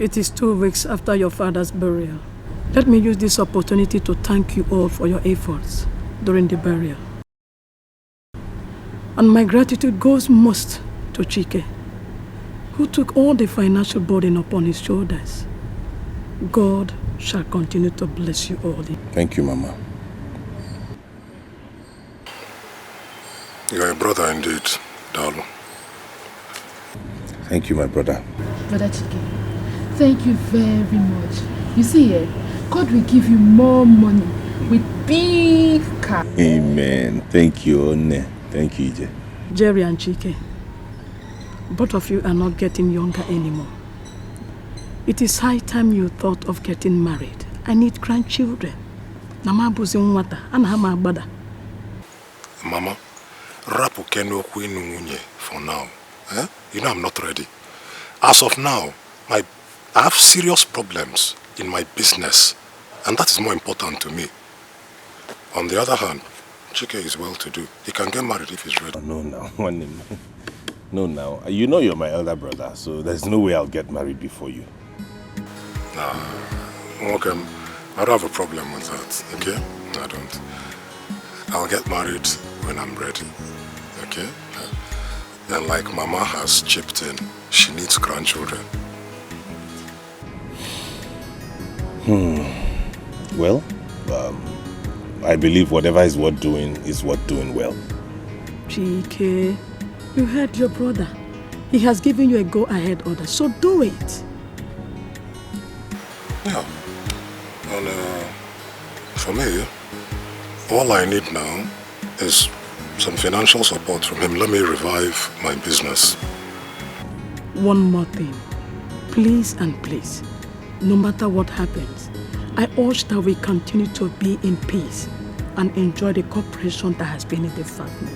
It is 2 weeks after your father's burial. Let me use this opportunity to thank you all for your efforts during the burial. And my gratitude goes most to Chike, who took all the financial burden upon his shoulders. God shall continue to bless you all. Thank you, Mama. You are a brother indeed, Dalu. Thank you, my brother. Brother Chike, thank you very much. You see, God will give you more money with big car. Amen. Thank you, One. Thank you, Ije. Jerry and Chike, both of you are not getting younger anymore. It is high time you thought of getting married. I need grandchildren. Mama buzi nwata, anahama agbada. Mama, rapu keno kwenu munye for now. You know I'm not ready. As of now, I have serious problems in my business, and that is more important to me. On the other hand, Chike is well-to-do. He can get married if he's ready. No, now. No, now. You know you're my elder brother, so there's no way I'll get married before you. Okay. I don't have a problem with that, okay? I don't. I'll get married when I'm ready, okay? And like Mama has chipped in, she needs grandchildren. Well, I believe whatever is worth doing is worth doing well. Chike, you heard your brother. He has given you a go-ahead order, so do it. Yeah. And for me, all I need now is some financial support from him. Let me revive my business. One more thing. Please and please, no matter what happens, I urge that we continue to be in peace and enjoy the cooperation that has been in the family.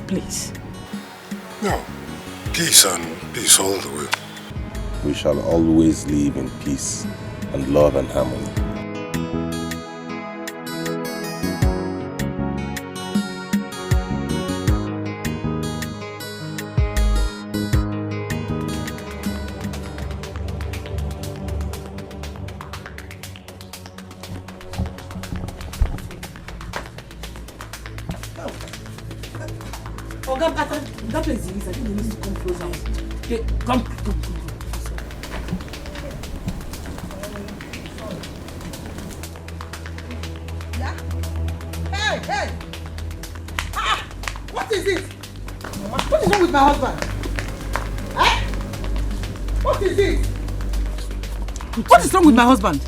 Please. No. Peace and peace all the way. We shall always live in peace and love and harmony. That place is, I think you need to come closer. Okay, come. Yeah? Hey! What is it? What is wrong with my husband? What is it? What is wrong with my husband?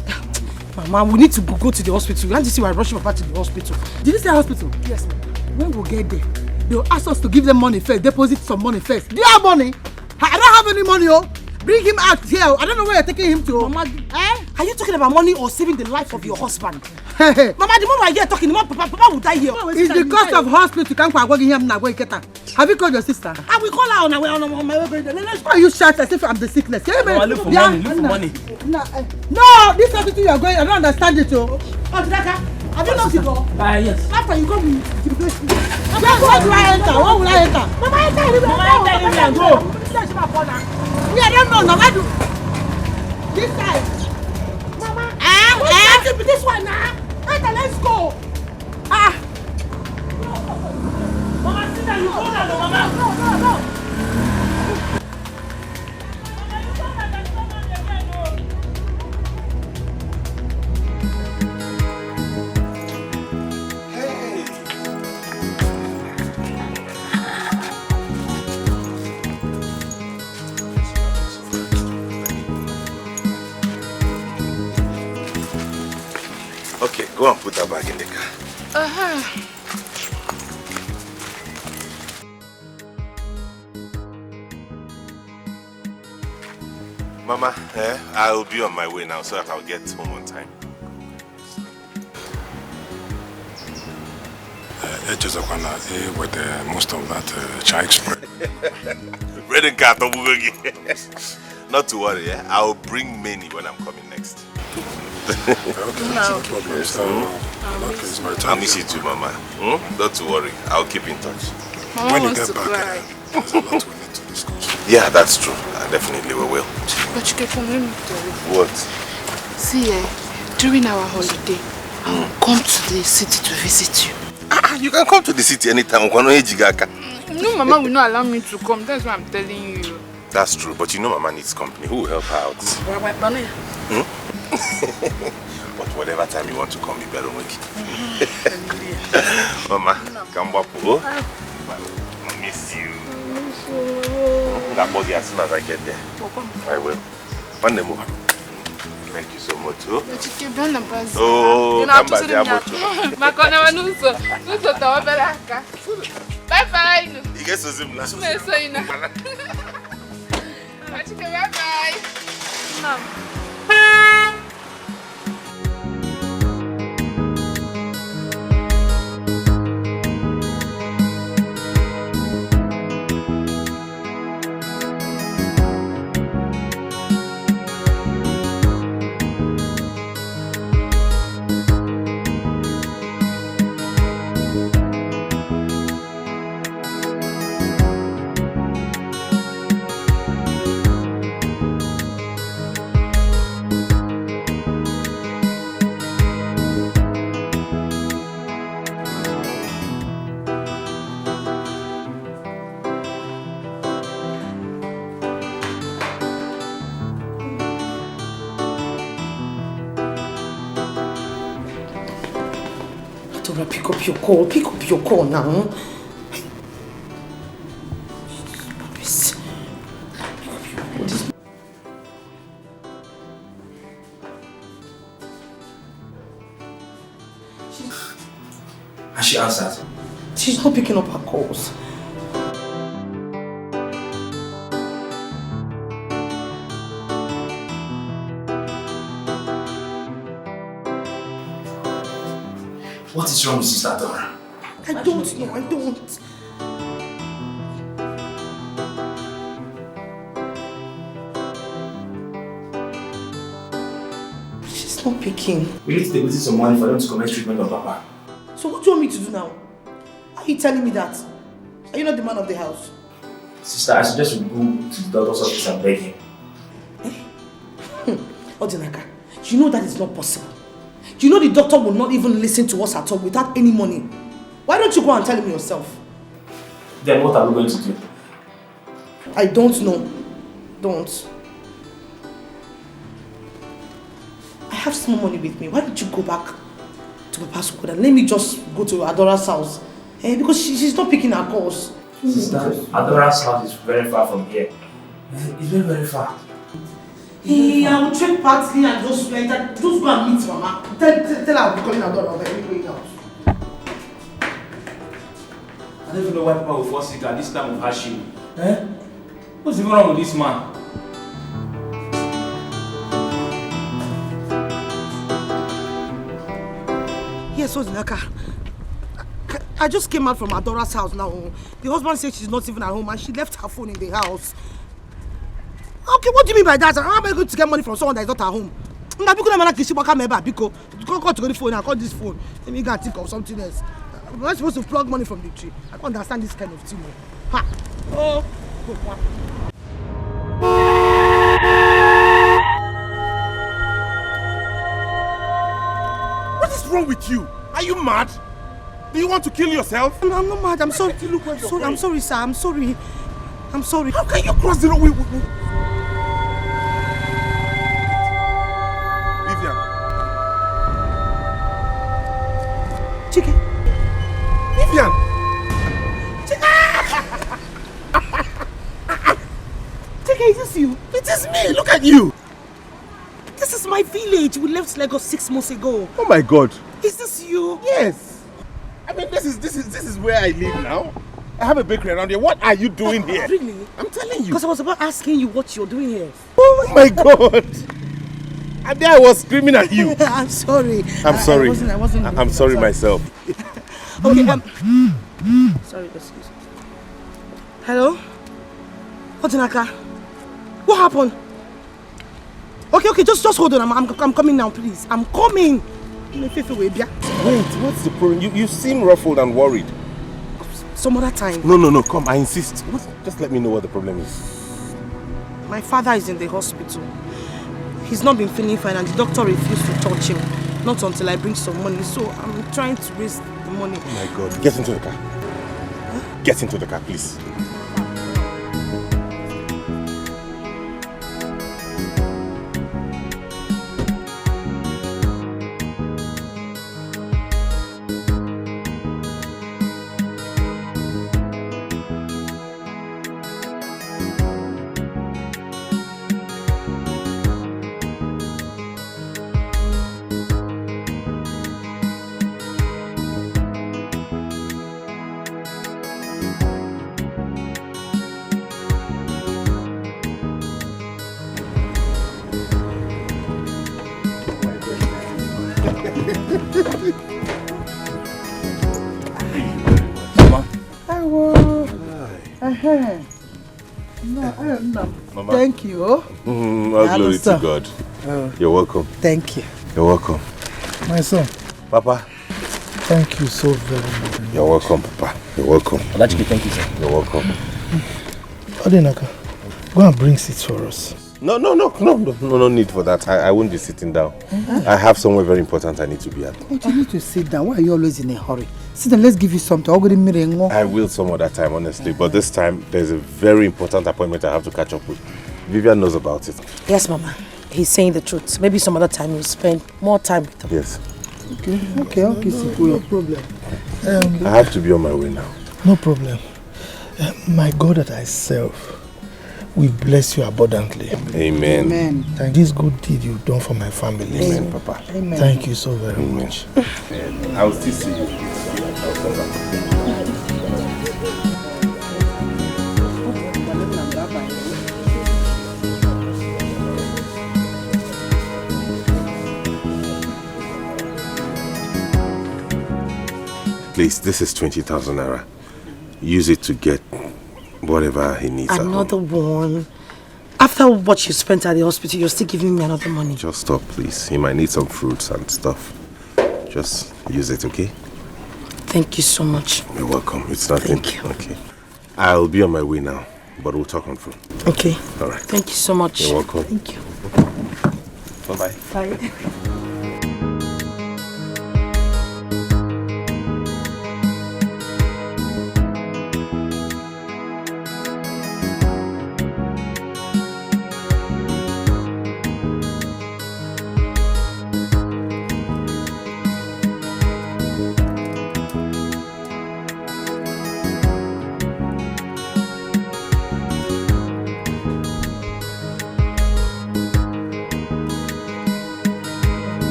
Mama, we need to go to the hospital. Can't you see we're rushing Papa to the hospital? Did you say hospital? Yes, ma'am. When we get there, they'll ask us to give them money first, deposit some money first. Do you have money? I don't have any money, oh. Bring him out here. I don't know where you're taking him to. Mama, are you talking about money or saving the life of your husband? Mama, the moment I hear talking, the more Papa will die here. It's the cost of hospital to come for him now. Have you called your sister? I will call her on my way. Why are you shout as if I'm the sickness? Look for money. No, this hospital you are going, I don't understand it, oh. Dikeh, have you locked the door? Yes. After you come, where do I enter? Where will I enter? Mama, enter and go. Me, I don't know. Now, why do this side? Mama, this one now. Enter, let's go. Mama, sit down. You go down, Mama. No. Okay, go and put that bag in the car. Mama, I'll be on my way now so that I'll get home on time. With most of that child's bread. Bread and cat. Not to worry, I'll bring many when I'm coming next. Okay, no problem. So, I'll miss you too, Mama. Not to worry, I'll keep in touch. When you get back, there's a lot we need to discuss. Yeah, that's true. Definitely we will. But you can let me tell you. What? See, during our holiday, I will come to the city to visit you. You can come to the city anytime. No, Mama will not allow me to come. That's why I'm telling you. That's true, but you know Mama needs company. Who will help her out? But whatever time you want to come, you better wake. Mama, come back. I miss you. That body as soon as I get there. I will. One day more. Thank you so much. Oh, come back there. Bye bye. You get some last. Bye bye. Mom. Pick up your call now. Has she answered? She's not picking up her calls. What is wrong with Sister Dora? I don't know, I don't. She's not picking. We need to deposit some money for them to commence treatment on Papa. So what do you want me to do now? Are you telling me that? Are you not the man of the house? Sister, I suggest we go to the doctor's office and beg him. Odinaka, you know that is not possible. You know the doctor will not even listen to us at all without any money. Why don't you go and tell him yourself? Then what are we going to do? I don't know. Don't. I have small money with me. Why don't you go back to Papa's school and let me just go to Adora's house? Because she's not picking her calls. Sister, Adora's house is very far from here. It's very, very far. I will trek partly and just go and meet Mama. Tell her I'll be calling Adora over every house. I don't even know why Papa will fall sick at this time of hardship. What's even wrong with this man? Yes, Ozinaka. I just came out from Adora's house now. The husband said she's not even at home and she left her phone in the house. Okay, what do you mean by that? How am I going to get money from someone that is not at home? I'm not going to call to the phone and call this phone. Let me go and think of something else. I'm not supposed to plug money from the tree. I can't understand this kind of thing. Ha! Oh! What is wrong with you? Are you mad? Do you want to kill yourself? I'm not mad. I'm sorry. I'm sorry, sir. I'm sorry. I'm sorry. How can you cross the road? Vivian. Chike. Vivian. Chike, is this you? It is me. Look at you. This is my village. We left Lagos 6 months ago. Oh my God. Is this you? Yes. I mean, this is where I live now. I have a bakery around here. What are you doing here? Really? I'm telling you. Because I was about asking you what you're doing here. Oh my God. And there I was screaming at you. I'm sorry. I'm sorry. I wasn't I'm sorry myself. Okay, sorry, excuse me. Hello? Otinaka? What happened? Okay, just hold on. I'm coming now, please. I'm coming. Wait, what's the problem? You seem ruffled and worried. Some other time. No, come, I insist. Just let me know what the problem is. My father is in the hospital. He's not been feeling fine and the doctor refused to touch him. Not until I bring some money. So I'm trying to raise the money. Oh my God. Get into the car. Get into the car, please. Mama. Thank you. All glory to God. You're welcome. Thank you. You're welcome. My son. Papa. Thank you so very much. You're welcome, Papa. You're welcome. Alachiki, thank you, sir. You're welcome. Odinaka, go and bring seats for us. No need for that. I won't be sitting down. I have somewhere very important I need to be at. But you need to sit down. Why are you always in a hurry? Sit down, let's give you something. I will some other time, honestly. But this time, there's a very important appointment I have to catch up with. Vivian knows about it. Yes, Mama. He's saying the truth. Maybe some other time you'll spend more time with him. Yes. Okay, no problem. I have to be on my way now. No problem. My God that I serve, we bless you abundantly. Amen. Amen. Thank this good deed you've done for my family. Amen, Papa. Amen. Thank you so very much. I will still see you. I'll come back. Please, this is 20,000 naira. Use it to get whatever he needs. Another one? After what you spent at the hospital, you're still giving me another money? Just stop, please. He might need some fruits and stuff. Just use it, okay? Thank you so much. You're welcome. It's nothing. Thank you. Okay. I'll be on my way now, but we'll talk on phone. Okay. All right. Thank you so much. You're welcome. Thank you. Bye-bye. Bye.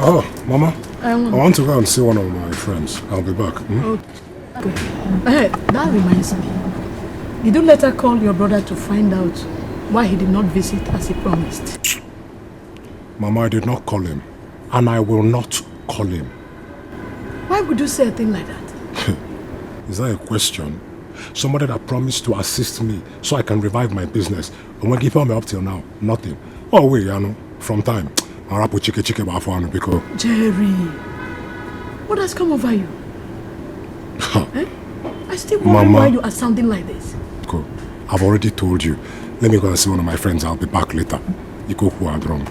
Oh, Mama, I want to go and see one of my friends. I'll be back. Okay. Hey, that reminds me. Did you later call your brother to find out why he did not visit as he promised? Mama, I did not call him. And I will not call him. Why would you say a thing like that? Is that a question? Somebody that promised to assist me so I can revive my business. And when keep on me up till now, nothing. Oh, wait, from time. Jerry, what has come over you? Eh? I still wonder Mama, why you are sounding like this. Go. I've already told you. Let me go and see one of my friends. I'll be back later. You go who are wrong.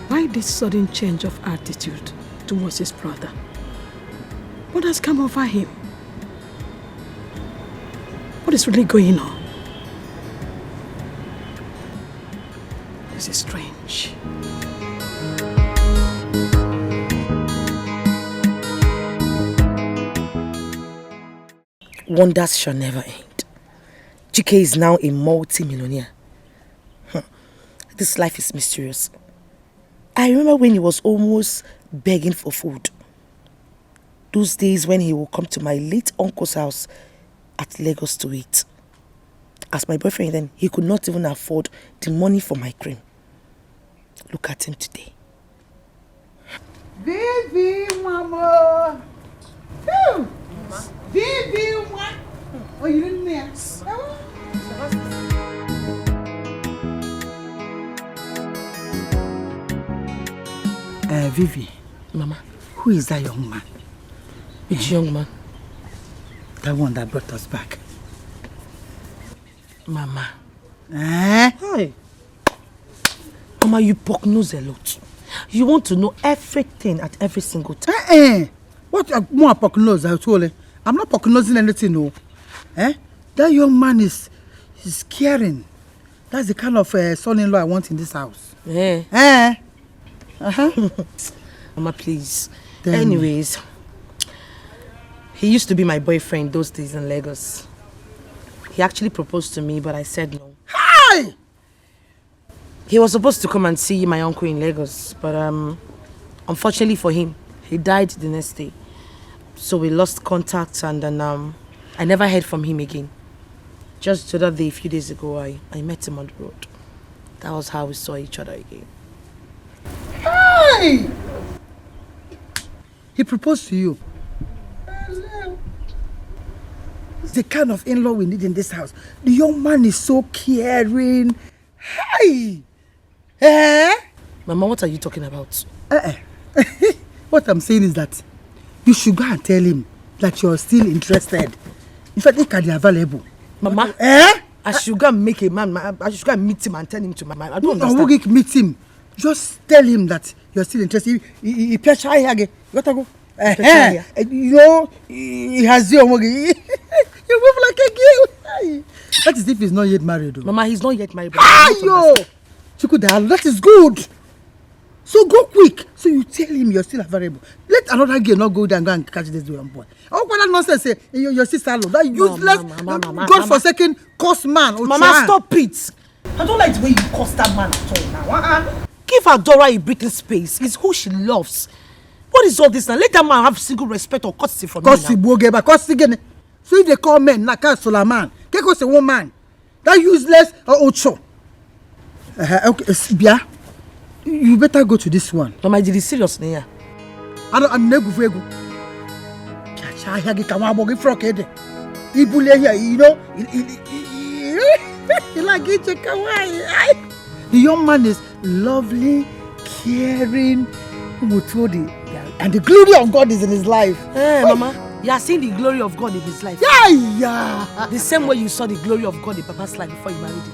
Why this sudden change of attitude towards his brother? What has come over him? What is really going on? This is strange. Wonders shall never end. Dikeh is now a multi-millionaire. This life is mysterious. I remember when he was almost begging for food. Those days when he would come to my late uncle's house at Lagos to eat. As my boyfriend then, he could not even afford the money for my cream. Look at him today. Vivi, mama! Mama. Vivi, what? Oh, you didn't miss. Vivi. Mama. Who is that young man? Which young man? The one that brought us back. Mama. Hi. Mama, you poke nose a lot. You want to know everything at every single time. What more poke nose? I told you. I'm not poke nosing anything, no. That young man is caring. That's the kind of son-in-law I want in this house. Mama, please. Anyways, he used to be my boyfriend those days in Lagos. He actually proposed to me, but I said no. Hi! He was supposed to come and see my uncle in Lagos, but unfortunately for him, he died the next day. So we lost contact, and then I never heard from him again. Just the other day, a few days ago, I met him on the road. That was how we saw each other again. Hi! He proposed to you. It's the kind of in-law we need in this house. The young man is so caring. Hi! Mama, what are you talking about? What I'm saying is that you should go and tell him that you're still interested. In fact, he can be available. Mama, I should go and make a man. I should go and meet him and tell him to my mind. I don't understand. I will meet him. Just tell him that you're still interested. He you gotta go. You know, he has your money. You move like a girl. That is if he's not yet married, though. Mama, he's not yet married. That is good. So go quick. So you tell him you're still available. Let another girl not go there and go and catch this young boy. Oh, what that nonsense say? Your sister-in-law, that useless, God-forsaken cursed man. Mama, stop it. I don't like the way you curse that man at all now. Give Adora a breathing space. It's who she loves. What is all this now? Let that man have single respect or courtesy from me now. So if they call men, Naka Solaman, Keko say woman. That useless Ocho. Okay, Bia, you better go to this one. Mama, did you serious now? I'm never going to go. I have to come out of the frog. You know, he like it. The young man is lovely, caring, and the glory of God is in his life. Mama, you are seeing the glory of God in his life. Yeah. The same way you saw the glory of God in Papa's life before you married him.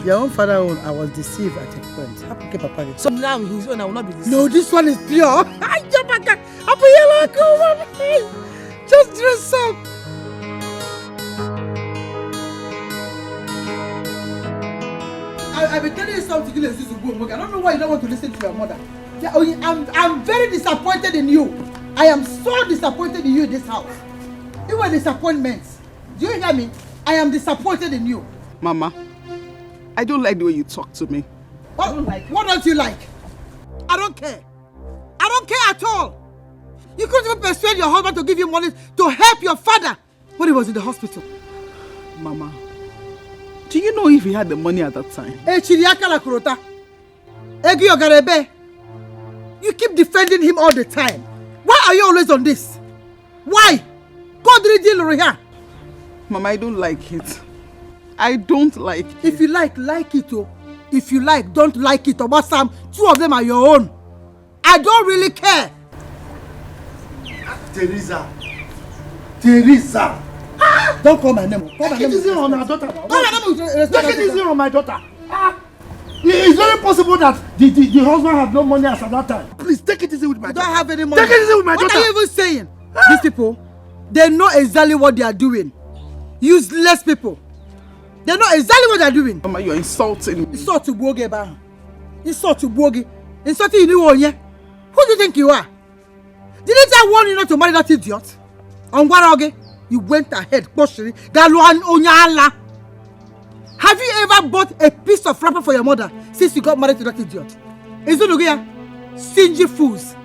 Your own father, I was deceived at a point. So now his own, I will not be deceived. No, this one is pure. Just dress up. I've been telling you something. I don't know why you don't want to listen to your mother. I'm very disappointed in you. I am so disappointed in you in this house. You were disappointments. Do you hear me? I am disappointed in you. Mama, I don't like the way you talk to me. What don't you like? I don't care. I don't care at all. You couldn't even persuade your husband to give you money to help your father when he was in the hospital. Mama, do you know if he had the money at that time? You keep defending him all the time. Why are you always on this? Why? God did deal here. Mama, I don't like it. I don't like it. If you like it. Oh. If you don't like it. About Sam, two of them are your own. I don't really care. Teresa. Don't call my name. Take it easy on my daughter. Take it easy on my daughter. It's very possible that the husband had no money as at that time. Please take it easy with my daughter. Don't have any money. Take it easy with my daughter. What are you even saying? These people, they know exactly what they are doing. Useless people. They know exactly what they are doing. Mama, you're insulting me. Insult to Boge, ba. Insult to Boge. Insulting you, Who do you think you are? Didn't I warn you not to marry that idiot? On Waroge, you went ahead, Boshiri, Galuan Onyala. Have you ever bought a piece of wrapper for your mother since you got married to that idiot? Is it okay? Stingy fools.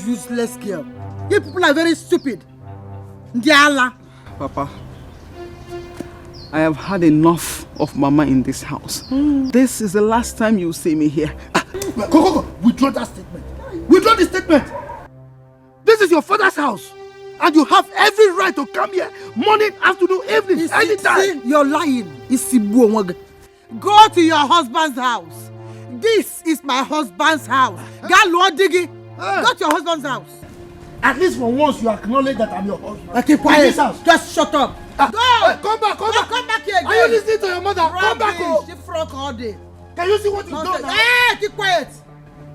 Useless girl. You people are very stupid. Papa, I have had enough of Mama in this house. This is the last time you see me here. Go. Withdraw that statement. Withdraw the statement. This is your father's house. And you have every right to come here morning, afternoon, evening, anytime. You're lying. Go to your husband's house. This is my husband's house. Go to your husband's house. At least for once you acknowledge that I'm your husband. Okay, quiet. Just shut up. Go! Come back here again. Are you listening to your mother? Come back home. She frog all day. Can you see what you've done now? Hey, keep quiet.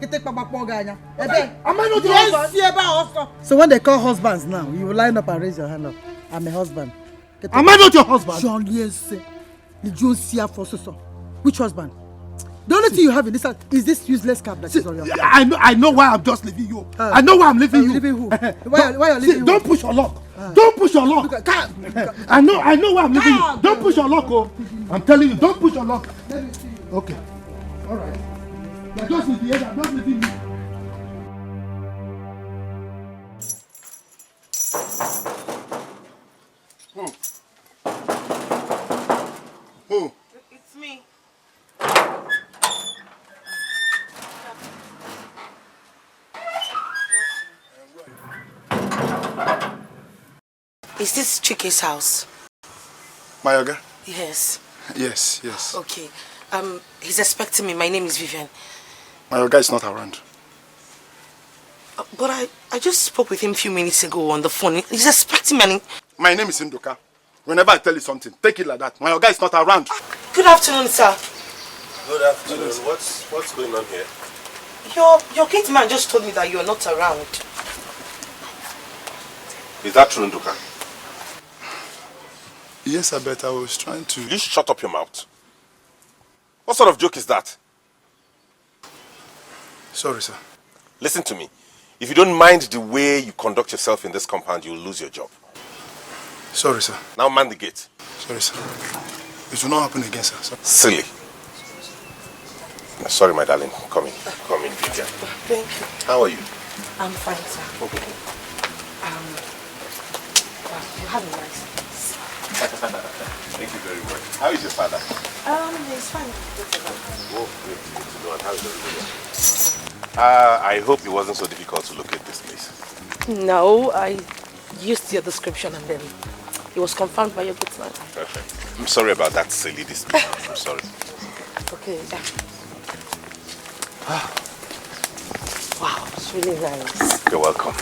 Am I not your husband? So when they call husbands now, you will line up and raise your hand up. I'm a husband. Am I not your husband? Which husband? The only thing you have in this house is this useless cap that is on your head. I know why I'm just leaving you. I know why I'm leaving you. Leaving who? Why you're leaving who? Don't push your luck. Don't push your luck. I know why I'm leaving you. Don't push your luck, oh. I'm telling you, don't push your luck. Okay. All right. You're just with the edge. I'm not leaving you. Who? It's me. Is this Chike's house? My Oga? Yes. Yes. Okay. He's expecting me. My name is Vivian. My Oga is not around. But I just spoke with him a few minutes ago on the phone. He's expecting me. My name is Ndoka. Whenever I tell you something, take it like that. My Oga is not around. Good afternoon, sir. Good afternoon. What's going on here? Your gate man just told me that you're not around. Is that true, Ndoka? Yes, I bet I was trying to... You shut up your mouth. What sort of joke is that? Sorry, sir. Listen to me. If you don't mind the way you conduct yourself in this compound, you'll lose your job. Sorry, sir. Now man the gate. Sorry, sir. It will not happen again, sir. Silly. Sorry, my darling. Come in, Vivian. Thank you. How are you? I'm fine, sir. Okay. You have a nice. Thank you very much. How is your father? He's fine. Oh, great. Good to know. And how is everything? I hope it wasn't so difficult to locate this place. No, I used your description and then it was confirmed by your good man. Perfect. I'm sorry about that silly display. I'm sorry. Okay. Wow, it's really nice. You're welcome.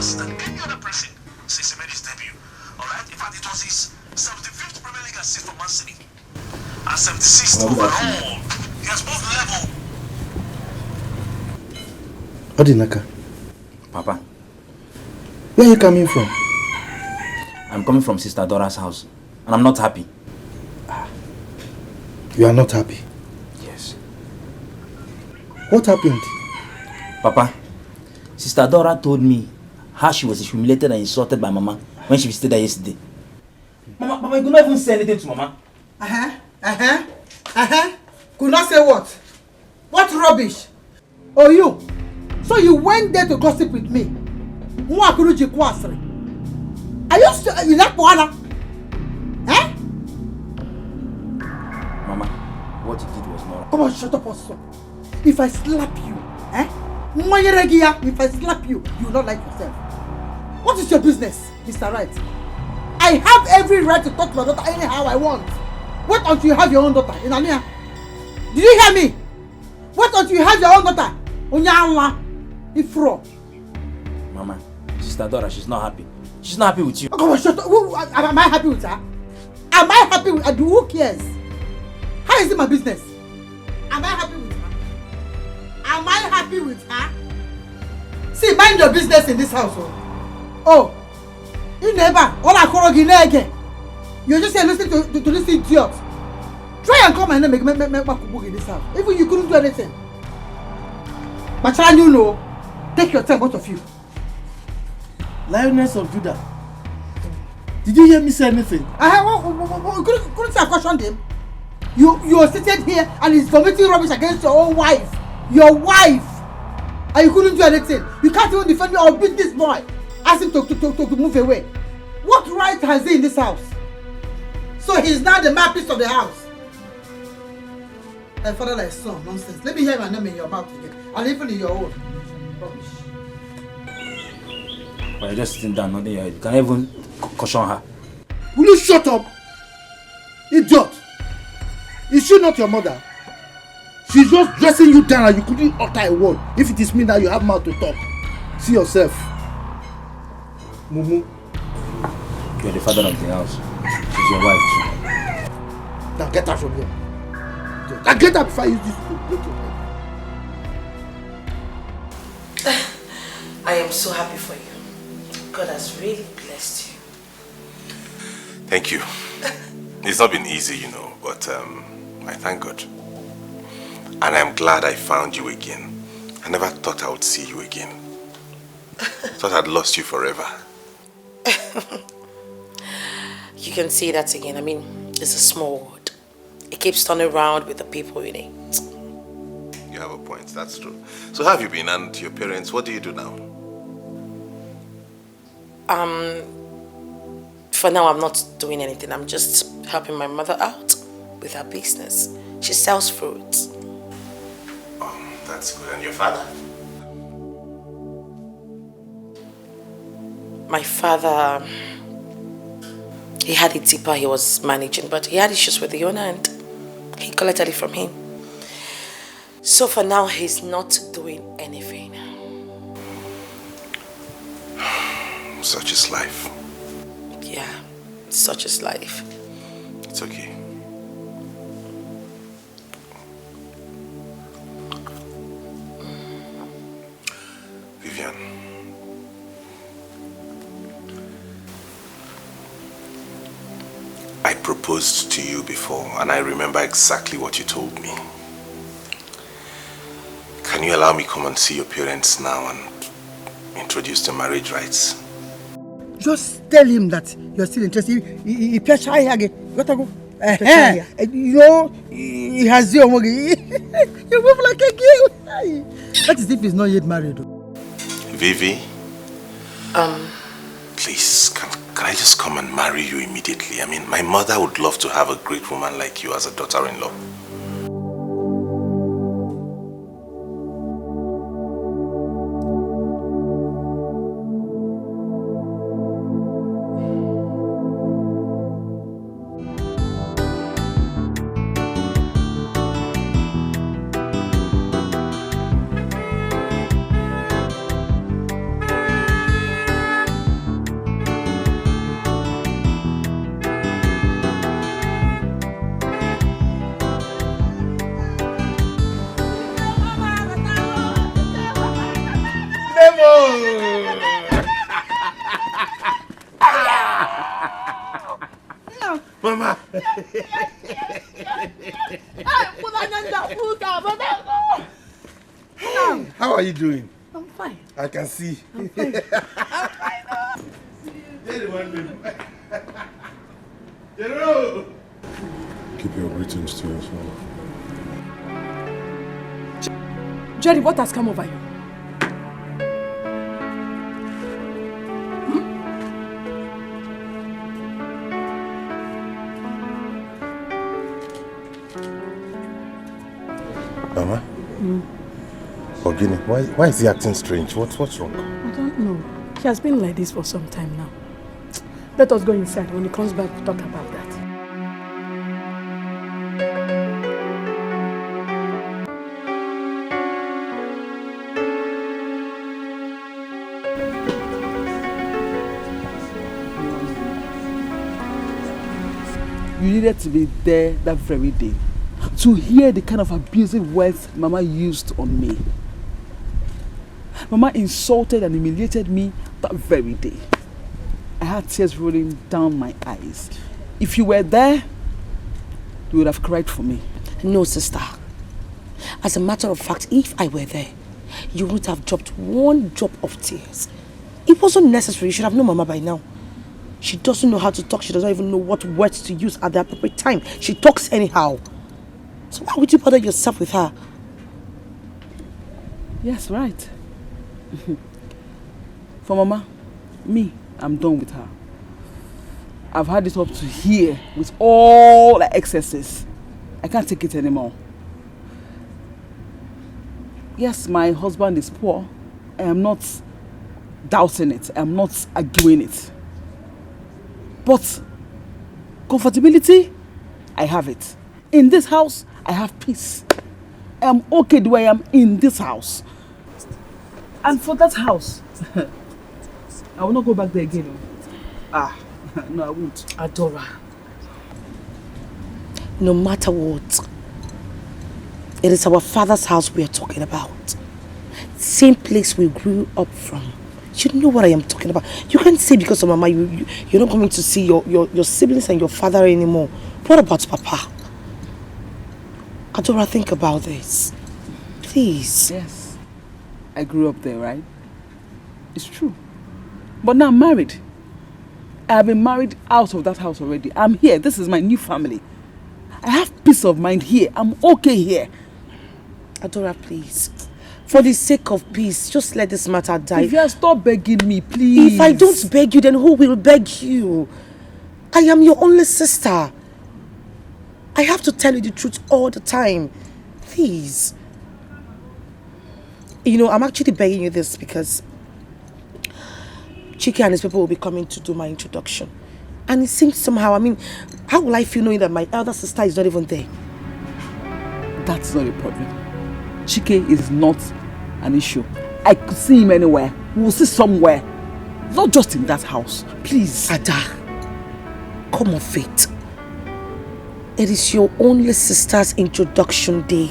Than any other person since he made his debut. Alright? In fact, it was his 75th Premier League assist for Man City. And 76th overall. He has both level. Odinaka. Papa. Where are you coming from? I'm coming from Sister Dora's house. And I'm not happy. You are not happy? Yes. What happened? Papa, Sister Dora told me how she was humiliated and insulted by Mama when she visited her yesterday. Mama, you could not even say anything to Mama. Could not say what? What rubbish? Oh, you? So you went there to gossip with me? Are you still in that one? Mama, what you did was not... Come on, shut up also. If I slap you, if I slap you, you will not like yourself. What is your business, Mr. Right? I have every right to talk to my daughter anyhow I want. Wait until you have your own daughter. Did you hear me? Wait until you have your own daughter. Mama, Sister Dora, she's not happy. She's not happy with you. Come on, shut up. Am I happy with her? Am I happy with her? Who cares? How is it my business? Am I happy with her? Am I happy with her? See, mind your business in this house. Oh, you never. All I call you again. You're just here listening to this idiot. Try and come and make in this house. Even you couldn't do anything. But you know, take your time, both of you. Lioness of Judah. Did you hear me say anything? Couldn't I caution him? You are sitting here and he's committing rubbish against your own wife. Your wife! And you couldn't do anything. You can't even defend me or beat this boy. Ask him to move away. What right has he in this house? So he's now the mouthpiece of the house. And father like son, nonsense. Let me hear my name in your mouth again. And even in your own. Rubbish. But you're just sitting down, nothing. You can't even caution her. Will you shut up? Idiot! Is she not your mother? She's just dressing you down and you couldn't utter a word. If it is me now, you have mouth to talk. See yourself. Mumu. You're the father of the house. She's your wife too. Now get her from here. Now get her before I use this to break your head. I am so happy for you. God has really blessed you. Thank you. It's not been easy, you know, but I thank God. And I'm glad I found you again. I never thought I would see you again. I thought I'd lost you forever. You can see that again. I mean, it's a small world. It keeps turning around with the people in it. You have a point, that's true. So how have you been, and your parents, what do you do now? For now, I'm not doing anything. I'm just helping my mother out with her business. She sells fruits. Oh, that's good. And your father? My father, he had a tipper he was managing, but he had issues with the owner and he collected it from him. So for now, he's not doing anything. Such is life. Yeah, such is life. It's okay. Vivian. I proposed to you before, and I remember exactly what you told me. Can you allow me to come and see your parents now and introduce the marriage rights? Just tell him that you're still interested. He shy again. Got to go. You know, he has your money. You move like a girl. That is if he's not yet married. Vivi? Please, can I just come and marry you immediately? I mean, my mother would love to have a great woman like you as a daughter-in-law. Mama! How are you doing? I'm fine. I can see. I'm fine. Keep your greetings to yourself. Jerry, what has come over you? Mama? Ogini, why is he acting strange? What's wrong? I don't know. He has been like this for some time now. Let us go inside. When he comes back, we'll talk about that. You needed to be there that very day to hear the kind of abusive words Mama used on me. Mama insulted and humiliated me that very day. I had tears rolling down my eyes. If you were there, you would have cried for me. No, sister. As a matter of fact, if I were there, you wouldn't have dropped one drop of tears. It wasn't necessary. You should have known Mama by now. She doesn't know how to talk. She doesn't even know what words to use at the appropriate time. She talks anyhow. So why would you bother yourself with her? Yes, right. For Mama, me, I'm done with her. I've had it up to here with all the excesses. I can't take it anymore. Yes, my husband is poor, I am not doubting it. I am not arguing it. But comfortability, I have it. In this house, I have peace. I am okay the way I am in this house. And for that house, I will not go back there again. No, I won't. Adora, no matter what, it is our father's house we are talking about. Same place we grew up from. You know what I am talking about. You can't say because of Mama you're not coming to see your siblings and your father anymore. What about Papa? Adora, think about this. Please. Yes. I grew up there, right? It's true. But now I'm married. I have been married out of that house already. I'm here. This is my new family. I have peace of mind here. I'm okay here. Adora, please. For the sake of peace, just let this matter die. If you stop begging me, please. If I don't beg you, then who will beg you? I am your only sister. I have to tell you the truth all the time. Please. You know, I'm actually begging you this because Chike and his people will be coming to do my introduction. And it seems somehow, I mean, how will I feel knowing that my elder sister is not even there? That's not a problem. Chike is not an issue. I could see him anywhere. We'll see somewhere. Not just in that house. Please. Ada, come off it. It is your only sister's introduction day.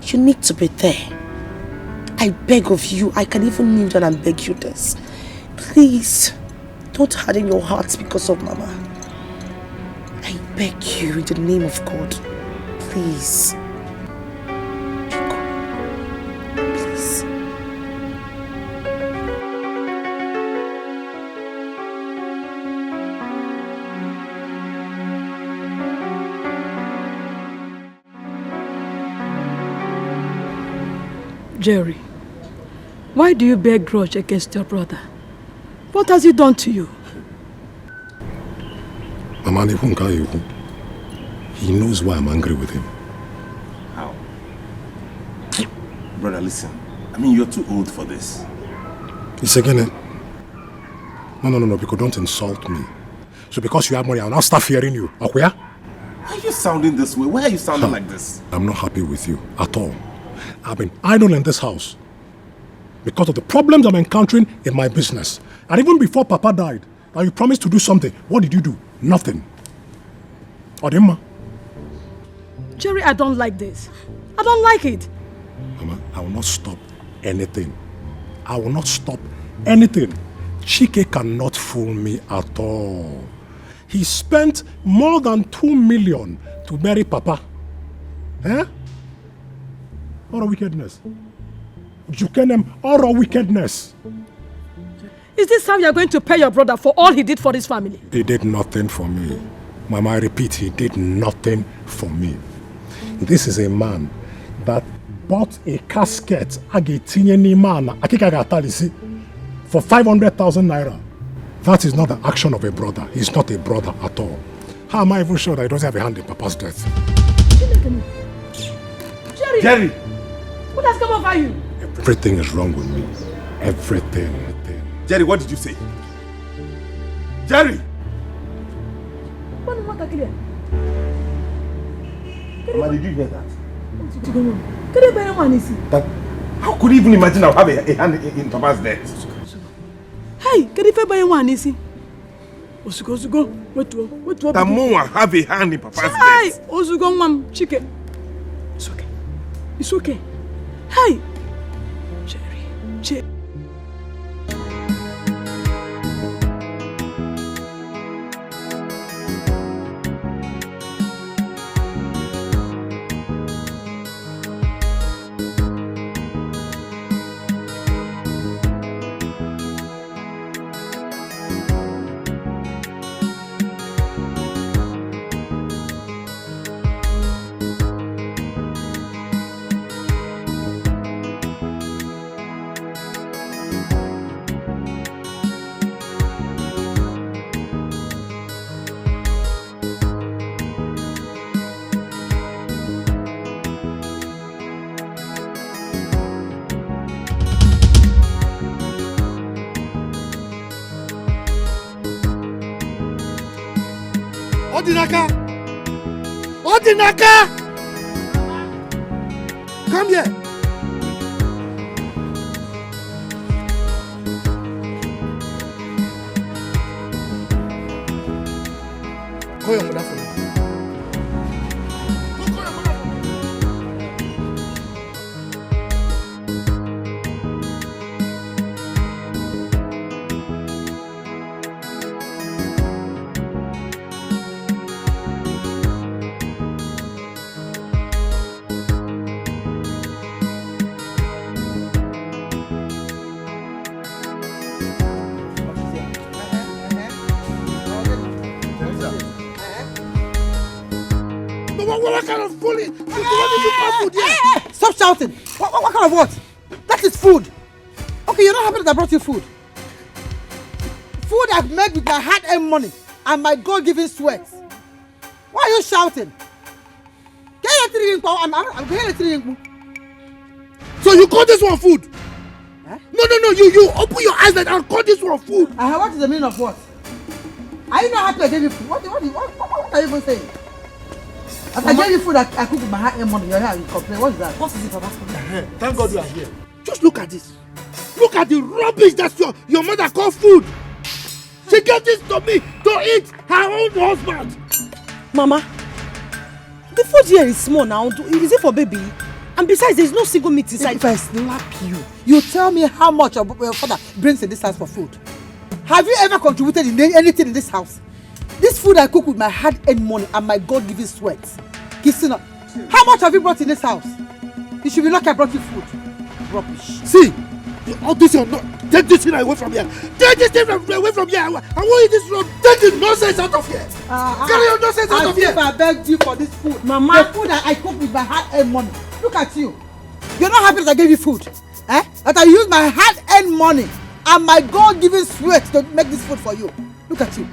You need to be there. I beg of you. I can even kneel down and beg you this. Please, don't harden your hearts because of Mama. I beg you in the name of God. Please. Please. Jerry, why do you bear grudge against your brother? What has he done to you? Mama, he knows why I'm angry with him. How? Brother, listen. I mean, you're too old for this. It's again. No, because don't insult me. So because you have money, I'll now start fearing you. Okay? Why are you sounding this way? Why are you sounding like this? I'm not happy with you at all. I've been idle in this house because of the problems I'm encountering in my business. And even before Papa died, now you promised to do something. What did you do? Nothing. Odimma. Jerry, I don't like this. I don't like it. Mama, I will not stop anything. I will not stop anything. Chike cannot fool me at all. He spent more than 2 million to bury Papa. Eh? All wickedness. Jukenem, all wickedness. Is this how you're going to pay your brother for all he did for this family? He did nothing for me. Mama, I repeat, he did nothing for me. This is a man that bought a casket for 500,000 naira. That is not the action of a brother. He's not a brother at all. How am I even sure that he doesn't have a hand in Papa's death? Jerry! What has come over you? Everything is wrong with me. Everything. Jerry, what did you say? Jerry! Mama, did you hear that? That how could you even imagine I'll have a hand in Papa's death? Hey, can you buy one easy? Osugo, what? Tamuwa have a hand in Papa's death. Hey, Osugo, mom, Chike. It's okay. It's okay. Hey, Jerry. Odinaka! Odinaka! Come here! Call your mother for me. Go call your mother for me. What kind of bully? What did you call food here? Stop shouting! What kind of what? That is food. Okay, you're not happy that I brought you food. Food I've made with my hard-earned money and my God-given sweat. Why are you shouting? I'm getting. So you call this one food? Huh? No. You open your eyes and call this one food. What is the meaning of what? Are you not happy I gave you food? What are you even saying? If I gave you food I cook with my hard-earned money, you're here and you complain. What is that? What is it, Papa? Thank God you are here. Just look at this. Look at the rubbish that your mother called food. She gave this to me to eat her own husband. Mama, the food here is small now. Is it for baby? And besides, there is no single meat inside. If I slap you, you tell me how much your father brings in this house for food. Have you ever contributed in anything in this house? This food I cook with my hard-earned money and my God-given sweat. Kisina, how much have you brought in this house? You should be lucky I brought you food. Rubbish. See, all this is not. Take this thing away from here. Take this thing away from here. I want you this road. Take the nonsense out of here. Carry your nonsense out of here. I begged you for this food. Mama. The food I cook with my hard-earned money. Look at you. You're not happy that I gave you food. That I used my hard-earned money and my God-given sweat to make this food for you. Look at you.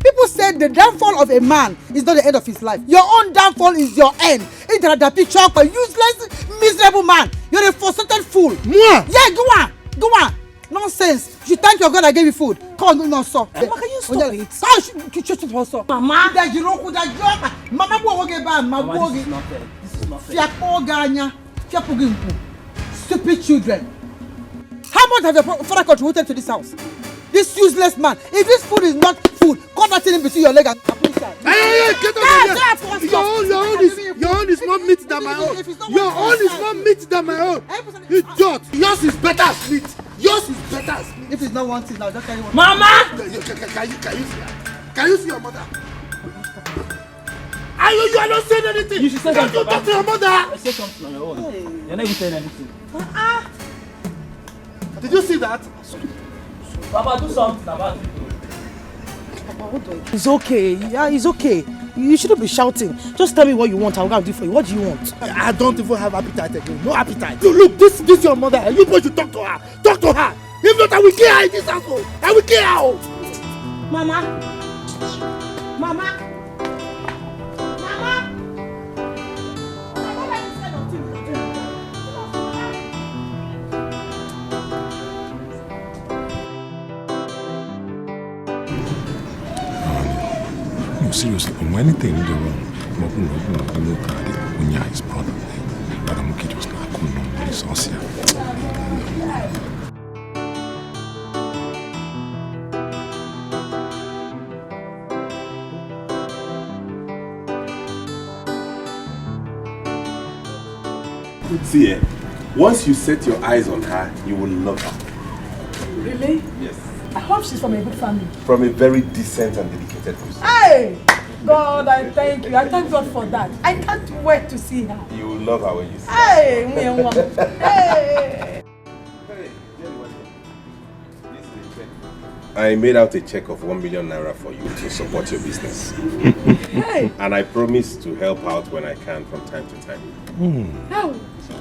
People said the downfall of a man is not the end of his life. Your own downfall is your end. Interadapi chalk, a useless, miserable man. You're a frustrated fool. Moi? Yeah, go on. Nonsense. You should thank your God I gave you food. Come on, no, sir. Mama, can you stop it? Mama. Mama, this is not fair. Stupid children. How much have your father contributed to this house? This useless man. If this food is not food, cut that thing in between your leg and put it inside. Hey, get out of here! Your own is more meat than my own. Your own is more meat than my own. Idiot! Yours is better as meat. Yours is better as meat. If it's not one thing, now just carry one. Mama! Can you see her? Can you see your mother? You are not saying anything. You should say something. Talk to your mother. I say something on your own. Hey. You're not even saying anything. Did you see that? Papa, do something about it. Papa, hold on. It's okay. Yeah, it's okay. You shouldn't be shouting. Just tell me what you want. I'll go and do for you. What do you want? I don't even have appetite again. No appetite. Look, this is your mother. You boys should talk to her. Talk to her. If not, I will kill her in this household. I will kill her. Mama. Mama. No, seriously, when anything went wrong, his brother. But I'm okay, just like he's awesome. See, once you set your eyes on her, you will love her. Really? Yes. I hope she's from a good family. From a very decent and dedicated person. Hey! God, I thank you. I thank God for that. I can't wait to see her. You will love her when you see her. Hey, me and woman. Hey! I made out a check of 1 million naira for you to support your business. Hey! And I promise to help out when I can from time to time. Oh,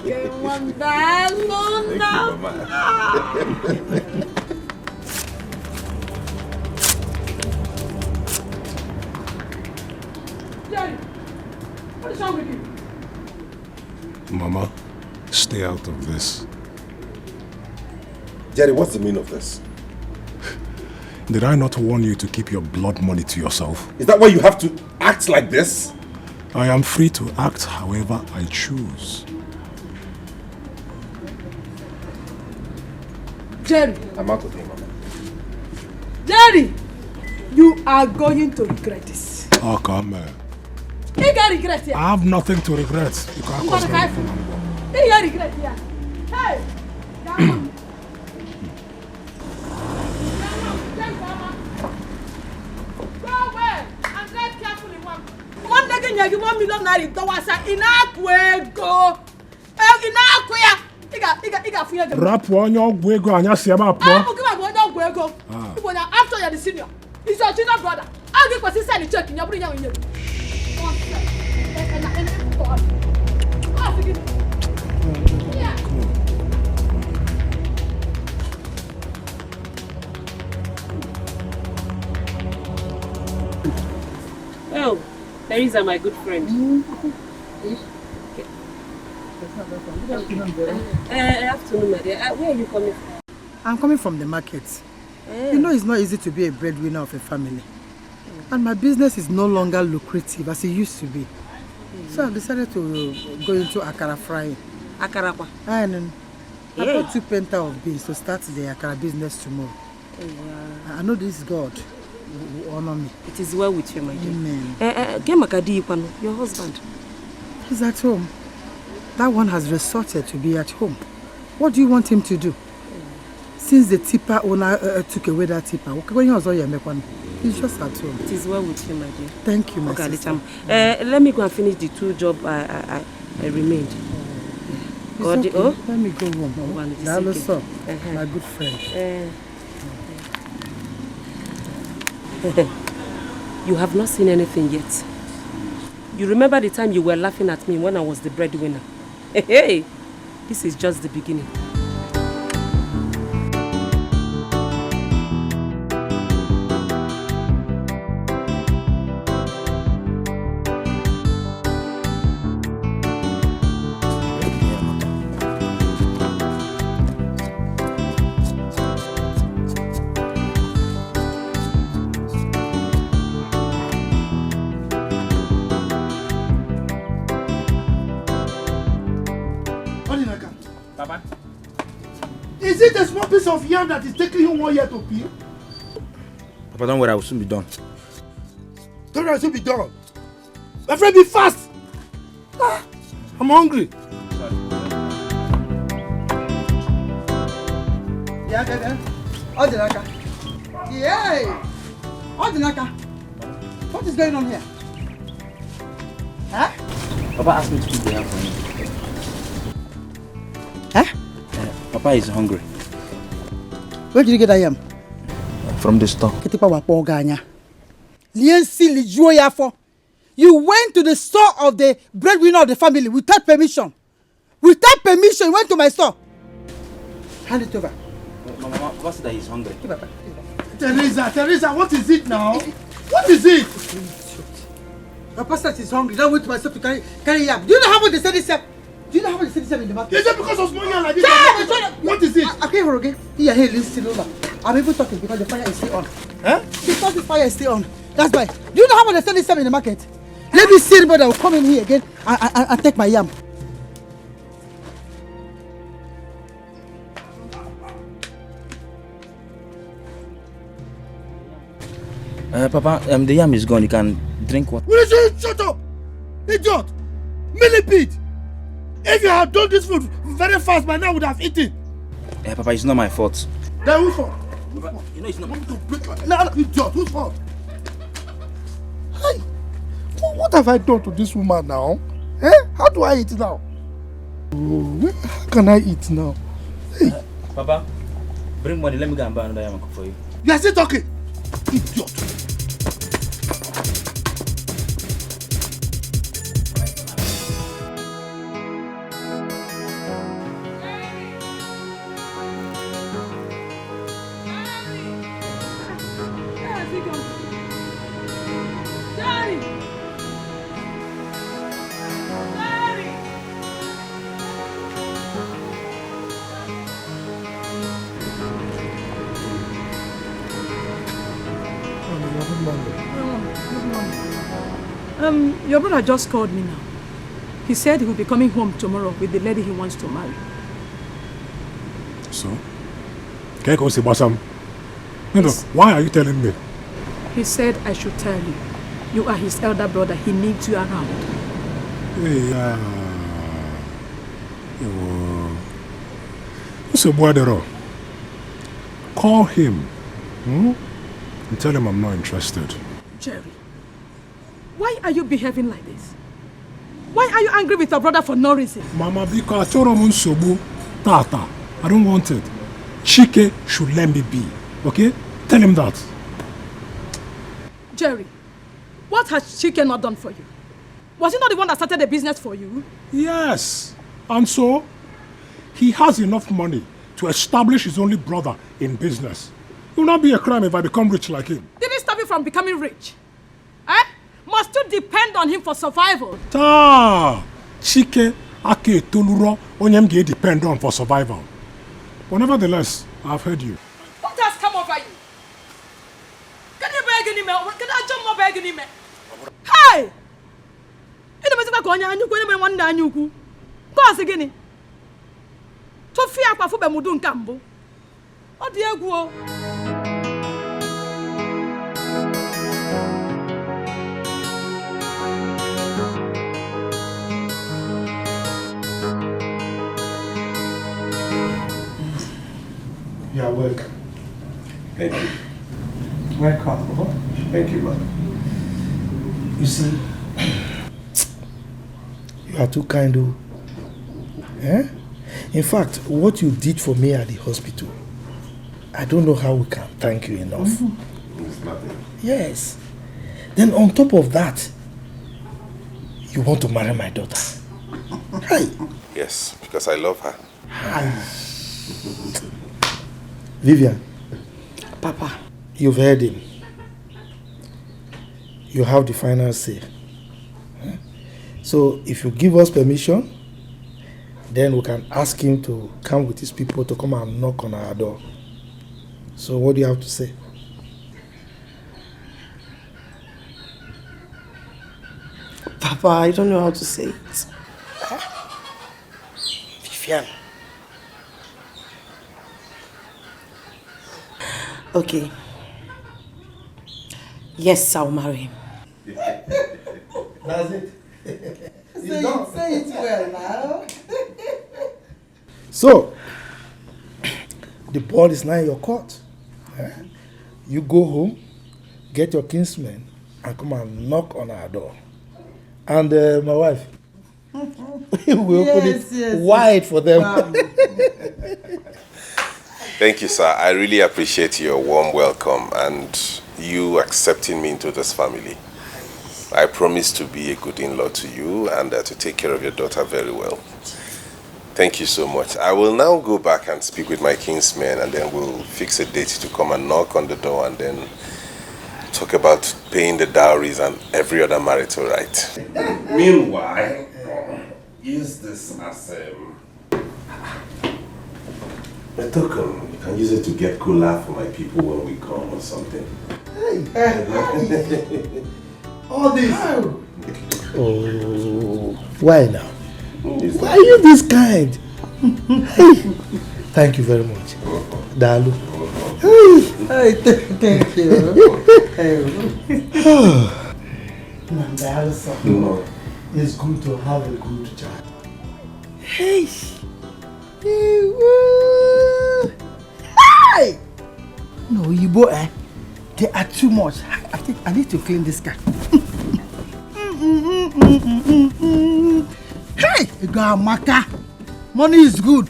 qué wonderful. Jerry, what is wrong with you? Mama, stay out of this. Jerry, what's the meaning of this? Did I not warn you to keep your blood money to yourself? Is that why you have to act like this? I am free to act however I choose. Jerry. I'm out of here, Mama. Jerry! You are going to regret this. Oh, come on. You can regret here. I have nothing to regret. You can't cause me. You can regret here. Hey! Come on. Go away and drive carefully, Mom. One day you $1 million dollars in Akwego. In Akwea. Rap on your wig on your Siaba. After you're the senior, it's your junior brother. I'll give us a check in your bring out in you. Oh, Teresa, my good friend. Afternoon, my dear. Where are you coming from? I'm coming from the market. You know it's not easy to be a breadwinner of a family. And my business is no longer lucrative as it used to be. So I decided to go into akara frying. Akara kwa? And I bought 2 penta of beans to start the akara business tomorrow. I know this God will honor me. It is well with you, my dear. Amen. Your husband? He's at home. That one has resorted to be at home. What do you want him to do? Since the tipper owner took away that tipper, he's just at home. It is well with you, my dear. Thank you, my sister. Let me go and finish the 2 jobs I remained. Okay. Let me go home. My good friend. You have not seen anything yet. You remember the time you were laughing at me when I was the breadwinner? Hey, this is just the beginning. Is it a small piece of yam that is taking you 1 year to peel? Papa, don't worry, I will soon be done. Don't worry, soon be done. My friend, be fast. I'm hungry. Yeah. Odinaka. Yay! Odinaka. What is going on here? Huh? Papa asked me to keep the yam for him. Huh? Papa is hungry. Where did you get that yam? From the store. You went to the store of the breadwinner of the family without permission. Without permission, you went to my store. Hand it over. Mama, Papa said that he's hungry. Teresa, what is it now? What is it? Papa said he's hungry. Now went to my store to carry yam. Do you know how much they said this yam? Do you know how much they said this in the market? Is it because of small yam like this? What is it? Okay, okay. Here, listen over. I'm even talking because the fire is still on. Huh? Because the fire is still on. That's why. Do you know how much they sell this yam in the market? Let me see anybody that will come in here again and take my yam. Papa, the yam is gone. You can drink water. Will you shut up? Idiot! Millipede! If you had done this food very fast, by now I would have eaten. Papa, it's not my fault. Then whose fault? Papa, you know it's not. No, idiot, whose fault? Hey, what have I done to this woman now? Eh? How do I eat now? Oh, how can I eat now? Hey. Papa, bring money. Let me go and buy another yam for you. You are still talking? Idiot. Your brother just called me now. He said he will be coming home tomorrow with the lady he wants to marry. So? Can you go see Basam? No, why are you telling me? He said I should tell you. You are his elder brother. He needs you around. Hey, what's a boy? Call him. And tell him I'm not interested. Jerry, why are you behaving like this? Why are you angry with your brother for no reason? Mama, because Tata, I don't want it. Chike should let me be. Okay? Tell him that. Jerry, what has Chike not done for you? Was he not the one that started the business for you? Yes. And so, he has enough money to establish his only brother in business. It will not be a crime if I become rich like him. Did he stop you from becoming rich? Eh? Must you depend on him for survival? Chike ake toluro onyem ge depend on for survival. But nevertheless, I've heard you. What has come over you? Can you beg any more? Can I jump more beg any more? Hey! Ina mezika konya anyu ko ina wanda anyu ku. Ko asegini. To fi akwa fu be mudu nkambo. O di egwu o. You are welcome. Thank you. Welcome. Thank you, man. You see, you are too kind, oh. Eh? In fact, what you did for me at the hospital, I don't know how we can thank you enough. It's nothing. Yes. Then on top of that, you want to marry my daughter. Hey. Yes, because I love her. Hi. Vivian. Papa. You've heard him. You have the final say. So if you give us permission, then we can ask him to come with his people to come and knock on our door. So what do you have to say? Papa, I don't know how to say it. Vivian. Okay. Yes, I'll marry him. That's it. Say it well now. So, the ball is now in your court. You go home, get your kinsmen, and come and knock on our door. And my wife, we will open it wide for them. Wow. Thank you, sir. I really appreciate your warm welcome and you accepting me into this family. I promise to be a good in-law to you and to take care of your daughter very well. Thank you so much. I will now go back and speak with my kinsmen and then we'll fix a date to come and knock on the door and then talk about paying the dowries and every other marital right. Meanwhile, use this as a token. You can use it to get cooler for my people when we come or something. Hey. All this. Oh, why now? Why are you this kind? Hey. Thank you very much. Dalu. Hey, thank you. No. It's good to have a good child. Hey. Hey! No, you boy, they are too much. I think I need to clean this car. Hey, Maka, money is good.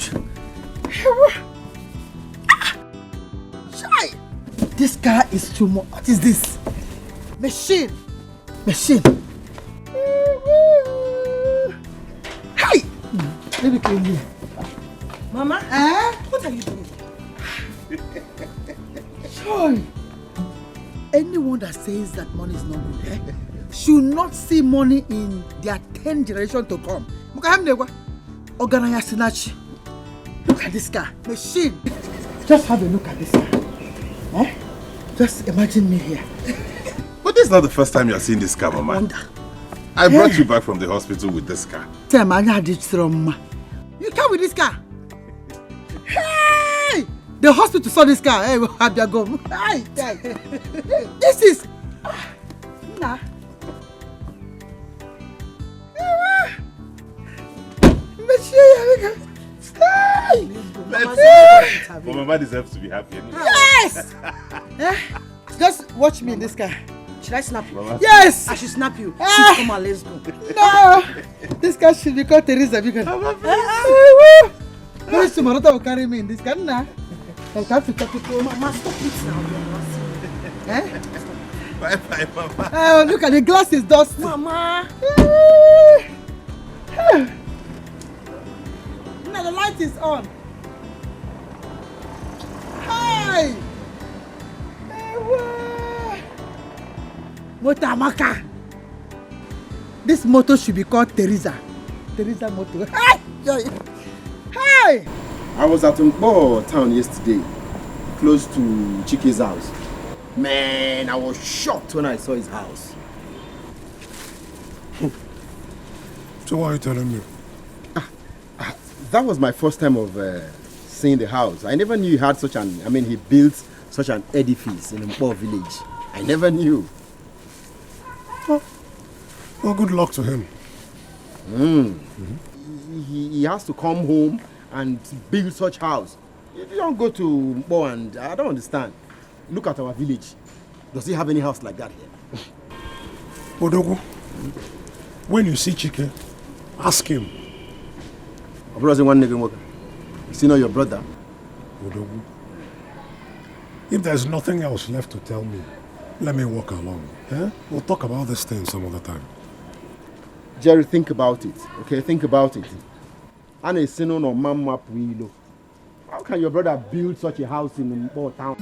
This car is too much. What is this? Machine. Hey, let me clean here. Mama, what are you doing? Sorry. Anyone that says that money is not good, should not see money in their 10th generation to come. Look at this car, machine. Just have a look at this car. Just imagine me here. But this is not the first time you're seeing this car, Mama. I brought you back from the hospital with this car. Tell me, you come with this car? Hey! The hospital saw this car. Hey, have you go? Hey, this is... Nah. Mama deserves to be happy anyway. Yes! Just watch me in this car. Should I snap you? Mama. Yes! I should snap you. Come on, let's go. No! This car should be called Teresa because... Very soon, Marota will carry me in this car. Nah. I have to talk to you. Mama, stop it now. Eh? Bye, Mama. Oh, look at the glass is dusty. Mama! Now the light is on. Hi! Motamaka. This motor should be called Teresa. Teresa motor. Hi! Hi! I was at Mpo town yesterday, close to Chike's house. Man, I was shocked when I saw his house. So why are you telling me? That was my first time of seeing the house. I never knew he had such an, he built such an edifice in Mpo village. I never knew. Well, good luck to him. He has to come home and build such house. You don't go to Mpo and I don't understand. Look at our village. Does he have any house like that here? Odogu, when you see Chike, ask him. My brother one nigga worker. You see not your brother. Odogu, if there's nothing else left to tell me, let me walk along. Yeah? We'll talk about this thing some other time. Jerry, think about it. Okay, think about it. And a sino no mama puilo. How can your brother build such a house in Mpo town?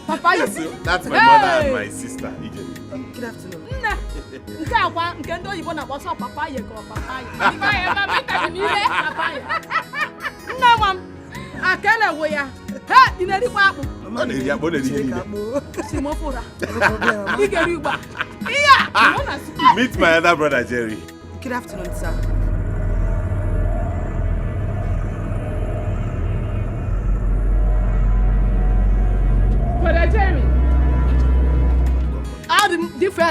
Papa, that's my mother and my sister, Ije. Good afternoon. Meet my other brother, Jerry. Good afternoon, sir. Brother Jerry.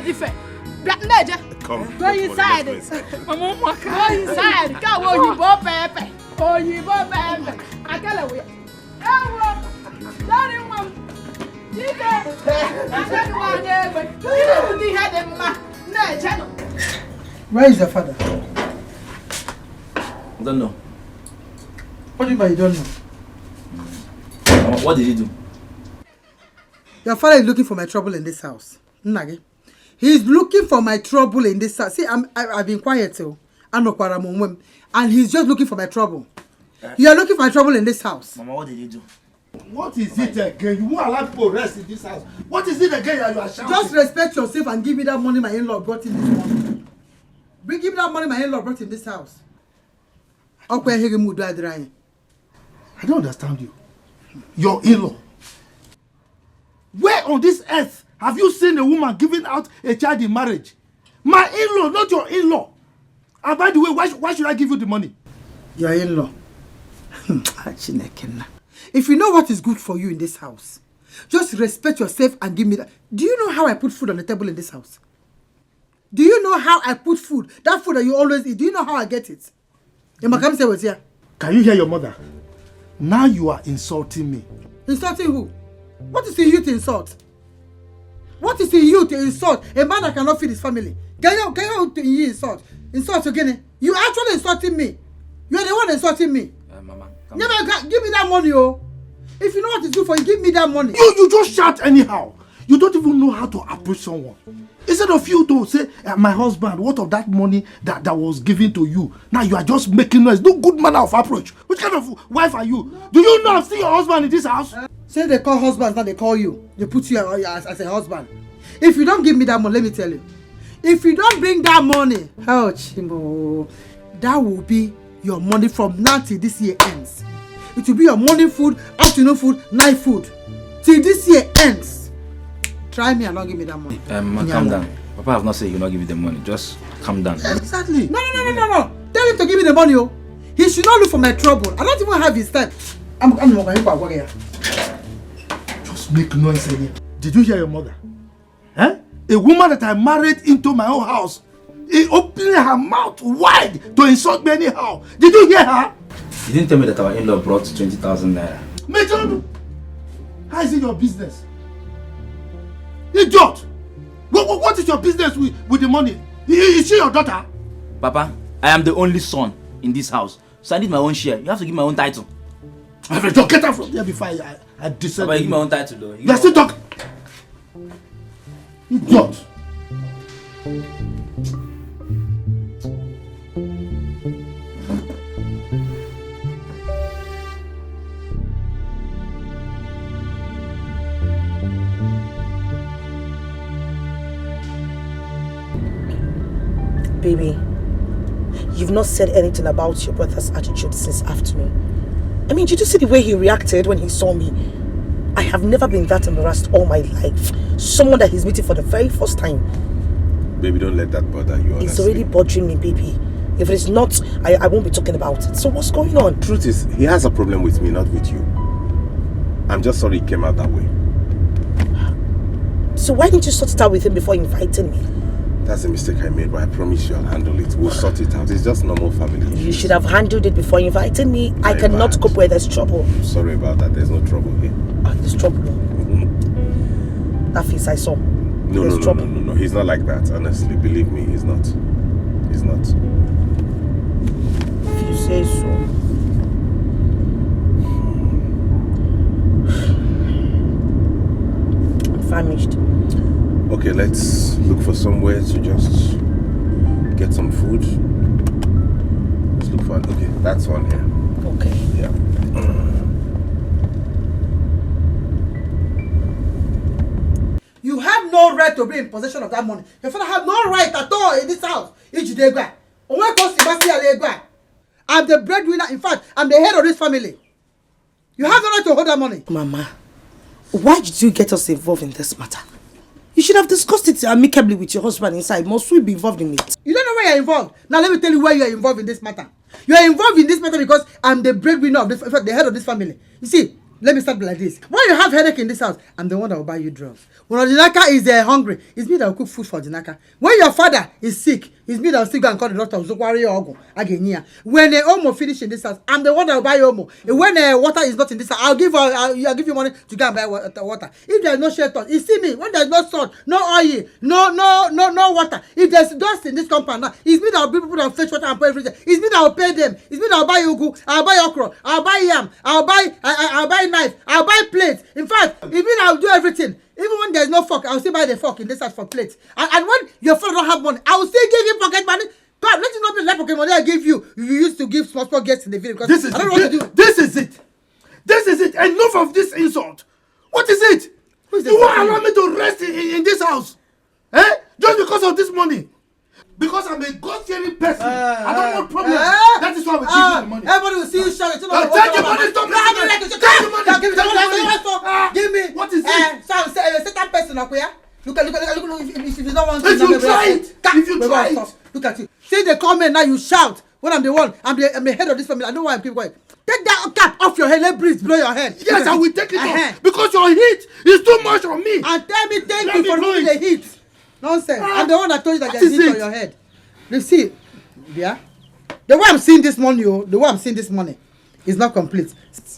Different. Naija. Come. Go inside. Go inside. Go Oyibo Pepe. Oyibo Pepe. Akelewe. Ewo. Sorry, mom. Where is your father? I don't know. What do you mean you don't know? What did he do? Your father is looking for my trouble in this house. Nage. He's looking for my trouble in this house. See, I've been quiet too. And he's just looking for my trouble. You are looking for my trouble in this house. Mama, what did he do? What is it again? You won't allow people rest in this house. What is it again that you are shouting? Just respect yourself and give me that money my in-law brought in this morning. Give me that money my in-law brought in this house. I don't understand you. Your in-law. Where on this earth have you seen a woman giving out a child in marriage? My in-law, not your in-law. And by the way, why should I give you the money? Your in-law. If you know what is good for you in this house, just respect yourself and give me that. Do you know how I put food on the table in this house? Do you know how I put food? That food that you always eat, do you know how I get it? Can you hear your mother? Now you are insulting me. Insulting who? What is the you to insult? What is the you to insult? A man that cannot feed his family. Can you insult? Insult again? You actually insulting me. You are the one insulting me. Mama, give me that money, oh. If you know what to do for you, give me that money. You just shout anyhow. You don't even know how to approach someone. Instead of you to say, my husband, what of that money that was given to you? Now you are just making noise. No good manner of approach. Which kind of wife are you? Do you know I've seen your husband in this house? Say they call husbands, now they call you. They put you as a husband. If you don't give me that money, let me tell you. If you don't bring that money, oh Chimo, that will be your money from now till this year ends. It will be your morning food, afternoon food, night food. Till this year ends. Try me and not give me that money. Calm down. Papa have not said he will not give you the money. Just calm down. Exactly. No. Tell him to give me the money, oh. He should not look for my trouble. I don't even have his time. I'm not going to here. Just make noise here. Did you hear your mother? Huh? A woman that I married into my own house, opening her mouth wide to insult me anyhow. Did you hear her? You didn't tell me that our in-law brought 20,000 naira. Major, how is it your business? Idiot! What is your business with the money? Is she your daughter? Papa, I am the only son in this house, so I need my own share. You have to give my own title. Don't get out from there before I descend. Papa, you give my own title though. You are still talking. Idiot! Baby, you've not said anything about your brother's attitude since afternoon. I mean, did you see the way he reacted when he saw me? I have never been that embarrassed all my life. Someone that he's meeting for the very first time. Baby, don't let that bother you, honestly. It's already bothering me, baby. If it's not, I won't be talking about it. So what's going on? Truth is, he has a problem with me, not with you. I'm just sorry it came out that way. So why didn't you sort it out with him before inviting me? That's a mistake I made, but I promise you I'll handle it. We'll sort it out. It's just normal family issues. You should have handled it before inviting me. I cannot cope where there's trouble. Sorry about that. There's no trouble here. There's trouble. That face I saw. No. He's not like that. Honestly, believe me, he's not. He's not. If you say so. I'm famished. Okay, let's look for somewhere to just get some food. Let's look for okay, that's one here. Okay. Yeah. You have no right to be in possession of that money. Your father had no right at all in this house. I'm the breadwinner. In fact, I'm the head of this family. You have no right to hold that money. Mama, why did you get us involved in this matter? You should have discussed it amicably with your husband inside. Must we be involved in it? You don't know where you're involved. Now let me tell you why you're involved in this matter. You're involved in this matter because I'm the breadwinner of this, the head of this family. You see, let me start like this. When you have headache in this house, I'm the one that will buy you drugs. When Odinaka is hungry, it's me that will cook food for Odinaka. When your father is sick, it's me that will still go and call the doctor. When Omo finish in this house, I'm the one that will buy Omo. When water is not in this house, I'll give you money to go and buy water. If there's no shelter, you see me. When there's no salt, no oil, no water. If there's dust in this compound now, it's me that will bring people that fetch water and put everything. It's me that will pay them. It's me that will buy ugu, I'll buy okra, I'll buy yam, I'll buy knife, I'll buy plates. In fact, it means I'll do everything. Even when there's no fork, I'll still buy the fork in this house for plates. And when your father don't have money, I will still give you pocket money. God, let it not be like pocket money I give you. You used to give small guests in the village. Because I don't know what to do. This is it. This is it. Enough of this insult. What is it? You won't allow me to rest in this house. Eh? Just because of this money. Because I'm a God-fearing person. I don't want problems. That is why we give you the money. Everybody will see you shout. Take your money. Stop listening. Take your money. Give me. What is it? So a certain person up here. Look. If you don't want to. If you try it. If you try it. Look at you. See the comment now. You shout when I'm the one. I'm the head of this family. I know why I'm keeping quiet. Take that cap off your head. Let breeze blow your head. Yes, I will take it off. Because your heat is too much on me. And tell me thank you for removing the heat. Nonsense. I'm the one that told you that there's heat on your head. You see, yeah? The way I'm seeing this money, is not complete.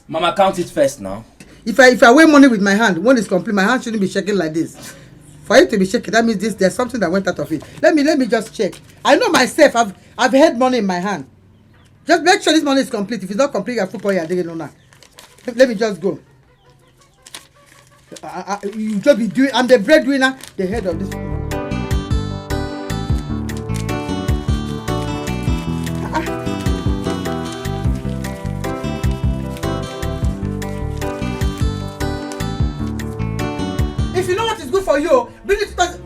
Mama, count it first now. If I weigh money with my hand, when it's complete, my hand shouldn't be shaking like this. For it to be shaking, that means there's something that went out of it. Let me just check. I know myself, I've had money in my hand. Just make sure this money is complete. If it's not complete, I put on your digging on that. Let me just go. You just be doing. I'm the breadwinner, the head of this. If you know what is good for you, bring it to us.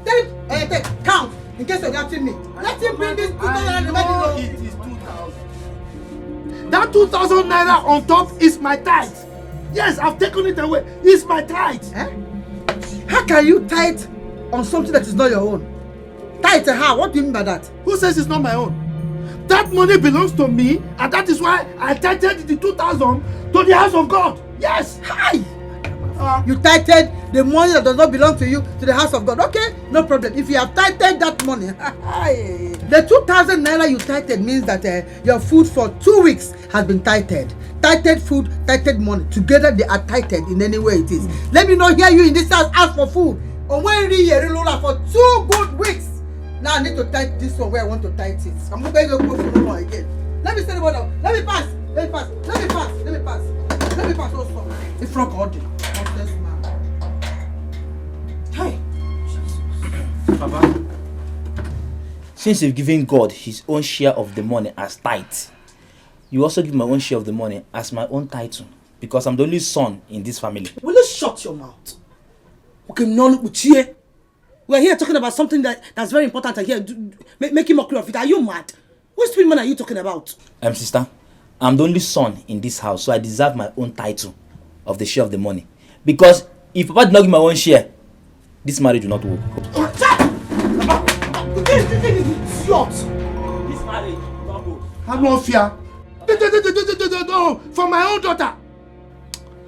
Count in case you're doubting me. Let him bring this 2,000 naira. It is 2,000. That 2,000 naira on top is my tithe. Yes, I've taken it away. It's my tithe. Eh? How can you tithe on something that is not your own? Tithe how? What do you mean by that? Who says it's not my own? That money belongs to me, and that is why I tithed the 2,000 to the house of God. Yes. Hi. You tithed the money that does not belong to you to the house of God. Okay, no problem. If you have tithed that money, the 2,000 naira you tithed means that your food for 2 weeks has been tithed. Tithed food, tithed money. Together they are tithed in any way it is. Let me not hear you in this house ask for food. On when for 2 good weeks. Now I need to tithe this one where I want to tithe it. I'm not going to go for no more again. Let me say the word out. Let me pass. Let me pass. Let me pass. Let me pass. Let me pass also. It's from God. Hey. Papa, since you've given God his own share of the money as tithe, you also give my own share of the money as my own title, because I'm the only son in this family. Will you shut your mouth? Okay, we're here talking about something that's very important here. Making mockery of it. Are you mad? Which stupid man are you talking about? Sister, I'm the only son in this house, so I deserve my own title of the share of the money. Because if Papa did not give my own share, this marriage will not work. This marriage will not work. I'm not fear. No, for my own daughter.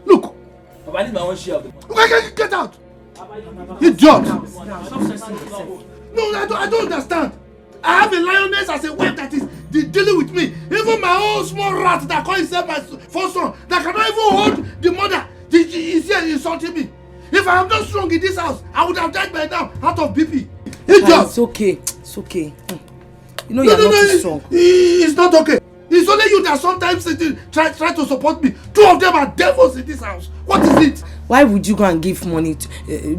Look. Papa, I need my own share of the money. Get out. Idiot. No, I don't understand. I have a lioness as a wife that is dealing with me. Even my own small rat that calls himself my first son, that cannot even hold the mother, is here insulting me. If I am not strong in this house, I would have died by now out of BP. It's okay. It's okay. You know you're not strong. It's not okay. It's only you that sometimes try to support me. 2 of them are devils in this house. What is it? Why would you go and give money,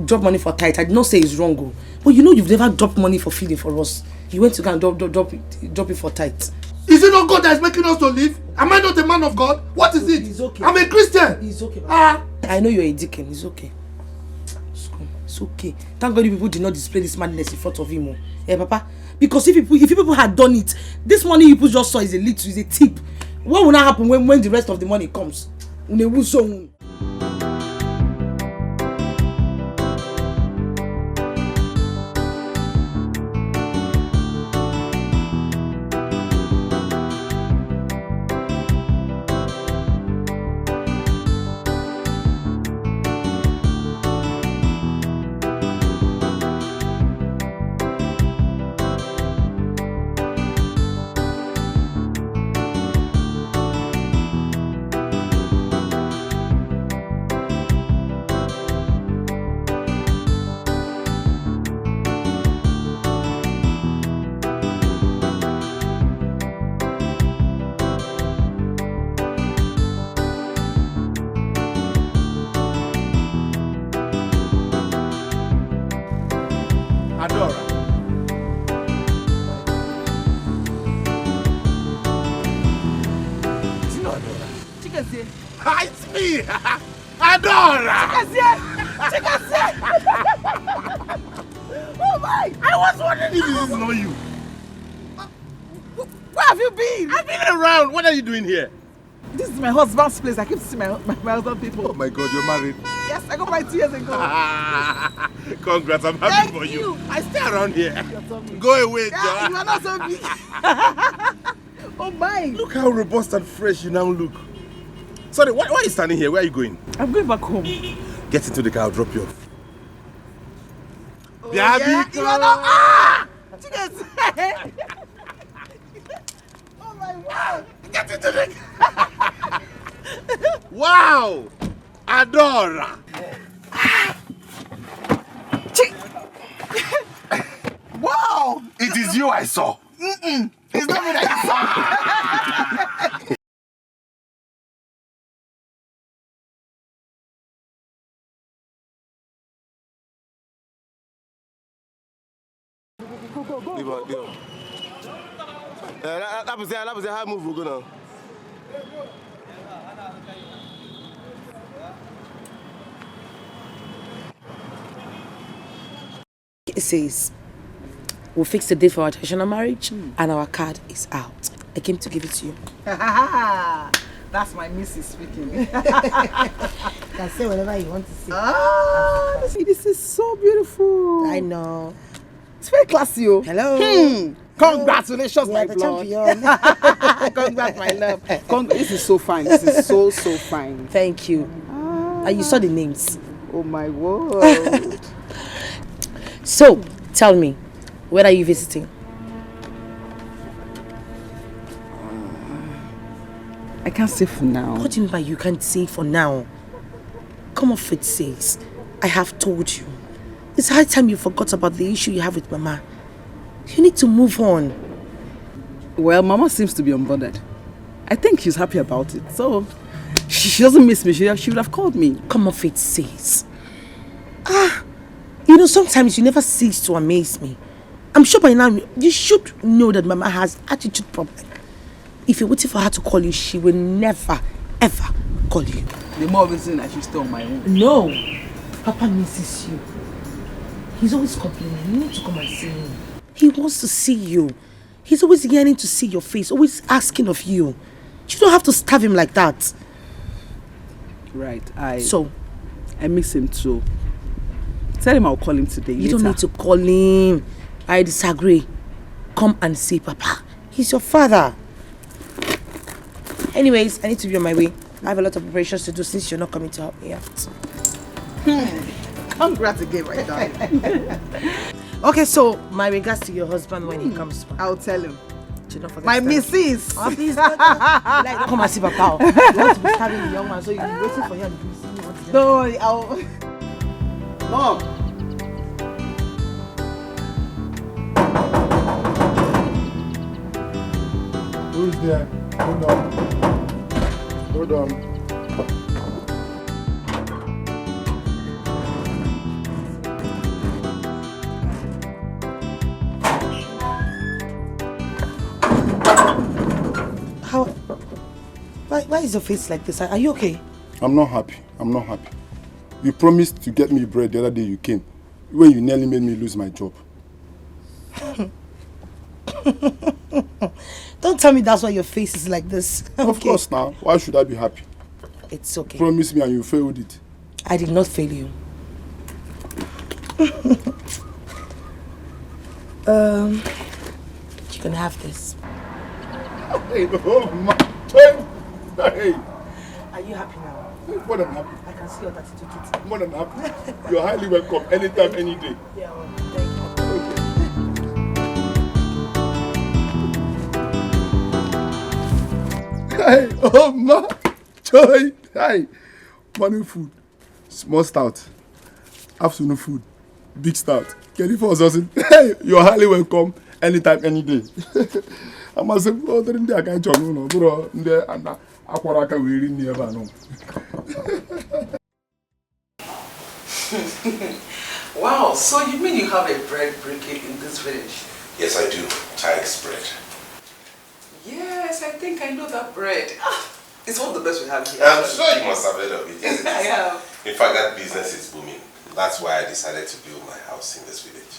drop money for tithe? I did not say it's wrong. Oh. But you know you've never dropped money for feeding for us. You went to go and drop it for tithe. Is it not God that is making us to live? Am I not a man of God? What is it? It's okay. I'm a Christian. It's okay. I know you're a deacon. It's okay. It's okay. Thank God you people did not display this madness in front of him. Yeah, Papa. Because if you people had done it, this money you people just saw is a tip. What will not happen when the rest of the money comes? It's me! Adora! Oh my! I was wondering if this is not you. Where have you been? I've been around. What are you doing here? This is my husband's place. I keep seeing my husband people. Oh my God, you're married? Yes, I got married 2 years ago. Congrats, I'm happy for you. I stay around here. Go away, John. You are not so big. Oh my! Look how robust and fresh you now look. Sorry, why are you standing here? Where are you going? I'm going back home. Get into the car, I'll drop you off. Oh, yeah? You are not. Oh my God! Get into the car! Wow! Adora! Wow! It is you I saw. It's not me that you saw. That was a high move we're gonna. It says we'll fix the date for our traditional marriage and our card is out. I came to give it to you. That's my missus speaking. You can say whatever you want to say. This is so beautiful. I know. It's very classy. Hello. Congratulations, my blood. Congrats, my love. This is so fine. This is so fine. Thank you. And you saw the names. Oh my word. So, tell me, where are you visiting? I can't say for now. What do you mean by you can't say for now? Come off it, says. I have told you. It's high time you forgot about the issue you have with Mama. You need to move on. Well, Mama seems to be unbothered. I think she's happy about it. So, she doesn't miss me. She would have called me. Come off it, says. You know, sometimes you never cease to amaze me. I'm sure by now you should know that Mama has attitude problem. If you're waiting for her to call you, she will never, ever call you. The more reason I should stay on my own. No. Papa misses you. He's always complaining. You need to come and see him. He wants to see you. He's always yearning to see your face, always asking of you. You don't have to starve him like that. Right. I miss him too. Tell him I'll call him today. You don't need to call him. I disagree. Come and see Papa. He's your father. Anyways, I need to be on my way. I have a lot of preparations to do since you're not coming to help me out. Congrats again, my darling. Okay, so my regards to your husband when he comes back. I'll tell him. Don't forget My missus. Oh, please, don't come and see Papa. You want to be starving the young man, so you'll be waiting for him. Don't worry, I'll... Mom! Who's there? Hold on. Hold on. Why is your face like this? Are you okay? I'm not happy. I'm not happy. You promised to get me bread the other day you came, when you nearly made me lose my job. Don't tell me that's why your face is like this. Okay. Of course now. Why should I be happy? It's okay. Promise me and you failed it. I did not fail you. You can have this. Hey, oh my. Hey. Are you happy now? More than happy. I can see your attitude. More than happy. You're highly welcome anytime, any day. Yeah, well, thank you. Hey, oh my. Joy. Hey. Morning food. Small stout. Afternoon food. Big stout. Can you force us in? Hey, you're highly welcome anytime, any day. I must say, oh, I can't tell you, bro. Wow, so you mean you have a bread brigade in this village? Yes, I do. Dikeh's bread. Yes, I think I know that bread. It's one of the best we have here. I'm sure you must have heard of it. Yes, I have. In fact, that business is booming. That's why I decided to build my house in this village.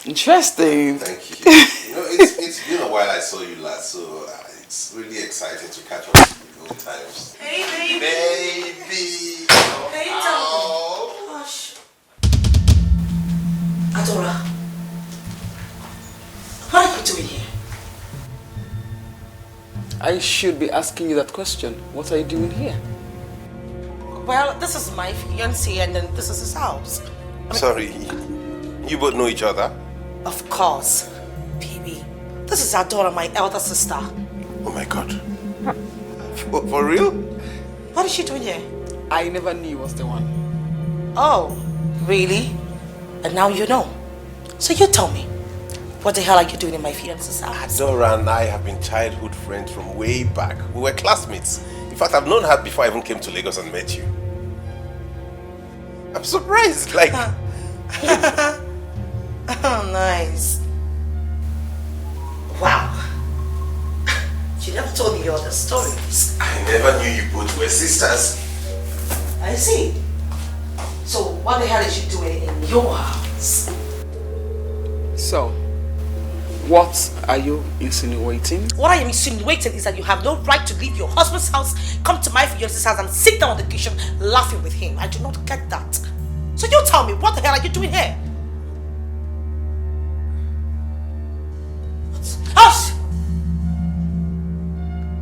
Interesting. Thank you. You know, it's been a while I saw you last, so it's really exciting to catch up with the old times. Hey, baby. Baby. Hey, oh. Gosh. Adora. What are you doing here? I should be asking you that question. What are you doing here? Well, this is my fiancé and then this is his house. Sorry, you both know each other? Of course. Baby, this is Adora, my elder sister. Oh my God. For real? What is she doing here? I never knew he was the one. Oh, really? And now you know. So you tell me, what the hell are you doing in my fiancé's house? Adora and I have been childhood friends from way back. We were classmates. In fact, I've known her before I even came to Lagos and met you. I'm surprised. Like, Oh, nice. Wow. You never told me your other stories. I never knew you both were sisters. I see. So what the hell is she doing in your house? So, what are you insinuating? What I am insinuating is that you have no right to leave your husband's house, come to my fiance's house and sit down on the kitchen laughing with him. I do not get that. So you tell me, what the hell are you doing here? Hush!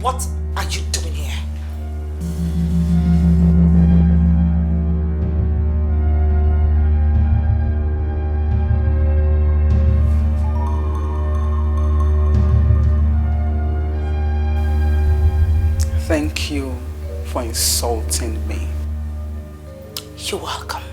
What are you doing here? Thank you for insulting me. You're welcome.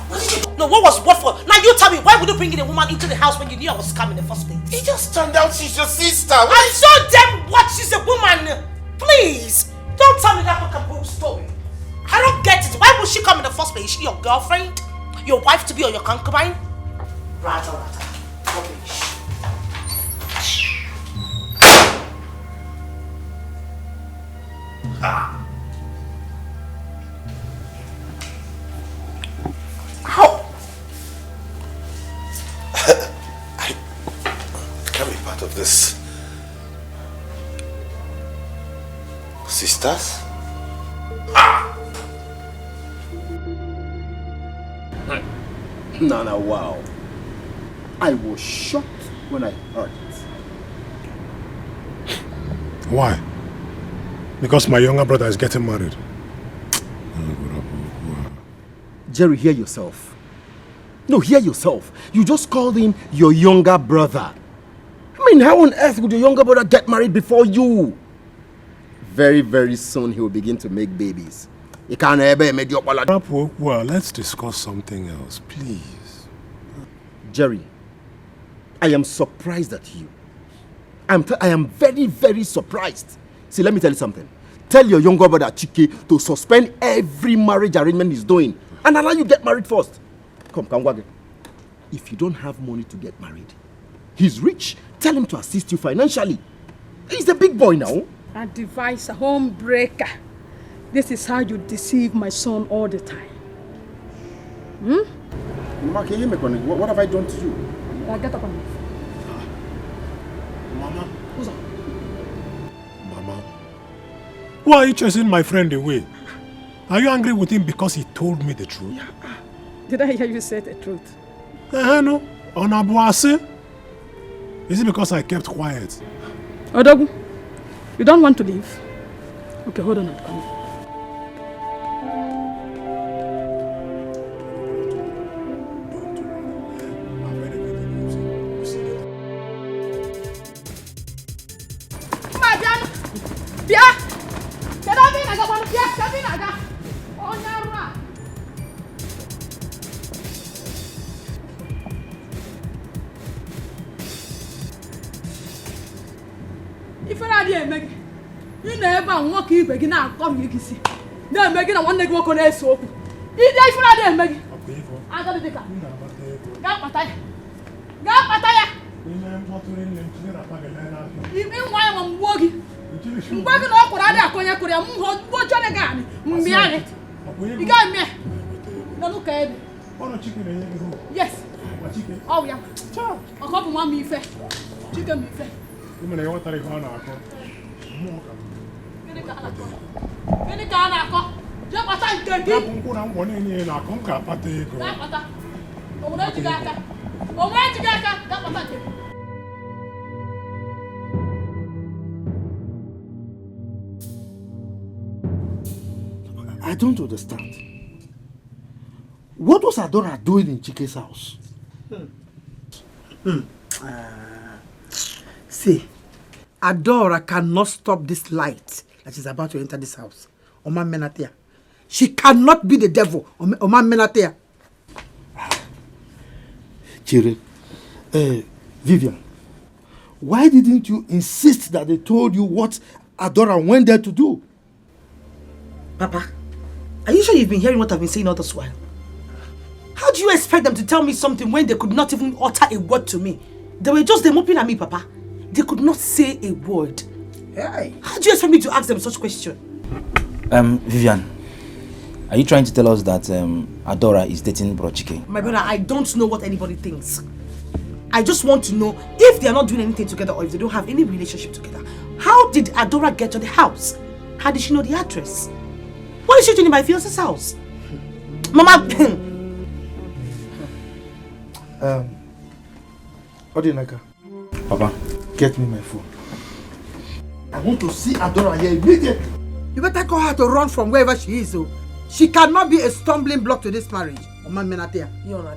What did you do? No, what was what for? Now you tell me, why would you bring in a woman into the house when you knew I was coming in the first place? It just turned out she's your sister. I showed them what, she's a woman. Please, don't tell me that fucking story. I don't get it. Why would she come in the first place? Is she your girlfriend? Your wife to be or your concubine? Rata. Rubbish. How? I can't be part of this. Sisters? Nana, wow. I was shocked when I heard it. Why? Because my younger brother is getting married. Jerry, hear yourself. No, hear yourself. You just called him your younger brother. I mean, how on earth would your younger brother get married before you? Very, very soon he will begin to make babies. He can't ever make your... Well, let's discuss something else, please. Jerry, I am surprised at you. I am very, very surprised. See, let me tell you something. Tell your younger brother Chike to suspend every marriage arrangement he's doing and allow you get married first. Come, Wage. If you don't have money to get married, he's rich. Tell him to assist you financially. He's a big boy now. A device, a home breaker. This is how you deceive my son all the time. Mama, can you make one? What have I done to you? Get up on me. Mama. Who's up? Mama. Why are you chasing my friend away? Are you angry with him because he told me the truth? Yeah. Did I hear you say the truth? No. On Abuase. Is it because I kept quiet? Odogu, you don't want to leave? Okay, hold on, I'm coming. Yes. Oh yeah. A couple more me fair. Chicken me fair. You mean what are you going to I don't understand. What was Adora doing in Chike's house? See, Adora cannot stop this light that is about to enter this house. Oma Menatea. She cannot be the devil. Oma Menatea. Chire, Vivian, why didn't you insist that they told you what Adora went there to do? Papa, are you sure you've been hearing what I've been saying all this while? How do you expect them to tell me something when they could not even utter a word to me? They were just moping at me, Papa. They could not say a word. Hey. How do you expect me to ask them such question? Vivian, are you trying to tell us that Adora is dating Bro Chike? My brother, I don't know what anybody thinks. I just want to know if they are not doing anything together or if they don't have any relationship together. How did Adora get to the house? How did she know the address? What is she doing in my fiance's house? Mama! Odinaka. Papa. Get me my phone. I want to see Adora here immediately. You better call her to run from wherever she is. Oh. She cannot be a stumbling block to this marriage.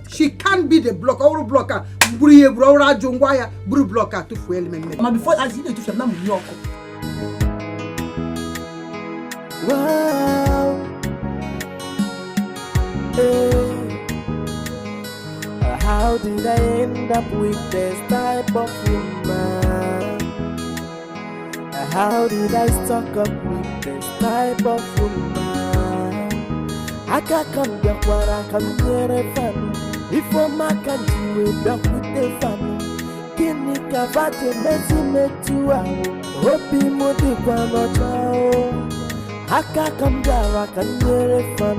She can't be the block. Our blocker. Blocker to fuel me. Before I see the Nam York. Wow. How did I end up with this type of woman? How did I stock up with this type of woman? I can't come back where I come near a fan. If my country will back with the fan. Kini kavate mezi metua. Hopi modi kwa mochao. I can't come back where I come near a fan.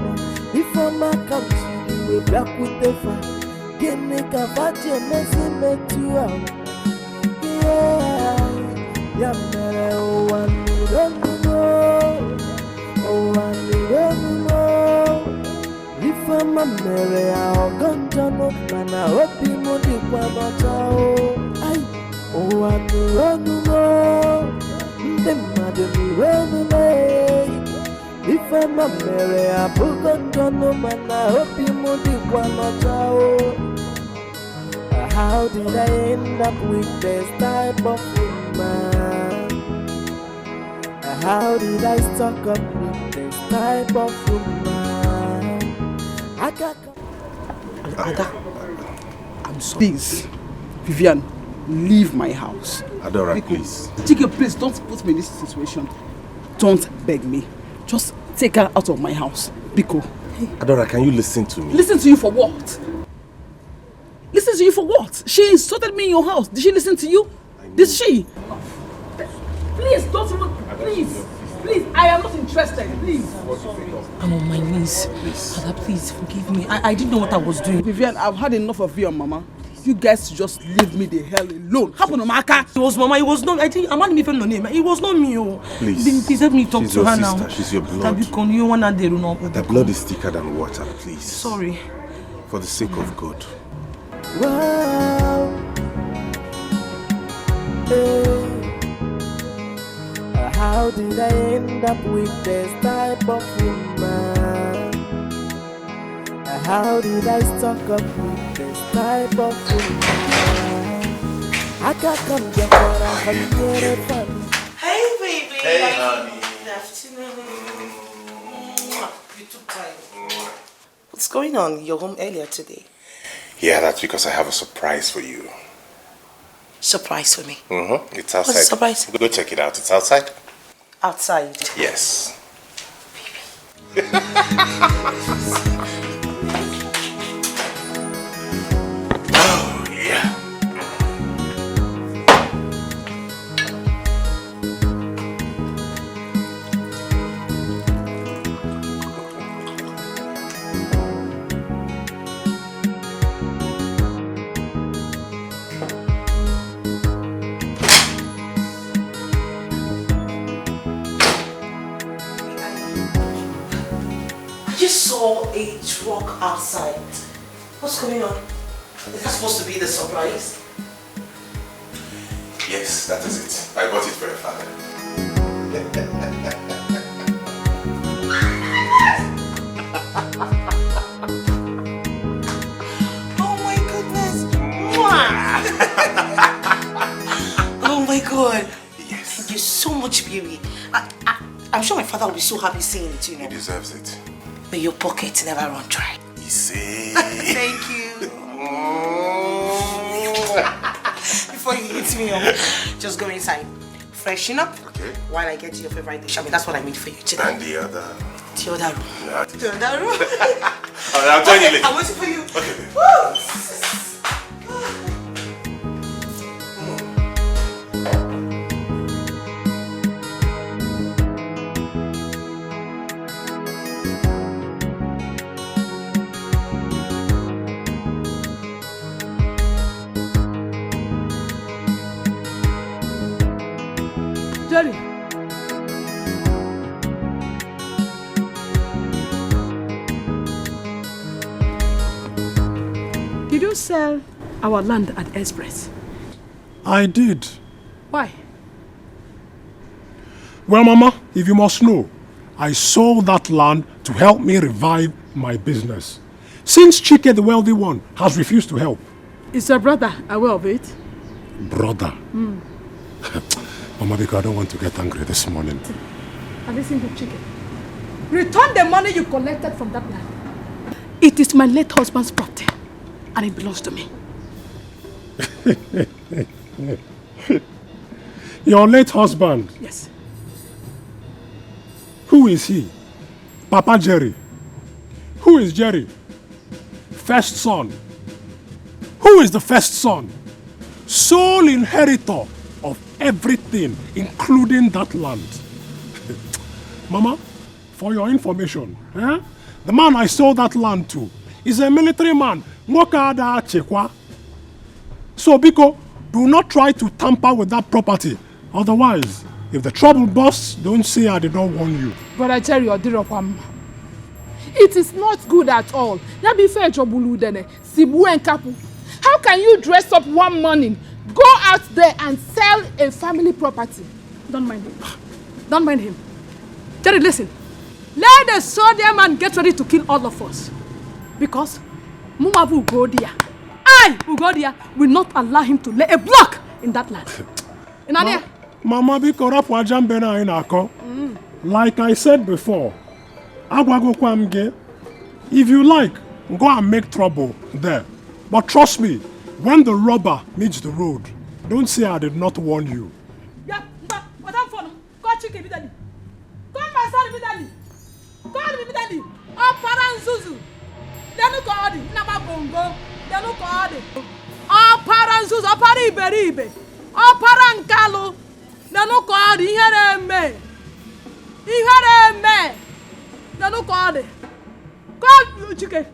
If my country will back with the fan. Kini kavate mezi metua. Yeah. Yamere oh one don't know. Oh one don't know. If I'm a mere I'll gonjano, man I hope you know the one oh one don't know. The mother run away. If I'm a mere I'll gonjano, man I hope you know the one how did I end up with this type of woman? How did I stock up with this type of woman? I got. I'm sorry. Please, Vivian, leave my house. Adora, please. Dikeh, please don't put me in this situation. Don't beg me. Just take her out of my house. Biko. Adora, can you listen to me? Listen to you for what? Listen to you for what? She insulted me in your house. Did she listen to you? Did she? Please, don't even... Please. Please, I am not interested. Please. I'm on my knees. Father, please forgive me. I didn't know what I was doing. Vivian, I've had enough of you and Mama. You guys just leave me the hell alone. Happen to Maka. It was Mama. It was not... I think... I'm not even no name. It was not me. Oh. Please. Let me talk to her now. She's your blood. The blood is thicker than water, please. Sorry. For the sake of God. Wow. How did I end up with this type of woman? How did I stock up with this type of woman? I can't come back when I can get it fun. Hey, baby. Hey, honey. Good afternoon. You took time. What's going on? You're home earlier today. Yeah, that's because I have a surprise for you. Surprise for me? Mm-hmm. It's outside. What's a surprise? Go check it out. It's outside. Outside? Yes. Oh, yeah. Saw a truck outside. What's going on? Is that supposed to be the surprise? Yes, that is it. I bought it for your father. Oh my goodness! Oh my God! Yes. Thank you so much, baby. I'm sure my father will be so happy seeing it, you know. He deserves it. May your pocket never run dry. Easy. Thank you. Before you hit me up, just go inside. Freshen up. Okay. While I get to your favorite dish. I mean, that's what I made for you today. And the other. the other room. Yeah. The other room. I'll join you later. I'm waiting for you. Okay. Jerry. Did you sell our land at Express? I did. Why? Well, Mama, if you must know, I sold that land to help me revive my business. Since Chike, the wealthy one, has refused to help. Is your brother aware of it? Brother. Mama, because I don't want to get angry this morning. And listen to Chike. Return the money you collected from that land. It is my late husband's property, and it belongs to me. Your late husband? Yes. Who is he? Papa Jerry. Who is Jerry? First son. Who is the first son? Sole inheritor of everything, including that land. Mama, for your information, the man I sold that land to is a military man. So, Biko, do not try to tamper with that property. Otherwise, if the trouble bursts, don't say I did not warn you. Brother Jerry Odirokwam, it is not good at all. How can you dress up one morning, go out there and sell a family property? Don't mind him. Don't mind him. Jerry, listen. Let the soldier man get ready to kill all of us. Because Mumabu Ugodia, Ugodia, will not allow him to lay a block in that land. Mama, like I said before, if you like, go and make trouble there. But trust me, when the rubber meets the road, don't say I did not warn you. Yeah, but Madam Fono, go check immediately. Go my son immediately. Go immediately. Oh, Paranzuzu. Denu Kodi, Nama Bongo, Denu Kodi. Oh, Paranzuzu, oh, Pariberibe. Oh, Parankalo. Denu Kodi, here me. Here me. Denu Kodi. Go, Chike.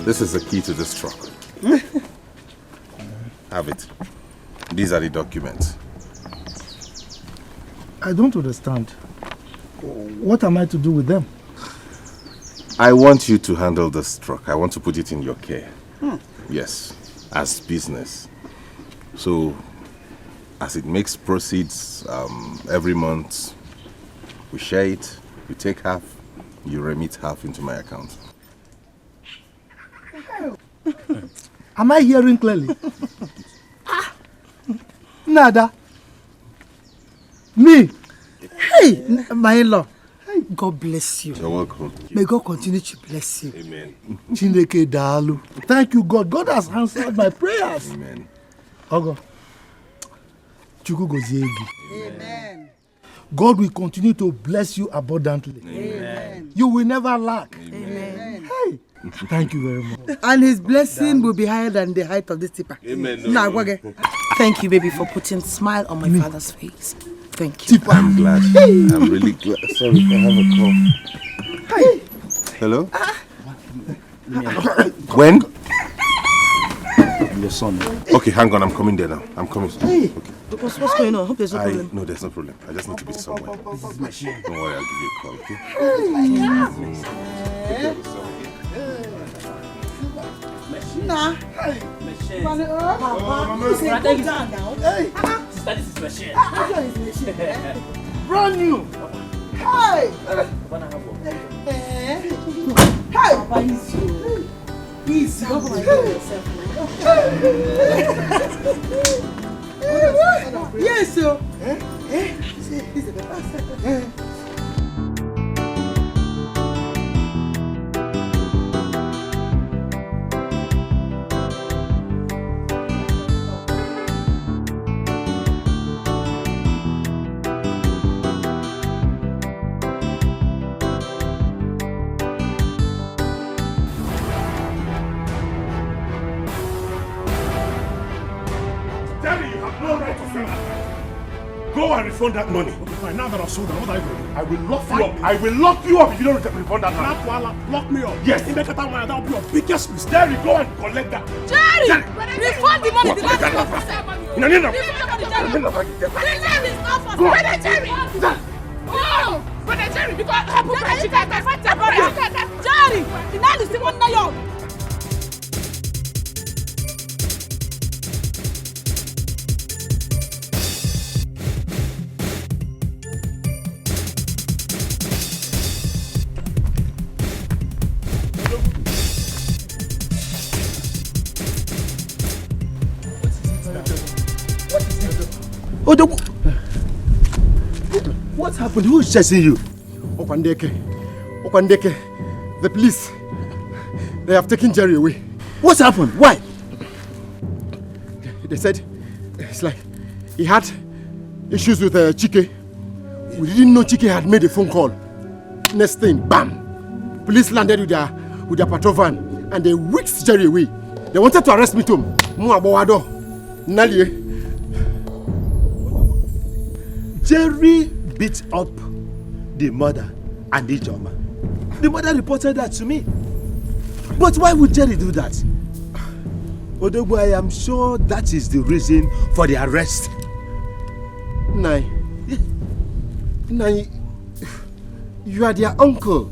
This is the key to this truck. Have it. These are the documents. I don't understand. What am I to do with them? I want you to handle this truck. I want to put it in your care. Yes, as business. So, as it makes proceeds every month, we share it, we take half, you remit half into my account. Am I hearing clearly? Nada. Me. Hey, my in-law. God bless you. You're welcome. May God continue to bless you. Amen. Chineke Dalu. Thank you, God. God has answered my prayers. Amen. Ogo. Chukwu gozie gị. Amen. God will continue to bless you abundantly. Amen. You will never lack. Amen. Hey. Thank you very much. And his blessing will be higher than the height of this tipper. Amen. Thank you, baby, for putting a smile on my father's face. Thank you. I'm glad. I'm really glad. Sorry, I have a call. Hi. Hello? When? your son. Okay, hang on. I'm coming there now. I'm coming. Hey, okay. what's going on? I hope there's no problem. No, there's no problem. I just need to be somewhere. Don't worry, I'll give you a call, okay? Nah. Papa, you say go down now. Hey. Sister, this is machine. This is machine. Brand new. Hey. Hey. Papa, easy. Easy. Go for yourself. Yes, sir. This is the best. Go and refund that money. Okay, fine. Now that I've sold them, what are you going to do? I will lock you up. I will lock you up if you don't refund that money. Lock me up. Yes. That will be your biggest mistake. Jerry, go and collect that. Jerry! Refund the money. What? No. Brother Jerry! Oh! Brother Jerry, because I put my chicken at the front. Jerry! The man is the one now. What happened? Who is chasing you? Dikeh. The police. They have taken Jerry away. What happened? Why? They said it's like he had issues with Chike. We didn't know Chike had made a phone call. Next thing, bam! Police landed with their patrol van and they whisked Jerry away. They wanted to arrest me too. Jerry beat up the mother and the Ijoma. The mother reported that to me. But why would Jerry do that? Odogwu, I am sure that is the reason for the arrest. Nai, you are their uncle.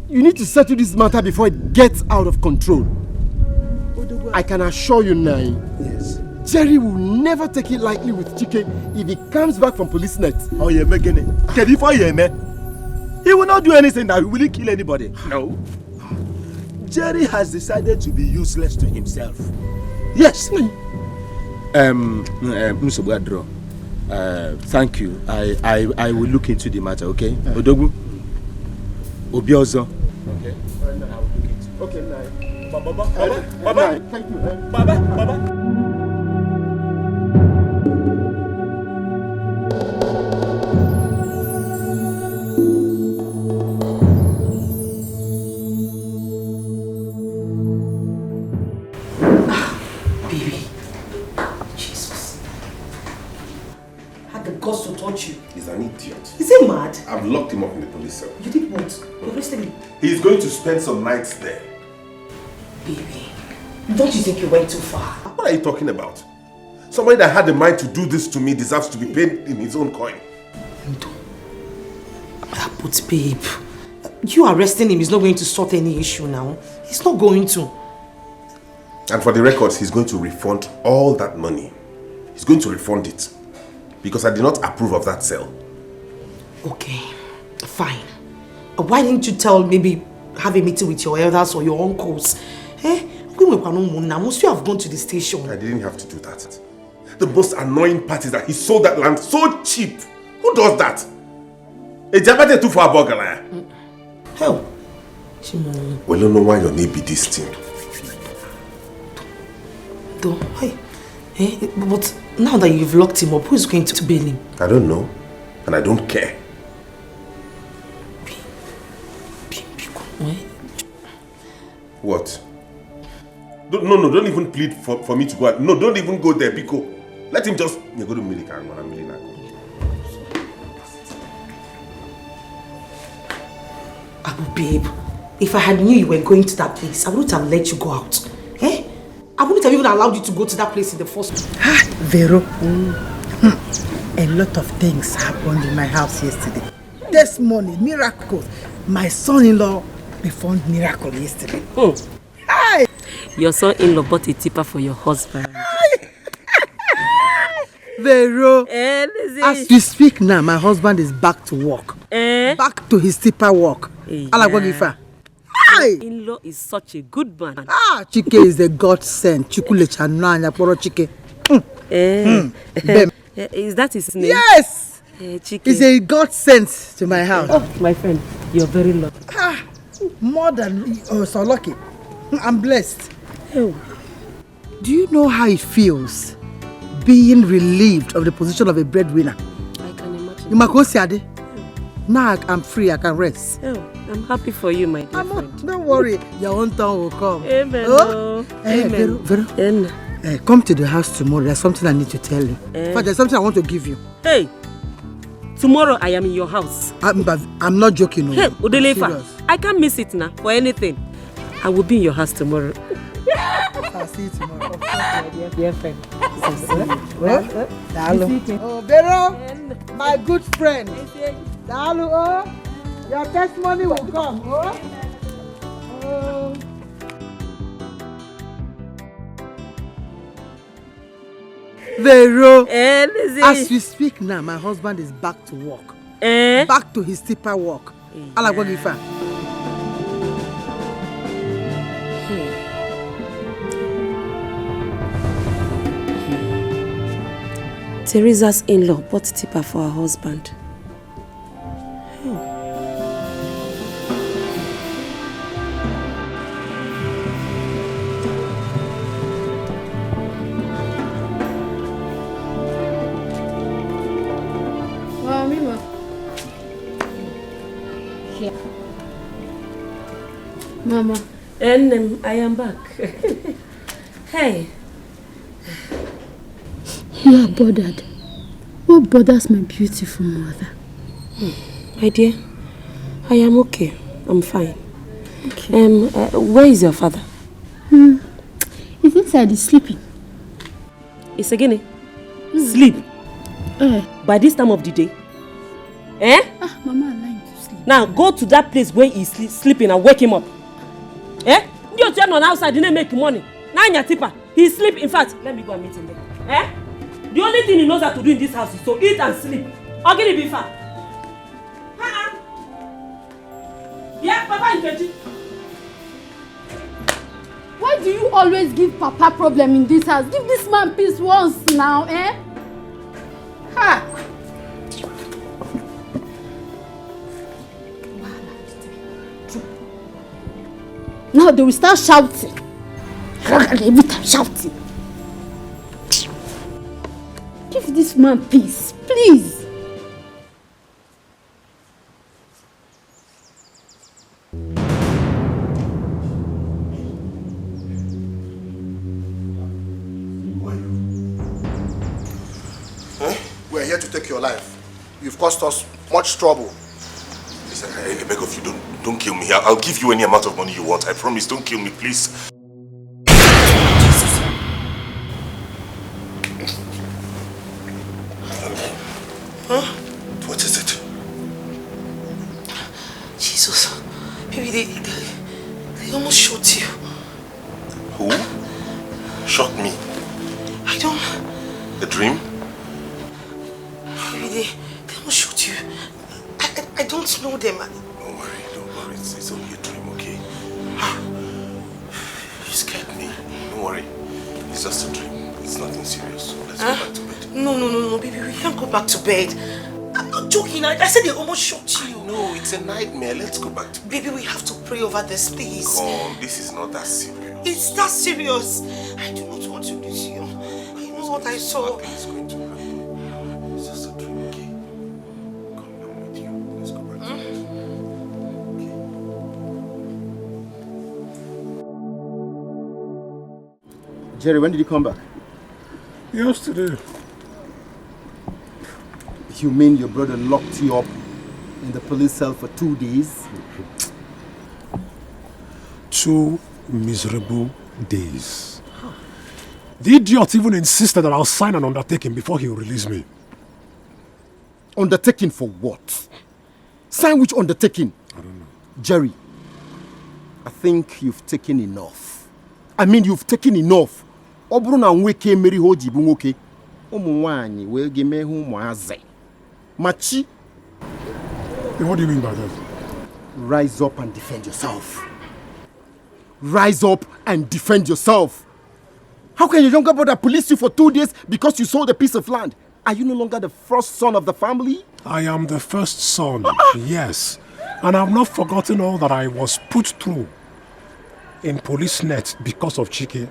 You need to settle this matter before it gets out of control. Odogwu, I can assure you, Nai. Yes. Jerry will never take it lightly with Chike if he comes back from police net. Oh, you're making it. He will not do anything that will really kill anybody. No. Jerry has decided to be useless to himself. Yes. Mr. Bwadro, thank you. I will look into the matter, okay? Odogwu, Obiozo. Okay. I will look into it. Okay, Nai. Baba. Thank you. Baba. He's an idiot. Is he mad? I've locked him up in the police cell. You did what? You arrested him? He's going to spend some nights there. Baby, don't you think you went too far? What are you talking about? Somebody that had the mind to do this to me deserves to be paid in his own coin. But babe, you arresting him is not going to sort any issue now. He's not going to. And for the records, he's going to refund all that money. He's going to refund it. Because I did not approve of that sale. Okay, fine. Why didn't you maybe have a meeting with your elders or your uncles? Must you have gone to the station? I didn't have to do that. The most annoying part is that he sold that land so cheap. Who does that? A Jabate too far burger. Hell. Well, I don't know why your name be this thing. But now that you've locked him up, who is going to bail him? I don't know. And I don't care. What? No, don't even plead for me to go out. No, don't even go there, Biko. Let him just go to Milika. Abu, babe, if I had knew you were going to that place, I wouldn't have let you go out. Eh? I wouldn't have even allowed you to go to that place in the first place. Vero, a lot of things happened in my house yesterday. This morning, miracles. My son-in-law performed miracle yesterday. Hi! Your son-in-law bought a tipper for your husband. Vero, as we speak now, my husband is back to work. Back to his tipper work. Your in-law is such a good man. Chike is the God sent. Chikulecha nanya poro Chike. Is that his name? Yes! Chike. He's a God sent to my house. Oh, my friend, you're very lucky. More than so lucky. I'm blessed. Oh. Do you know how it feels being relieved of the position of a breadwinner? I can imagine. You might go see now I'm free, I can rest. Oh, I'm happy for you, my dear friend. Don't worry, your own turn will come. Amen. Amen. Vero, come to the house tomorrow. There's something I need to tell you. In fact, there's something I want to give you. Hey, tomorrow I am in your house. But I'm not joking. Hey, Udelefa, I can't miss it now for anything. I will be in your house tomorrow. I'll see you tomorrow. Of course, my dear friend. Oh, Vero, my good friend. Dalu, your testimony will come. Vero, as we speak now, my husband is back to work. Back to his tipper work. Teresa's in-law bought tipper for her husband. Mama. And I am back. Hey. You are bothered. What bothers my beautiful mother? My dear, I am okay. I'm fine. Okay. Where is your father? He's inside. He's sleeping. It's again. Sleep. By this time of the day. Mama, I'm lying to sleep. Now go to that place where he's sleeping and wake him up. You turn on outside, didn't make money. Now in your tipper, he's sleeping. In fact, let me go and meet him there. The only thing he knows how to do in this house is to eat and sleep. I'll get it before. Yeah, Papa in Kechi. Why do you always give Papa problem in this house? Give this man peace once now, Now they will start shouting. Every time shouting. Give this man peace, please. We're here to take your life. You've caused us much trouble. Listen, I beg of you, don't kill me. I'll give you any amount of money you want. I promise, don't kill me, please. What is it? Jesus. Baby, they almost shot you. Who? Shot me? I don't... A dream? Baby, they almost shot you. I don't know them. Don't worry. It's only a dream, okay? You scared me. Don't worry. It's just a dream. It's nothing serious. Let's go back to bed. No, baby, we can't go back to bed. I'm not joking. I said they almost shot you. No, it's a nightmare. Let's go back to bed. Baby, we have to pray over this, please. Come on, this is not that serious. It's that serious. I do not want to lose you. I know what I saw. Nothing is going to happen. It's just a dream, okay? Come, I'm with you. Let's go back to bed. Jerry, when did you come back? Yesterday. You mean your brother locked you up in the police cell for 2 days? 2 miserable days. The idiot even insisted that I'll sign an undertaking before he'll release me. Undertaking for what? Sign which undertaking? I don't know. Jerry, I think you've taken enough. I mean, you've taken enough. Obruna nweke meri hoji bu nwoke. Umu nwanyi we geme hu muaze. Machi. What do you mean by that? Rise up and defend yourself. Rise up and defend yourself. How can your younger brother police you for 2 days because you sold a piece of land? Are you no longer the first son of the family? I am the first son, yes. And I've not forgotten all that I was put through in police net because of Chike.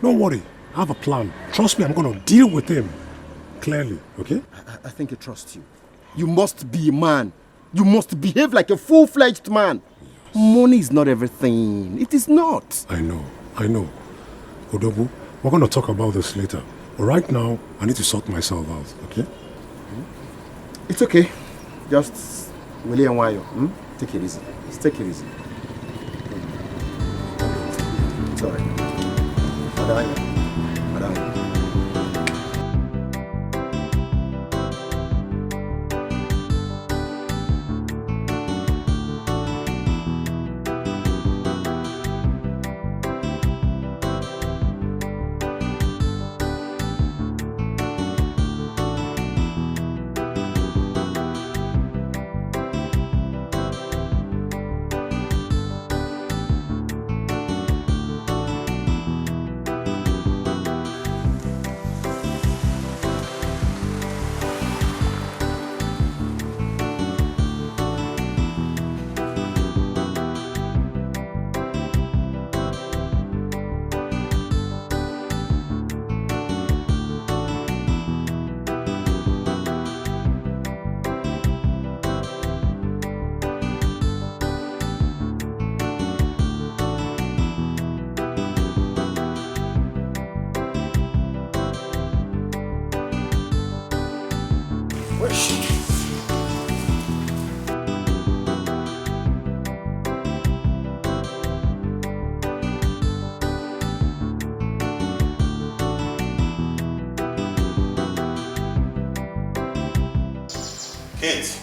Don't worry, I have a plan. Trust me, I'm going to deal with him clearly, okay? I think I trust you. You must be a man. You must behave like a full-fledged man. Yes. Money is not everything. It is not. I know. Odogu, we're going to talk about this later. But right now, I need to sort myself out, okay? It's okay. Just Willie and Wayo. Take it easy. Just take it easy. It's all right. Madam. Kate!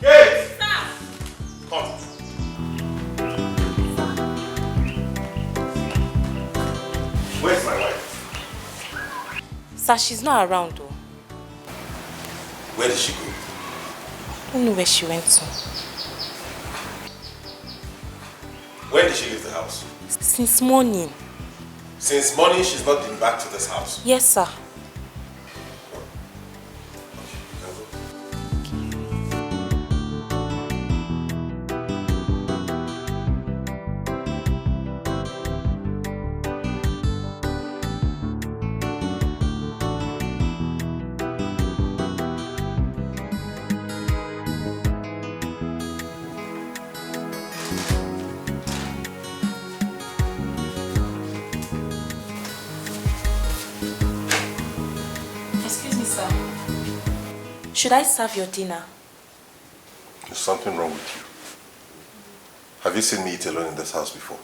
Kate! Sir! Come. Where's my wife? Sir, she's not around though. Where did she go? I don't know where she went to. When did she leave the house? Since morning. Since morning, she's not been back to this house. Yes, sir. Should I serve your dinner? There's something wrong with you. Have you seen me eat alone in this house before?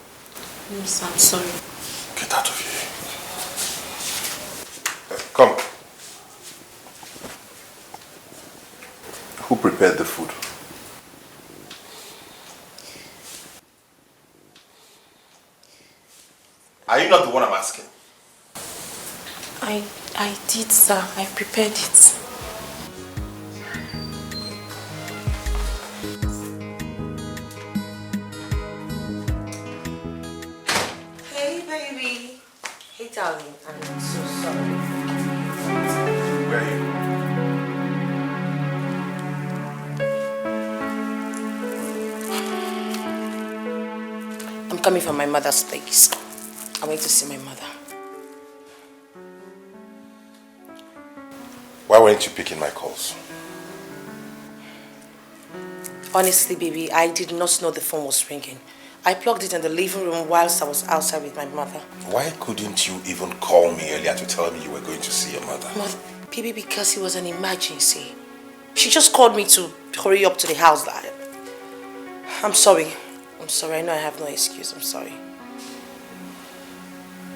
No, sir, I'm sorry. Get out of here. Come. Who prepared the food? Are you not the one I'm asking? I did, sir. I prepared it. Darling, I'm so sorry. Where are you? I'm coming from my mother's place. I went to see my mother. Why weren't you picking my calls? Honestly, baby, I did not know the phone was ringing. I plugged it in the living room whilst I was outside with my mother. Why couldn't you even call me earlier to tell me you were going to see your mother? Baby, because it was an emergency. She just called me to hurry up to the house. I'm sorry. I'm sorry. I know I have no excuse. I'm sorry.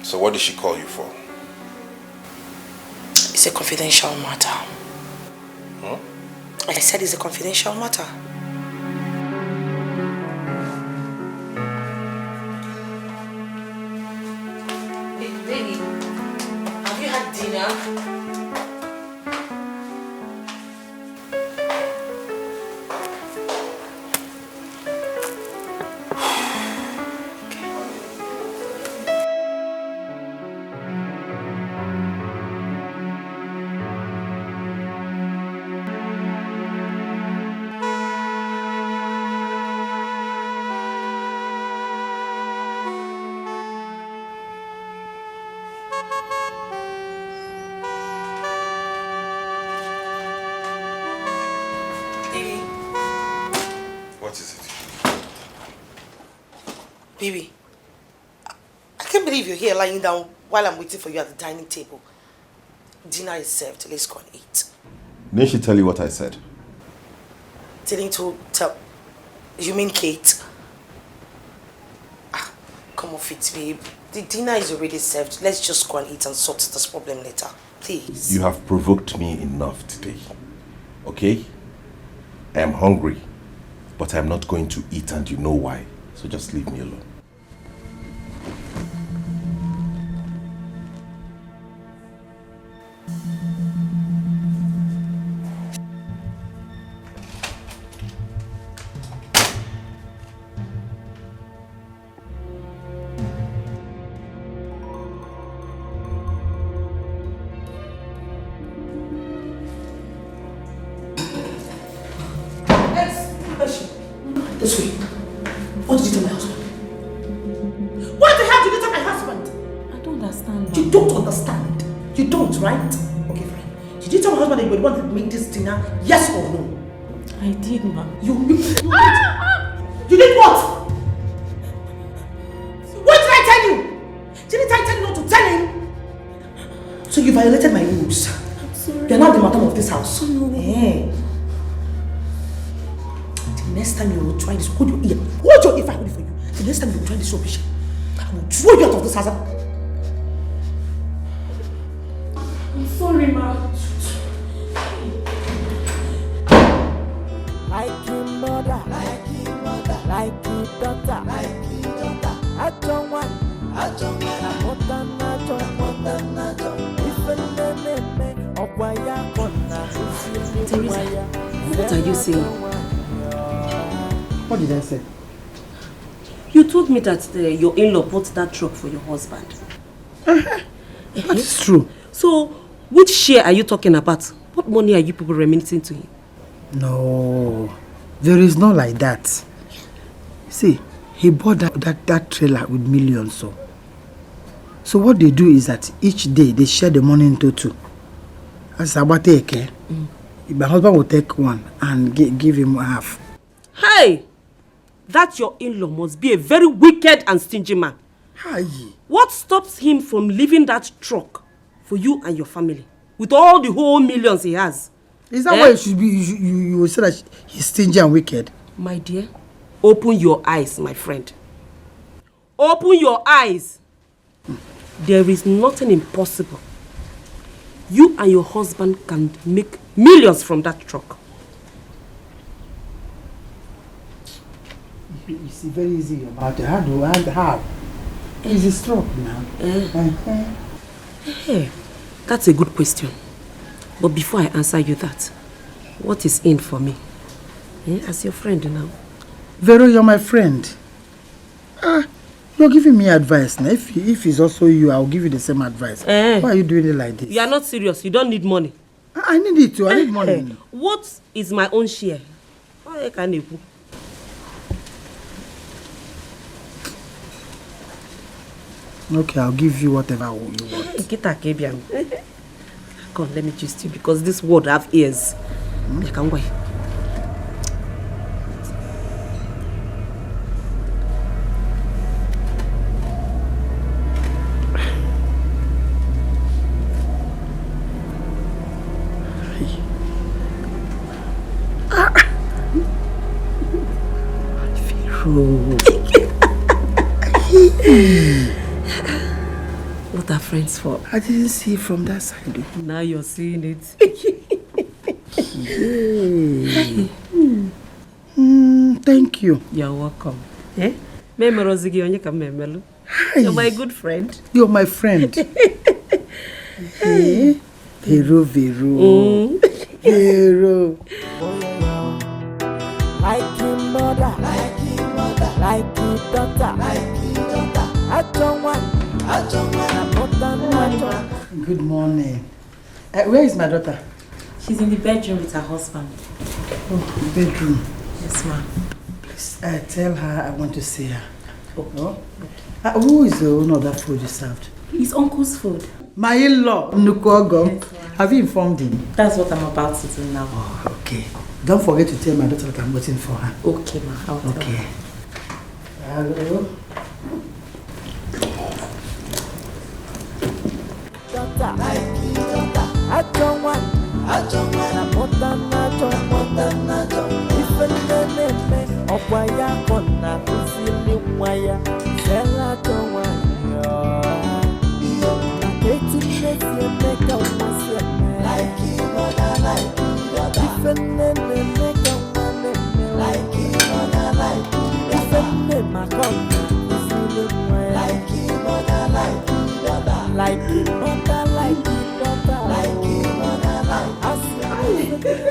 So what did she call you for? It's a confidential matter. Huh? I said it's a confidential matter. Hey, baby, have you had dinner? Baby, I can't believe you're here lying down while I'm waiting for you at the dining table. Dinner is served. Let's go and eat. Didn't she tell you what I said? Telling to tell. You mean Kate? Ah, come off it, babe. The dinner is already served. Let's just go and eat and sort this problem later. Please. You have provoked me enough today. Okay? I am hungry, but I'm not going to eat, and you know why. So just leave me alone. This way. What did you tell my husband? What the hell did you tell my husband? I don't understand. You don't understand. You don't, right? Okay, fine. Did you tell my husband that you would want to make this dinner? Yes or no? I did, ma. You did what? What did I tell you? Didn't I tell you not to tell him? So you violated my rules. I'm sorry. You're not the madam of this house. No. Hey. Next time you will try this, hold your ear. Hold your ear if I hold it for you. The next time you will try this rubbish, I will throw you out of this house. I'm sorry, ma. Like your mother, like your daughter, I don't want, more than I don't. Even the of why I Teresa, what are you saying? What did I say? You told me that your in-law bought that truck for your husband. That is true. So, which share are you talking about? What money are you people remitting to him? No, there is no like that. See, he bought that trailer with millions. So what they do is that each day they share the money into two. As about take, my husband will take one and give him half. Hey! That your in-law must be a very wicked and stingy man. Hi. What stops him from leaving that truck for you and your family with all the whole millions he has? Is that why it should be? You will say that he's stingy and wicked? My dear, open your eyes, my friend. Open your eyes. There is nothing impossible. You and your husband can make millions from that truck. You see, very easy about it. How? Easy stroke now. Hey, that's a good question. But before I answer you that, what is in for me? As your friend now. Vero, you're my friend. You're giving me advice now. If it's also you, I'll give you the same advice. Why are you doing it like this? You are not serious. You don't need money. I need it too. I need money. What is my own share? How can you? Okay, I'll give you whatever you want. Come on, let me just you because this word have ears. I can't wait. What are friends for? I didn't see it from that side. Now you're seeing it. Thank you. You're welcome. Eh? You're my good friend. You're my friend. Vero. Like your mother, like your daughter, I don't want. Good morning. Where is my daughter? She's in the bedroom with her husband. Oh, bedroom. Yes, ma'am. Please tell her I want to see her. Okay. Who is the owner of that food you served? His uncle's food. My in-law, Nukogo. Yes, have you informed him? That's what I'm about to do now. Oh, okay. Don't forget to tell my daughter that I'm waiting for her. Okay, ma. I'll tell her. Hello. I don't want.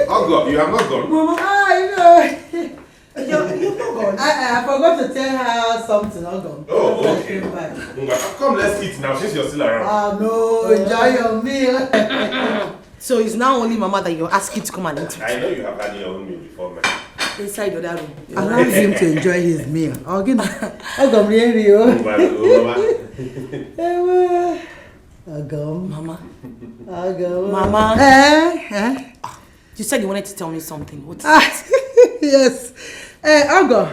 Oh God, you have not gone. Mama, you're not gone. I forgot to tell her something. I'm gone. Oh, okay. Come, let's eat now since you're still around. Oh no, enjoy your meal. So it's now only Mama that you're asking to come and eat. I know you have had your own meal before, man. Inside your other room. Allow him to enjoy his meal. Again, Mama. Mama. You said you wanted to tell me something. What is it? Yes. Ogo.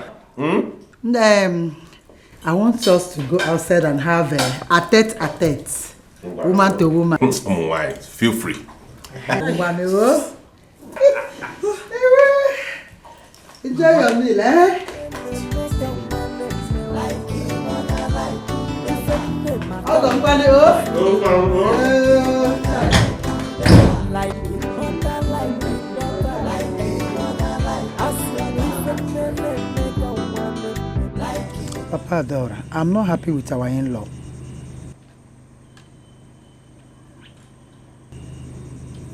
I want us to go outside and have a tete-a-tete. Woman to woman. Why? Feel free. Enjoy your meal, eh? Papa Adora, I'm not happy with our in-law.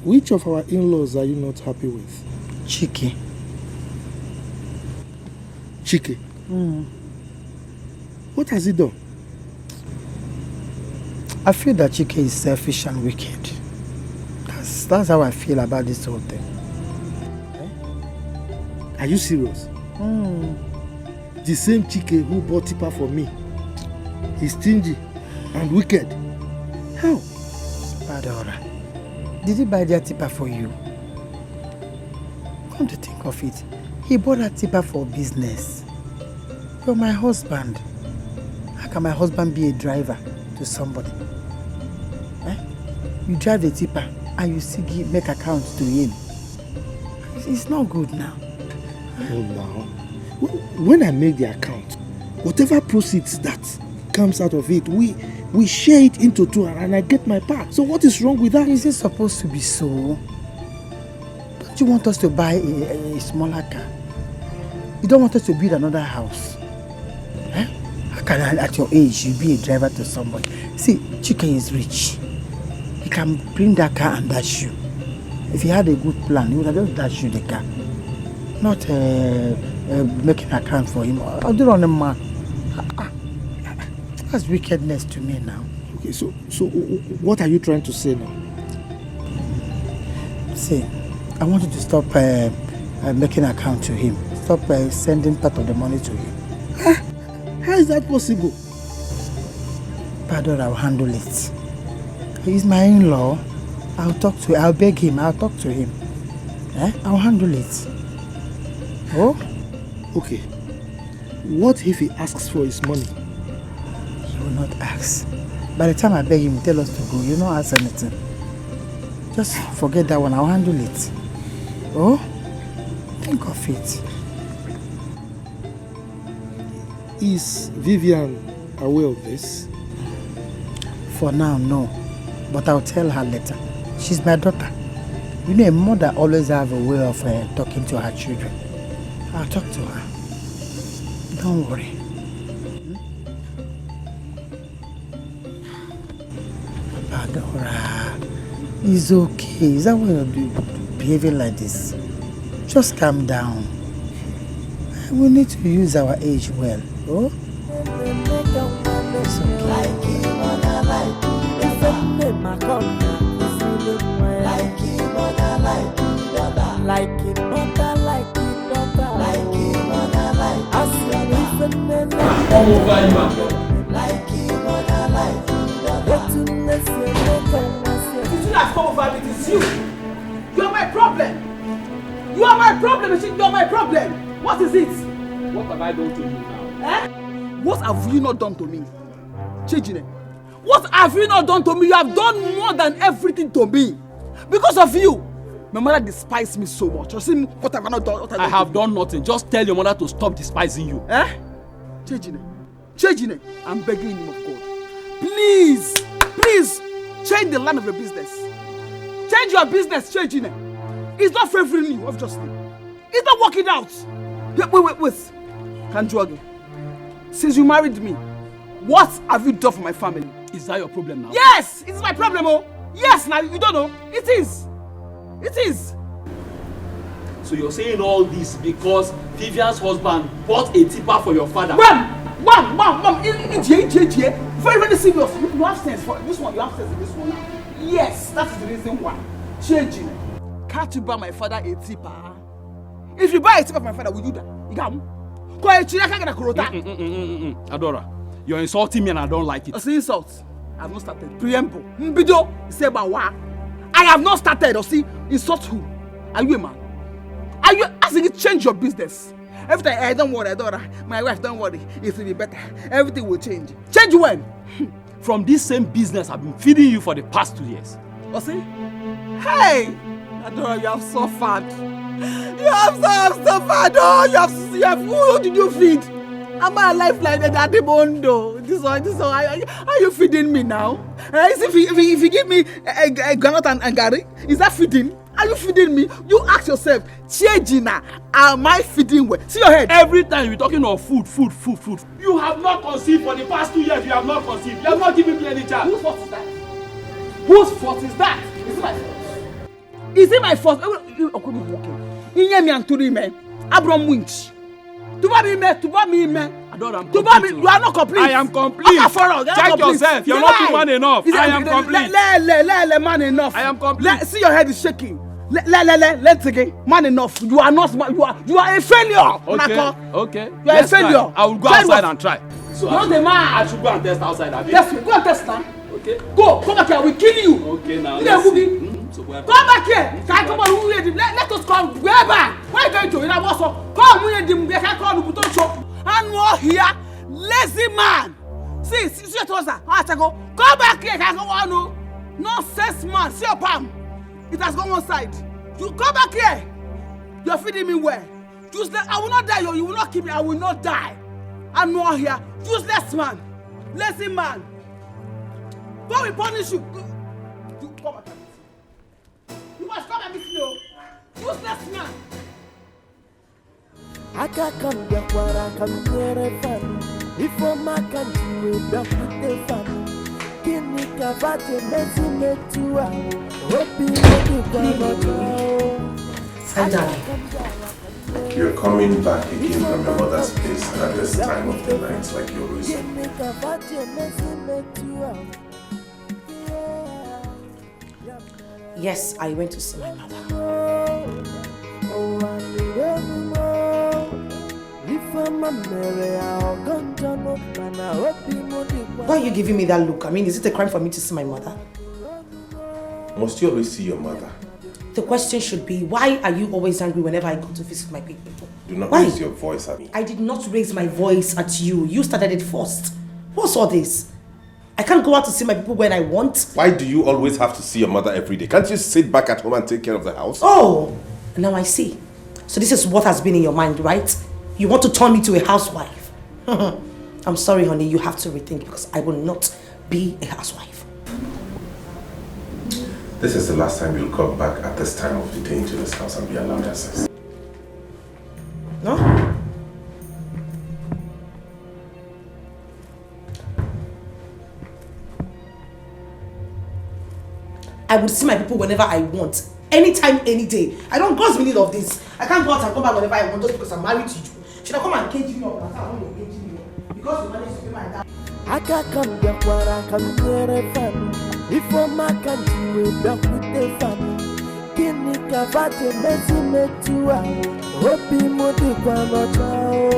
Which of our in-laws are you not happy with? Chike. Chike? What has he done? I feel that Chike is selfish and wicked. That's how I feel about this whole thing. Are you serious? The same Chike who bought Tipa for me. He's stingy and wicked. How? Adora, did he buy that Tipa for you? Come to think of it, he bought that Tipa for business. You're my husband. How can my husband be a driver to somebody? You drive the Tipa and you still make accounts to him. It's not good now. Oh, now. When I make the account, whatever proceeds that comes out of it, we share it into two and I get my part. So what is wrong with that? Is it supposed to be so? Don't you want us to buy a smaller car? You don't want us to build another house? How can I, at your age, you be a driver to somebody? See, Chike is rich. He can bring that car and dash you. If he had a good plan, he would have just dashed you the car. Not making an account for him. I'll do it on a man. That's wickedness to me now. Okay, so what are you trying to say now? See, I want you to stop making an account to him. Stop sending part of the money to him. How is that possible? Pardon, I'll handle it. He's my in-law. I'll beg him, I'll talk to him. I'll handle it. Oh? Okay. What if he asks for his money? He will not ask. By the time I beg him, tell us to go, you don't ask anything. Just forget that one, I'll handle it. Oh? Think of it. Is Vivian aware of this? For now, no. But I'll tell her later. She's my daughter. You know, a mother always have a way of talking to her children. I'll talk to her. Don't worry. Adora, it's okay. Is that why you're behaving like this? Just calm down. We need to use our age well. Oh? It's It is you. You're my problem. You are my problem. You're my problem. What is it? What have I done to you now? Eh? What have you not done to me? Chijine, what have you not done to me? You have done more than everything to me. Because of you, my mother despises me so much. You see, what have I not done? I have done nothing. Just tell your mother to stop despising you. Eh? Chijine, I'm begging you of God. Please, change the line of your business. Change your business, Chijine. It's not favoring you, obviously. It's not working out. Wait. Kanjuage, since you married me, what have you done for my family? Is that your problem now? Yes, it's my problem, oh. Yes, now you don't know. It is. So you're saying all this because Vivian's husband bought a tipper for your father? Mom! Very, very serious. You have sense for this one. You have sense in this one now. Yes, that is the reason why. Changing. Can't you buy my father a tipper? If you buy a tipper for my father, will you die? You got him? Adora, you're insulting me and I don't like it. It's an insult. I have not started. Preamble. Mbido, say about what? I have not started. Or see, insult who? Are you a man? Are you asking you to change your business? Every time, I don't worry, Adora. My wife, don't worry. It will be better. Everything will change. Change when? From this same business I've been feeding you for the past 2 years. Oh, see? Hey! Adora, you have suffered. You have suffered. Oh, you have. Who did you feed? Am I alive like that at the Bondo? This one. Are you feeding me now? If you give me a granite and Gary, is that feeding? Are you feeding me? You ask yourself, Chejina, am I feeding well? See your head. Every time you're talking of food. You have not conceived for the past 2 years. You have not conceived. You have not given me any chance. Whose fault is that? Whose fault is that? Is it my fault? Is it my fault? Inyemi anturi me. Abram winch. Tuba me. Adora, I'm complete. You are not complete. I am complete. Check yourself. You're not man enough. I am complete. Man enough. I am complete. See your head is shaking. Let's again. Man enough. You are not smart. You are a failure. Okay. You are a failure. I will go outside and try. So not the man. I should go and test outside. Test me. Go and test now. Okay. Go. Come back here. I will kill you. Okay now. Come back here. Come on. Let us come. Wherever. Where are you going to? In Aboso. Come. We need them. They can't call you. Don't show. And more here. Lazy man. See your trouser. Come back here. Come on. Nonsense man. See your palm. It has gone one side. You come back here. You're feeding me well. Useless. I will not die. You will not kill me. I will not die. And more here. Useless man. Lazy man. God will punish you. You come back. You must come and meet me. Useless man. Aka come ya kwara kamere fan. Ifo makanti we dokute fan. Kini kavaje mezi metua. Hopi hopi Hi, Daddy. You're coming back again from your mother's place at this time of the night like you always do. Yes, I went to see my mother. Why are you giving me that look? I mean, is it a crime for me to see my mother? Must you always see your mother? The question should be, why are you always angry whenever I go to visit my people? Do not raise your voice at me. I did not raise my voice at you. You started it first. What's all this? I can't go out to see my people when I want. Why do you always have to see your mother every day? Can't you sit back at home and take care of the house? Oh, now I see. So this is what has been in your mind, right? You want to turn me to a housewife. I'm sorry, honey, you have to rethink because I will not be a housewife. This is the last time you'll come back at this time of the day into this house and be allowed access. No? I would see my people whenever I want. Anytime, any day. I don't cause meaning of this. I can't go out and come back whenever I want just because I'm married to you. Should I come and cage you up? That's how I want to cage you up. Because you managed to be my dad. I can't come back where I come near a family. If I'm a country, we're back with the family. Kini kavate mezi metua. Hopi modi kwa nochao.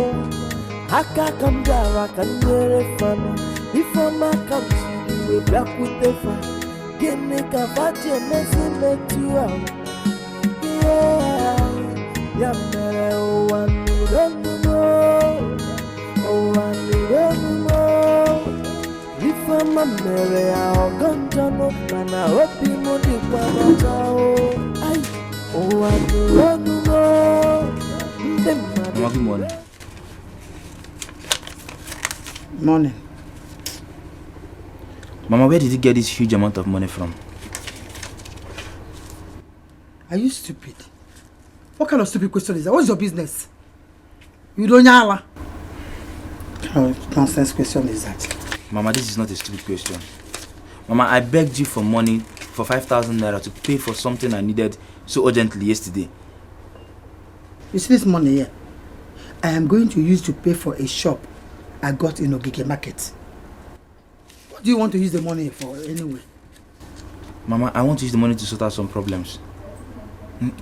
I can't come back, I come near a family. If I'm a country, we're back with the family. Kini kavate mezi metua. Yeah, mere oh one don't know. Oh one don't know. If I'm a mere I'll go down. Man I hope you know the one. Ay, oh one don't know. Mama, good morning. Morning. Mama, where did you get this huge amount of money from? Are you stupid? What kind of stupid question is that? What's your business? You don't know. What kind of nonsense question is that? Mama, this is not a stupid question. Mama, I begged you for money for 5,000 naira to pay for something I needed so urgently yesterday. You see this money here? I am going to use to pay for a shop I got in Dikeh market. What do you want to use the money for anyway? Mama, I want to use the money to sort out some problems.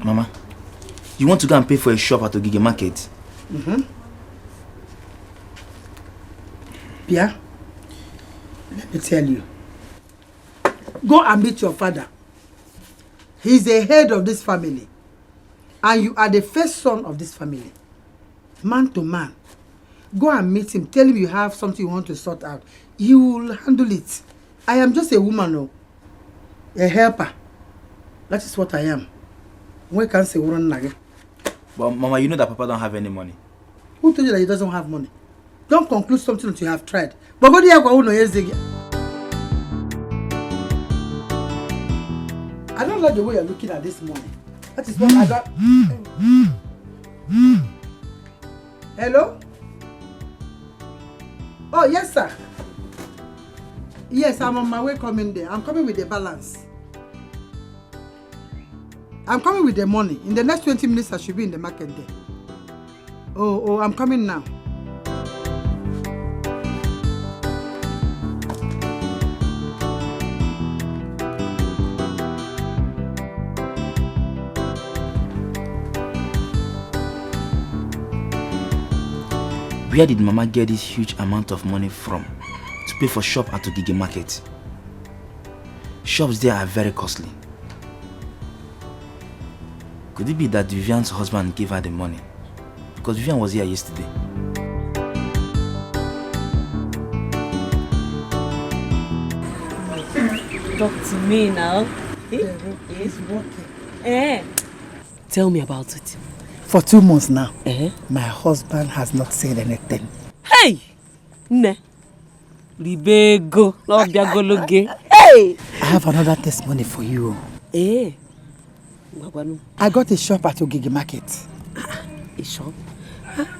Mama, you want to go and pay for a shop at Dikeh market? Mm-hmm. Pia, let me tell you. Go and meet your father. He's the head of this family. And you are the first son of this family. Man to man. Go and meet him. Tell him you have something you want to sort out. He will handle it. I am just a woman, no. A helper. That is what I am. Why can't say woman nage? But Mama, you know that Papa don't have any money. Who told you that he doesn't have money? Don't conclude something that you have tried. But go there, go no yezegi. I don't like the way you're looking at this money. That is what I got. Hello? Oh, yes, sir. Yes, I'm on my way coming there. I'm coming with the balance. I'm coming with the money. In the next 20 minutes, I should be in the market there. Oh, I'm coming now. Where did Mama get this huge amount of money from to pay for shop at Dikeh market? Shops there are very costly. Could it be that Vivian's husband gave her the money? Because Vivian was here yesterday. Talk to me now. It's working. Tell me about it. For 2 months now, my husband has not said anything. Hey! Ne. Libego. Hey! I have another testimony for you. I got a shop at Dikeh market. A shop?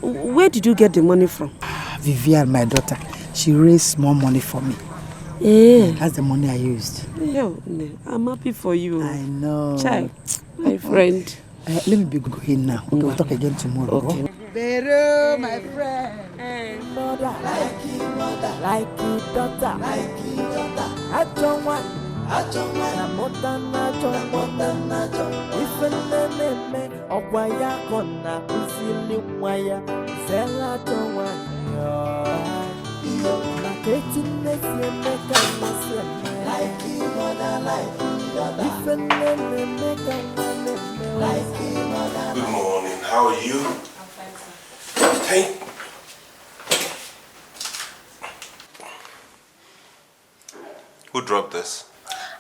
Where did you get the money from? Vivian, my daughter, she raised more money for me. That's the money I used. Yo, I'm happy for you. I know. Chai, my friend. Let me be going now. Okay, we'll talk again tomorrow. Okay. Vero, my friend. Mother, like you, daughter, like you, daughter. I don't want. If a name, or why I gonna be wire, Zella don't want you. Like you, mother, like you, daughter. If a name, like you, mother. Good morning, how are you? I'm fine, sir. Hey. Who dropped this?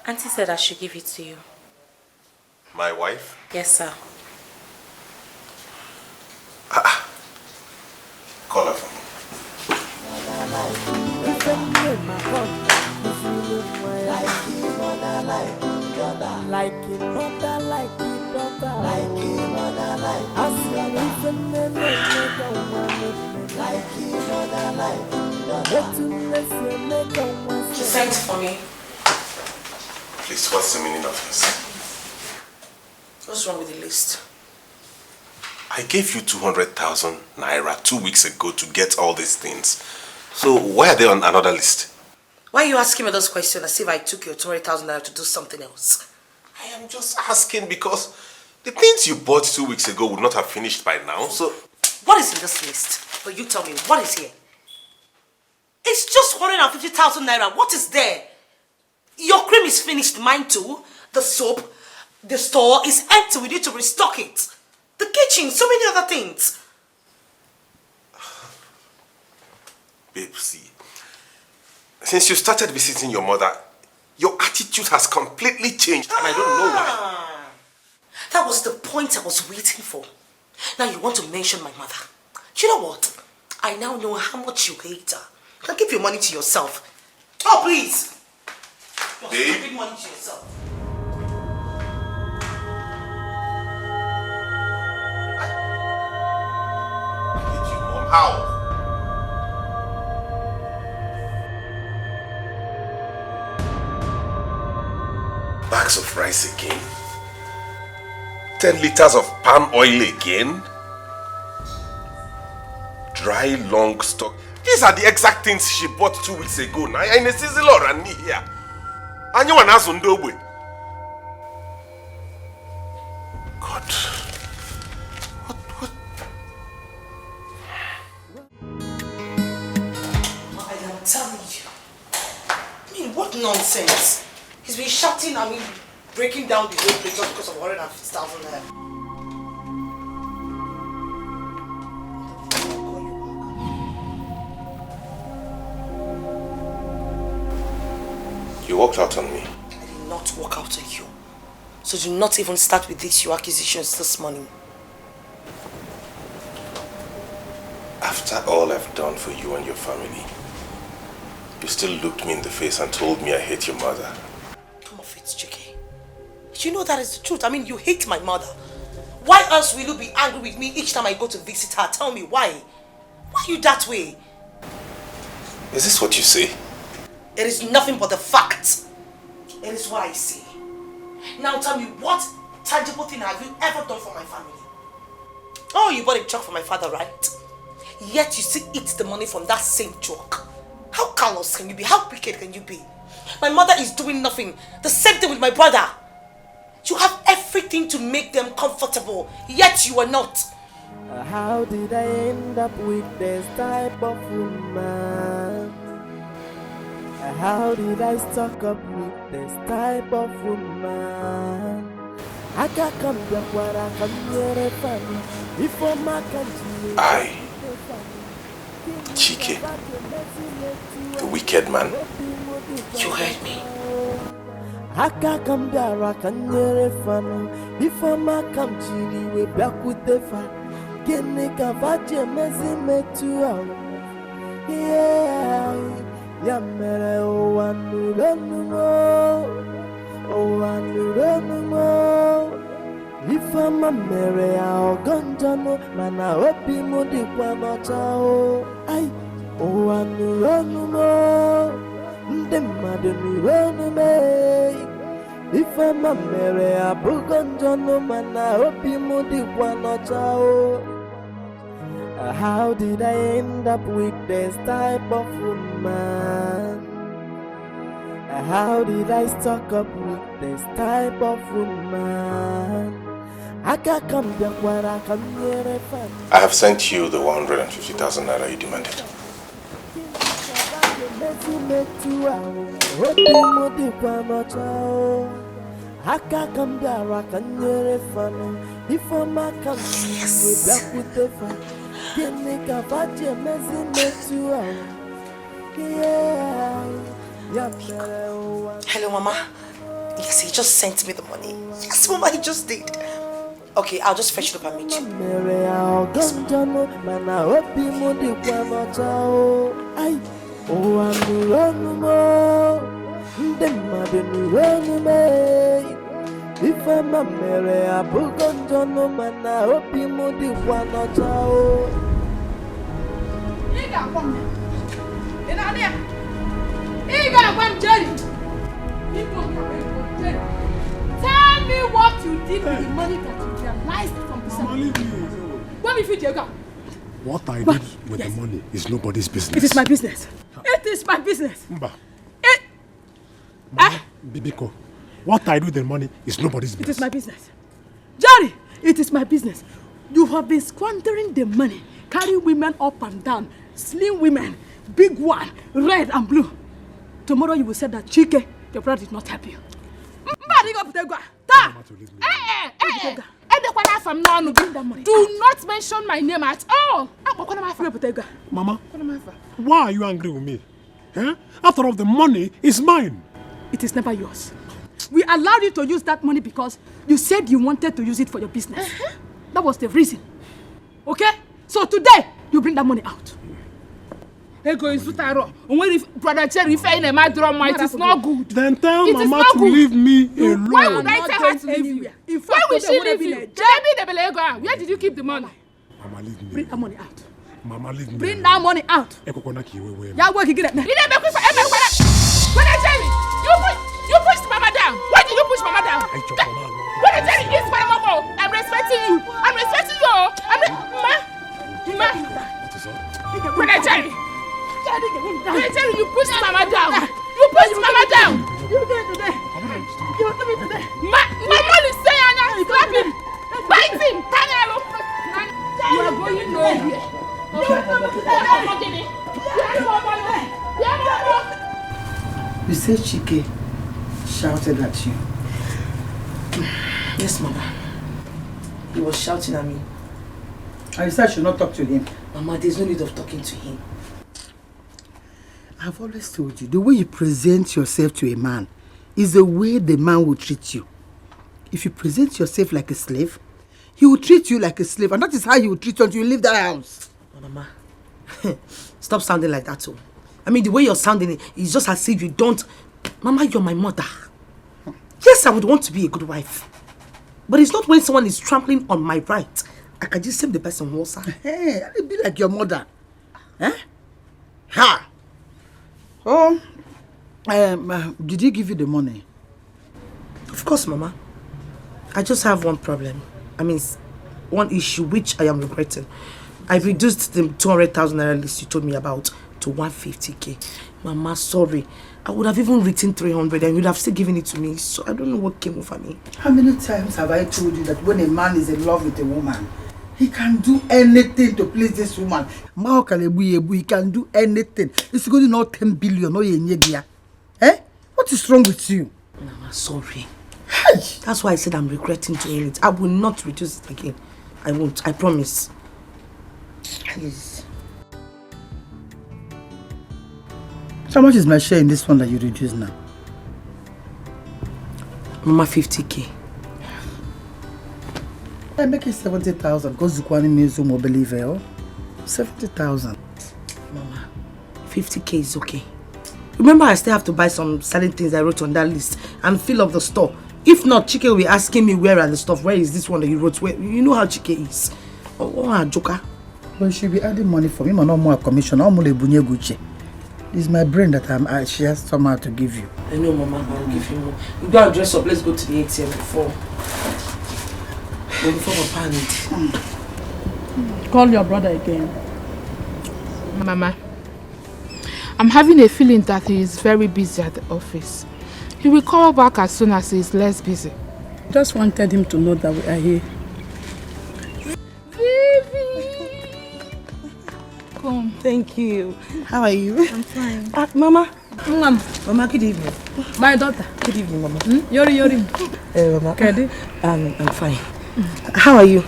Auntie said I should give it to you. My wife? Yes, sir. Call her for me. like it mother, like it daughter, like it mother, like it like it mother, like it Sent for me. Please, what's the meaning of this? What's wrong with the list? I gave you 200,000 naira 2 weeks ago to get all these things. So why are they on another list? Why are you asking me those questions as if I took your 200,000 naira to do something else? I am just asking because the things you bought 2 weeks ago would not have finished by now, so... What is in this list? But you tell me, what is here? It's just 150,000 naira. What is there? Your cream is finished, mine too. The soap, the store is empty. We need to restock it. The kitchen, so many other things. Babe, see. Since you started visiting your mother, your attitude has completely changed and I don't know why. That was the point I was waiting for. Now you want to mention my mother. You know what? I now know how much you hate her. Now give your money to yourself. Oh, please. Just give money to yourself. How? Bags of rice again? 10 liters of palm oil again? Dry long stock. These are the exact things she bought 2 weeks ago. Now in a sizzle or an here. And you want us on double. God. I'm telling you. I mean, what nonsense. He's been shouting at me, breaking down the whole place just because of 150,000 naira. You walked out on me. I did not walk out on you. So do not even start with these your accusations this morning. After all I've done for you and your family, you still looked me in the face and told me I hate your mother. Come off it, Dikeh. You know that is the truth. I mean, you hate my mother. Why else will you be angry with me each time I go to visit her? Tell me why. Why are you that way? Is this what you say? It is nothing but the fact. It is what I say. Now tell me, what tangible thing have you ever done for my family? Oh, you bought a truck for my father, right? Yet you still eat the money from that same truck. How callous can you be? How wicked can you be? My mother is doing nothing. The same thing with my brother. You have everything to make them comfortable, yet you are not. How did I end up with this type of woman? How did I stuck up with this type of woman? I can't come back where I come here a family before my country. Dikeh, the wicked man. You heard me. I can't come there, I can hear a family before my country. We back with the fire. Get me cavache, messy me too out. Yeah. Yamere o anuronumo, o anuronumo. Ifama mere ya ogonjano, mana obi mudi kwa nochao. Ay, o anuronumo, nde madu nuronume. Ifama mere ya bugonjano, mana obi mudi kwa nochao. How did I end up with this type of woman? How did I stuck up with this type of woman? I can't come back where I come here a family. I have sent you the 150,000 naira you demanded. I can't come there, I can hear a family before my country. We back with the fire. Hello, Mama. Yes, he just sent me the money. Yes, Mama, he just did. Okay, I'll just fetch it up and meet you. Yes, Ife mamere abugo njono mana obi mu dikwa n'ọcha o. Ị ga-agwa m. Ị na-anị ya? Ị ga-agwa m, Jerry. Tell me what you did with the money that you realized from the sale. What if you did? What I did with the money is nobody's business. It is my business. It is my business. Mba. Bibiko, what I do with the money is nobody's business. It is my business. Jerry, it is my business. You have been squandering the money, carrying women up and down, slim women, big one, red and blue. Tomorrow you will say that Chike, your brother, did not help you. Do not mention my name at all. Mama, why are you angry with me? Eh? After all, the money is mine. It is never yours. We allowed you to use that money because you said you wanted to use it for your business. That was the reason. Okay? So today, you bring that money out. Ego is Sutaro. When brother Cherry fell in my drum, it is not good. Then tell Mama to leave me alone. Why would I tell her to leave you? Why will she leave you? Where did you keep the money? Mama, leave me. Bring that money out. Mama, leave me. Bring that money out. Yeah, work again. You pushed Mama down. Why did you push Mama down? Brother Cherry is my mama. I'm respecting you. I'm respecting you. Brother Cherry. Brother Cherry, you pushed Mama down. You pushed Mama down. You do it today. You will do it today. My mom is saying I'm slapping, biting, Tanyalo. You are going nowhere. You say Chike shouted at you? Yes, Mama. He was shouting at me. And you said I should not talk to him? Mama, there's no need of talking to him. I've always told you, the way you present yourself to a man is the way the man will treat you. If you present yourself like a slave, he will treat you like a slave, and that is how he will treat you until you leave that house. Mama, stop sounding like that too. I mean, the way you're sounding is just as if you don't... Mama, you're my mother. Yes, I would want to be a good wife. But it's not when someone is trampling on my right. I can just save the person who also. Hey, I'll be like your mother. Huh? Ha! Oh, did he give you the money? Of course, Mama. I just have one problem. I mean, one issue which I am regretting. I reduced the 200,000 naira list you told me about to 150k. Mama, sorry. I would have even written 300 and you'd have still given it to me. So I don't know what came over me. How many times have I told you that when a man is in love with a woman, he can do anything to please this woman? He can do anything. It's going to not 10 billion. Eh? What is wrong with you? Mama, sorry. Hey. That's why I said I'm regretting doing it. I will not reduce it again. I won't. I promise. Please. How much is my share in this one that you reduce now? Mama, 50k. I make it 70,000 because Zukwani means you believe it. 70,000. Mama, 50k is okay. Remember, I still have to buy some certain things I wrote on that list and fill up the store. If not, Chike will be asking me where are the stuff. Where is this one that you wrote? Where, you know how Chike is. Oh, a joker. Well, she'll be adding money for me. I'm not more a commission. I'm only bunye gucci. It's my brain that she has somehow to give you. I know, Mama. I'll give you more. You go and dress up. Let's go to the ATM before Papa needs. Call your brother again. Mama, I'm having a feeling that he is very busy at the office. He will call back as soon as he is less busy. Just wanted him to know that we are here. Come. Thank you. How are you? I'm fine. Mama. Mama, good evening. My daughter. Good evening, Mama. Yori. Mama. Kedi? I'm fine. How are you?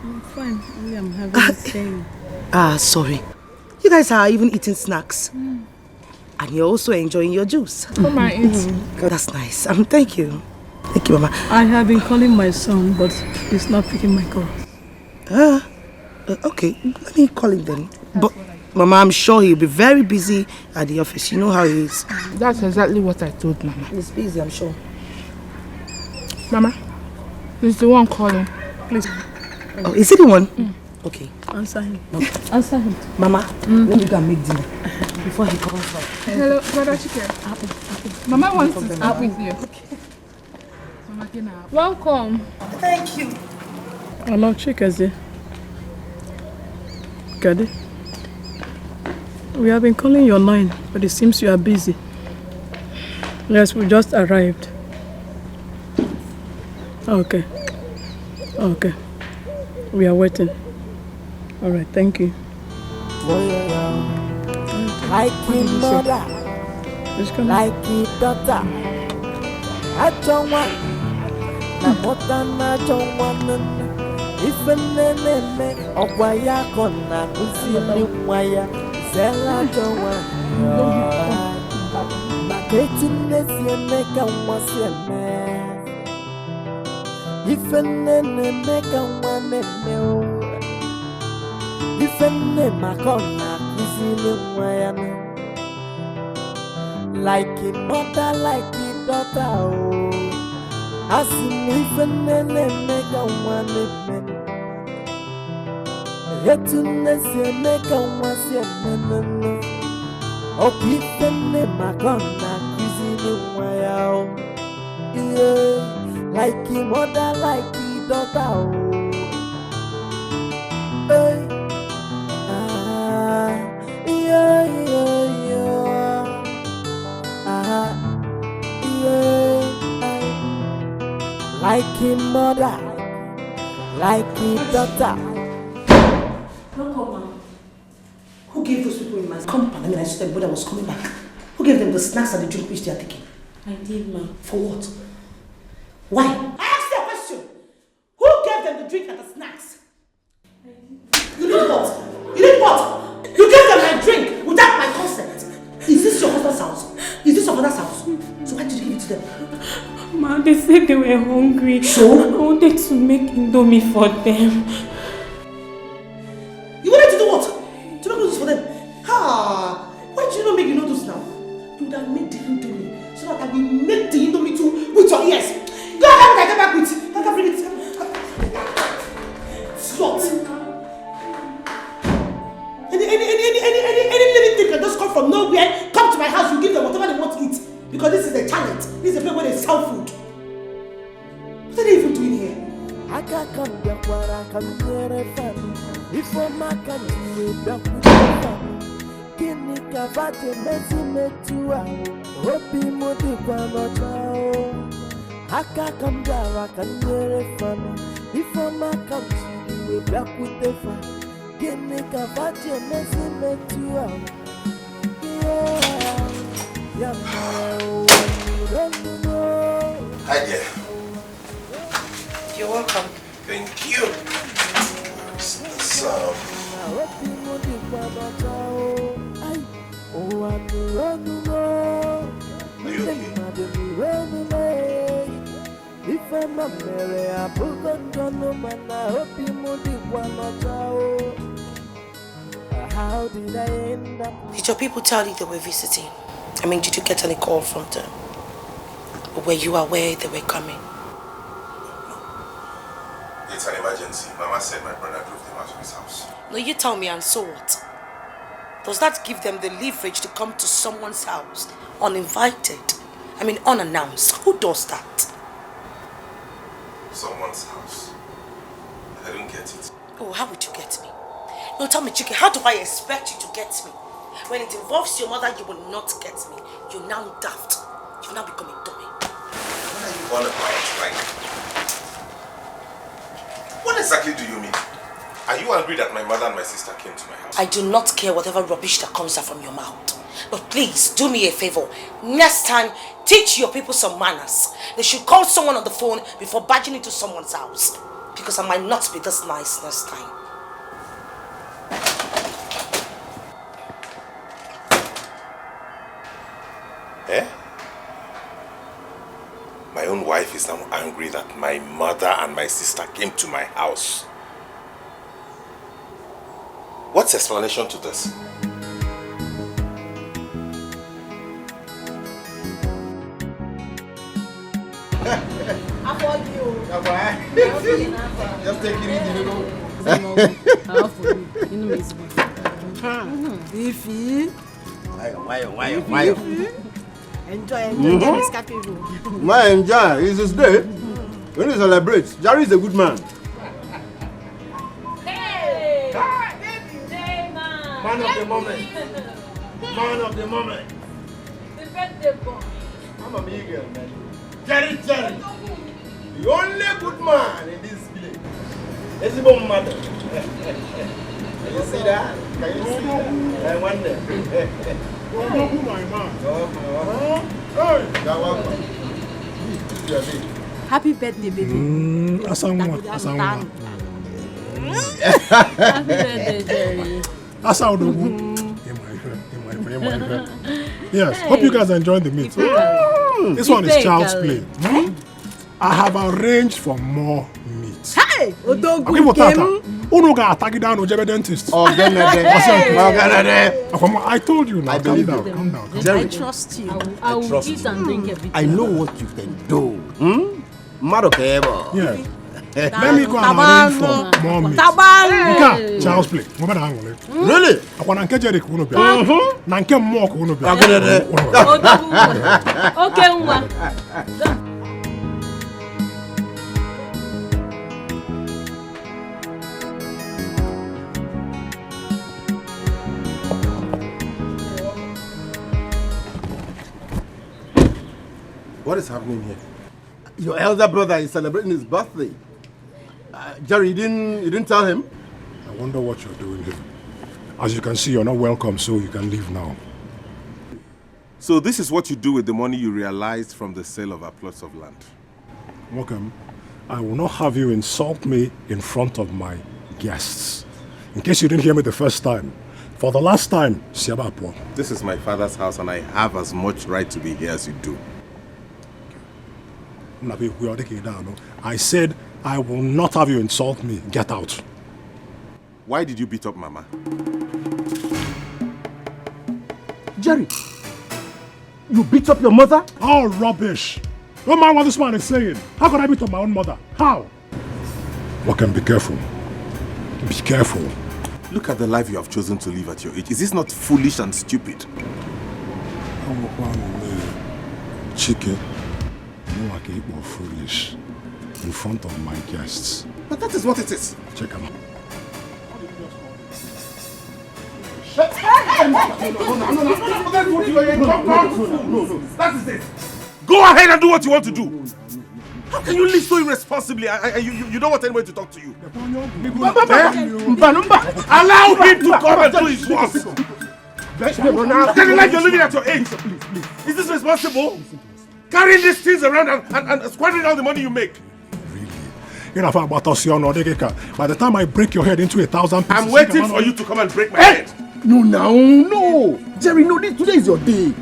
I'm fine. I'm having a pain. Sorry. You guys are even eating snacks. And you're also enjoying your juice. Come on, eat. That's nice. Thank you. Thank you, Mama. I have been calling my son, but he's not picking my call. Okay. Let me call him then. But, Mama, I'm sure he'll be very busy at the office. You know how he is. That's exactly what I told Mama. He's busy, I'm sure. Mama, He's the one calling. Please. Oh, is he the one? Okay. Answer him. Answer him. Mama, let me go and make dinner before he comes back. Hello, brother Chike. Mama wants to speak with you. Okay. Mama, welcome. Thank you. Hello, Chikazi. Gadi. We have been calling your line, but it seems you are busy. Yes, we just arrived. Okay. Okay. We are waiting. All right, thank you. Like a mother, like a daughter. I don't want, I don't want. If a name of Waya Kona, Uzi Waya, Zella don't want. Maketiness, you make a was a man. If a name make a one and if a name I call like a mother, like a daughter, oh. I see me and make a one yet to make a once a man. Oh, people name my gonna cuisine while like a mother, like a daughter, oh. Hey. Like a mother, like a daughter. No problem. Who gave those people in my compound? I mean, I saw them when I was coming back. Who gave them the snacks and the drink which they are taking? I did, ma'am. For what? Why? I asked you a question. Who gave them the drink and the snacks? You did what? You did what? You gave them my drink without my consent. Is this your husband's house? Is this your father's house? So why did you give it to them? Ma, they said they were hungry. So? I wanted to make Indomie for them. You wanted to do what? To make noodles for them? Ha! Why did you not make the noodles now? You would have made the Indomie so that I will make the Indomie too with your ears. Go ahead and get back with it. I can bring it. Slut. Any living thing can just come from nowhere, come to my house, you give them whatever they want to eat. Because this is a challenge. This is a place where they sell food. What are they even doing here? I can't come back where I can hear a family. If I'm not coming back with the family. Kini kavate mezi metua. Hopi modi kwa motao. I can't come back, I can hear a family. If I'm not coming back with the family. Kini kavate mezi metua. Yeah. Hi there. You're welcome. Thank you. So, are you okay? How did I end up? Did your people tell you they were visiting? I mean, did you get any call from them? Or were you aware they were coming? It's an emergency. Mama said my brother drove them out of his house. No, you tell me, and so what? Does that give them the leverage to come to someone's house uninvited? I mean, unannounced. Who does that? Someone's house. I don't get it. Oh, how would you get me? No, tell me, Chike, how do I expect you to get me? When it involves your mother, you will not get me. You're now daft. You've now become a dummy. What are you on about, like? What exactly do you mean? Are you angry that my mother and my sister came to my house? I do not care whatever rubbish that comes out from your mouth. But please, do me a favor. Next time, teach your people some manners. They should call someone on the phone before barging into someone's house. Because I might not be this nice next time. Eh? My own wife is now angry that my mother and my sister came to my house. What's the explanation to this? I forgive you. Just take it easy, you know. Ify. Why? Enjoy this cafe. My enjoy. It's his day. When he celebrates, Jerry is a good man. Hey! Man of the moment. Man of the moment. The birthday boy. I'm a big girl, man. Jerry. The only good man in this village. It's a bomb mother. Can you see that? Can you see that? I wonder. Oh, my man. Hey! Happy birthday, baby. Asangwa. Happy birthday, Jerry. Asaudogu. Yes, hope you guys are enjoying the meat. This one is child's play. I have arranged for more meat. Hey! Odogu Uno ga attack down Ojebe dentist. I told you now. Calm down. I trust you. I will eat and drink everything. I know what you can do. Yeah. Let me go and arrange for more meat. Nka, child's play. Really? Akwana nke Jerry kuno bia. Na nke mo kuno bia. Okay, nwa. What is happening here? Your elder brother is celebrating his birthday. Jerry, you didn't tell him? I wonder what you're doing here. As you can see, you're not welcome, so you can leave now. So this is what you do with the money you realized from the sale of our plots of land. Welcome. I will not have you insult me in front of my guests. In case you didn't hear me the first time, for the last time, Siabapo. This is my father's house and I have as much right to be here as you do. I said I will not have you insult me. Get out. Why did you beat up Mama? Jerry, you beat up your mother? Oh, rubbish. Don't mind what this man is saying. How could I beat up my own mother? How? Welcome, be careful. Be careful. Look at the life you have chosen to live at your age. Is this not foolish and stupid? Chike, you are foolish in front of my guests. But that is what it is. Check them out. No, that is it. Go ahead and do what you want to do. How can you live so irresponsibly? You don't want anybody to talk to you. Allow him to come and do his work. Tell me like you're living at your age. Is this responsible? Carrying these things around and squandering all the money you make. By the time I break your head into 1,000 pieces... I'm waiting for you to come and break my head. No. Jerry, no, today is your day.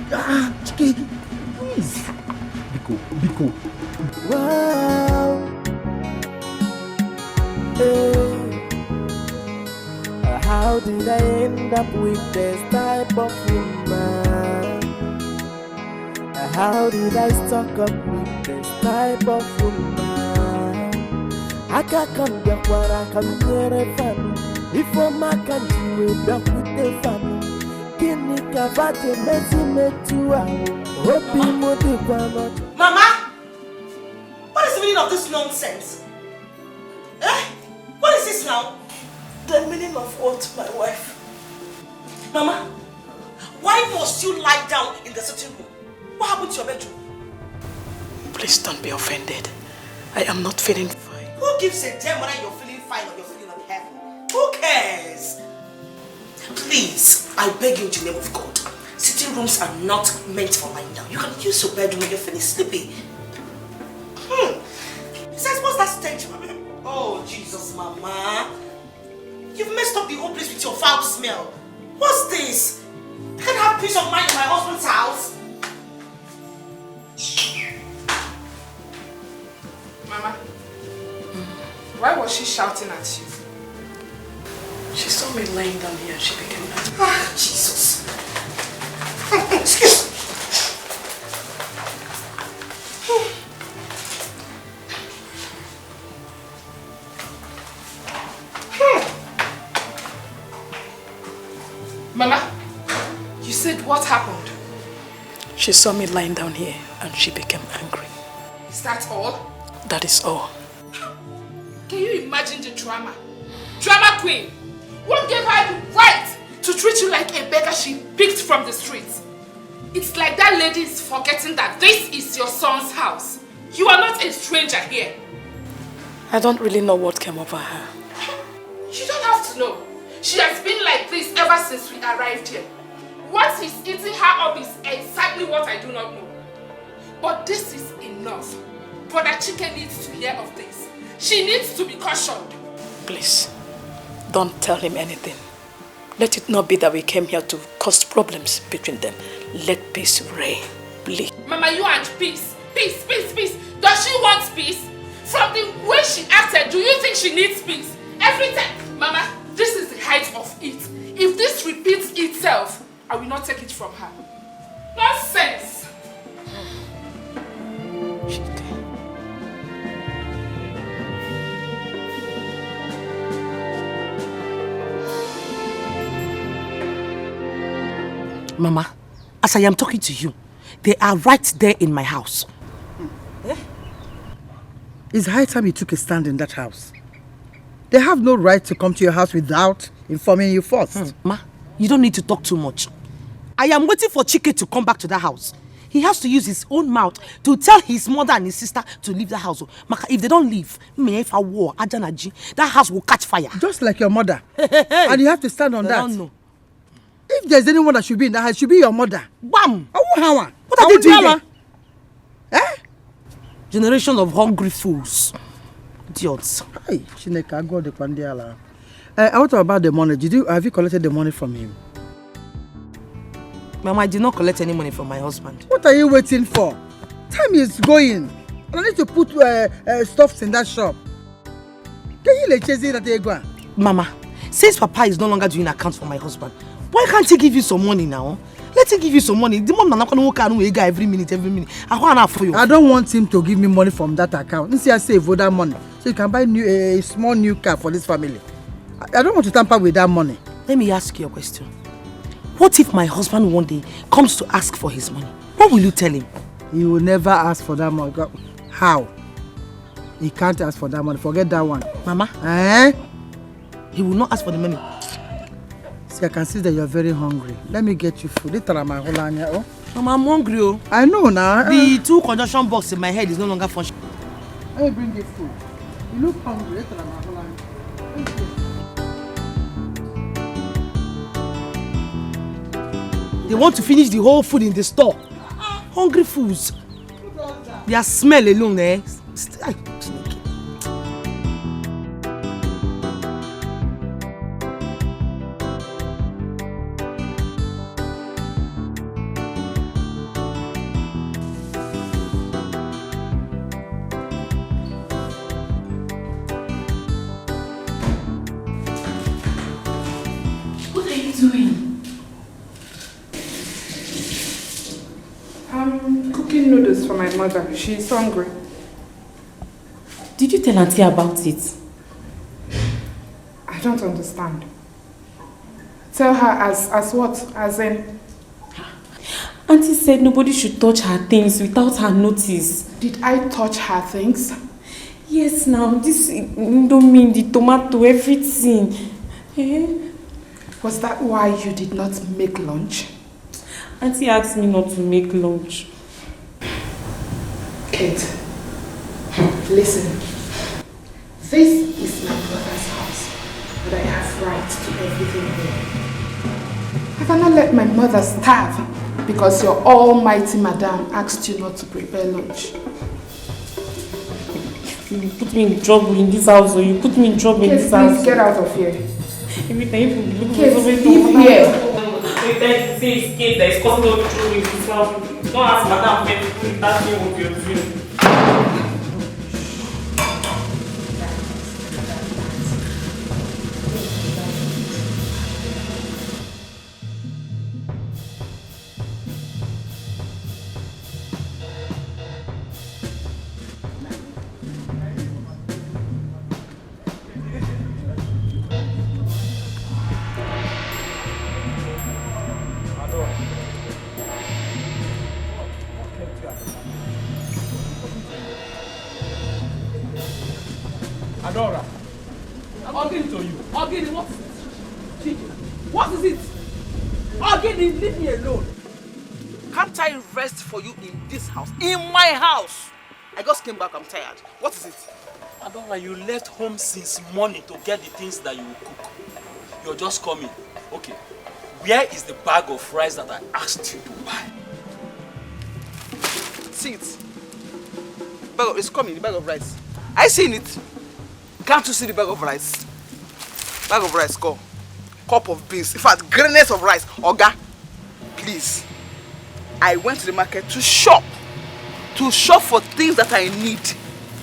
Chike, please. Biko. Wow. Hey. How did I end up with this type of woman? How did I stuck up with this type of woman? I can't come back where I come near a family. If I'm a country, we're back with the family. Kini kavate mezi metua. Hopi modi kwano. Mama, what is the meaning of this nonsense? What is this now? The meaning of what, my wife? Mama, why must you lie down in the sitting room? What happened to your bedroom? Please don't be offended. I am not feeling fine. Who gives a damn whether you're feeling fine or you're feeling unhappy? Who cares? Please, I beg you in the name of God. Sitting rooms are not meant for lying down. You can use your bedroom when you're feeling sleepy. Besides, what's that stench? Oh, Jesus, Mama. You've messed up the whole place with your foul smell. What's this? I can't have peace of mind in my husband's house. Mama, why was she shouting at you? She saw me laying down here and she became angry. Ah, Jesus. Excuse me. Mama, you said what happened? She saw me lying down here and she became angry. Is that all? That is all. Can you imagine the drama? Drama queen! What gave her the right to treat you like a beggar she picked from the streets? It's like that lady is forgetting that this is your son's house. You are not a stranger here. I don't really know what came over her. You don't have to know. She has been like this ever since we arrived here. What is eating her up is exactly what I do not know. But this is enough. Brother Chike needs to hear of this. She needs to be cautioned. Please, don't tell him anything. Let it not be that we came here to cause problems between them. Let peace reign, please. Mama, you and peace. Peace, peace, peace. Does she want peace? From the way she acted, do you think she needs peace? Every time. Mama, this is the height of it. If this repeats itself, I will not take it from her. Nonsense! Mama, as I am talking to you, they are right there in my house. It's high time you took a stand in that house. They have no right to come to your house without informing you first. Ma, you don't need to talk too much. I am waiting for Chike to come back to the house. He has to use his own mouth to tell his mother and his sister to leave the house. Maka, if they don't leave, that house will catch fire. Just like your mother. And you have to stand on They that. don't know. If there's anyone that should be in that house, it should be your mother. Bam! What are they doing here? Generation of hungry fools. Idiots. Hey, Chineka, God the Pandiala. What about the money? Have you collected the money from him? Mama, I did not collect any money from my husband. What are you waiting for? Time is going. I need to put stuffs in that shop. Can you let Chezi that they go? Mama, since Papa is no longer doing accounts for my husband, why can't he give you some money now? Let him give you some money. The mom not going to work every minute. I want enough for you. I don't want him to give me money from that account. Since I save for that money, so you can buy a small new car for this family. I don't want to tamper with that money. Let me ask you a question. What if my husband one day comes to ask for his money? What will you tell him? He will never ask for that money. How? He can't ask for that money. Forget that one. Mama? He will not ask for the money. See, I can see that you're very hungry. Let me get you food. Mama, I'm hungry. Oh. I know now. The two conjunction box in my head is no longer functioning. Let me bring you food. You look hungry. They want to finish the whole food in the store. Hungry fools. Their smell alone, eh? What are you doing? I'm cooking noodles for my mother. She's hungry. Did you tell Auntie about it? I don't understand. Tell her as what? As in? Auntie said nobody should touch her things without her notice. Did I touch her things? Yes, now this indomie, the tomato, everything. Was that why you did not make lunch? Auntie asked me not to make lunch. Kate, listen. This is my brother's house, but I have right to everything here. I cannot let my mother starve because your almighty madam asked you not to prepare lunch. You put me in trouble in this house, or you put me in trouble in this house. Please get out of here. Every time you look Kate, for leave here. Every time you say it's Kate that is causing all the trouble in this house. Don't ask madam if that's what you're doing. Adora, I'm talking to you. Ogini, what is it? Chicken, what is it? Ogini, leave me alone. Can't I rest for you in this house? In my house! I just came back, I'm tired. What is it? Adora, you left home since morning to get the things that you will cook. You're just coming. Okay. Where is the bag of rice that I asked you to buy? See it. It's coming, the bag of rice. I seen it. Can't you see the bag of rice? Bag of rice, go. Cup of beans. In fact, grains of rice. Oga, please. I went to the market to shop. To shop for things that I need.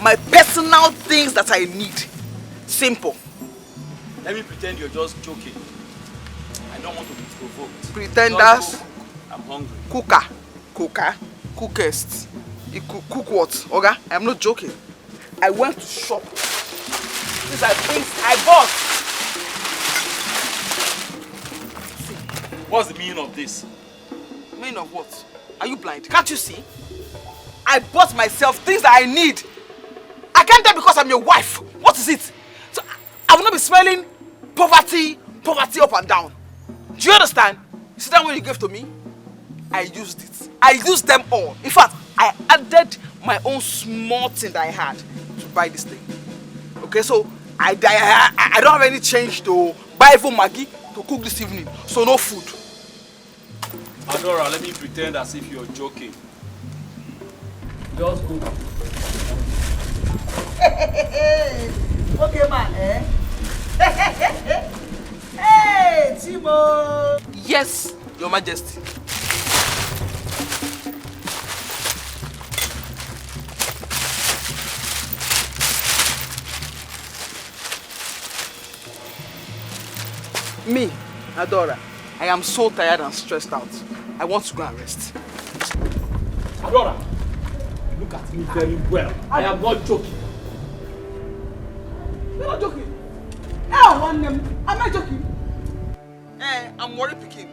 My personal things that I need. Simple. Let me pretend you're just joking. I don't want to be provoked. Pretenders. I'm hungry. Cookest. You cook what? Oga, I'm not joking. I went to shop. These are things I bought. See. What's the meaning of this? Meaning of what? Are you blind? Can't you see? I bought myself things that I need. I can't die because I'm your wife. What is it? So I will not be smelling poverty up and down. Do you understand? You see that one you gave to me? I used it. I used them all. In fact, I added my own small thing that I had to buy this thing. Okay, so I don't have any change to buy even Maggi to cook this evening. So no food. Adora, let me pretend as if you're joking. Just go. Okay, man, eh? Hey, Timo! Yes, Your Majesty. Me, Adora, I am so tired and stressed out. I want to go and rest. Adora, look at me very well. I am not joking. You're not joking. Am I joking? I'm worried picking.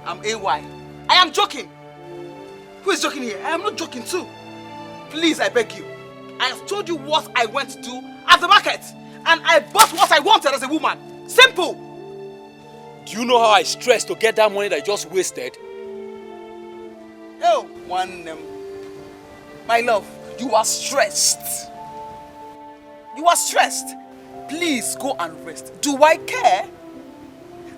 I'm AY. I am joking. Who is joking here? I am not joking too. Please, I beg you. I have told you what I went to do at the market. And I bought what I wanted as a woman. Simple. Do you know how I stressed to get that money that I just wasted? Oh, my love, you are stressed. You are stressed. Please go and rest. Do I care?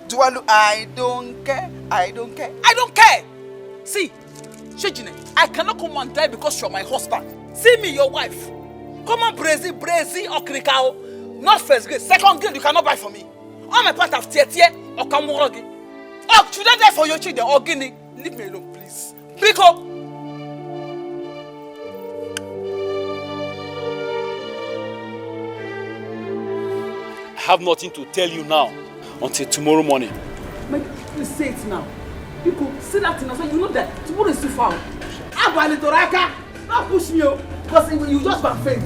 Do I look? I don't care. I don't care. I don't care. See, Shejine, I cannot come and die because you're my husband. See me, your wife. Come on, Brazy, Okrikao. Not first grade, second grade, you cannot buy for me. All my part of Tietie or Kamorogi. Oh, should I die for your children or Guinea? Leave me alone, please. Biko! I have nothing to tell you now until tomorrow morning. Please say it now. Biko, say that thing. You know that tomorrow is too far. Abali Toraka, don't push me, because you just got faint.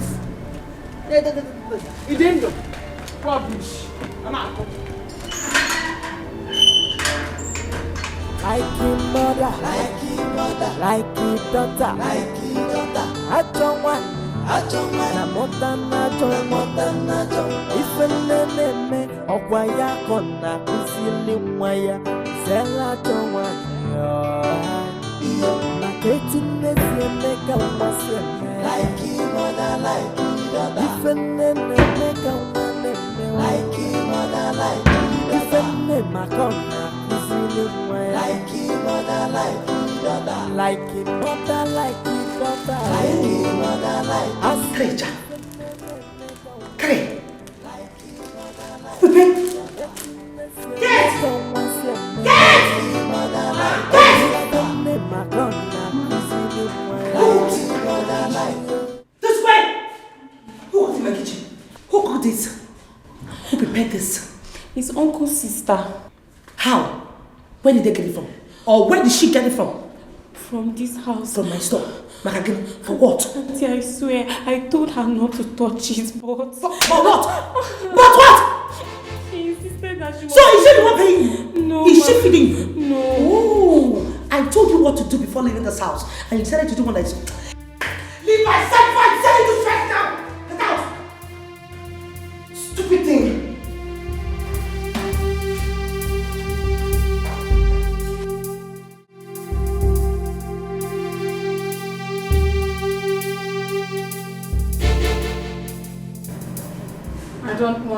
It's dangerous. Rubbish. Like your mother, like your mother, like your daughter, like your daughter. I don't want, na moda. If a nene, or why I gonna be wire, Zella don't want you. Na getting this, make a muscle. Like your mother, like your daughter. If a nene, make a one, like your mother, like your daughter. If a name, my corner. Like your mother, like your daughter. Like your mother, like your daughter. Like your mother, like your daughter. Kare! This way! Who was in my kitchen? Who cooked this? Who prepared this? His uncle's sister. How? Where did they get it from? Or where did she get it from? From this house. From my store. Makagin, for what? Auntie, I swear, I told her not to touch it, but... For what? But what? She insisted that she was... So is she the one paying you? No. Is she feeding you? No. Oh, I told you what to do before leaving this house. And you decided to do one that is... Leave my son, I'm telling you straight now! Get out!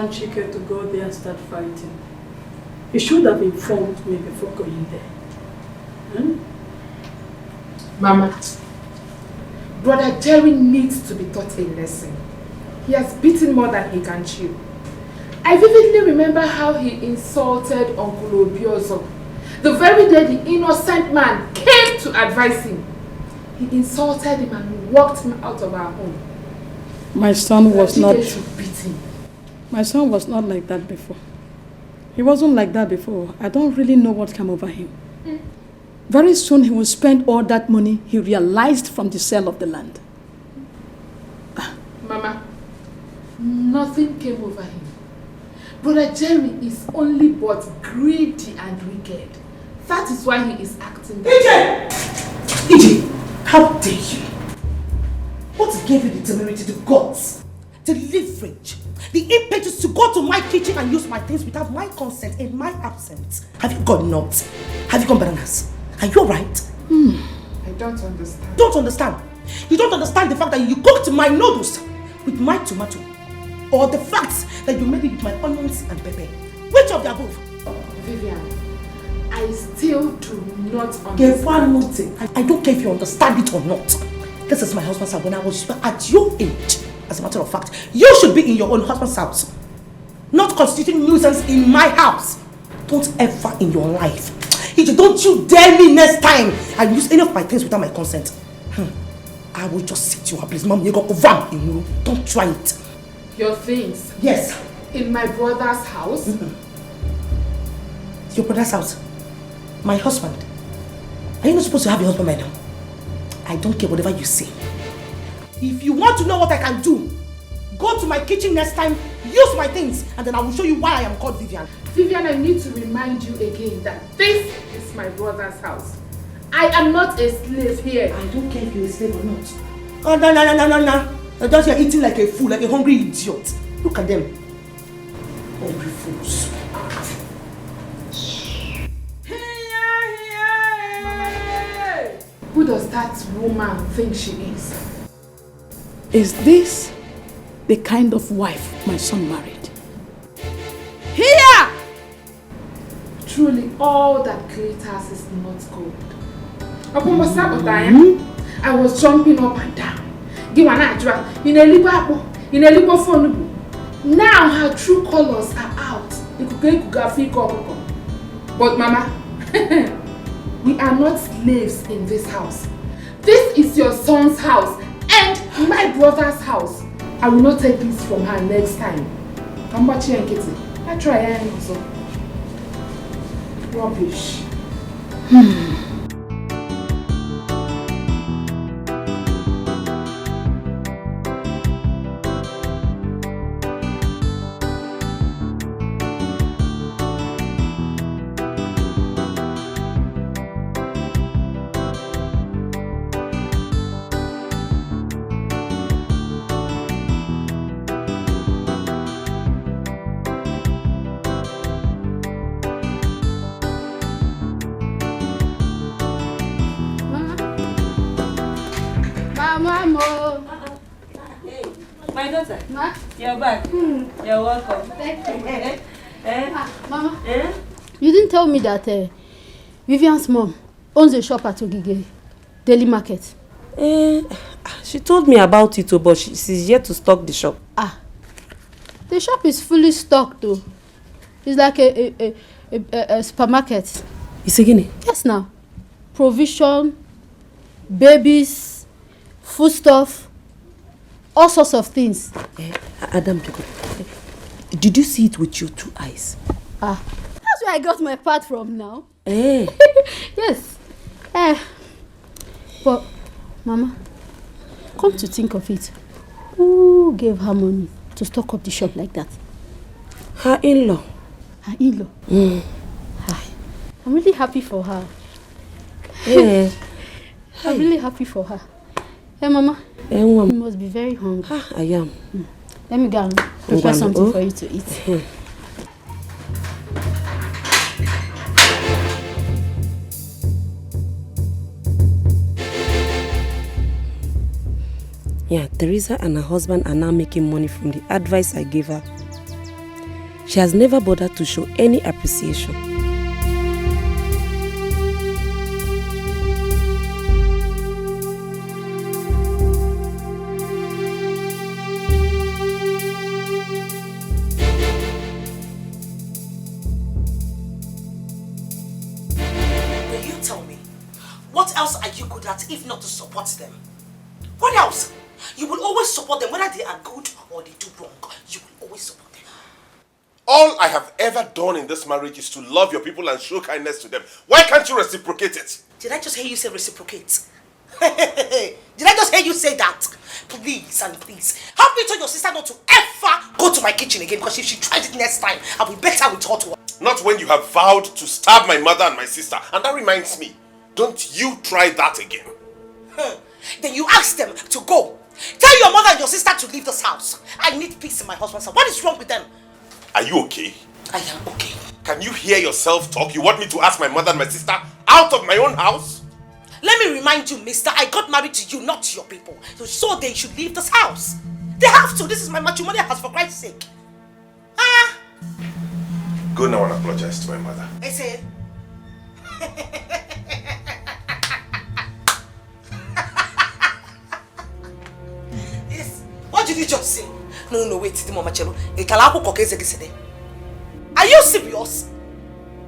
want Chike to go there and start fighting? He should have informed me before going there. Mama, Brother Jerry needs to be taught a lesson. He has beaten more than he can chew. I vividly remember how he insulted Uncle Obiozo. The very day the innocent man came to advise him, he insulted him and walked him out of our home. My son was not... should beat him. My son was not like that before. He wasn't like that before. I don't really know what came over him. Very soon he will spend all that money he realized from the sale of the land. Mama, nothing came over him. Brother Jerry is only but greedy and wicked. That is why he is acting that way. EJ, how dare you? What gave you the temerity, the guts, the leverage, the impetus to go to my kitchen and use my things without my consent in my absence? Have you gone nuts? Have you gone bananas? Are you alright? I don't understand. Don't understand? You don't understand the fact that you cooked my noodles with my tomato, or the fact that you made it with my onions and pepper. Which of the above? Vivian, I still do not understand. Get one more thing. I don't care if you understand it or not. This is my husband's house when I was at your age. As a matter of fact, you should be in your own husband's house, not constituting nuisance in my house. Don't ever in your life. Don't you dare me next time and use any of my things without my consent. I will just sit you up, please. Mom, you go over in you. Don't try it. Your things? Yes. In my brother's house? Your brother's house? My husband? Are you not supposed to have a husband by now? I don't care whatever you say. If you want to know what I can do, go to my kitchen next time, use my things, and then I will show you why I am called Vivian. Vivian, I need to remind you again that this is my brother's house. I am not a slave here. I don't care if you're a slave or not. Oh, no. You're just here eating like a fool, like a hungry idiot. Look at them. Hungry fools. Who does that woman think she is? Is this the kind of wife my son married? Here! Truly, all that glitters is not gold. I was jumping up and down. Now her true colors are out. But Mama, we are not slaves in this house. This is your son's house and my brother's house. I will not take this from her next time. Ambachi and Kitty, I try and also. Rubbish. My daughter, you're back. You're welcome. Thank you. Mama, you didn't tell me that Vivian's mom owns a shop at Ogige Daily Market. She told me about it, but she's yet to stock the shop. The shop is fully stocked though. It's like a supermarket. It's a guinea? Yes, now. Provision, babies, foodstuff, all sorts of things. Adam, did you see it with your two eyes? That's where I got my part from now. Yes. But, Mama, come to think of it, who gave her money to stock up the shop like that? Her in-law. Her in-law? I'm really happy for her. I'm really happy for her. Hey, Mama. You must be very hungry. I am. Let me go and prepare something for you to eat. Yeah, Teresa and her husband are now making money from the advice I gave her She has never bothered to show any appreciation. Will you tell me, what else are you good at if not to support them? What else? You will always support them whether they are good or they do wrong. You will always support them. All I have ever done in this marriage is to love your people and show kindness to them. Why can't you reciprocate it? Did I just hear you say reciprocate? Did I just hear you say that? Please and please, help me tell your sister not to ever go to my kitchen again, because if she tries it next time, I'll be better with her to her. Not when you have vowed to stab my mother and my sister. And that reminds me, don't you try that again. Then you ask them to go. Tell your mother and your sister to leave this house. I need peace in my husband's house. What is wrong with them? Are you okay? I am okay. Can you hear yourself talk? You want me to ask my mother and my sister out of my own house? Let me remind you, mister, I got married to you, not to your people. So they should leave this house. They have to. This is my matrimonial house, for Christ's sake. Go now and apologize to my mother. I say. Yes. What did you just say? No, wait, Mama Chelo. Are you serious?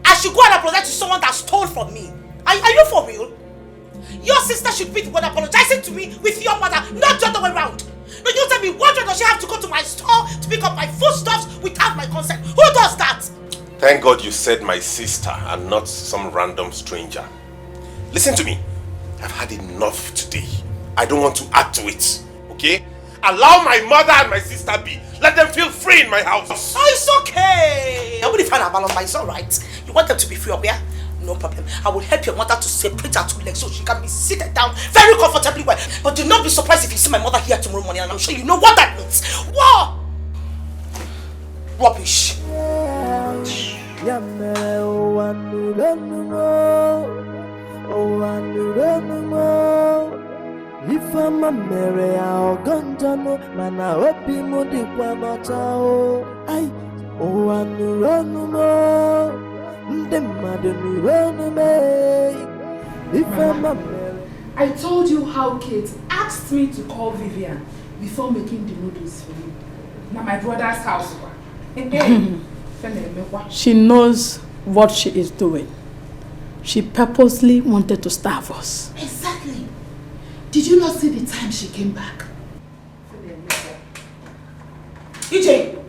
I should go and apologize to someone that stole from me. Are you for real? Your sister should be the one apologizing to me with your mother, not the other way around. No, you tell me, what does she have to go to my store to pick up my foodstuffs without my consent? Who does that? Thank God you said my sister and not some random stranger. Listen to me. I've had enough today. I don't want to add to it. Okay? Allow my mother and my sister be. Let them feel free in my house. Oh, it's okay. I will find out about it's alright. You want them to be free up here? No problem. I will help your mother to separate her 2 legs so she can be seated down very comfortably well. But do not be surprised if you see my mother here tomorrow morning, and I'm sure you know what that means. What? Rubbish. If I'm a Mary, I'll gunjano, man, I hope you would be one or two. I, oh, I'm no more. The mother, if I'm a Mary. I told you how Kate asked me to call Vivian before making the noodles for you. Now, my brother's house. She knows what she is doing. She purposely wanted to starve us. Exactly. Did you not see the time she came back? EJ!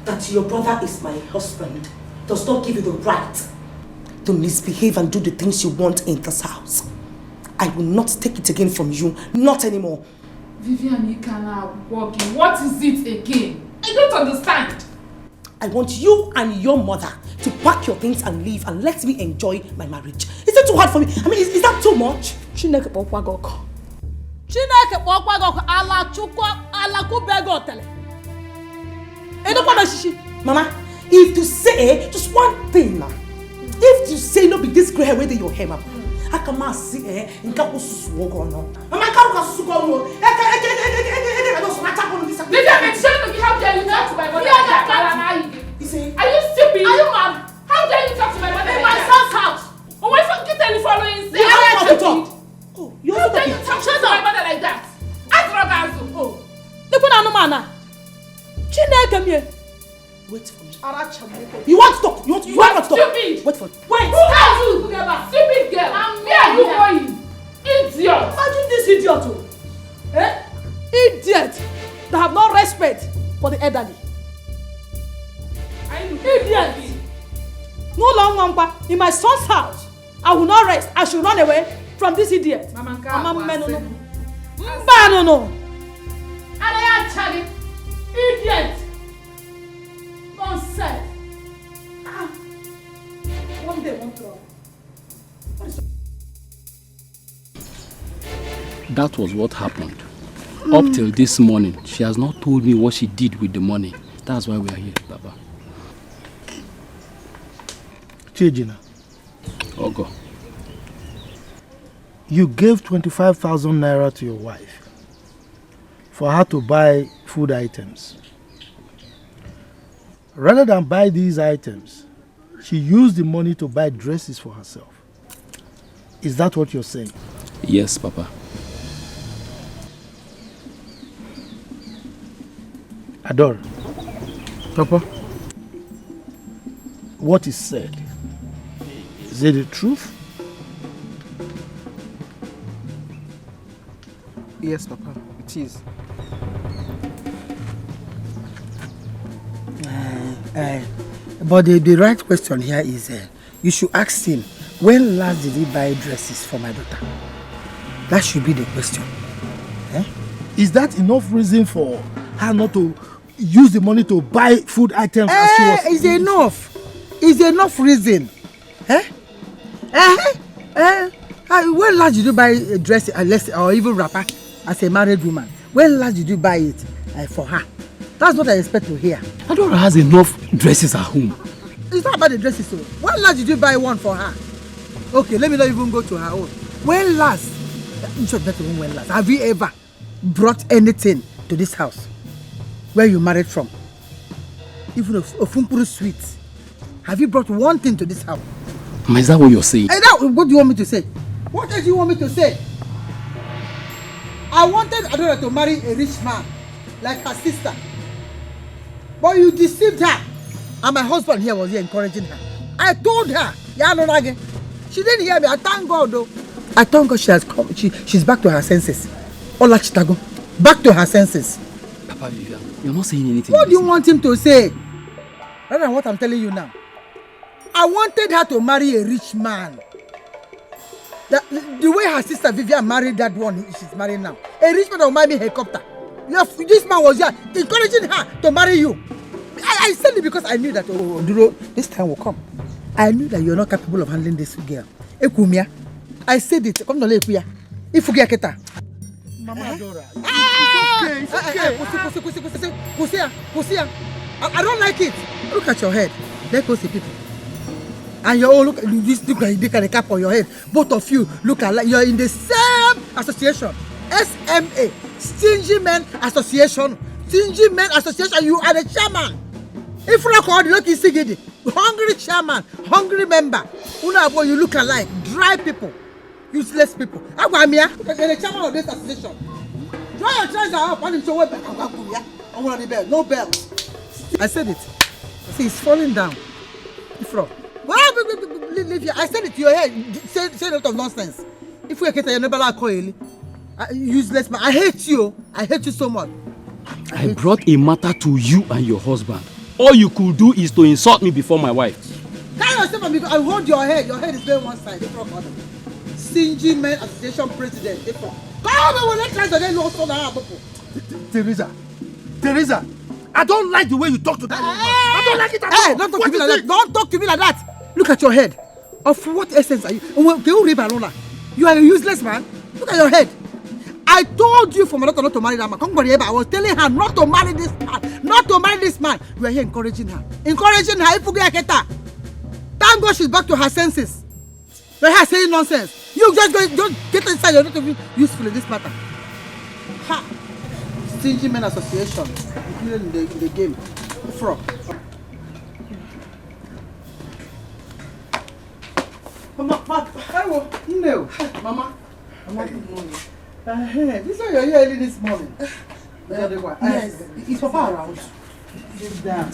That your brother is my husband does not give you the right to misbehave and do the things you want in this house. I will not take it again from you. Not anymore. Vivian, you cannot walk in. What is it again? I don't understand. I want you and your mother to pack your things and leave and let me enjoy my marriage. Is it too hard for me? I mean, is that too much? Chineke pokwago. Chineke pokwago ala chukwa ala kubego tele. Mama, if you say just one thing now, if you say no be this grey hair whether your hair, mama, I can see in Kapo Susuogo no. Mama, Kapo Susuogo. How dare you talk to my mother? Are you stupid? Are you mad? How dare you talk to my mother in my son's house? Oh, why fucking telephone? You have to talk. Oh, you how dare you talk to my mother like that? Ask Rogazu. Oh, look what I'm on. Chineke me. Wait for me. You want to talk? You want to talk? Stupid. Wait for me. Wait. Who has you together? Stupid girl. Where are you going? Idiot. Imagine this idiot. Idiot that have no respect for the elderly. Idiot. No longer in my son's house. I will not rest. I should run away from this idiot. Mama, no. Idiot. Nonsense. One day, one problem. That was what happened. Up till this morning, she has not told me what she did with the money. That's why we are here, Baba. Chijina. Ogo. You gave 25,000 naira to your wife for her to buy food items. Rather than buy these items, she used the money to buy dresses for herself. Is that what you're saying? Yes, Papa. Adore. Papa, what is said? Is it the truth? Yes, Papa, it is. But the right question here is, you should ask him, when last did he buy dresses for my daughter? That should be the question. Is that enough reason for her not to use the money to buy food items as she was? It's enough. It's enough reason. When last did you buy a dress or even wrapper as a married woman? When last did you buy it for her? That's what I expect to hear. Adora has enough dresses at home. It's not about the dresses. So. When last did you buy one for her? Okay, let me not even go to her own. When last? You should not even when last. Have you ever brought anything to this house where you married from? Even a Fumpuru sweet. Have you brought one thing to this house? Ma, is that what you're saying? What do you want me to say? What else do you want me to say? I wanted Adora to marry a rich man like her sister. But you deceived her. And my husband here was here encouraging her. I told her. She didn't hear me. I thank God though. I thank God she has come. She's back to her senses. Ola Chitago. Back to her senses. Papa, you're not saying anything. What do you want him to say? Rather than what I'm telling you now. I wanted her to marry a rich man. The way her sister Vivian married that one she's marrying now. A rich man will marry me helicopter. This man was here encouraging her to marry you. I said it because I knew that Duro, this time will come. I knew that you're not capable of handling this girl. Ekumia. I said it. Come to Lekuya. Ifugia Keta. Mama Adora. It's okay. I don't like it. Look at your head. There goes the people. And you all look like the cap on your head. Both of you look alike. You're in the same association. SMA. Stingy Men Association. Stingy Men Association. You are the chairman. If you call the hungry chairman, hungry member. You look alike. Dry people. Useless people. You're the chairman of this association. Dry your trousers up and show up. No bell. I said it. See, it's falling down. I said it to your head. Say a lot of nonsense. If we get a never like useless man. I hate you. I hate you so much. I brought a matter to you and your husband. All you could do is to insult me before my wife. Carry yourself and I hold your head. Your head is going one side. Stingy Men Association President. Teresa, I don't like the way you talk to that woman. I don't like it at all. Don't talk to me like that. Don't talk to me like that. Look at your head. Of what essence are you? You are a useless man. Look at your head. I told you for my daughter not to marry that man. I was telling her not to marry this man. Not to marry this man. You are here encouraging her. Encouraging her. Thank God she's back to her senses. You're here saying nonsense. You just get inside. You're not even useful in this matter. Ha! Stingy Men Association. Including in the game. Frog. Mama, no. Mama, good morning. This is why you're here early this morning. Yes, it's Papa around. Sit down.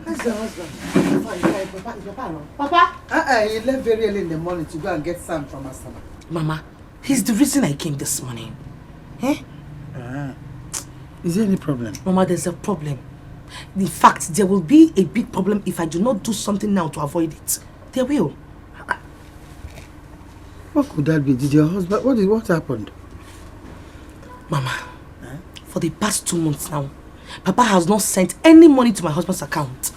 How's your husband? Is Papa around? Papa? He left very early in the morning to go and get Sam from Asaba. Mama, he's the reason I came this morning. Is there any problem? Mama, there's a problem. In fact, there will be a big problem if I do not do something now to avoid it. There will. What could that be? Did your husband... What happened? Mama, for the past 2 months now, Papa has not sent any money to my husband's account.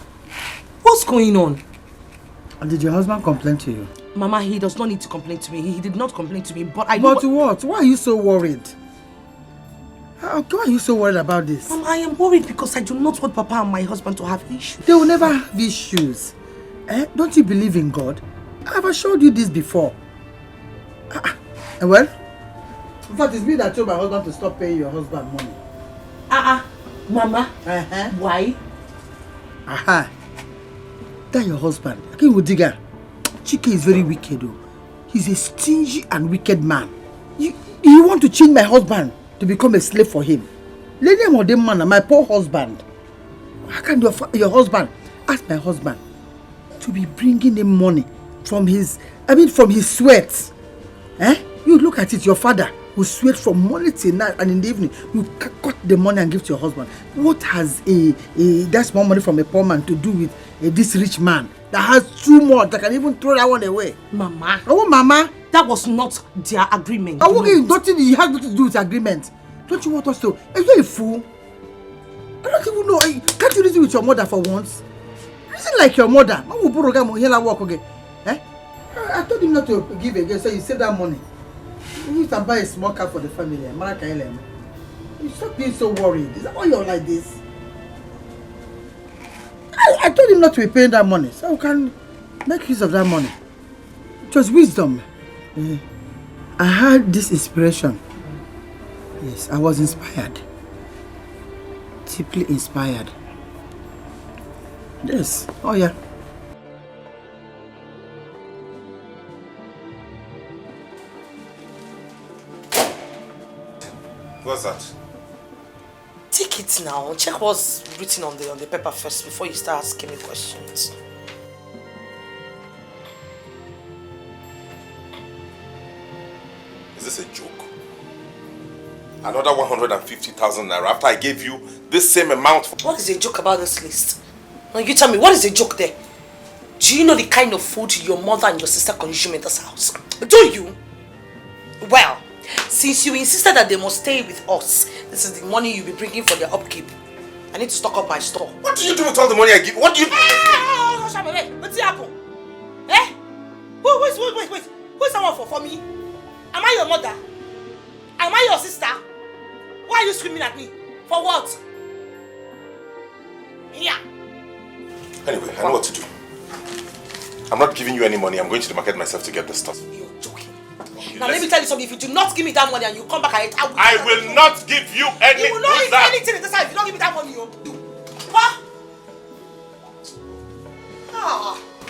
What's going on? And did your husband complain to you? Mama, he does not need to complain to me. He did not complain to me, but I know... But what? Why are you so worried? Why are you so worried about this? Mama, I am worried because I do not want Papa and my husband to have issues. They will never have issues. Don't you believe in God? I have assured you this before. Well, in fact, it's me that told my husband to stop paying your husband money. Mama, why? Aha. That your husband. Okay, Dikeh. Chike is very wicked though. He's a stingy and wicked man. You want to change my husband to become a slave for him? Lady man, my poor husband. How can your husband ask my husband to be bringing him money from his sweat? You look at it, your father who sweat from morning till night and in the evening, you cut the money and give to your husband. What has that small money from a poor man to do with this rich man that has too much that can even throw that one away? Mama. Oh, Mama. That was not their agreement. Nothing he has nothing to do with agreement. Don't you want us to? Are you a fool? I don't even know. Can't you reason with your mother for once? Reason like your mother. I told him not to give again, so you save that money. You can buy a small car for the family. You stop being so worried. Is that why you're like this? I told him not to be paying that money, so we can make use of that money. It was wisdom. I had this inspiration. Yes, I was inspired. Deeply inspired. Yes. Oh yeah. What's that? Take it now. Check what's written on the paper first before you start asking me questions. Is this a joke? Another 150,000 naira after I gave you this same amount. What is a joke about this list? Now you tell me, what is a joke there? Do you know the kind of food your mother and your sister consume in this house? Do you? Well, since you insisted that they must stay with us, this is the money you'll be bringing for their upkeep. I need to stock up my store. What do you do with all the money I give? What do you do? What's happened? Eh? Wait. Who is someone for me? Am I your mother? Am I your sister? Why are you screaming at me? For what? Here. Anyway, I know what to do. I'm not giving you any money. I'm going to the market myself to get the stuff. You're joking. Now let me tell you something. If you do not give me that money and you come back and I will not give you any. You will not eat anything in this house if you don't give me that money. What?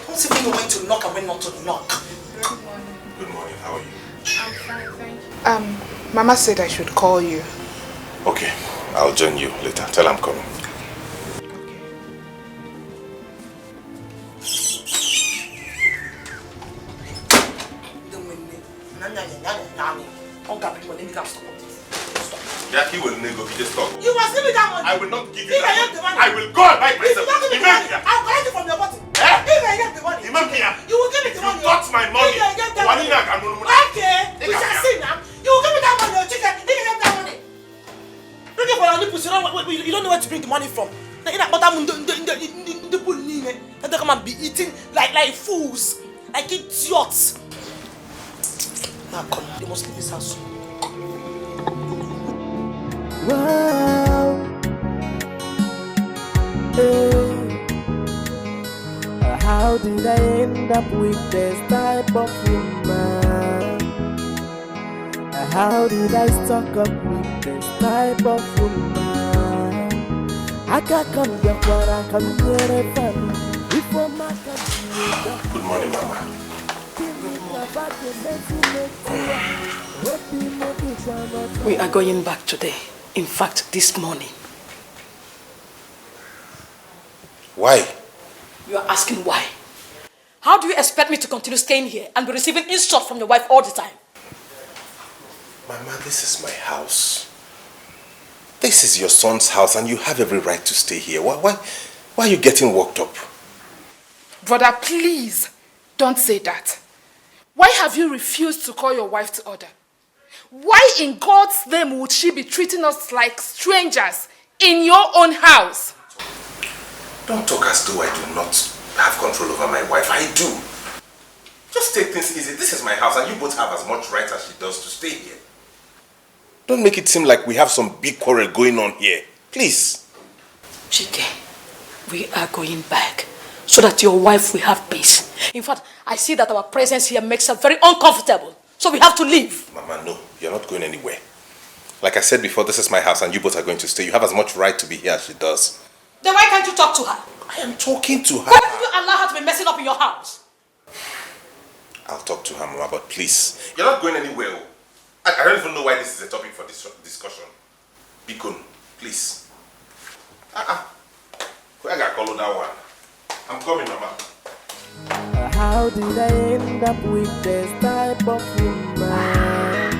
Don't even know when to knock and when not to knock. Good morning. How are you? I'm fine, thank you. Mama said I should call you. Okay, I'll join you later. Tell her I'm coming. Jackie will nego, he just talk. You must give me that money. I will not give you that money. I will go and buy it myself. If you don't give me the money, I'll collect it from your body. If I get the money, you will give me the money. You got my money. Okay, we shall see now. You will give me that money, chicken. If you get that money. Looking for your nipples, you don't know where to bring the money from. They come and be eating like fools, like idiots. Now come, they must leave this house. Wow. Hey. How did I end up with this type of woman? How did I stock up with this type of woman? I can't come here for I come here before my Good morning, Mama. We are going back today. In fact, this morning. Why? You are asking why? How do you expect me to continue staying here and be receiving insults from your wife all the time? Mama, this is my house. This is your son's house and you have every right to stay here. Why are you getting worked up? Brother, please, don't say that. Why have you refused to call your wife to order? Why in God's name would she be treating us like strangers in your own house? Don't talk as though I do not have control over my wife. I do. Just take things easy. This is my house and you both have as much right as she does to stay here. Don't make it seem like we have some big quarrel going on here. Please. Dikeh, we are going back so that your wife will have peace. In fact, I see that our presence here makes her very uncomfortable. So we have to leave. Mama, no. You're not going anywhere. Like I said before, this is my house and you both are going to stay. You have as much right to be here as she does. Then why can't you talk to her? I am talking to her. Why did you allow her to be messing up in your house? I'll talk to her, Mama, but please. You're not going anywhere. I don't even know why this is a topic for this discussion. Bikun, please. Where I got call that one? I'm coming, Mama. How did I end up with this type of woman?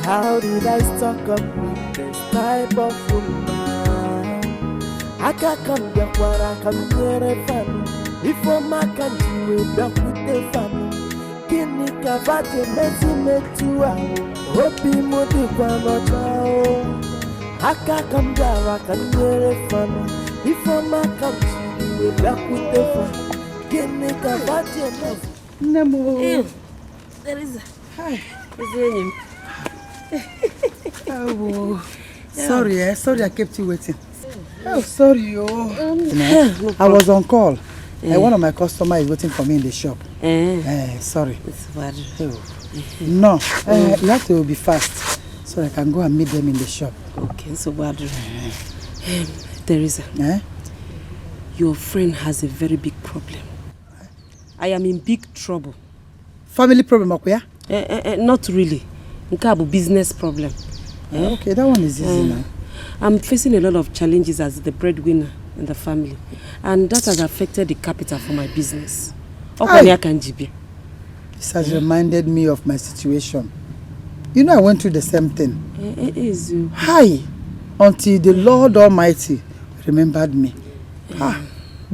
How did I stuck up with this type of woman? I can't come back where I come near a family. If I'm a country, we're back with the family. Kini kavate mesi metua Hopi modi kwa mochao Haka kamjara kanyere fana Ifama kamchiri webla kutefa Kini kavate mesi Nemo There is Hi Is him? Oh, sorry, sorry I kept you waiting. Oh, sorry, I was on call. One of my customers is waiting for me in the shop. Sorry. It's bad. No, you have to be fast so I can go and meet them in the shop. Okay, so bad. Teresa, your friend has a very big problem. I am in big trouble. Family problem, okay? Not really. Nkabu business problem. Okay, that one is easy now. I'm facing a lot of challenges as the breadwinner in the family, and that has affected the capital for my business. This has reminded me of my situation. You know, I went through the same thing. Hi, until the Lord Almighty remembered me.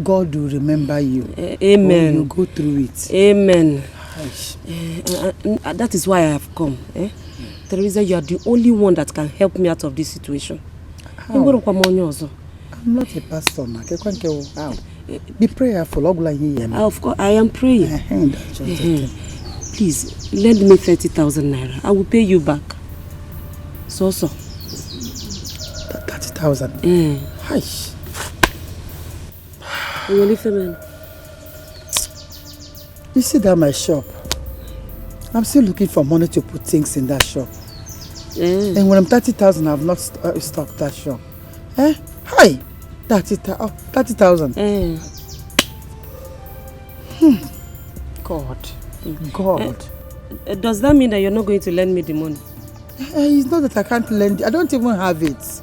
God will remember you. Amen. You go through it. Amen. That is why I have come. Teresa, you are the only one that can help me out of this situation. I'm not a pastor, ma. Be prayerful. Of course, I am praying. Please, lend me 30,000 naira. I will pay you back. So. 30,000? Hi. You see that my shop? I'm still looking for money to put things in that shop. And when I'm 30,000, I've not stocked that shop. Hi! 30,000. God. Does that mean that you're not going to lend me the money? It's not that I can't lend it. I don't even have it.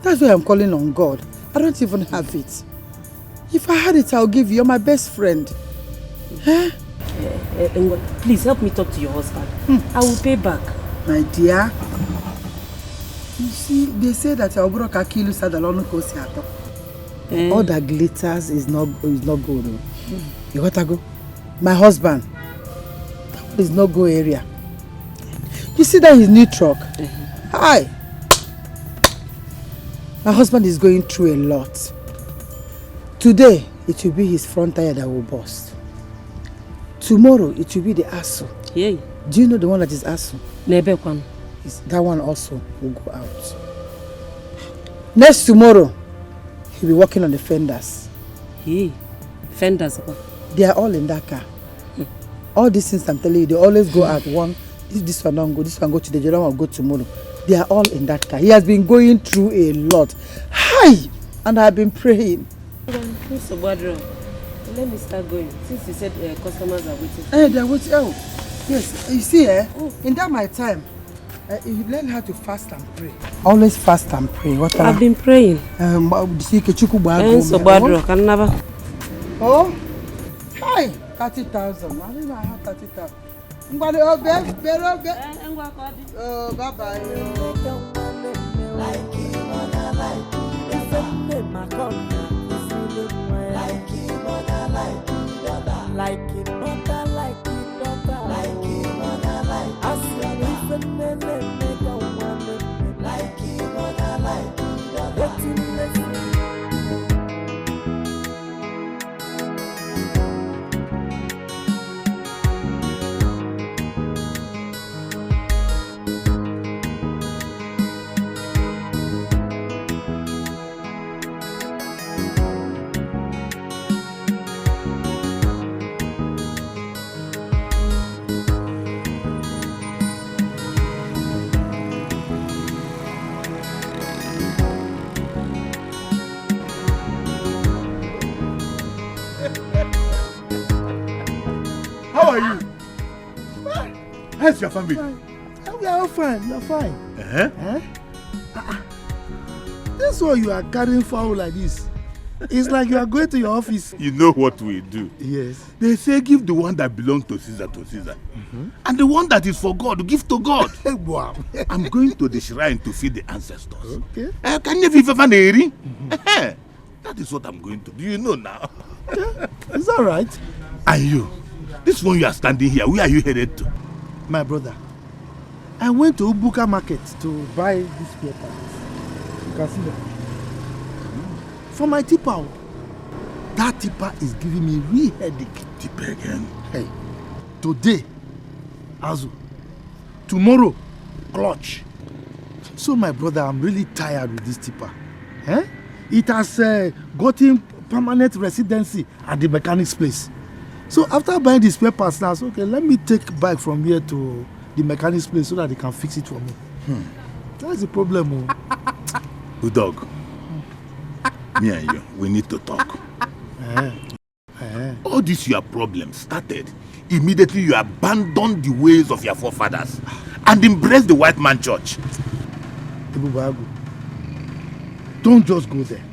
That's why I'm calling on God. I don't even have it. If I had it, I'll give you. You're my best friend. Please help me talk to your husband. I will pay back. My dear, you see, they say that all that glitters is not good. You gotta go. My husband, that is no go area. You see that his new truck? Hi. My husband is going through a lot. Today, it will be his front tire that will burst. Tomorrow, it will be the axle. Yeah. Do you know the one that is axle? Nebekwan. That one also will go out. Next tomorrow, he'll be working on the fenders. Hey, fenders? They are all in that car. All these things I'm telling you, they always go out. One, this one don't go, this one go today, the other one will go tomorrow. They are all in that car. He has been going through a lot. Hi! And I've been praying. Let me start going. Since you said customers are waiting. They're waiting. Oh, yes. You see, in that my time, you learn how to fast and pray. Always fast and pray. I've been praying. Oh, hi, 30,000. I don't know I have 30,000. Oh, bye-bye. Like it, mother, like it, daughter. Like it, mother, like it, daughter. Like it, mother, like it, daughter. How are you? How's your family? We are all fine. You are fine. This one you are carrying fowl like this. It's like you are going to your office. You know what we do? Yes. They say give the one that belongs to Caesar. And the one that is for God, give to God. Wow. I'm going to the shrine to feed the ancestors. Okay. Can you vive an eri? That is what I'm going to do. You know now. Yeah, it's all right. And you, this one you are standing here, where are you headed to? My brother, I went to Ubuka market to buy this paper. You can see that. For my tipper. That tipper is giving me real headache. Tipper again? Hey, today, Azu. Tomorrow, clutch. So my brother, I'm really tired with this tipper. It has gotten permanent residency at the mechanic's place. So after buying these papers now, so, okay, let me take bike from here to the mechanic's place so that they can fix it for me. That's the problem. Good dog. Me and you, we need to talk. All these your problems started immediately you abandoned the ways of your forefathers and embraced the white man church. Ibubagu, don't just go there.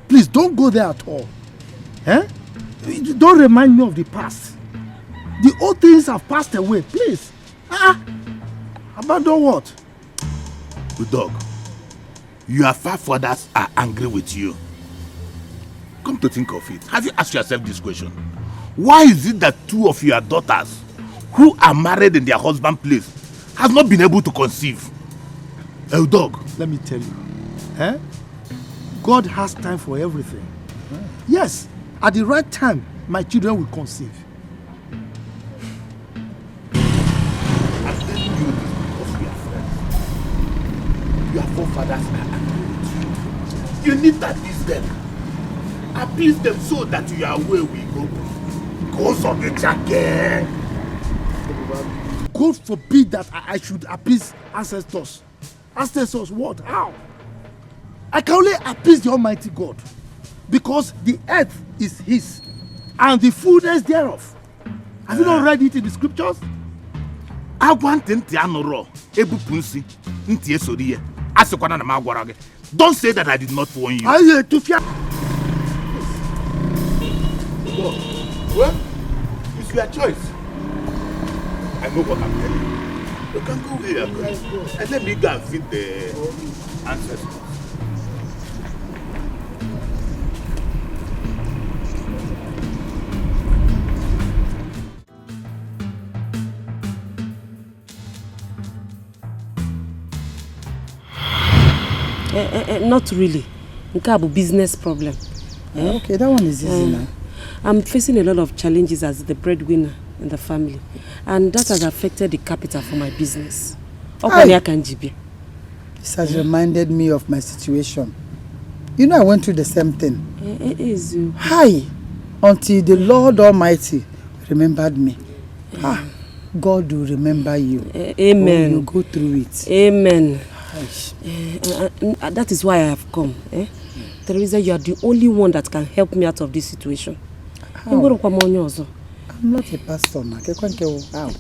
Please don't go there at all. Don't remind me of the past. The old things have passed away. Please. Abandon what? Good dog. Your forefathers are angry with you. Come to think of it, have you asked yourself this question? Why is it that two of your daughters who are married in their husband's place have not been able to conceive? Oh dog, let me tell you. God has time for everything. Yes, at the right time, my children will conceive. I'm telling you this because we are friends. Your forefathers are angry with you. You need to appease them. Appease them so that you are where we go. Goes on the jacket. God forbid that I should appease ancestors. Ancestors what? How? I can only appease the Almighty God because the earth is His and the fullness thereof. Have you not read it in the scriptures? Don't say that I did not warn you. Well, it's your choice. I know what I'm telling you. You can go here, and let me go and feed the ancestors. Not really. It's a business problem. Okay, that one is easy now. I'm facing a lot of challenges as the breadwinner in the family, and that has affected the capital for my business. This has reminded me of my situation. You know, I went through the same thing. Hi, until the Lord Almighty remembered me. God will remember you. Amen. You go through it. Amen. That is why I have come. Teresa, you are the only one that can help me out of this situation. How? I'm not a pastor, ma. How?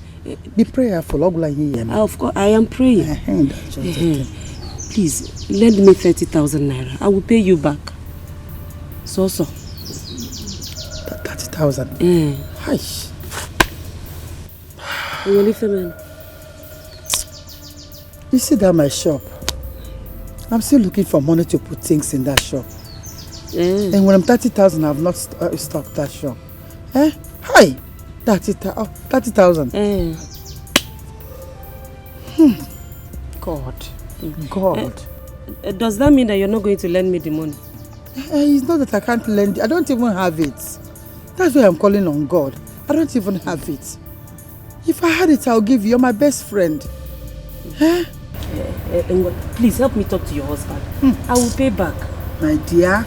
Be prayerful. Of course, I am praying. Please, lend me 30,000 naira. I will pay you back. So. 30,000? Hi. You see that my shop? I'm still looking for money to put things in that shop. And when I'm 30,000, I've not stocked that shop. Hi! 30,000. God. Does that mean that you're not going to lend me the money? It's not that I can't lend it. I don't even have it. That's why I'm calling on God. I don't even have it. If I had it, I'll give you. You're my best friend. Please help me talk to your husband. I will pay back. My dear,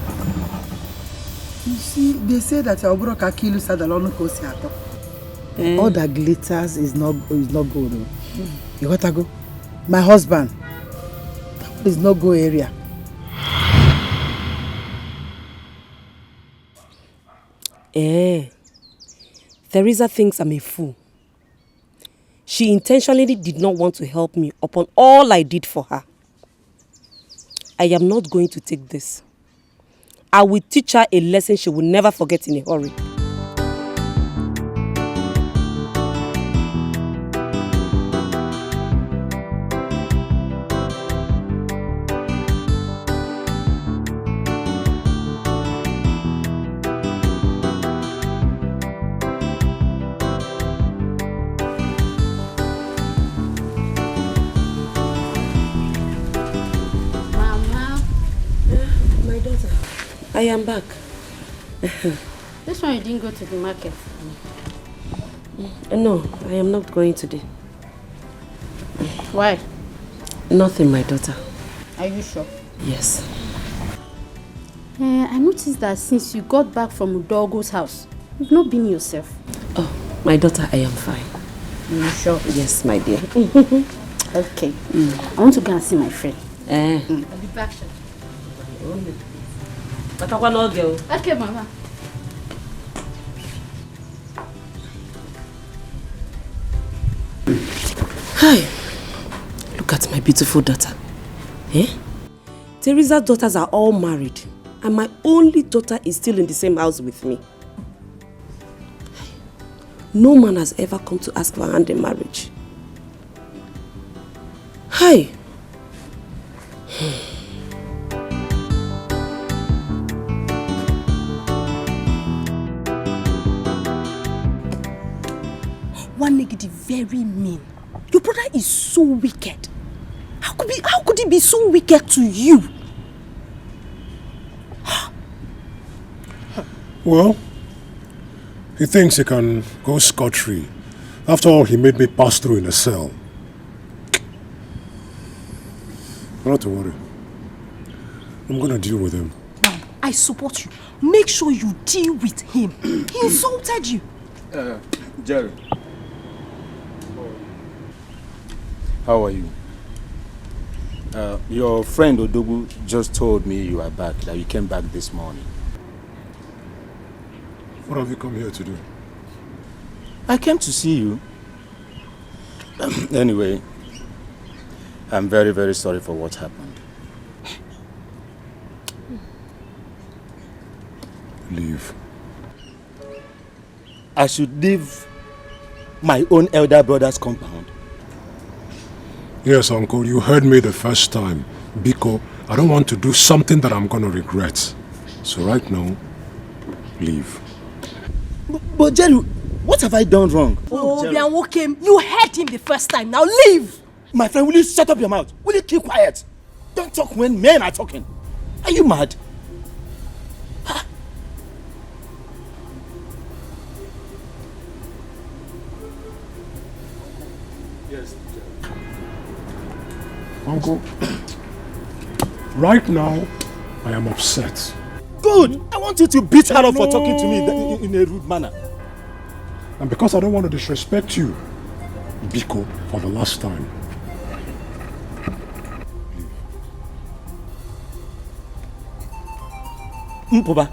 you see, they say that all that glitters is not good. You gotta go. My husband, that is no go area. Teresa thinks I'm a fool. She intentionally did not want to help me upon all I did for her. I am not going to take this. I will teach her a lesson she will never forget in a hurry. I am back. This one you didn't go to the market? No, I am not going today. Why? Nothing, my daughter. Are you sure? Yes. I noticed that since you got back from Udogo's house, you've not been yourself. Oh, my daughter, I am fine. You sure? Yes, my dear. Okay. I want to go and see my friend. I'll be back. Okay, Mama. Hi. Look at my beautiful daughter. Teresa's daughters are all married, and my only daughter is still in the same house with me. No man has ever come to ask for her hand in marriage. Hi. One negative, very mean. Your brother is so wicked. How could he be so wicked to you? Well, he thinks he can go scot-free. After all, he made me pass through in a cell. Not to worry. I'm gonna deal with him. Now, I support you. Make sure you deal with him. He insulted you. Jerry. How are you? Your friend Odogu just told me you are back, that you came back this morning. What have you come here to do? I came to see you. Anyway, I'm very, very sorry for what happened. Leave. I should leave my own elder brother's compound. Yes, Uncle, you heard me the first time. Biko, I don't want to do something that I'm going to regret. So right now, leave. But Jerry, what have I done wrong? Oh, Bianwo came. You heard him the first time. Now leave. My friend, will you shut up your mouth? Will you keep quiet? Don't talk when men are talking. Are you mad? Huh? Yes, Uncle, right now, I am upset. Good! I want you to beat her up for talking to me in a rude manner. And because I don't want to disrespect you, Biko, for the last time. Mpoba.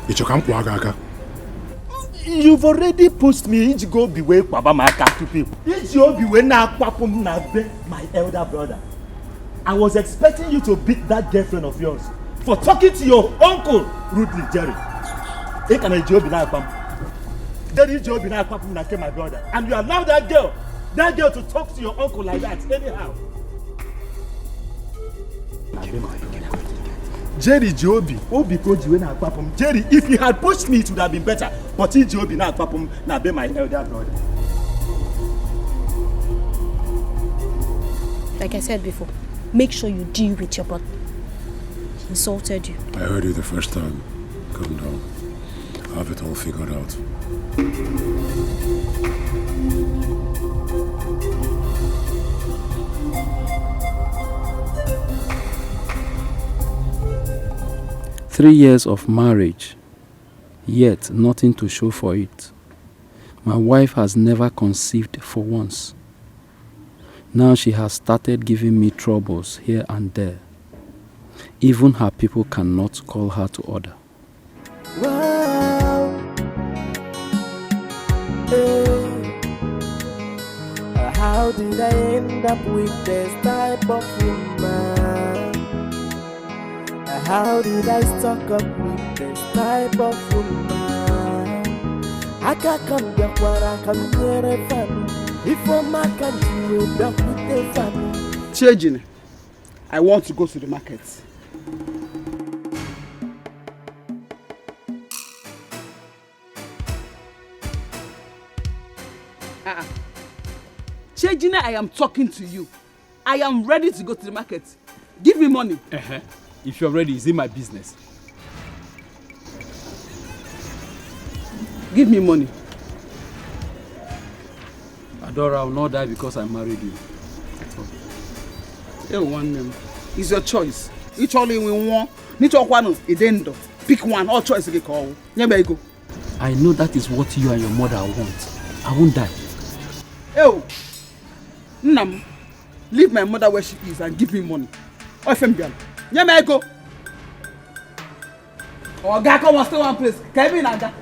Ichokampu. You've already pushed me to go beway Kwabamaka to people. My elder brother. I was expecting you to beat that girlfriend of yours for talking to your uncle rudely, Jerry. My brother. And you allow that girl to talk to your uncle like that anyhow. Jerry Jobi, Jerry, if he had pushed me, it would have been better. But he Jobi now papum na be my elder brother. Like I said before, make sure you deal with your brother. He insulted you. I heard you the first time. Calm down. I have it all figured out. Three years of marriage, yet nothing to show for it. My wife has never conceived for once. Now she has started giving me troubles here and there. Even her people cannot call her to order. Wow, How did I end up with this type of woman? How did I stuck up with this type of woman? I can't come back where I come near a family. If I'm not coming, you back with the family. Chejin, I want to go to the market. Chejina, I am talking to you. I am ready to go to the market. Give me money. If you're ready, is it my business? Give me money. Adora, I will not die because I married you. It's your choice. Each only we want. Each one is end. Pick one. All choice you call. Go. I know that is what you and your mother want. I won't die. Oh, Nam, leave my mother where she is and give me money. Oh, Fembian. Go. Oh, God, come on, stay one place. Can you Naija?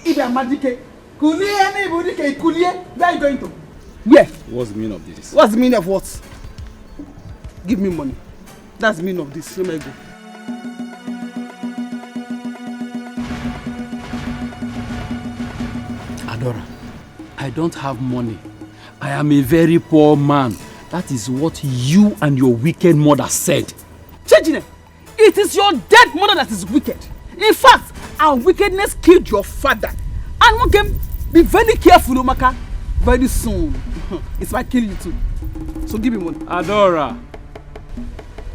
If you're magic, Kulie, anybody can Kulie. Where are you going to? Where? What's the meaning of this? What's the meaning of what? Give me money. That's the meaning of this. Let me go. Adora, I don't have money. I am a very poor man. That is what you and your wicked mother said. Chejine, it is your dead mother that is wicked. In fact, our wickedness killed your father. And we can be very careful, Omaka. Very soon, it might kill you too. So give me money. Adora,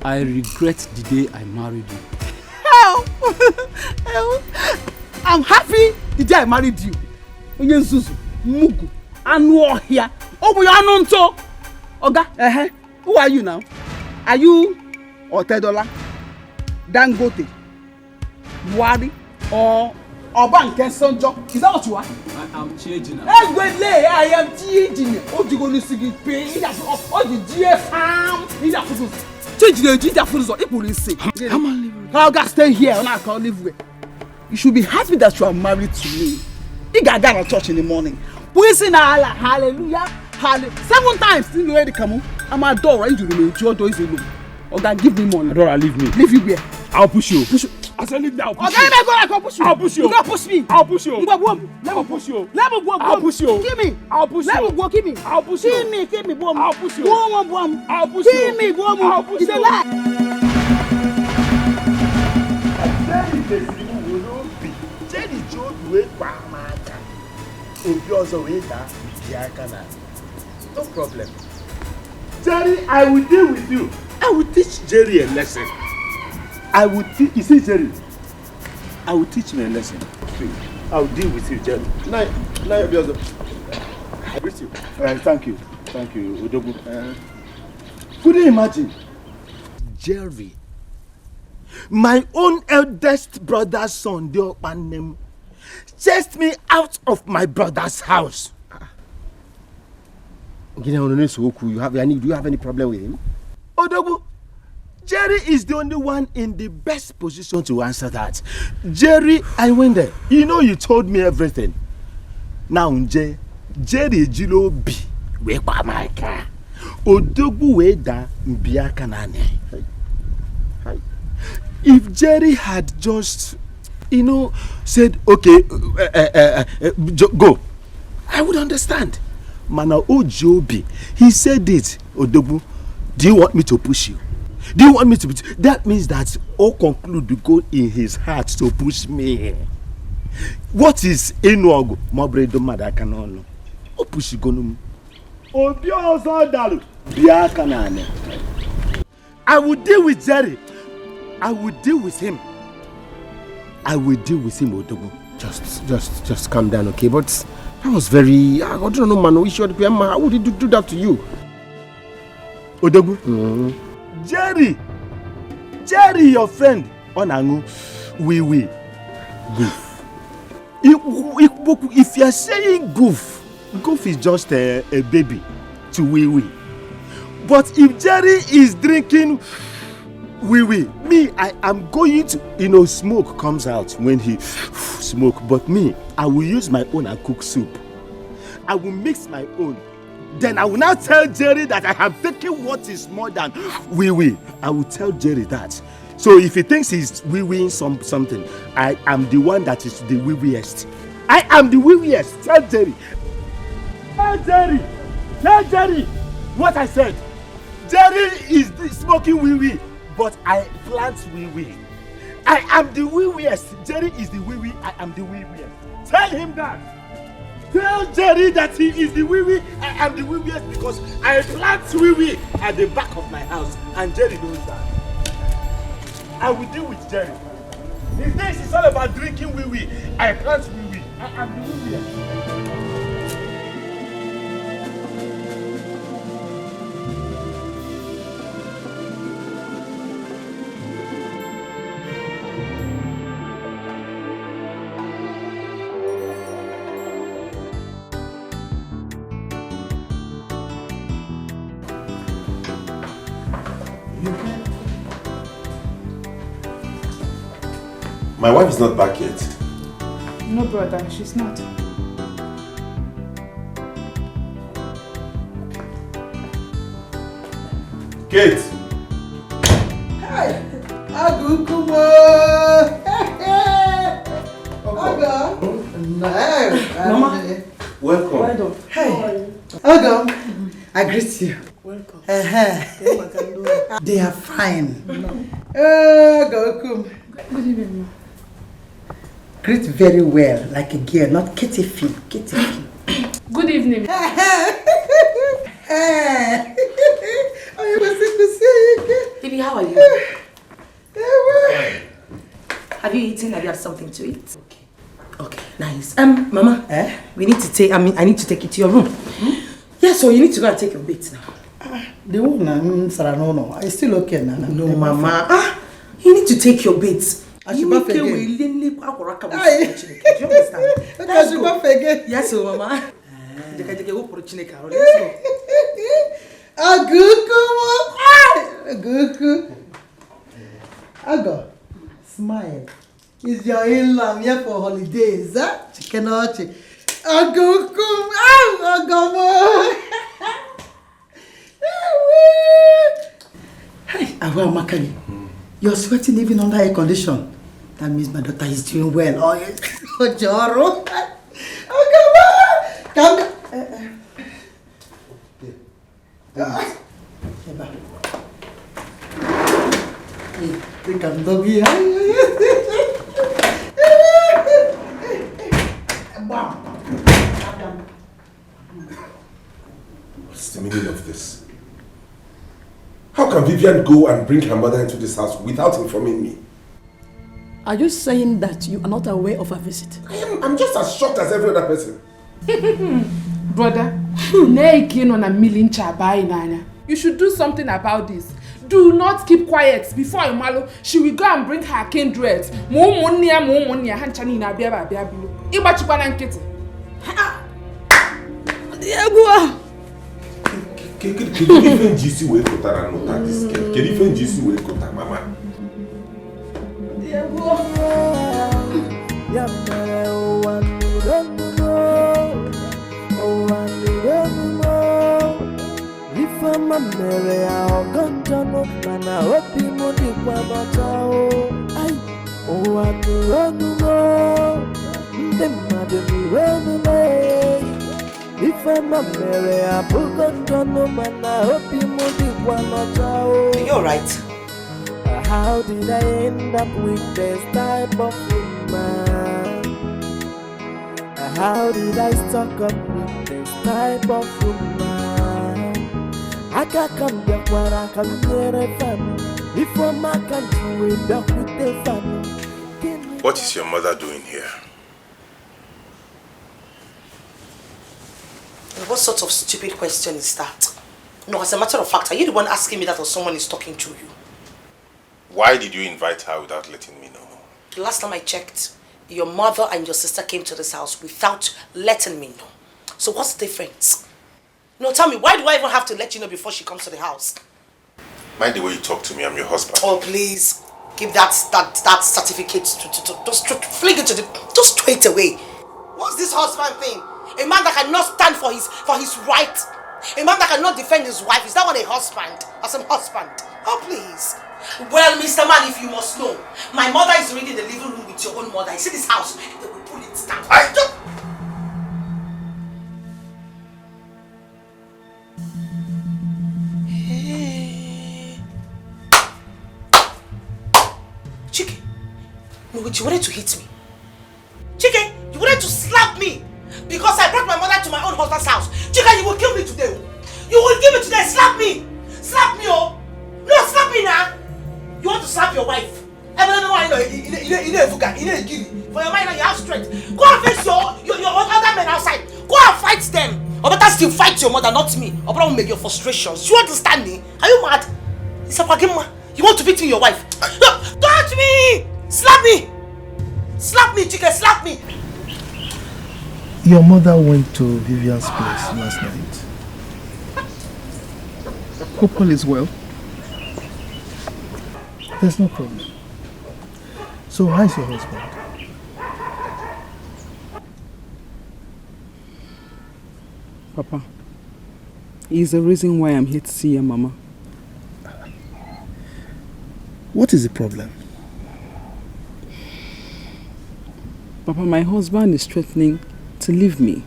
I regret the day I married you. Hell! I'm happy the day I married you. Onyenzuzu, Mugu, Anu here. Oh, we are known to. Oga, who are you now? Are you Otedola, Dangote, Buhari, or Obanke Sonjo? Is that what you are? I am changing now. I am changing. Oh, you going to see it pay? Oh, the GFM. These are photos. Change the photos. It will say. Come on, live. I'll stay here and I can't live with. You should be happy that you are married to me. You got down at church in the morning. We sing hallelujah, hallelujah. 7 times. Still you ready come on? I'm a door right to the your door is alone. Oga, give me money. Adora, leave me. Leave you where? I'll push you. Push you. I said leave me. I'll push you. Okay, let me go. I can push you. I'll push you. You don't push me. I'll push you. Let me push you. Let me go. I'll push you. Give me. I'll push you. Let me go. Give me. I'll push you. Give me. Boom. I'll push you. Boom. I'll push you. Give me. Boom. I'll push you. It's a lie. Jenny Joe wait for Maka. If you also wait that, no problem. Jerry, I will deal with you. I will teach Jerry a lesson. I will teach. You see, Jerry, I will teach him a lesson. I will deal with you, Jerry. Now, I greet you. Thank you, Odogu. Could you imagine, Jerry, my own eldest brother's son, the man name, chased me out of my brother's house. Do you have any problem with him? Odogu, Jerry is the only one in the best position to answer that. Jerry, I went there. You know, you told me everything. Now, Jerry Jilo B. Wake up my car. Odogu Weda Mbiakanane. If Jerry had just, said, okay, go, I would understand. Mana Ojobi, he said it. Odogu, do you want me to push you? Do you want me to push you? That means that all conclude to go in his heart to push me. What is Enuogo? Mobredo Madakanono. O push gonum. I will deal with Jerry. I will deal with him. Odogu. Just calm down, okay? But I was very, I don't know, man. How would he do that to you? Odogu? Jerry, your friend, Onangu, we. Goof. If you're saying goof is just a baby to we. But if Jerry is drinking me, I am going to, smoke comes out when he smoke. But me, I will use my own and cook soup. I will mix my own, then I will now tell Jerry that I have taken what is more than wee-wee. I will tell Jerry that. So if he thinks he's wee-weeing something, I am the one that is the wee-weeest. I am the wee-weeest. Tell Jerry. Tell Jerry. Tell Jerry what I said. Jerry is smoking wee-wee, but I plant wee-wee. I am the wee-weeest. Jerry is the wee-wee. I am the wee-weeest. Tell him that. Tell Jerry that he is the wee-wee. I am the wee-weeest because I plant wee-wee at the back of my house, and Jerry knows that. I will deal with Jerry. He thinks it's all about drinking wee-wee. I plant wee-wee. I am the wee-weeest. My wife is not back yet. No, brother, she's not. Kate! Hey! Agukumo! Aga! No! Mama! Welcome. Well done. Hey! Aga! I greet you. Welcome. They are fine. Agukum. Good evening, ma. Greet very well, like a girl, not kitty feet. Kitty feet. Good evening. Baby, how are you? Have you eaten? Have you had something to eat? Okay, nice. Mama, we need to take. I need to take you to your room. Yeah, so you need to go and take your bath now. The one, Sarah, no, it's still okay now. No, Mama. You need to take your bath. I should bath again. Do you understand? I should bath again. Yes, so Mama. Let's go. Aguku. Ago, smile. Is your in-law here for holidays? Chicken or chicken? Aguku. Agomo. Hey, Awa Makani. You're sweating even under air condition. That means my daughter is doing well. Oh, yes. Oh, Joro. Oh, come on. Come doggy. What's the meaning of this? How can Vivian go and bring her mother into this house without informing me? Are you saying that you are not aware of her visit? I'm just as shocked as every other person. Brother, you should do something about this. Do not keep quiet before Imalo. She will go and bring her kindred. Mama mere agonjano mana obi mo di kwabata o ai o anu mo ndemade mi renu le ife mama mere agonjano mana obi mo di kwabata o. You're right. How did I end up with this type of woman? How did I stuck up with this type of woman? I can't come back when I come near a family. Before my country, we back with the family. What is your mother doing here? What sort of stupid question is that? No, as a matter of fact, are you the one asking me that or someone is talking to you? Why did you invite her without letting me know? The last time I checked, your mother and your sister came to this house without letting me know. So what's the difference? No, tell me, why do I even have to let you know before she comes to the house? Mind the way you talk to me, I'm your husband. Oh, please. Give that certificate just fling it to the... Just throw it away. What's this husband thing? A man that cannot stand for his right. A man that cannot defend his wife, is that one a husband? As a husband? Oh, please. Well, Mr. Man, if you must know, my mother is already in the living room with your own mother. You see this house? They will pull it down. Chike, no, wait, you wanted to hit me. Chike, you wanted to slap me because I brought my mother to my own husband's house. Chike, you will kill me today. You will kill me today. Slap me. Slap me, oh. No, slap me now. You want to slap your wife. For your mind, you have strength. Go and face your other men outside. Go and fight them. Or better still, fight your mother, not me. Or probably make your frustrations. You understand me? Are you mad? You want to beat me, your wife? No, touch me! Slap me! Slap me, Chike, slap me! Your mother went to Vivian's place last night. Hope all is well. There's no problem. So how's your husband? Papa, he's the reason why I'm here to see your mama. What is the problem? Papa, my husband is threatening to leave me.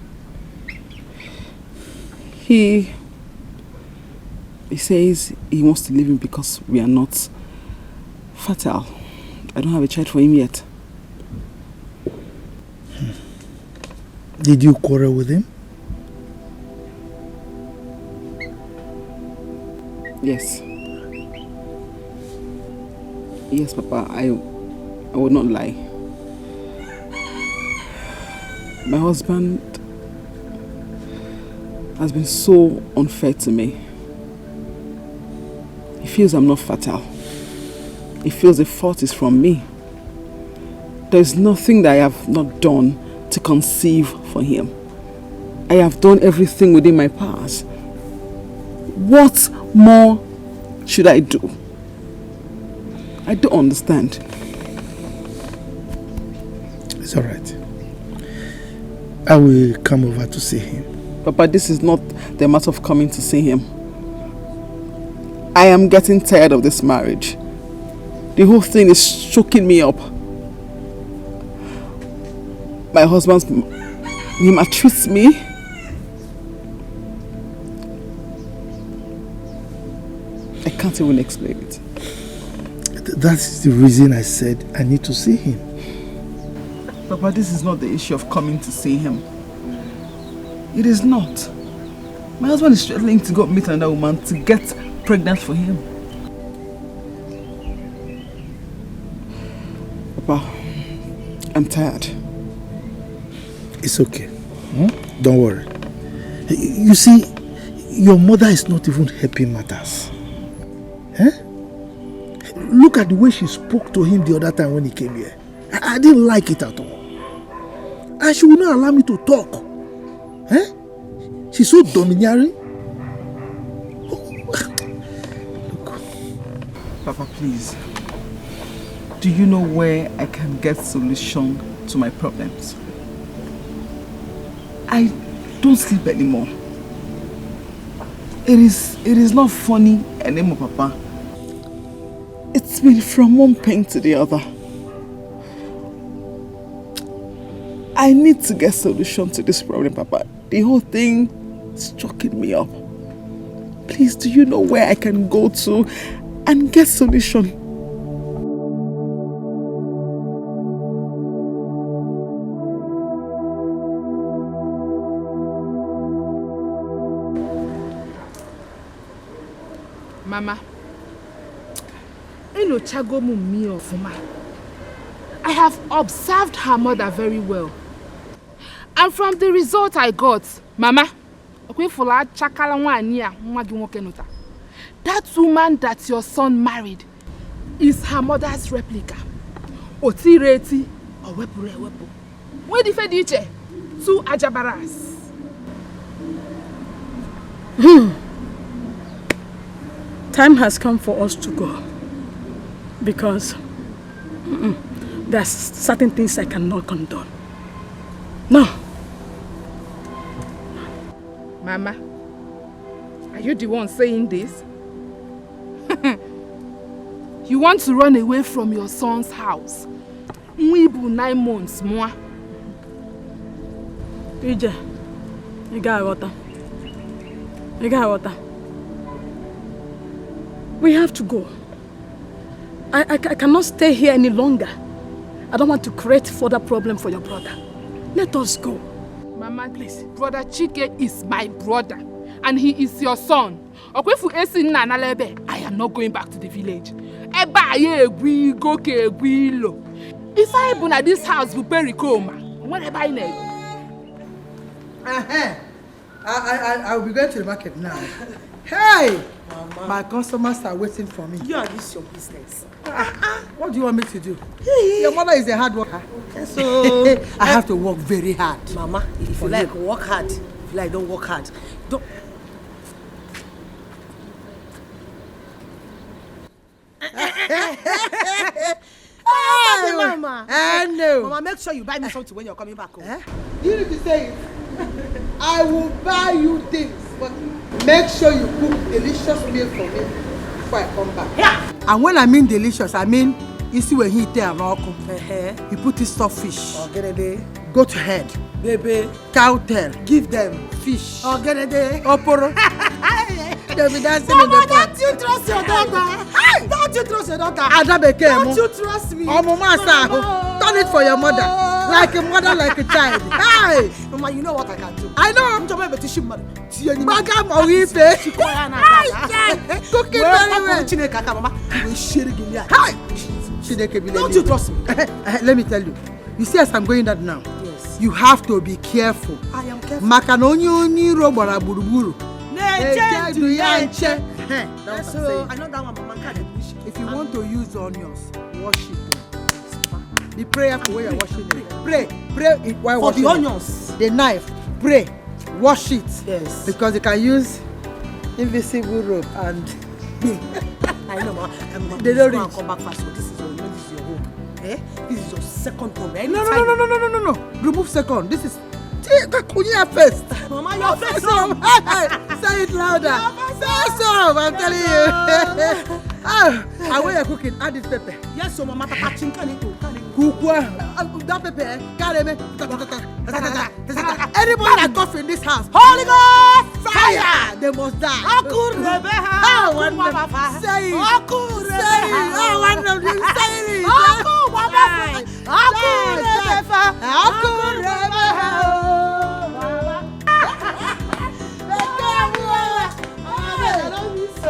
He says he wants to leave me because we are not fertile. I don't have a child for him yet. Did you quarrel with him? Yes. Yes, Papa, I would not lie. My husband has been so unfair to me. He feels I'm not fertile. He feels the fault is from me. There's nothing that I have not done to conceive for him. I have done everything within my powers. What more should I do? I don't understand. It's alright. I will come over to see him. Papa, this is not the matter of coming to see him. I am getting tired of this marriage. The whole thing is choking me up. My husband, he maltreats me. I can't even explain it. That's the reason I said I need to see him. Papa, this is not the issue of coming to see him. It is not. My husband is struggling to go meet another woman to get pregnant for him. Papa, I'm tired. It's okay. Don't worry. You see, your mother is not even helping matters. Look at the way she spoke to him the other time when he came here. I didn't like it at all. And she would not allow me to talk. She's so domineering. Look, Papa, please. Do you know where I can get solution to my problems? I don't sleep anymore. It is not funny anymore, Papa. It's been from one pain to the other. I need to get solution to this problem, Papa. The whole thing is choking me up. Please, do you know where I can go to and get solution? Mama, I have observed her mother very well. And from the result I got, Mama, that woman that your son married is her mother's replica. Otireti or wepu. Where the fediche? Two ajabaras. Time has come for us to go. Because there's certain things I cannot condone. No. Mama, you the one saying this? You want to run away from your son's house? Mwibu 9 months more. Ije, you got water. You got water. We have to go. I cannot stay here any longer. I don't want to create further problem for your brother. Let us go. Mama, please. Brother Chike is my brother. And he is your son. I am not going back to the village. If I am at this house, will pay coma. What am I now? I will be going to the market now. Hey! Mama. My customers are waiting for me. You are this your business. What do you want me to do? Your mother is a hard worker. So I have to work very hard. Mama, if you like, work hard. If you like, don't work hard. Don't. Mama. No. Mama, make sure you buy me something when you're coming back home. You need to say it. I will buy you things, but make sure you cook delicious meal for me before I come back. Yeah. And when I mean delicious, I mean you see when he eat and you put this stuffed fish. Goat head. Baby. Cow tail. Give them fish. Oporo. They'll be dancing in the park. Don't you trust your daughter? Don't you trust your daughter? Don't you trust me? Turn it for your mother. Like a mother, like a child. Hey! Mama, you know what I can do. I know. I'm talking about the ship, man. Bagam Oife. Cooking very well. Don't you trust me? Let me tell you. You see, as I'm going that now, yes. You have to be careful. I am careful. Makanoni robara buruburu. So I know that one, Mama. If you want to use onions, wash it. Be prayerful when you're washing it. Pray while for washing the onions. The knife. Pray. Wash it. Yes. Because you can use invisible rope and. I know, Mama. They don't reach. Come back fast. So this is your home. Eh? This is your second home. No. Remove second. This is. First. Mama, your first home. Say it louder. First home, I'm telling you. And when you're cooking, add this pepper. Yes, so Mama, Papa Chinkani. That pepper, carry me. Anybody that cough in this house, Holy Ghost, fire! They must die. Say it.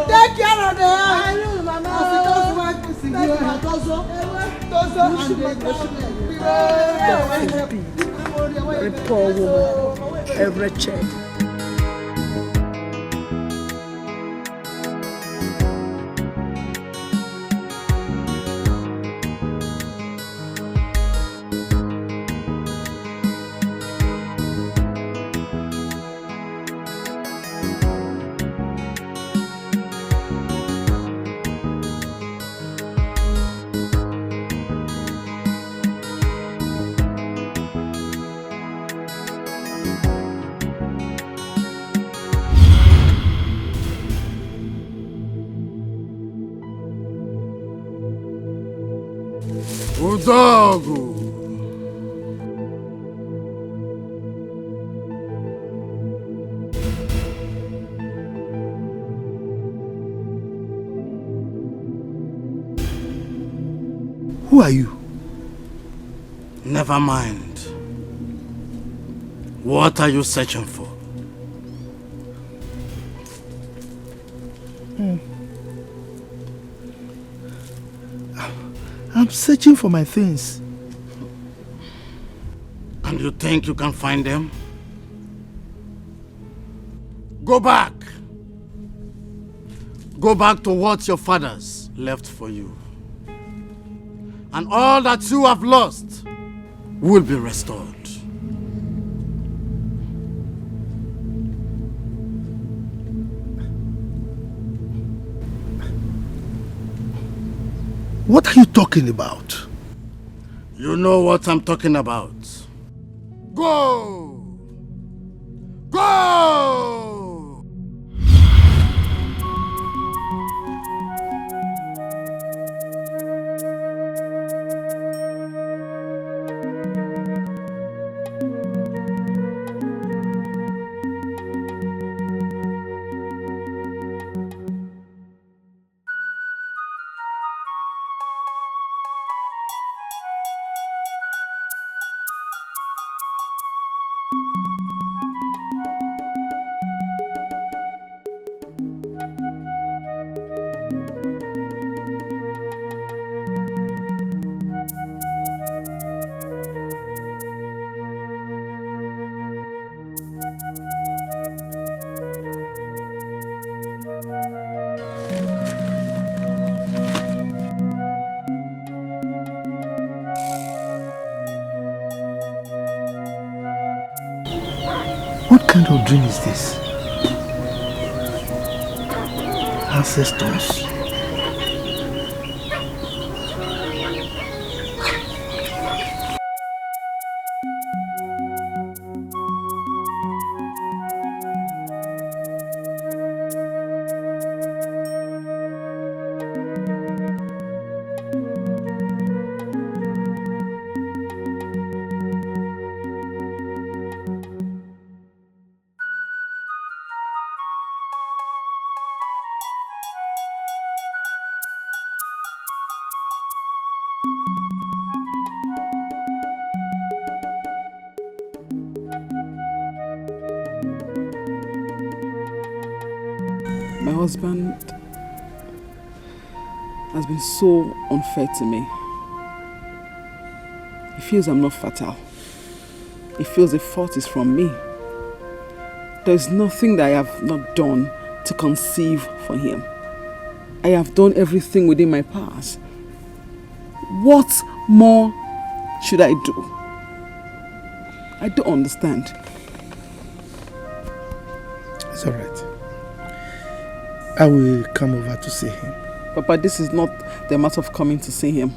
Take care of them. I know, Mama. Very poor woman, a wretched. Udogo. Who are you? Never mind. What are you searching for? I'm searching for my things. And you think you can find them? Go back. Go back to what your fathers left for you. And all that you have lost will be restored. What are you talking about? You know what I'm talking about. Go! Go! What kind of dream is this? Ancestors. My husband has been so unfair to me. He feels I'm not fertile. He feels the fault is from me. There's nothing that I have not done to conceive for him. I have done everything within my powers. What more should I do? I don't understand. It's alright. I will come over to see him. Papa, this is not the matter of coming to see him.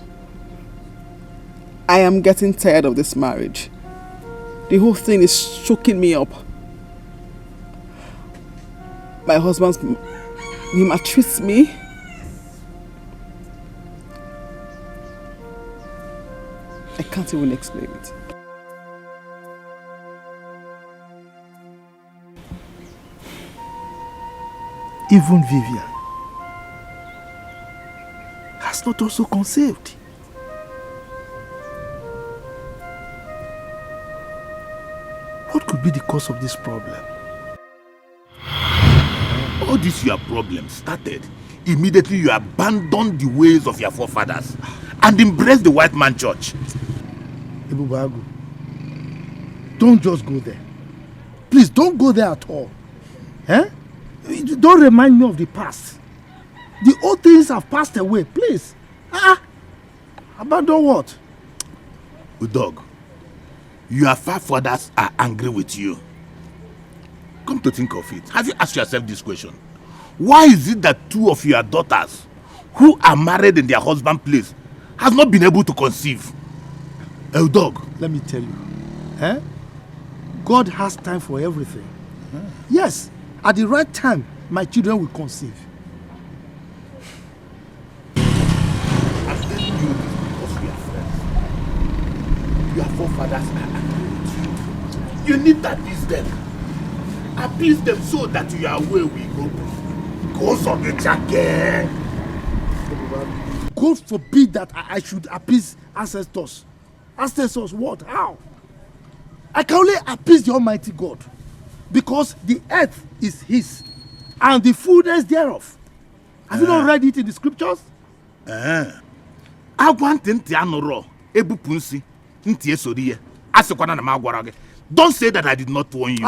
I am getting tired of this marriage. The whole thing is choking me up. My husband, he maltreats me. I can't even explain it. Even Vivian has not also conceived. What could be the cause of this problem? All this your problem started immediately you abandoned the ways of your forefathers and embraced the white man church. Ibubagu, don't just go there. Please don't go there at all. Eh? Don't remind me of the past. The old things have passed away, please. Abandon what? Udog, your forefathers are angry with you. Come to think of it, have you asked yourself this question? Why is it that two of your daughters who are married in their husband's place have not been able to conceive? Udog, let me tell you, God has time for everything. Yes, at the right time, my children will conceive. I'm telling you this because we are friends. Your forefathers are angry with you. You need to appease them. Appease them so that your way will goes on the jacket. God forbid that I should appease ancestors. Ancestors what? How? I can only appease the Almighty God because the earth is His and the fullness thereof. Have you not read it in the scriptures? Don't say that I did not warn you.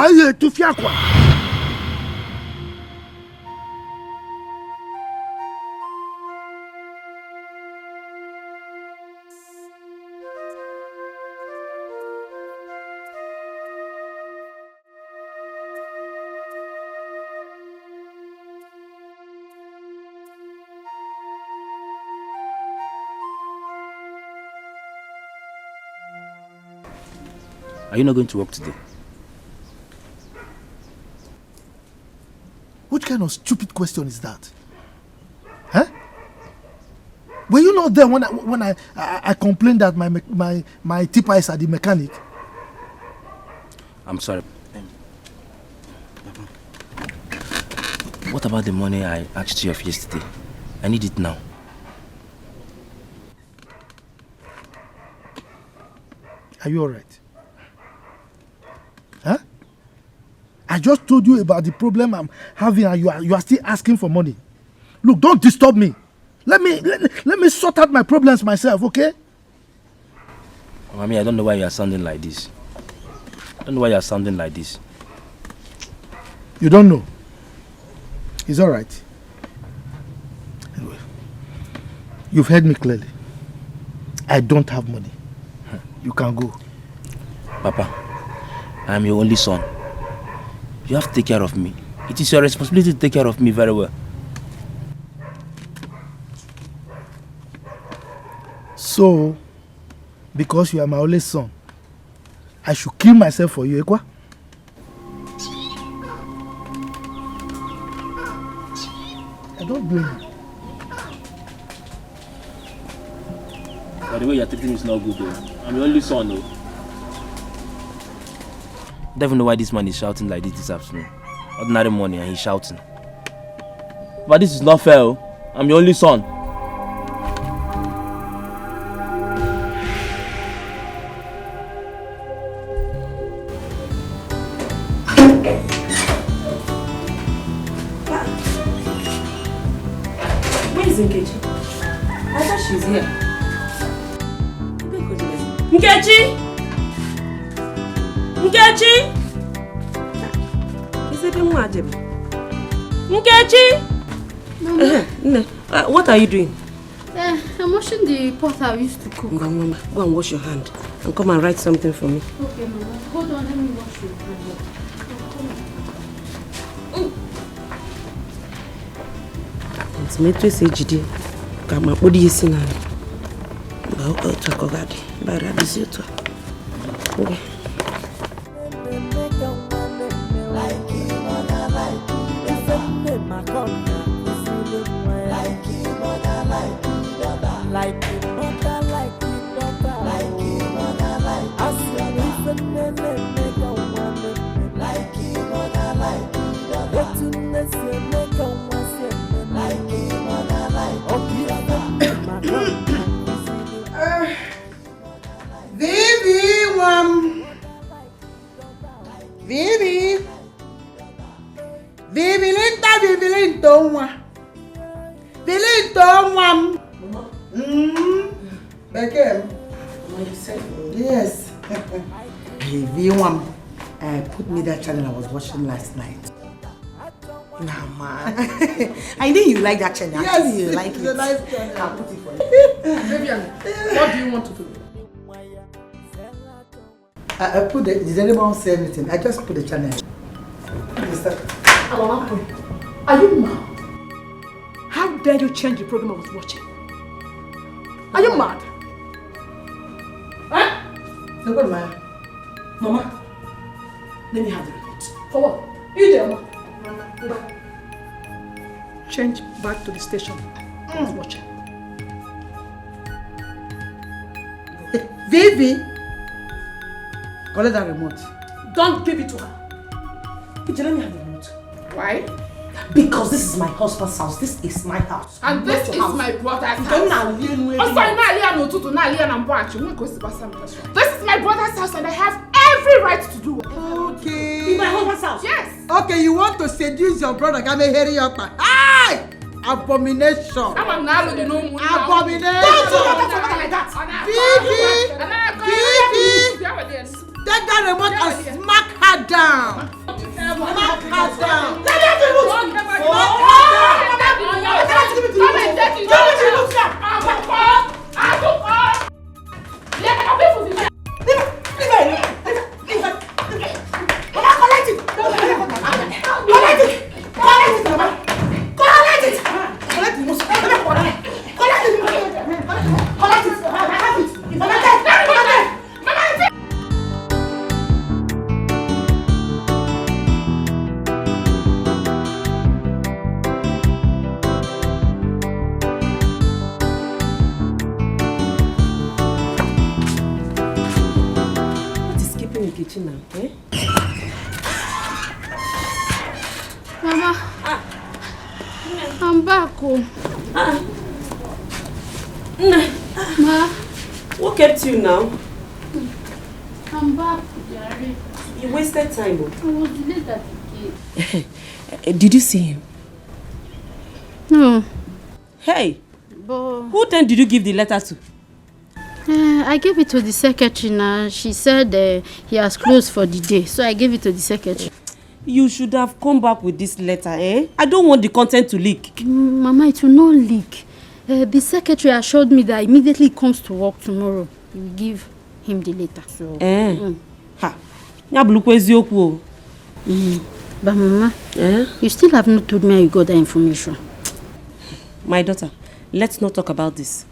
Are you not going to work today? What kind of stupid question is that? Huh? Were you not there when I complained that my tipper is at the mechanic? I'm sorry. What about the money I asked you of yesterday? I need it now. Are you alright? Huh? I just told you about the problem I'm having and you are still asking for money. Look, don't disturb me. Let me sort out my problems myself, okay? Mommy, I don't know why you are sounding like this. I don't know why you are sounding like this. You don't know? It's alright. Anyway, you've heard me clearly. I don't have money. You can go. Papa, I am your only son. You have to take care of me. It is your responsibility to take care of me very well. So, because you are my only son, I should kill myself for you, Ekwa? I don't blame you. But the way you're treating me is not good though. I'm your only son though. I don't even know why this man is shouting like this afternoon. Ordinary morning and he's shouting. But this is not fair. Oh. I'm your only son. Where is Nkechi? I thought she's here. Nkechi! Nkechi! Is it Nkechi? What are you doing? I'm washing the pot I used to cook. Mama, go and wash your hand and come and write something for me. Okay, Mama. Hold on, let me wash your hand. Tomato say Jide. Kama body is in hand. Ba chakogadi. Ba radisi to. Okay. Yes. Put me that channel I was watching last night. Nah, man. I knew you like that channel. Yes, you like it's it. a nice channel. I'll put it for you. Vivian, what do you want to do? I put the, did anyone say anything? I just put the channel. Are you mad? How dare you change the program I was watching? Are you mad? Huh? No, what, man? Mama, let me have the remote. For what? You there, Mama? Change back to the station I was watching. Vivi! Collect that remote. Don't give it to her. Let me have the remote. Why? Because this is my husband's house. This is my house. And this is my brother's house. This is my brother's house and I have every right to do it. Okay. In my husband's house? Yes. Okay, you want to seduce your brother? Come and hurry up. Aye! Abomination. Abomination. Don't do that like that. Vivi! Take that remote and smack her down. Smack her down. Let me have the remote. Mama, I'm back. Ma, what kept you now? I'm back, Jerry. You wasted time. I was delayed at the gate. Did you see him? No. Hey, But who then did you give the letter to? I gave it to the secretary now. She said he has closed for the day, so I gave it to the secretary. You should have come back with this letter, eh? I don't want the content to leak. Mama, it will not leak. The secretary assured me that immediately he comes to work tomorrow, he will give him the letter. So, Ha. But Mama, you still have not told me how you got that information. My daughter, let's not talk about this.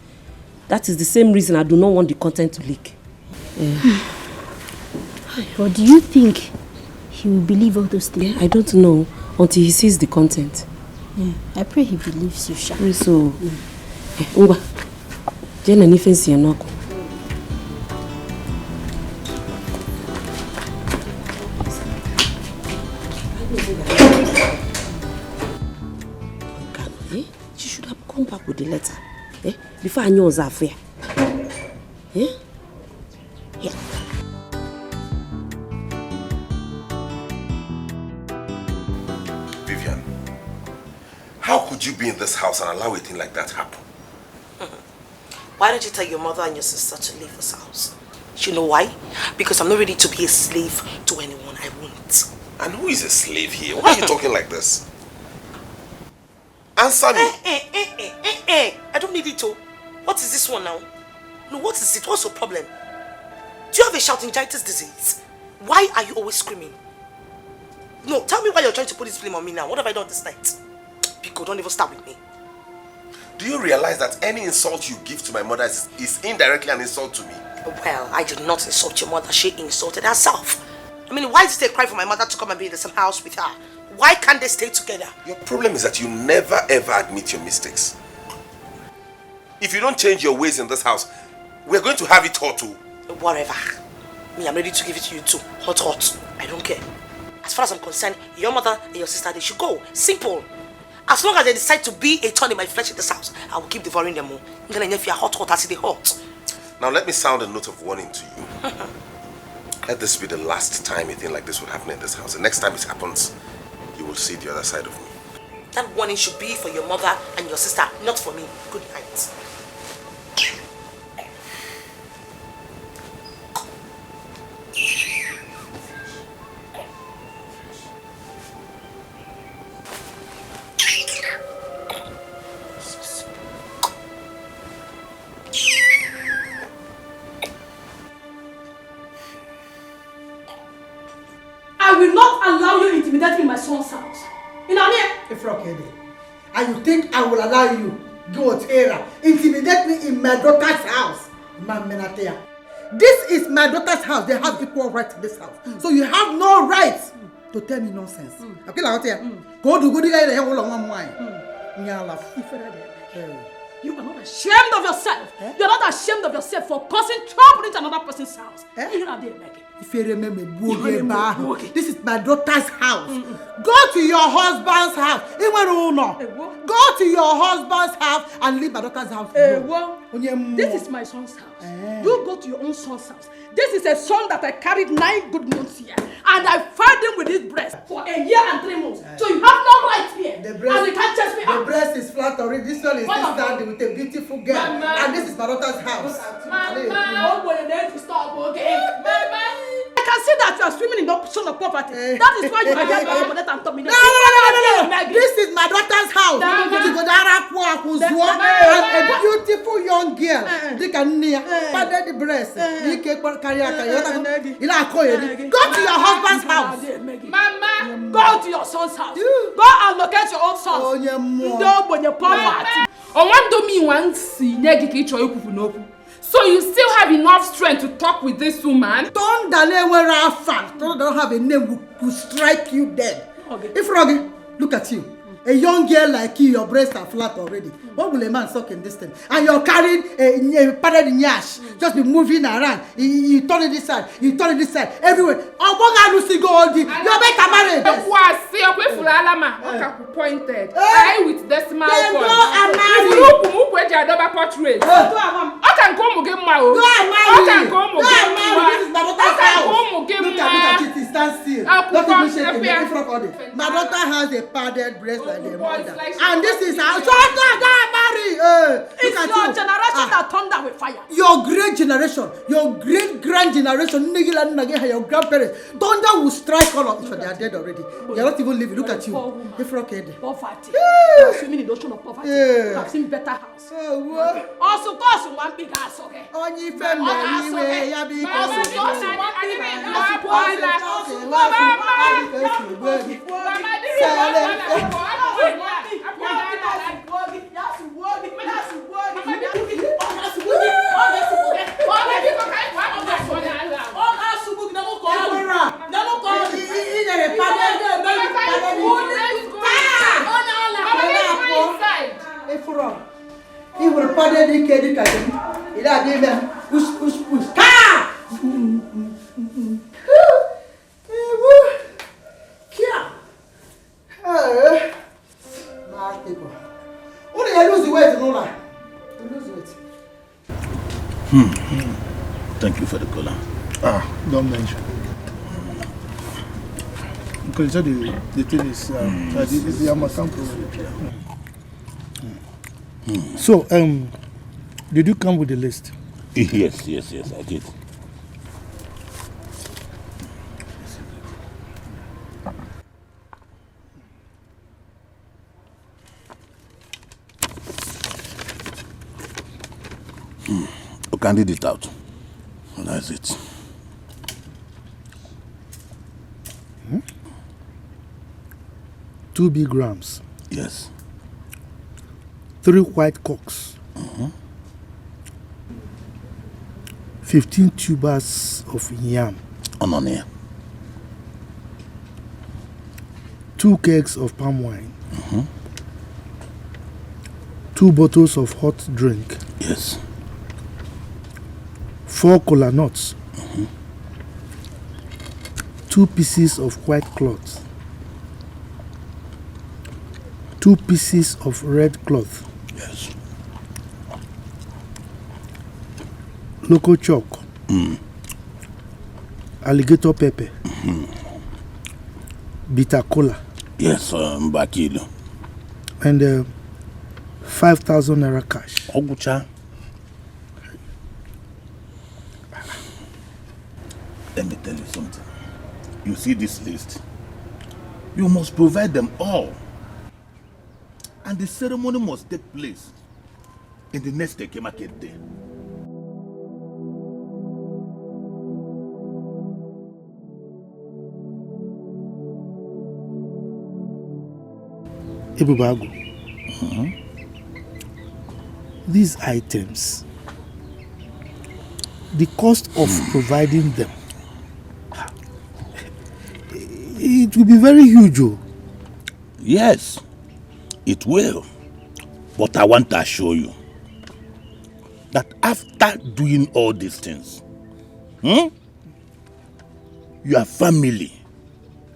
That is the same reason I do not want the content to leak. But do you think he will believe all those things? I don't know until he sees the content. I pray he believes you, Sha. So, Ngwa, Jane and Ifensi and Noko. She should have come back with the letter. Before I knew it was affair. Yeah. Vivian, how could you be in this house and allow a thing like that happen? Why don't you tell your mother and your sister to leave this house? You know why? Because I'm not ready to be a slave to anyone I won't. And who is a slave here? Why are you talking like this? Answer me. I don't need it to. What is this one now? No, what is it? What's your problem? Do you have a shoutingitis disease? Why are you always screaming? No, tell me why you're trying to put this blame on me now. What have I done this night? Pico, don't even start with me. Do you realize that any insult you give to my mother is indirectly an insult to me? Well, I did not insult your mother. She insulted herself. I mean, why did it cry for my mother to come and be in the same house with her? Why can't they stay together? Your problem is that you never ever admit your mistakes. If you don't change your ways in this house, we're going to have it hot too. Whatever. Me, I'm ready to give it to you too. Hot, hot. I don't care. As far as I'm concerned, your mother and your sister, they should go. Simple. As long as they decide to be a thorn in my flesh in this house, I will keep devouring them all. I'm gonna if you're hot, hot, I see the hot. Now let me sound a note of warning to you. Let this be the last time anything like this will happen in this house. The next time it happens, you will see the other side of me. That warning should be for your mother and your sister, not for me. Good night. I will not allow you intimidate me in my son's house. You know what I mean? And you think I will allow you go here, intimidate me in my daughter's house? This is my daughter's house. They have equal right to this house. So you have no right to tell me nonsense. Okay, like go to good guy. You are not ashamed of yourself. You are not ashamed of yourself for causing trouble into another person's house. You know there, Maggie. If you remember, this is my daughter's house. Go to your husband's house. Go to your husband's house and leave my daughter's house. This is my son's house. You go to your own son's house. This is a son that I carried 9 good months here. And I fed him with his breast for a year and 3 months. So you have no right here. The breast, and you can't chase me out. The breast is flat already. This one is standing with a beautiful girl. Mama. And this is my daughter's house. I can see that you are swimming in the ocean of poverty. That is why you are here to accommodate and dominate. No. This is my daughter's house. And a beautiful young girl. They can paddle the breast. Go to your husband's house. Mama, go to your son's house. Go and locate your own son. No, when you're poverty. So you still have enough strength to talk with this woman? Don't have a name who strike you dead. Okay. If Rogi, look at you. A young girl like you, your breasts are flat already. What will a man suck in this thing? And you're carrying a padded nyash. Just be moving around. You turn it this side, you turn it this side, everywhere. You're better married. Pointed. I with decimal point. Go and marry. Portrait. I can come again, my own. Go and marry. This is my daughter's house. Look at it, stand still. Don't even shake it. In front of it. My daughter has a padded breast like their mother. And this is how marry. It's your generation that turned that with fire. Your great generation, your great-grand generation, your grandparents, thunder will strike all of you. They are dead already. They are not even living. Look at you. Poverty. You are swimming in the ocean of poverty. You have seen better house. Also, cause one big house, okay? Only family. He will pardon Dikeh. He will give them push. Car! Bad people. Only you lose the weight, no lie. You lose weight. Thank you for the cola. Don't mention. Because the thing is, this is the Amazon program. So, did you come with the list? Yes, I did. You can read it out. That's it. 2 big rams. Yes. 3 white cocks. 15 tubers of yam. On here. 2 kegs of palm wine. 2 bottles of hot drink. Yes. 4 kola nuts. 2 pieces of white cloth. 2 pieces of red cloth. Yes. Local chalk. Alligator pepper. Bitter cola. Yes, Mbakilo. And 5,000 naira cash. Ogucha. Let me tell you something. You see this list? You must provide them all. And the ceremony must take place in the next Dikeh market day. Ibubagu. These items, the cost of providing them, it will be very huge. Yes, it will. But I want to assure you that after doing all these things, your family,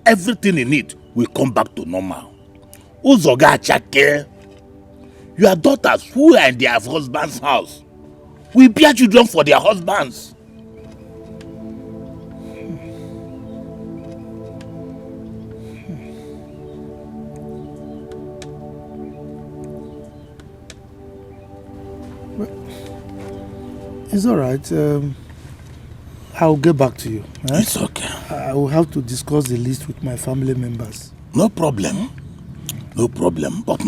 everything in it will come back to normal. Uzoga Chake, your daughters who are in their husband's house will bear children for their husbands. It's all right. I'll get back to you. It's okay. I will have to discuss the list with my family members. No problem. No problem. But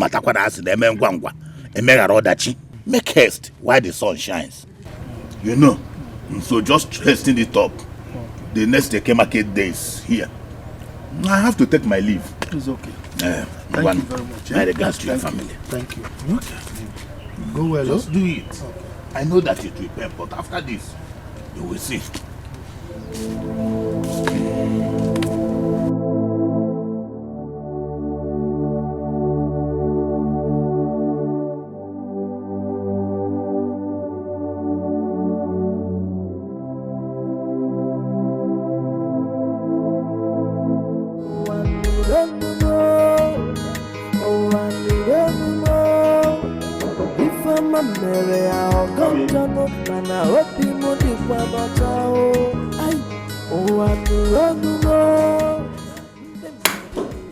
make haste while the sun shines. You know, so just hasten it up. The next Dikeh market days here. I have to take my leave. It's okay. Thank you very much. My regards to your family. Thank you. Okay. Go well. Just do it. Okay. I know that it will pay, but after this, you will see.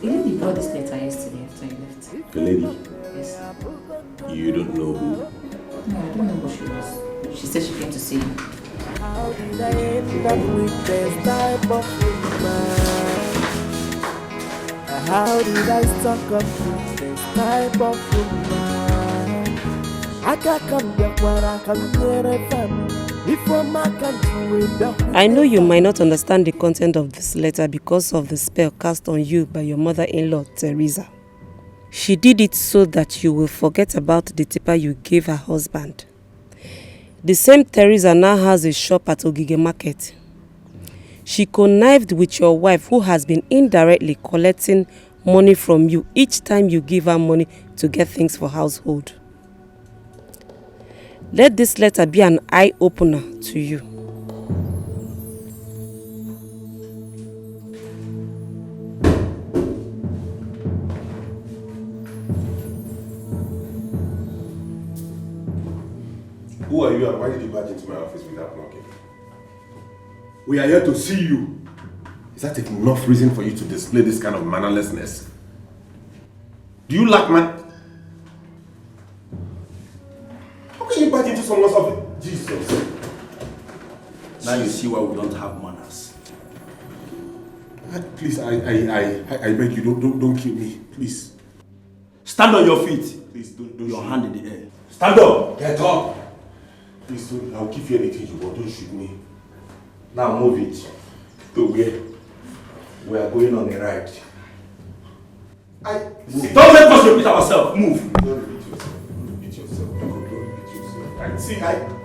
The lady brought this letter yesterday after you left. The lady? Yes. You don't know who? No, I don't know who she was. She said she came to see you. How did I end up with this type of woman? How did I stuck up with this type of woman? I can't come back when I come near a family. I know you might not understand the content of this letter because of the spell cast on you by your mother-in-law, Teresa. She did it so that you will forget about the tipper you gave her husband. The same Teresa now has a shop at Ogige Market. She connived with your wife, who has been indirectly collecting money from you each time you give her money to get things for household. Let this letter be an eye-opener to you. Who are you and why did you barge into my office without knocking? We are here to see you. Is that enough reason for you to display this kind of mannerlessness? Do you lack man? How can you barge into someone's office? Jesus. Now you see why we don't have manners. Please, I beg you, don't kill me, please. Stand on your feet. Please, don't your hand in the air. Stand up! Get up! Please, I'll give you anything you want, don't shoot me. Now move it. To where? We are going on a ride. Don't let us repeat ourselves. Move. Don't repeat yourself. Don't repeat yourself.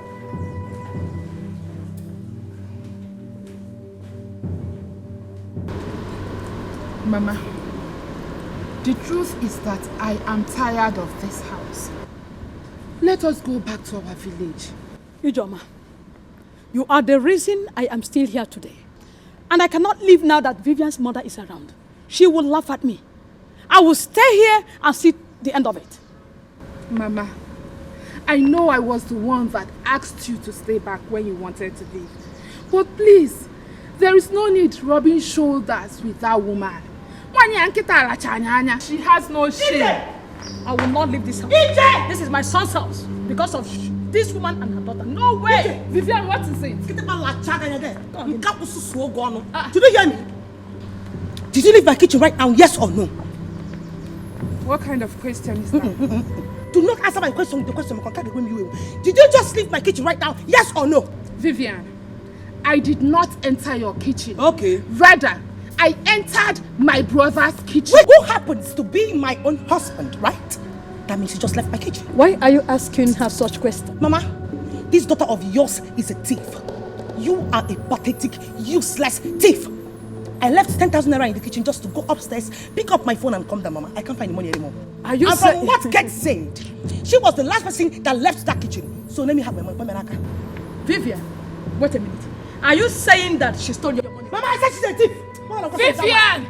Mama, the truth is that I am tired of this house. Let us go back to our village. Ijoma, you are the reason I am still here today. And I cannot leave now that Vivian's mother is around. She will laugh at me. I will stay here and see the end of it. Mama, I know I was the one that asked you to stay back when you wanted to leave. But please, there is no need rubbing shoulders with that woman. She has no shame. I will not leave this house. This is my son's house because of this woman and her daughter. No way! Vivian, what is it? Did you hear me? Did you leave my kitchen right now, yes or no? What kind of question is that? Do not answer my question with the question. Did you just leave my kitchen right now, yes or no? Vivian, I did not enter your kitchen. Okay. Rather, I entered my brother's kitchen. Wait, who happens to be my own husband, right? That means you just left my kitchen. Why are you asking her such questions? Mama, this daughter of yours is a thief. You are a pathetic, useless thief. I left 10,000 naira in the kitchen just to go upstairs, pick up my phone and come down, Mama. I can't find the money anymore. Are you and from what gets said, she was the last person that left that kitchen. So let me have my money. Vivian, wait a minute. Are you saying that she stole your money? Mama, I said she's a thief. Vivian!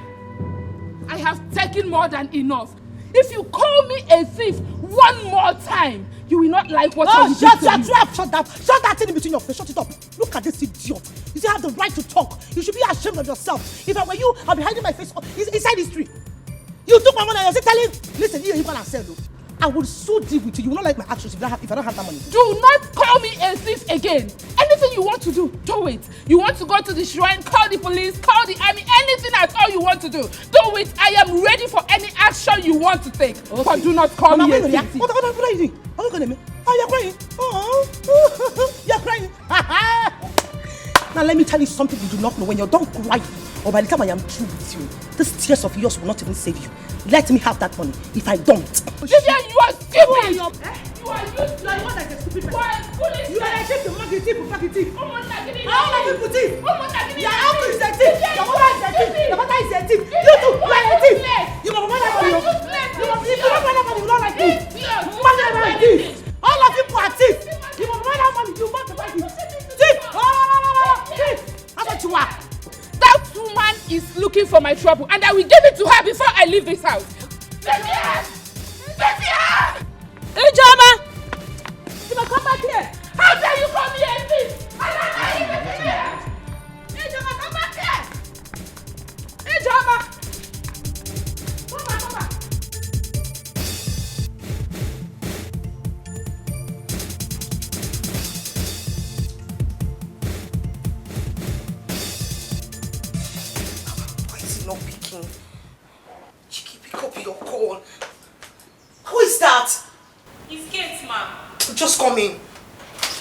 I have taken more than enough. If you call me a thief one more time, you will not like what I will do to you. Shut that thing in between your face. Shut it up. Look at this idiot. You still have the right to talk. You should be ashamed of yourself. If I were you, I'll be hiding my face inside this tree. You took my money and you're still telling, listen, you can sell. I will so deal with you. You will not like my actions if I don't have that money. Do not call me a thief again. Anything you want to do it. You want to go to the shrine, call the police, call the army, anything at all you want to do it. I am ready for any action you want to take. Okay. But do not call me a thief. What are you doing? Are you going to me? Oh, you're crying. Oh, you're crying. Now let me tell you something you do not know. When you're done crying, or by the time I am through with you, these tears of yours will not even save you. Let me have that money. If I don't. Vivian, you are stupid! You are useless! You are one like a stupid person. You are a foolish You are a thief, you are a thief, you are a thief. How much are you How are you thief? How much are you Your uncle is a thief. Your mother is a thief. Your mother is a thief. You too, you are a thief. You are money. You are not like me. Money like this. All of you are thieves. You are money. You want to buy this. Thief. Thief. That's what you are. That woman is looking for my trouble, and I will give it to her before I leave this house. Vivian! Vivian! Ijoma! Come back here! How dare you call me a thief? I don't know you, Vivian! Ijoma, come back here! Ijoma! Come back. Why is he not picking? Chiki, pick up your call. Who is that? It's Kate, ma'am. Just come in.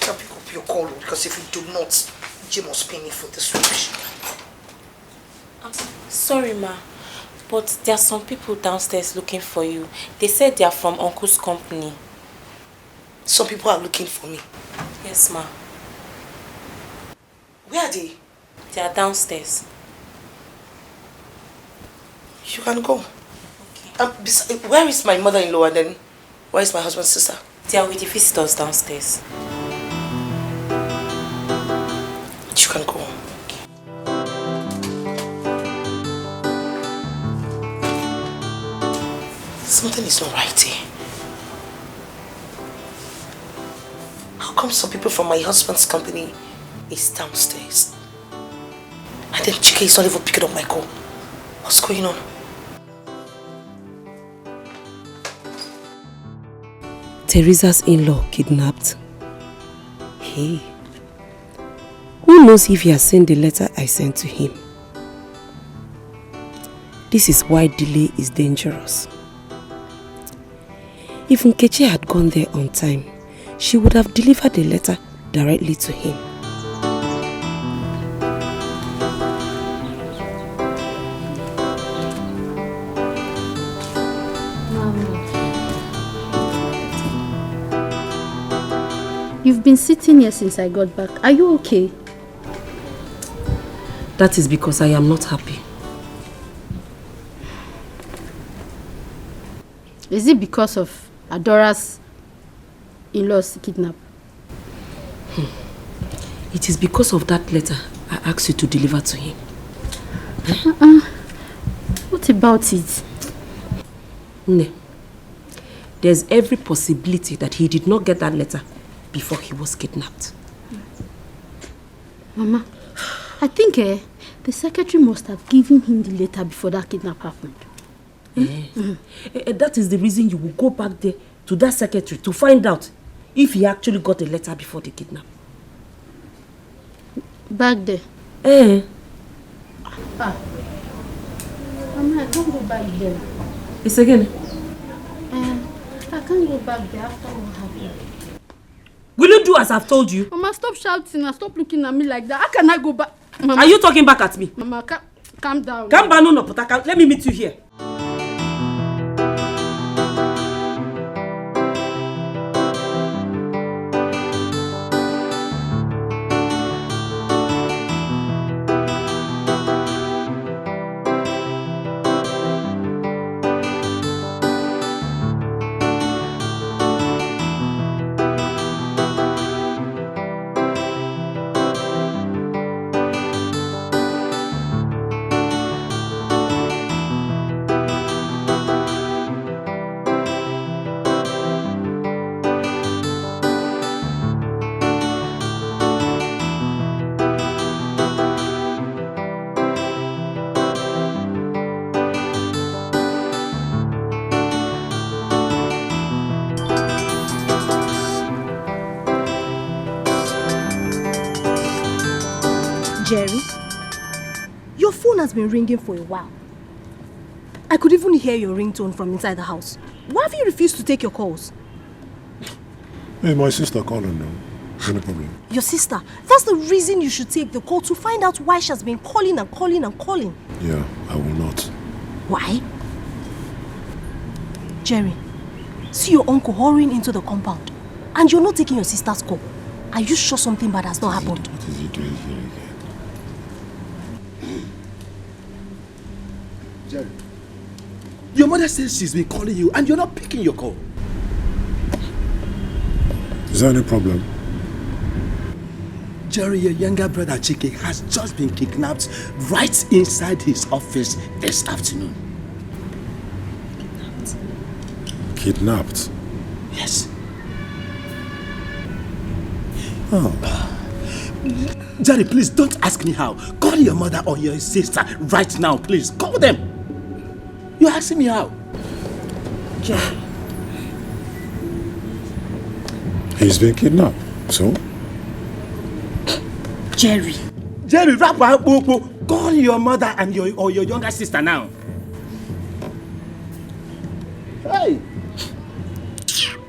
better pick up your call because if you do not, Jim must pay me for this rubbish. I'm sorry, ma, but there are some people downstairs looking for you. They said they are from Uncle's company. Some people are looking for me? Yes, ma. Where are they? They are downstairs. You can go. Okay. Where is my mother-in-law and then where is my husband's sister? They are with the visitors downstairs. You can go. Something is not right here. How come some people from my husband's company is downstairs? And then Chike is not even picking up my call. What's going on? Teresa's in-law kidnapped. Hey. Who knows if he has seen the letter I sent to him? This is why delay is dangerous. If Nkechi had gone there on time, she would have delivered the letter directly to him. You've been sitting here since I got back. Are you okay? That is because I am not happy. Is it because of Adora's in-law's kidnap? It is because of that letter I asked you to deliver to him. What about it? Ne, there's every possibility that he did not get that letter before he was kidnapped. Mama, I think the secretary must have given him the letter before that kidnap happened. That is the reason you will go back there to that secretary to find out if he actually got the letter before the kidnap. Back there? Mama, I can't go back there. It's again? I can't go back there after what happened. Will you do as I've told you? Mama, stop shouting and stop looking at me like that. How can I go back? Mama. Are you talking back at me? Mama, calm down. Calm down, no, Potaka. Let me meet you here. Jerry, your phone has been ringing for a while. I could even hear your ringtone from inside the house. Why have you refused to take your calls? Hey, my sister calling now. No problem. Your sister? That's the reason you should take the call, to find out why she has been calling and calling and calling. Yeah, I will not. Why? Jerry, see your uncle hurrying into the compound and you're not taking your sister's call. Are you sure something bad has not happened? What is he doing here again? Jerry, your mother says she's been calling you and you're not picking your call. Is there any problem? Jerry, your younger brother Chike has just been kidnapped right inside his office this afternoon. Kidnapped? Yes. Oh. Jerry, please don't ask me how. Call your mother or your sister right now, please. Call them. You're asking me how. Jerry. He's been kidnapped, so? Jerry. Jerry, wrap up. Call your mother and your younger sister now. Hey.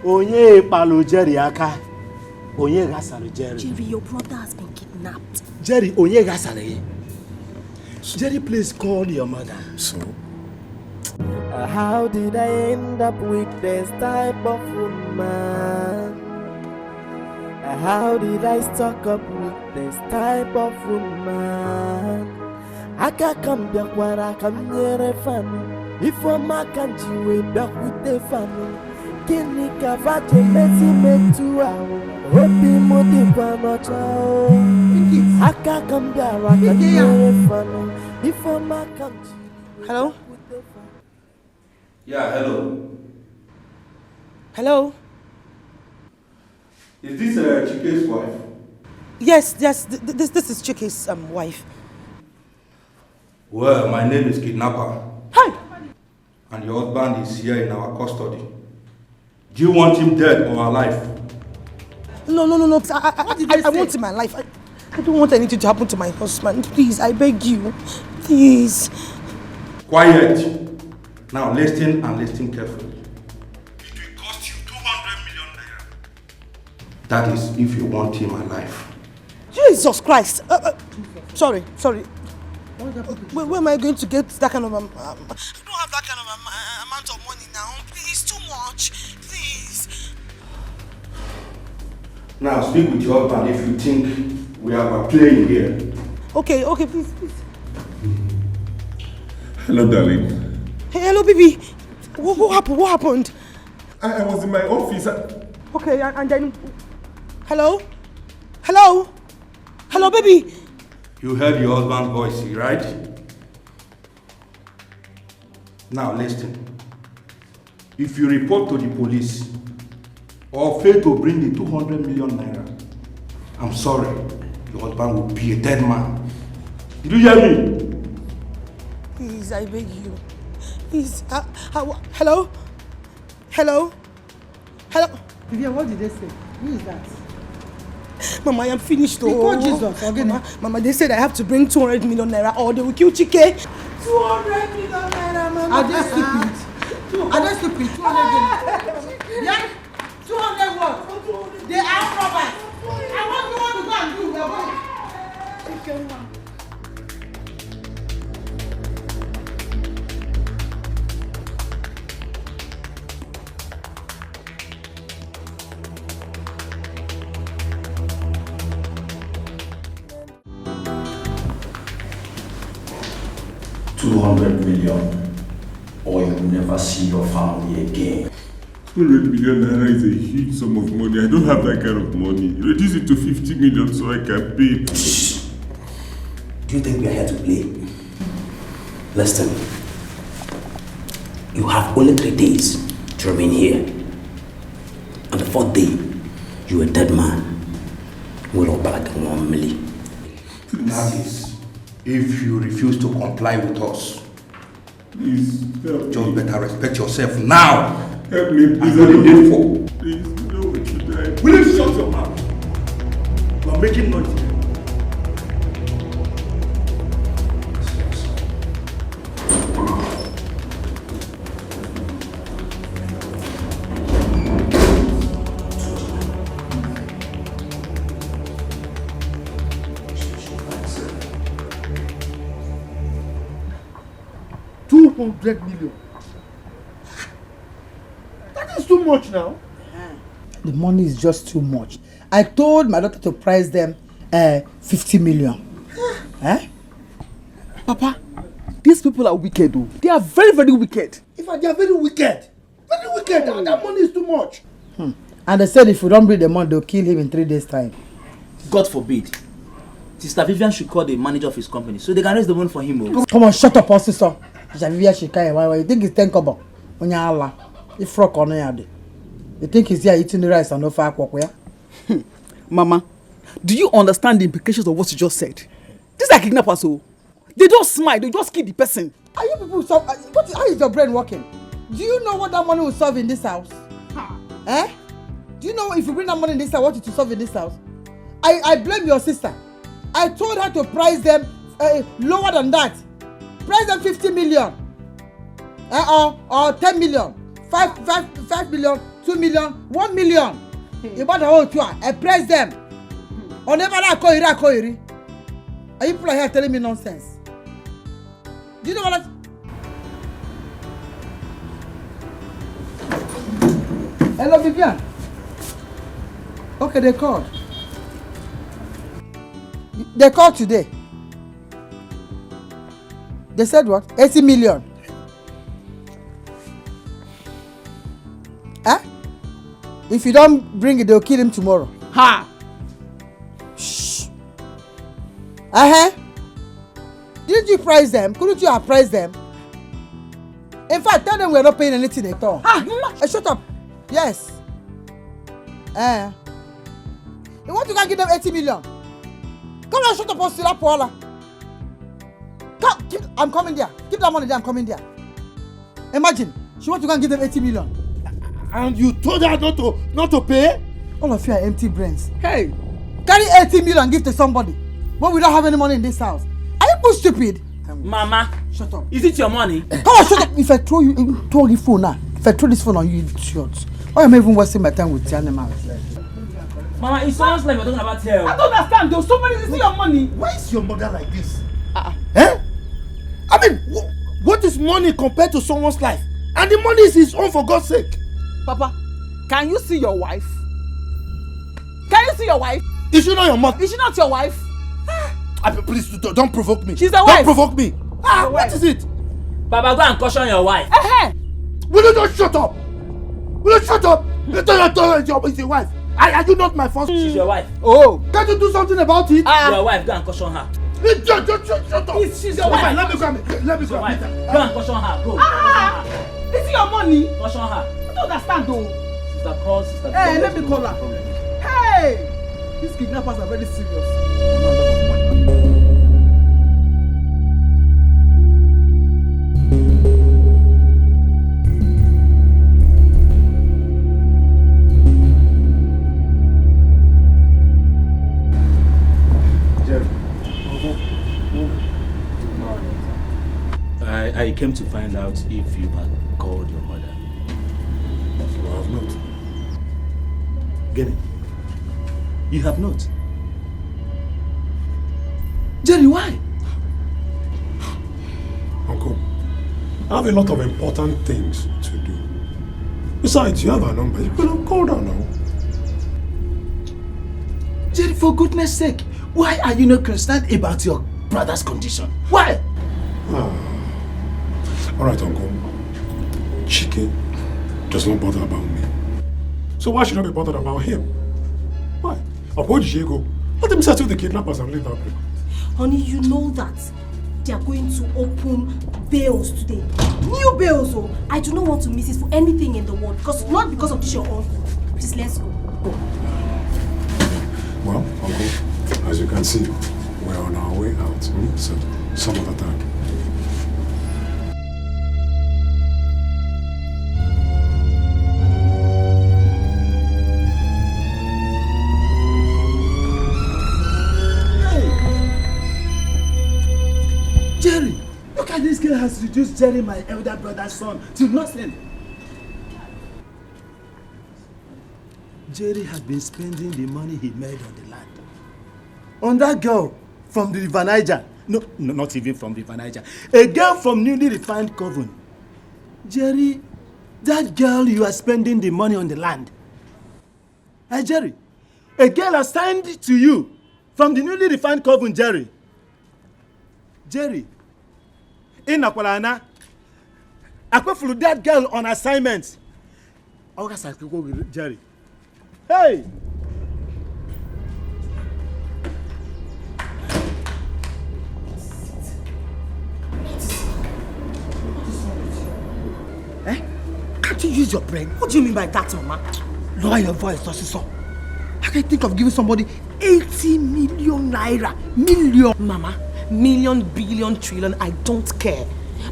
Onye palo Jerry aka. Onye gasare Jerry. Jerry, your brother has been kidnapped. Jerry, onye gasare. Jerry, please call your mother. So? How did I end up with this type of woman? How did I stock up with this type of woman? I can't come back where I come near a family. If I'm a country way back with the family. Kini kavaje mesi metu ao. Obi modi kwa nocha. I can't come back where I come near a family. If I'm a country. Hello? Yeah, hello. Hello? Is this Chike's wife? Yes, this is Chike's wife. Well, my name is Kidnapper. Hi! And your husband is here in our custody. Do you want him dead or alive? No. I want him alive. I don't want anything to happen to my husband. Please, I beg you. Please. Quiet. Now listen and listen carefully. It will cost you 200 million naira. That is if you want him alive. Jesus Christ. Sorry. Where am I going to get that kind of... I don't have that kind of amount of money now. Please, too much. Please. Now speak with your husband if you think we are playing here. Okay, please. Hello, darling. Hey, hello, baby. What happened? I was in my office. Okay, and then... Hello, baby. You heard your husband's voice, right? Now listen. If you report to the police or fail to bring the 200 million naira, I'm sorry, your husband will be a dead man. Did you hear me? Please, I beg you. Please, hello? Vivian, what did they say? Who is that? Mama, I am finished. Because Jesus, again. Mama, they said I have to bring 200 million naira or they will kill Chike. 200 million naira, Mama. Are they stupid? 200 million. Yeah? 200 what? They are robbers. And what do you want to go and do? We are going. Chicken, Mama. $200 million, or you will never see your family again. 200 million naira is a huge sum of money. I don't have that kind of money. Reduce it to 50 million so I can pay. Do you think we are here to play? Listen, you have only 3 days to remain here. On the 4th day, you are a dead man. We'll all back 1 million. That is, if you refuse to comply with us. Please, help just me. Better respect yourself now. Help me, please. What are you for? Please, no, what you did. Will you shut your mouth? You are making noise. $200 million. That is too much now. The money is just too much. I told my daughter to price them 50 million. Papa, these people are wicked though. They are very, very wicked. In fact, they are very wicked. Very wicked. That money is too much. And they said if we don't bring the money, they'll kill him in 3 days' time. God forbid. Sister Vivian should call the manager of his company so they can raise the money for him. Come on, shut up, sister. Sister Vivian should carry why you think it's 10 kobo? When you're Allah, if frog on your you think he's here eating the rice and no fire cook where? Mama, do you understand the implications of what you just said? These are kidnappers, so they don't smile, they just kill the person. Are you people how is your brain working? Do you know what that money will solve in this house? Do you know if you bring that money in this house, what it will solve in this house? I blame your sister. I told her to price them lower than that. Price them 50 million. Or 10 million. 5 million, 2 million, 1 million. About the whole tour, I press them. On never Koiri. Are you people here telling me nonsense? Do you know what Hello, Vivian. Okay, they called. They called today. They said what? 80 million. Huh? If you don't bring it, they'll kill him tomorrow. Ha! Shh. Didn't you price them? Couldn't you have priced them? In fact, tell them we're not paying anything at all. Shut up. Yes. You want to go give them 80 million? Come on, shut up, Ostila Paula. Come, I'm coming there. Keep that money there, I'm coming there. Imagine, she wants to go and give them 80 million. And you told her not to pay? All of you are empty brains. Hey, carry 80 million and give to somebody. But we don't have any money in this house. Are you both stupid? Mama, shut up. Is it your money? Come on, shut up. If I throw your phone now, if I throw this phone on you, idiot. Why am I even wasting my time with the animals? Mama, it sounds like we're talking about hell. I don't understand. There's so many to see your money. Why is your mother like this? I mean, what is money compared to someone's life? And the money is his own, for God's sake. Papa, can you see your wife? Can you see your wife? Is she not your mother? Is she not your wife? Please don't provoke me. She's the wife. Don't provoke me. What is it? Baba, go and caution your wife. Will you not shut up? Will you shut up? You told her it's your wife. Are you not my first? She's your wife. Oh, can't you do something about it? Your wife, go and caution her. Shut up. She's your wife. Let me come. Go and caution her. Go. Is it your money? Caution her. I don't understand though. Sister call, sister. Hey, let me call her. Hey! These kidnappers are very serious. I came to find out if you had called your mother. No, I have not. Get it? You have not? Jerry, why? Uncle, I have a lot of important things to do. Besides, you have her number. You could have called her now. Jerry, for goodness sake, why are you not concerned about your brother's condition? Why? Alright, Uncle. Chike does not bother about me. So why should I be bothered about him? Why? Where did she go? Let him settle the kidnappers and leave her place. Honey, you know that they are going to open bails today. New bails, oh. I do not want to miss it for anything in the world. Not because of this your uncle. Please, let's go. Well, Uncle, as you can see, we're on our way out. So, some other time. Jerry, look at this girl has reduced Jerry, my elder brother's son, to nothing. Jerry has been spending the money he made on the land. On that girl from the River Naija. No, not even from the River Naija. A girl from newly refined Coven. Jerry, that girl you are spending the money on the land. Hey, Jerry, a girl assigned to you from the newly refined Coven, Jerry. Jerry, in Aqualana, I flew that girl on assignment. Jerry. Hey! Can't you use your brain? What do you mean by that, Mama? Lower your voice, Tosiso. I can think of giving somebody 80 million naira. Million. Mama, million, billion, trillion, I don't care.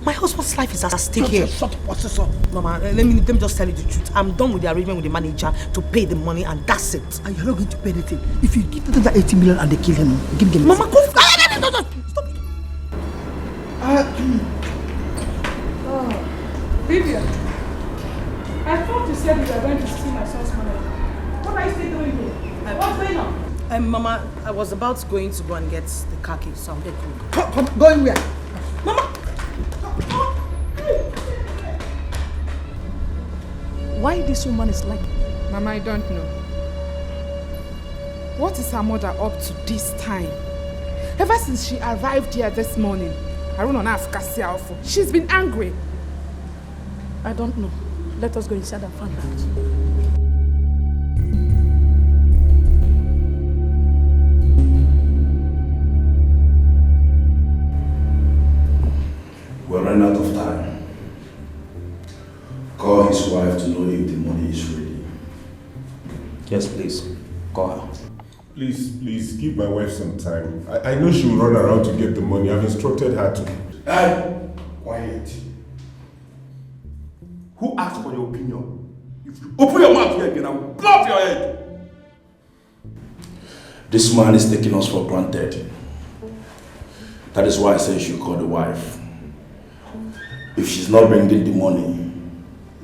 My husband's life is at stake here. Shut up, Tosiso. Mama, let me just tell you the truth. I'm done with the arrangement with the manager to pay the money and that's it. And you're not going to pay anything. If you give them that 80 million and they kill him, give him. Mama, go. Stop. Vivian, I thought you said you were going to steal my son's money. What What are you still doing here? What's going on? Mama, I was about to go and get the car key, so I'm dead cool. Come, go in where? Why this woman is like... Mama, I don't know. What is her mother up to this time? Ever since she arrived here this morning, she's been angry. I don't know. Let us go inside and find out. We're running out of time. Call his wife to know if the money is ready. Yes, please. Call her. Please, give my wife some time. I know she will run around to get the money. I've instructed her to. Hey! Quiet. Who asked for your opinion? If you open your mouth here again, I will blow up your head. This man is taking us for granted. That is why I say you should call the wife. If she's not bringing the money,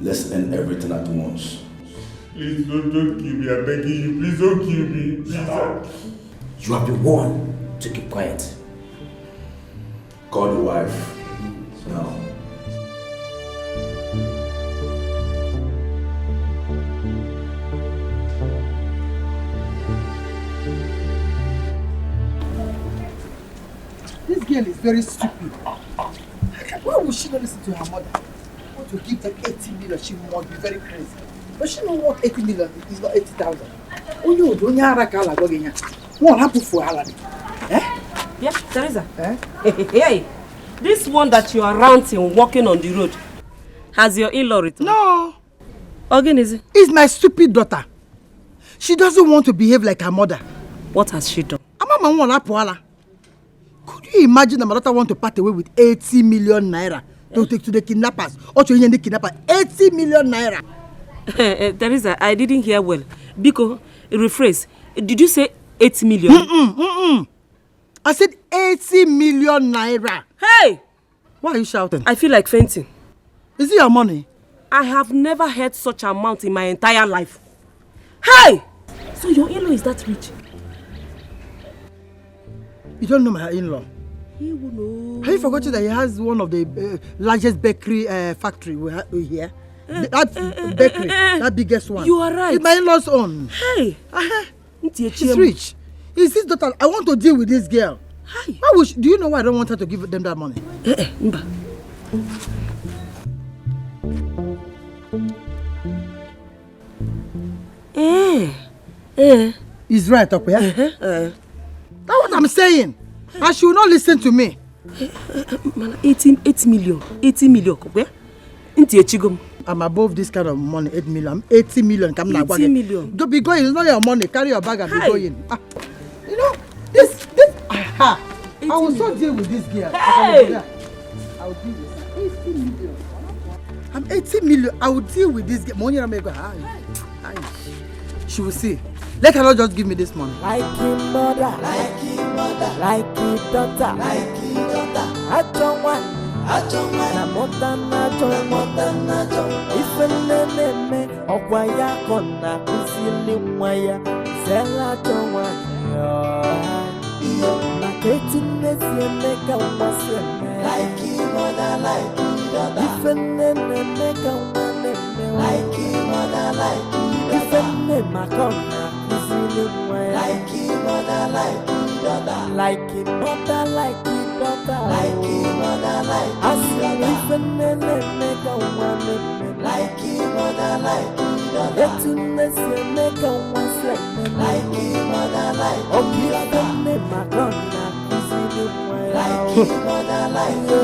let's end everything at once. Please don't kill me. I'm begging you. Please don't kill me. Please. You have been warned to keep quiet. Call the wife now. This girl is very stupid. Why would she not listen to her mother? Want to give them 80 million, she must be very crazy. But she don't want 80 million, it's not 80,000. Oh no, don't you have a car like what happened for her? Yeah, Teresa. Hey, this one that you are ranting, walking on the road, has your in-law returned? No. Again, is it? It's my stupid daughter. She doesn't want to behave like her mother. What has she done? Could you imagine that my daughter want to part away with 80 million naira to take to the kidnappers? Or to the kidnapper? 80 million naira. Teresa, I didn't hear well. Biko, rephrase. Did you say 80 million? I said 80 million naira. Hey! Why are you shouting? I feel like fainting. Is it your money? I have never heard such amount in my entire life. Hey! So your in-law is that rich? You don't know my in-law? He will know. Have you forgotten that he has one of the largest bakery factory we here? That bakery, that biggest one. You are right. It's my in-law's own. Hey! She's rich. Is this daughter? I want to deal with this girl. Hey. Why would do you know why I don't want her to give them that money? He's right up here. That's what I'm saying. And she will not listen to me. 80 million. I'm above this kind of money, 8 million. 80 million. 80 million. Don't be going. It's not your money. Carry your bag and be going. You know, this. I will so deal with this girl. Hey! I will deal with her. 80 million. I'm 80 million. I will deal with this girl. Money I'm going to go. She will see. Let her not just give me this money. Like your mother, like your mother, like your daughter, like your daughter. I don't want. Na motanajo. Ife nene okwaya kona kusili mwaya. Zela chowanya. Na ketu nesi emeka umaseme. Like your mother, like your daughter. Ife nene emeka umaseme. Like your mother, like your daughter. Ife nene makona. Like your mother, like your daughter. Like your mother, like your daughter. Like your mother, like your daughter. Like your mother, like your daughter. Like your mother, like your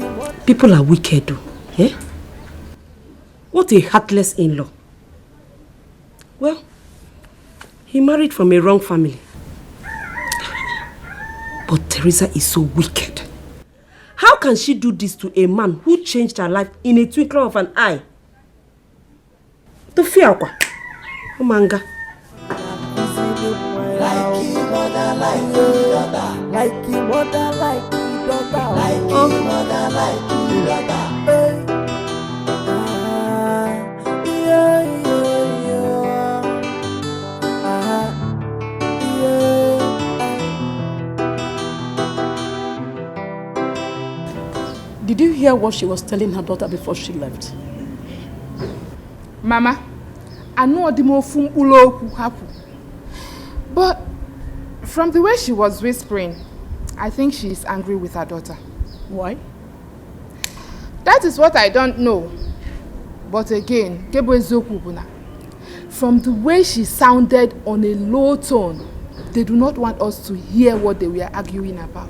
daughter. People are wicked, eh? What a heartless in-law. Well, he married from a wrong family. But Teresa is so wicked. How can she do this to a man who changed her life in a twinkling of an eye? To fear kwa. Umanga. Like your mother, like your daughter. Like your mother, like your daughter. Like your mother, like your daughter. hear what she was telling her daughter before she left. Mama, I know the more fumbulo happen. But from the way she was whispering, I think she is angry with her daughter. Why? That is what I don't know. But again, from the way she sounded on a low tone, they do not want us to hear what they were arguing about.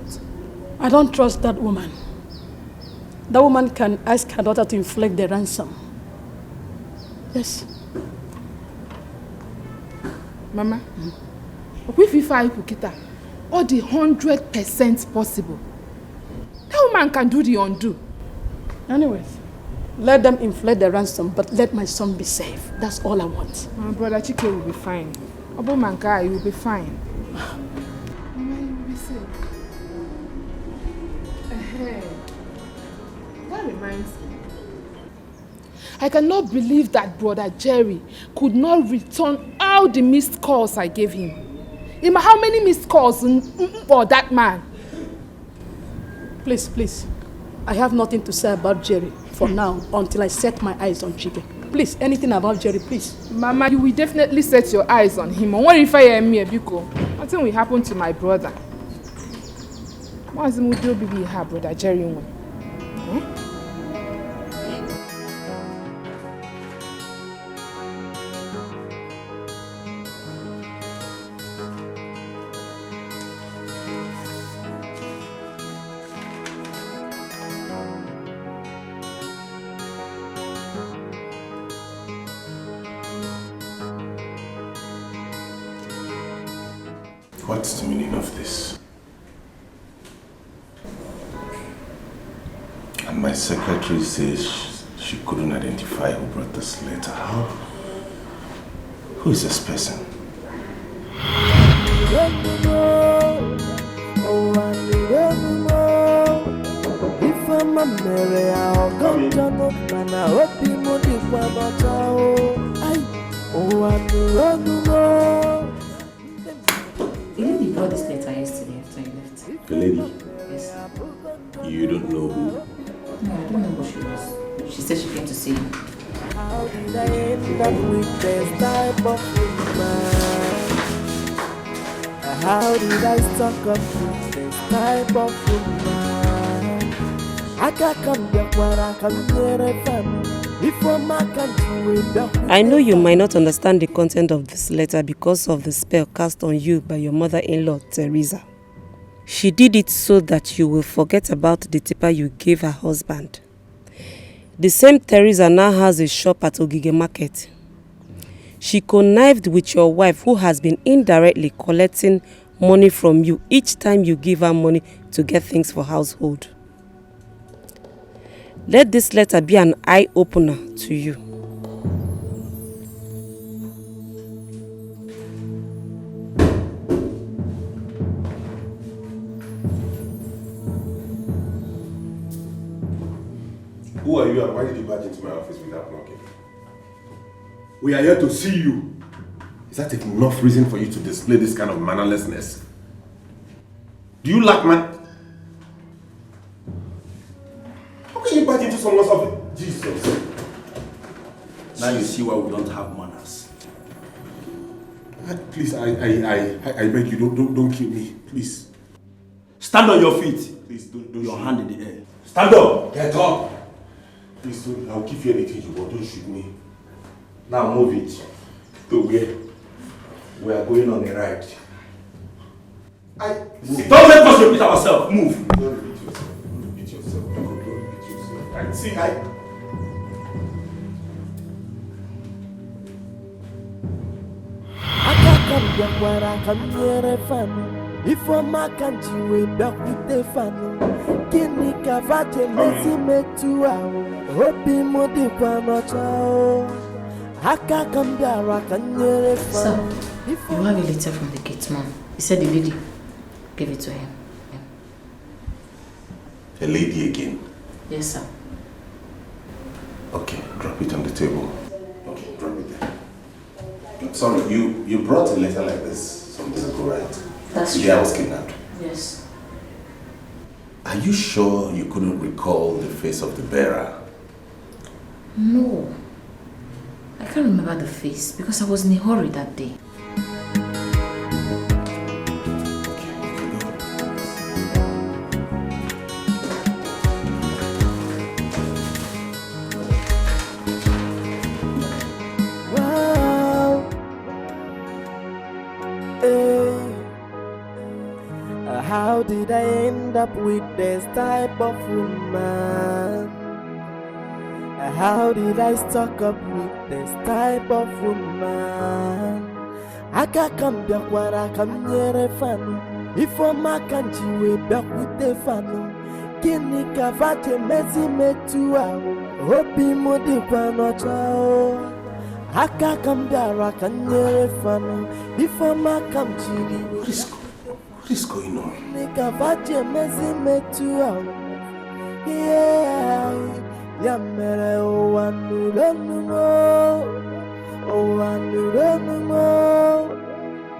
I don't trust that woman. That woman can ask her daughter to inflict the ransom. Yes. Mama, if I could all the 100% possible, that woman can do the undo. Anyways, let them inflate the ransom, but let my son be safe. That's all I want. My brother Chike will be fine. Obo Manka, you will be fine. Mama, you will be safe. That reminds me. I cannot believe that brother Jerry could not return all the missed calls I gave him. How many missed calls for that man? Please, please. I have nothing to say about Jerry for now until I set my eyes on Chike. Please, anything about Jerry, please. Mama, you will definitely set your eyes on him. What if I am here, Biko? Nothing will happen to my brother. What's the mood be her brother Jerry? What's the meaning of this? And my secretary says she couldn't identify who brought this letter. Who is this person? If I'm a Mary, I'll come to know, man. I hope you know the The lady brought this letter yesterday after you left. The lady? Yes. You don't know who? No, I don't know who she was. She said she came to see you. How did I end up with this type of woman? How did I stuck up with this type of woman? I can't come back where I come near a family. I know you might not understand the content of this letter because of the spell cast on you by your mother-in-law, Teresa. She did it so that you will forget about the tipper you gave her husband. The same Teresa now has a shop at Ogige Market. She connived with your wife, who has been indirectly collecting money from you each time you give her money to get things for household. Let this letter be an eye-opener to you. Who are you and why did you barge into my office without knocking? We are here to see you. Is that enough reason for you to display this kind of mannerlessness? Do you lack man? How can you barge into someone's office? Jesus. Now you see why we don't have manners. Please, I beg you, don't kill me, please. Stand on your feet. Please, don't your hand in the air. Stand up! Get up! Please, I'll give you anything you want, don't shoot me. Now move it. To where? We are going on a ride. Don't let us repeat ourselves. Move. Don't repeat yourself. Don't repeat yourself. Don't repeat yourself. I can't come back where I come near a family. If I'm a country way back with the family. Kini kavate mesi metua. Hopi modi kwa nochao. Haka kambara kanyere family. So, you have a letter from the gate man. He said the lady gave it to him. A lady again? Yes, sir. Okay, drop it on the table. Okay, drop it there. I'm sorry, you brought a letter like this some days ago, right? That's the true. day I was kidnapped. Yes. Are you sure you couldn't recall the face of the bearer? No. I can't remember the face because I was in a hurry that day. How did I end up with this type of woman? How did I stuck up with this type of woman? Aka come back where I come near a fan. If a man we back with the fan. Kini kavate mezi metua. Hopi modi kwa chao. Aka come back I come near a fan. If a man What is going on?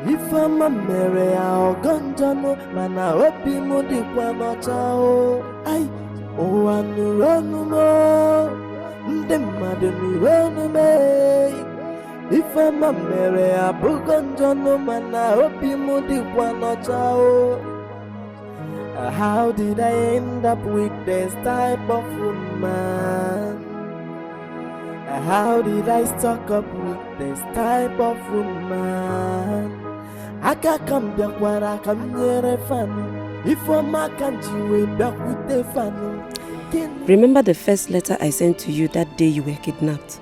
If I'm a Mary, I'll gonjano, man, I hope you would be one or two. I, oh, I knew run more. The mother knew run away. If I'm a Mary, I book on John, man, I hope you would be one or two. How did I end up with this type of woman? How did I stuck up with this type of woman? I can't come back where I come near a fan. If I'm a country way back with the fan. Remember the first letter I sent to you that day you were kidnapped?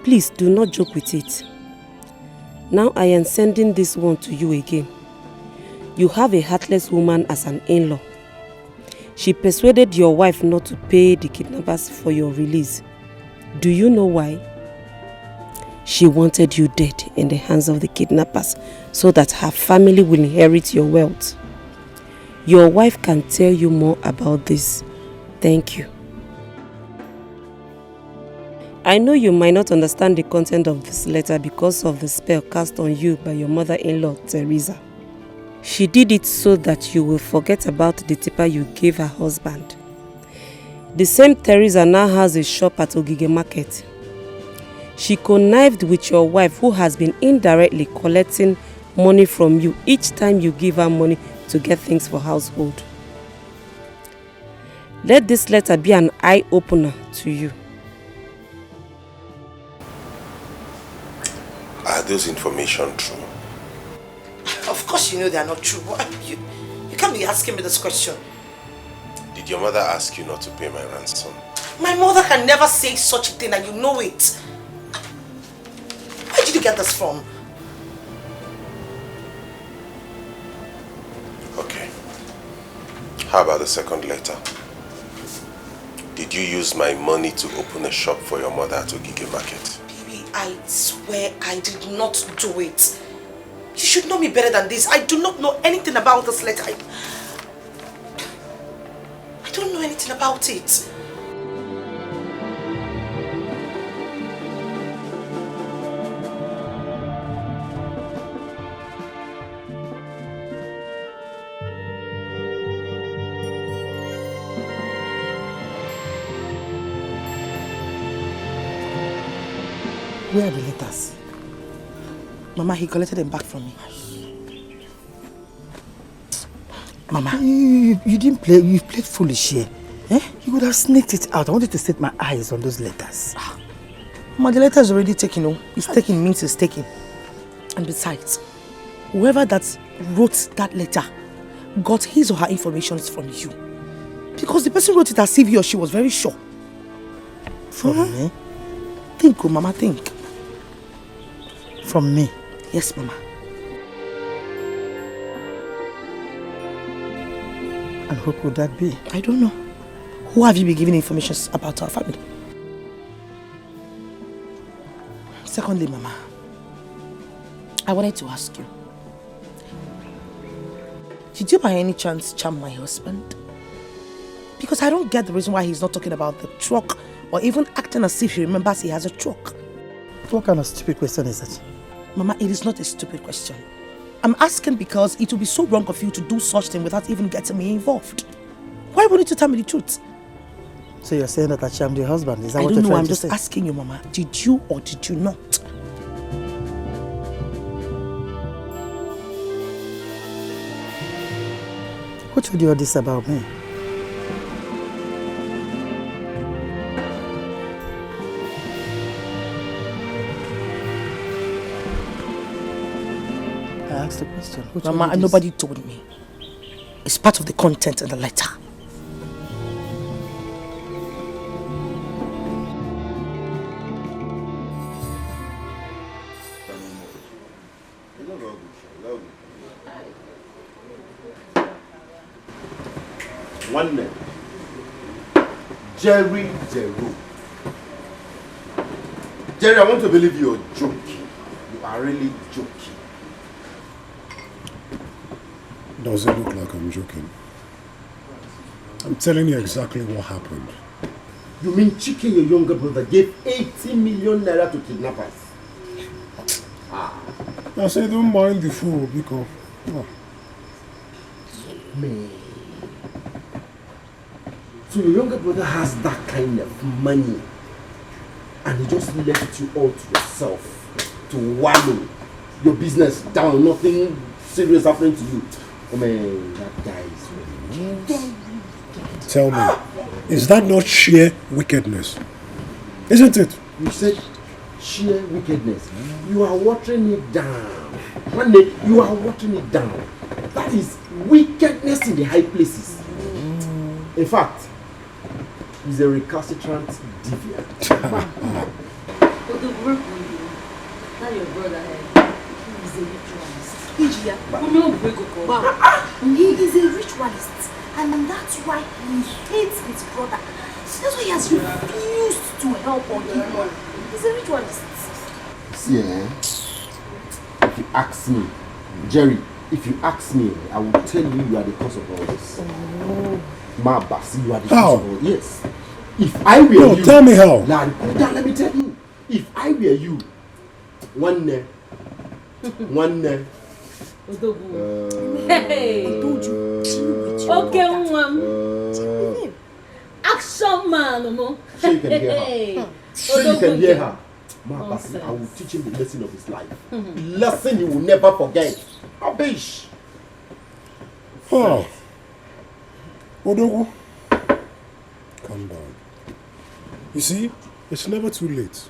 Please do not joke with it. Now I am sending this one to you again. You have a heartless woman as an in-law. She persuaded your wife not to pay the kidnappers for your release. Do you know why? She wanted you dead in the hands of the kidnappers so that her family will inherit your wealth. Your wife can tell you more about this. Thank you. I know you might not understand the content of this letter because of the spell cast on you by your mother-in-law, Teresa. She did it so that you will forget about the tipper you gave her husband. The same Teresa now has a shop at Ogige Market. She connived with your wife who has been indirectly collecting money from you each time you give her money to get things for household. Let this letter be an eye-opener to you. Are those information true? Of course you know they are not true. You can't be asking me this question. Did your mother ask you not to pay my ransom? My mother can never say such a thing and you know it. Where did you get this from? Okay. How about the second letter? Did you use my money to open a shop for your mother at Ogige Market? Baby, I swear I did not do it. You should know me better than this. I do not know anything about this letter. I don't know anything about it. Where are the letters? Mama, he collected them back from me. Mama, you didn't play, you played foolish here. Eh? You would have sneaked it out. I wanted to set my eyes on those letters. Mama, the letter is already taken. Oh. It's taken means it's taken. And besides, whoever that wrote that letter got his or her information from you. Because the person wrote it as if he or she was very sure. From me? Think, oh, Mama, think. From me? Yes, Mama. And who could that be? I don't know. Who have you been giving information about our family? Secondly, Mama, I wanted to ask you, did you by any chance charm my husband? Because I don't get the reason why he's not talking about the truck or even acting as if he remembers he has a truck. What kind of stupid question is that? Mama, it is not a stupid question. I'm asking because it would be so wrong of you to do such thing without even getting me involved. Why wouldn't you tell me the truth? So you're saying that I charmed your husband? Is that what I don't you're know. trying I'm to just say? asking you, Mama. Did you or did you not? Who told you all this about me? I asked the question. Who told Mama, you this? nobody told me. It's part of the content in the letter. One name. Jerry Jeru. Jerry, I want to believe you're joking. You are really joking. Does it look like I'm joking? I'm telling you exactly what happened. You mean Chike, your younger brother, gave 80 million naira to kidnappers? I said, don't mind the fool, because... Oh. Man. So your younger brother has that kind of money and he just left you all to yourself to wallow your business down, nothing serious happening to you. Oh man, that guy is really... Tell me, is that not sheer wickedness? Isn't it? You said sheer wickedness. You are watering it down. One day, you are watering it down. That is wickedness in the high places. In fact, he's a recalcitrant deviant. But the work we do, that your brother is a ritualist. He is a ritualist, and that's why he hates his brother. That's why he has refused to help or give money. He's a ritualist. See, if you ask me, Jerry, if you ask me, I will tell you are the cause of all this. Ma Basi, you are the cause of all this. Yes. If I were you... tell me how. Let me tell you. If I were you, one day, Hey! I told you. Okay, mom. Action man, no? So you can hear her. So you can hear her. Ma Basi, I will teach him the lesson of his life. Lesson he will never forget. Abish. Oh. Odogu. Calm down. You see, it's never too late.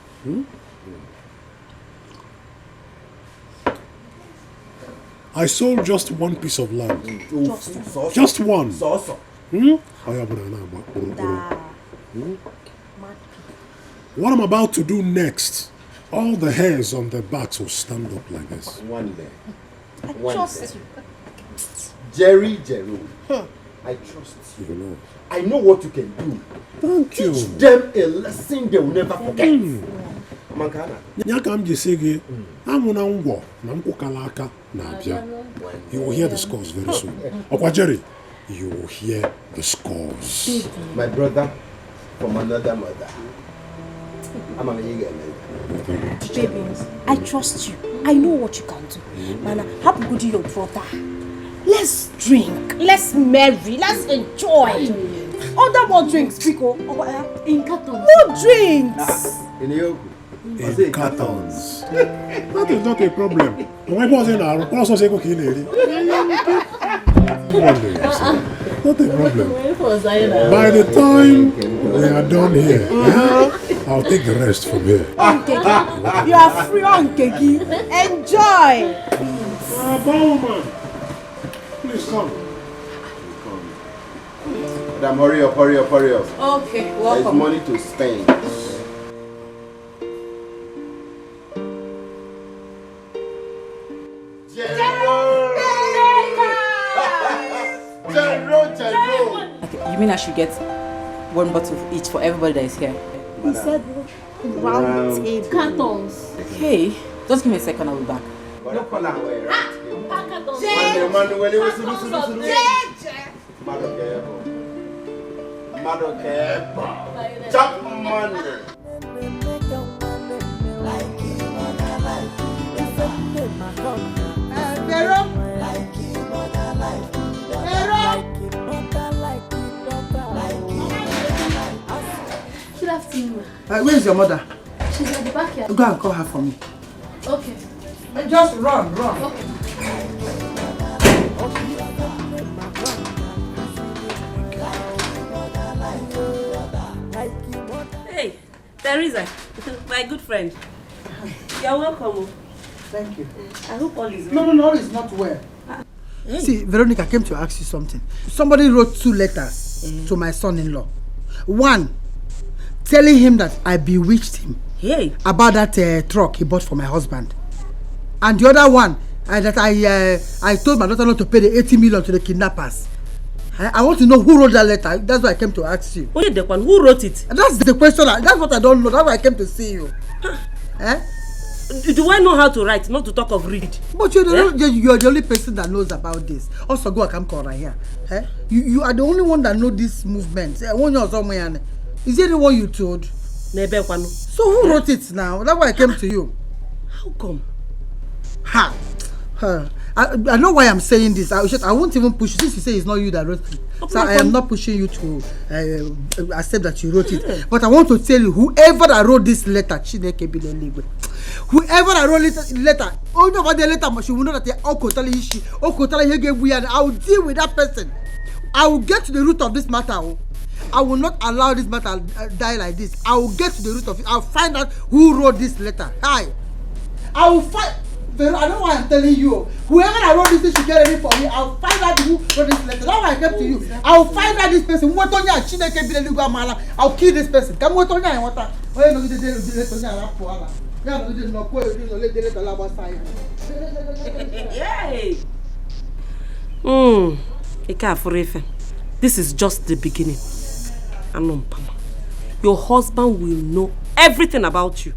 I sold just one piece of land. Just one. What I'm about to do next, all the hairs on their backs will stand up like this. One day. Trust you. Jerry Jeru. I trust you. know. I know what you can do. Thank you. Teach them a lesson they will never forget. Mankana. Nyakam Jesege, Amuna Ngwo, Namkukalaka, Nabia. You will hear the scores very soon. Okwa Jerry, you will hear the scores. My brother from another mother. I'm an Igbo. Baby, I trust you. I know what you can do. Man, happy good to your brother. Let's drink, let's marry, let's enjoy. Other more drinks, Pico. In cartons. More drinks. In cartons. That is not a problem. My boss in our also say go kill it. Come on, ladies. Not a problem. By the time we are done here, I'll take the rest from here. You are free on Keki. Enjoy. Bowman, please come. Madam, hurry up. Okay, welcome. There's money to spend. Okay, you mean I should get one bottle each for everybody that is here? He said round table. Cartons. Okay, just give me a second, I'll be back. Where is your mother? She's at the backyard. Go and call her for me. Okay. Just run. Okay. Hey, Teresa, my good friend. You're welcome. Thank you. I hope all is well. No, all is not well. Hey. See, Veronica, I came to ask you something. Somebody wrote 2 letters to my son-in-law. One, telling him that I bewitched him about that truck he bought for my husband. And the other one, that I told my daughter not to pay the 80 million to the kidnappers. I want to know who wrote that letter. That's why I came to ask you. Wait, the one who wrote it? That's the question. That's what I don't know. That's why I came to see you. Do I know how to write, not to talk of read? But you're the only person that knows about this. Also, go and come right here. You are the only one that knows this movement. Is it the one you told? So who wrote it now? That's why I came to you. How come? I know why I'm saying this. I won't even push you. Since you say it's not you that wrote it. So I am not pushing you to accept that you wrote it. But I want to tell you, whoever that wrote this letter, whoever that wrote this letter, only about the letter, she will know that they all I will deal with that person. I will get to the root of this matter. I will not allow this matter die like this. I will get to the root of it. I'll find out who wrote this letter. I will find. I know why I'm telling you. Whoever I wrote this thing should get ready for me. I'll find out who wrote this letter. That's why I came to you. I'll find out this person. I'll kill this person. Come what on ya water. Why no dey Yay. This is just the beginning. Your husband will know everything about you.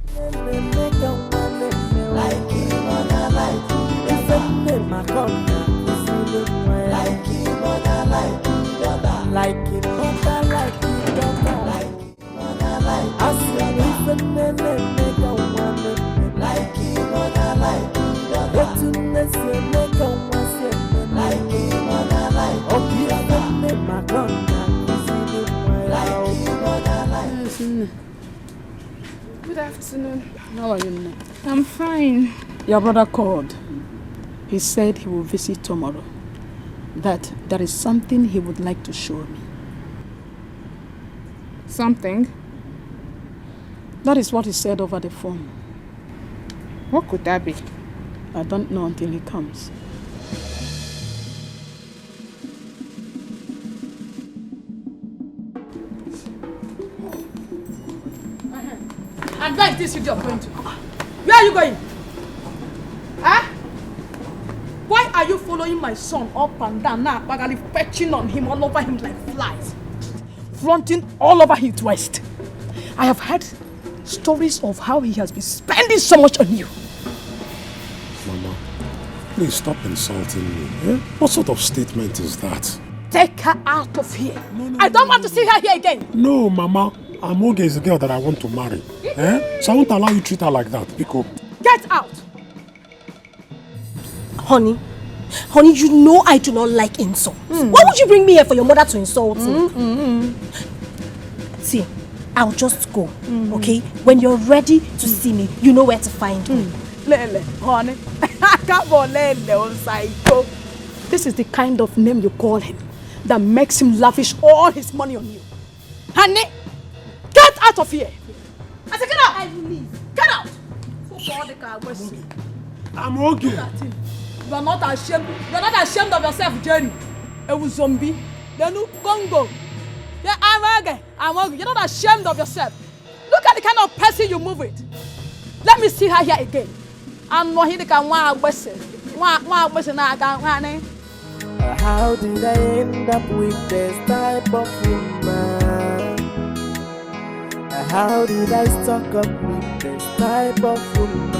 Good afternoon. How are you now? I'm fine. Your brother called. He said he will visit tomorrow. That there is something he would like to show me. Something? That is what he said over the phone. What could that be? I don't know until he comes. And where is this idiot going to? Where are you going? Why are you following my son up and down now, bagally fetching on him all over him like flies? Flaunting all over his waist. I have heard stories of how he has been spending so much on you. Mama, please stop insulting me. What sort of statement is that? Take her out of here. I don't want to see her here again. No, Mama. Amoge is a girl that I want to marry. So I won't allow you to treat her like that, Pico. Get out! Honey, you know I do not like insults. Why would you bring me here for your mother to insult me? See, I'll just go, okay? When you're ready to see me, you know where to find me. Lele, honey. Come on, Lele, psycho. This is the kind of name you call him that makes him lavish all his money on you. Honey, get out of here. I said, get out. I will leave. Get out. I'm okay. You are not ashamed. You are not ashamed of yourself, Jerry. A zombie. The new Congo. Yeah, I'm okay. You're not ashamed of yourself. Look at the kind of person you move with. Let me see her here again. I'm not here to come. How did I end up with this type of woman? How did I stuck up with this type of woman?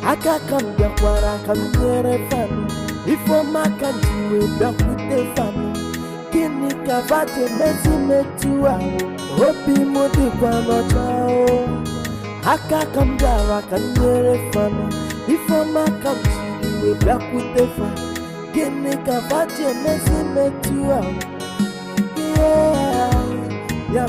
I can't come back where I come near a family. If I'm a country, we back with the family. Kini kavate mezi metua. Hopi modi kwa mochao. I can't come back where I come near a family. If I'm a country, we back with the family. Kini kavate mezi metua. Yeah. What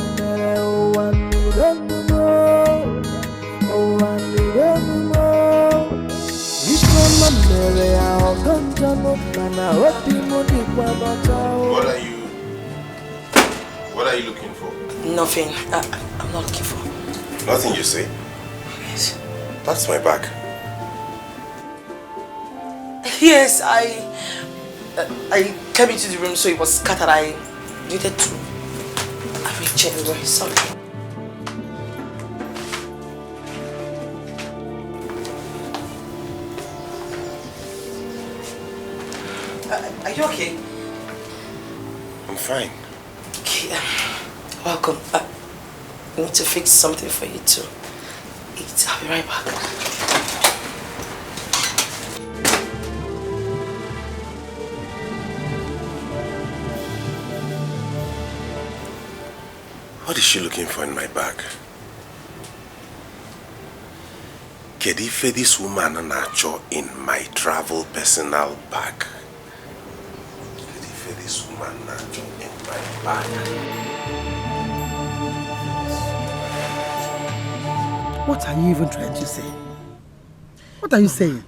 are you looking for? Nothing. I'm not looking for. Nothing, you say? Yes. That's my bag. Yes, I came into the room so it was scattered. I needed to arrange everywhere. Sorry. Are you okay? I'm fine. Okay, welcome. I need to fix something for you to eat. I'll be right back. What is she looking for in my bag? Kedife this woman nacho in my travel personal bag. Kedife this woman nacho in my bag. What are you even trying to say? What are you saying?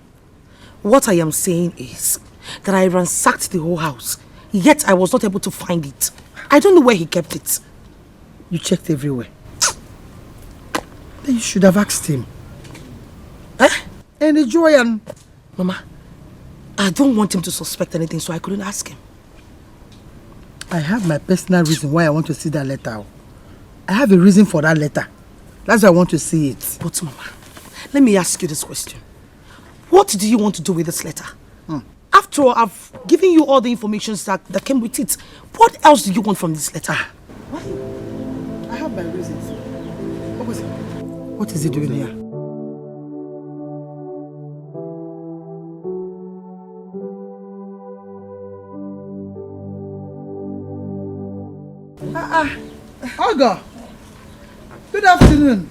What I am saying is that I ransacked the whole house, yet I was not able to find it. I don't know where he kept it. You checked everywhere. Then you should have asked him. And enjoy and... Mama, I don't want him to suspect anything, so I couldn't ask him. I have my personal reason why I want to see that letter. I have a reason for that letter. That's why I want to see it. But Mama, let me ask you this question. What do you want to do with this letter? After all, I've given you all the information that came with it. What else do you want from this letter? What? I have my reasons. What was it? What is he doing here? Ogo. Good afternoon.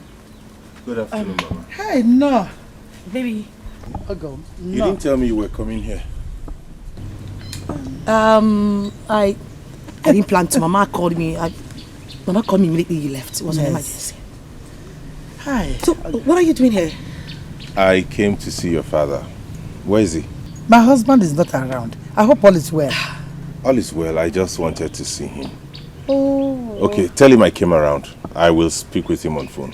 Good afternoon, Mama. Hey, no. Baby. Ogo, no. You didn't tell me you were coming here. I didn't plan to. Mama called me. Mama called me immediately you left. It was an emergency. Hi. So, what are you doing here? I came to see your father. Where is he? My husband is not around. I hope all is well. All is well. I just wanted to see him. Oh. Okay, tell him I came around. I will speak with him on phone.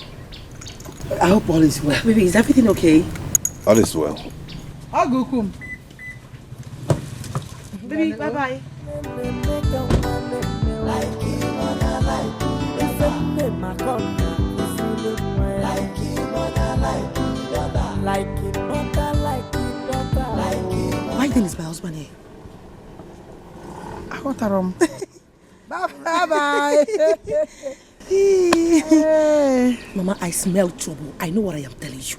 I hope all is well. Baby, is everything okay? All is well. I'll go home. Baby, bye-bye. Why then is my husband here? I got a room. Bye-bye. Mama, I smell trouble. I know what I am telling you.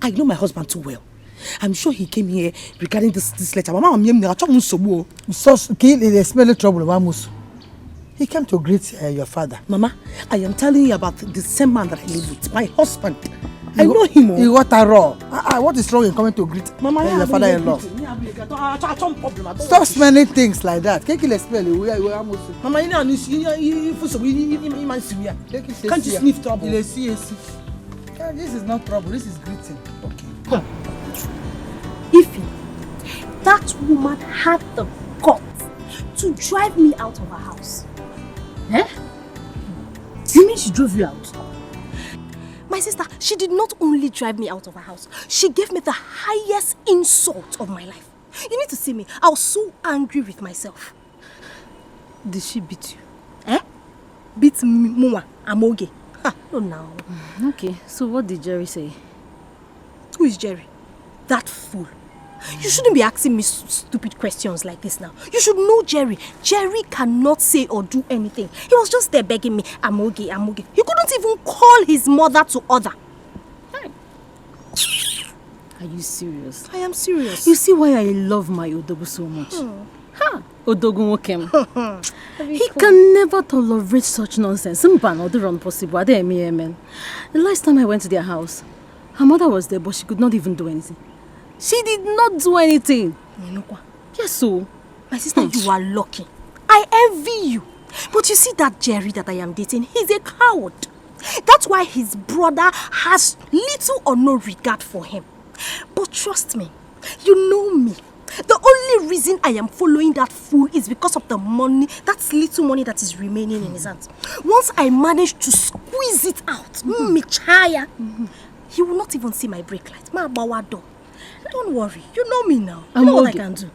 I know my husband too well. I'm sure he came here regarding this letter. Mama, I'm smell trouble, Mamus. He came to greet your father. Mama, I am telling you about the same man that I live with, my husband. I know him. He got a raw. What is wrong in coming to greet your father-in-law? Stop smelling things like that. Can't you smell it? Mama, can't you sniff trouble? This is not trouble. This is greeting. Okay. Ify, that woman had the guts to drive me out of her house. Eh? You mean she drove you out? My sister, she did not only drive me out of her house, she gave me the highest insult of my life. You need to see me. I was so angry with myself. Did she beat you? Eh? Beat me, Mwa, Amoge. Oh, no. Okay, so what did Jerry say? Who is Jerry? That fool. You shouldn't be asking me stupid questions like this now. You should know Jerry. Jerry cannot say or do anything. He was just there begging me, Amoge, Amoge. He couldn't even call his mother to order. Are you serious? I am serious. You see why I love my Odogu so much? Odogu Wokem. He can never tolerate such nonsense. Impossible. The last time I went to their house, her mother was there, but she could not even do anything. She did not do anything. Yes, so. My sister, you are lucky. I envy you. But you see that Jerry that I am dating, he's a coward. That's why his brother has little or no regard for him. But trust me, you know me. The only reason I am following that fool is because of the money, that little money that is remaining in his hands. Once I manage to squeeze it out, he will not even see my brake light. Don't worry, you know me now. You know what I can do.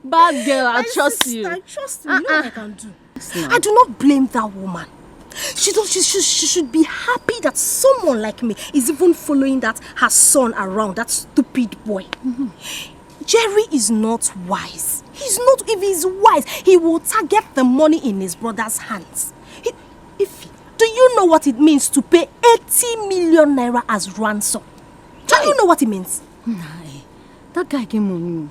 Bad girl, I trust you. I trust you. You know what I can do. I do not blame that woman. She should be happy that someone like me is even following that her son around, that stupid boy. Jerry is not wise. If he's wise, he will target the money in his brother's hands. Do you know what it means to pay 80 million naira as ransom? Do you know what it means? That guy came on you.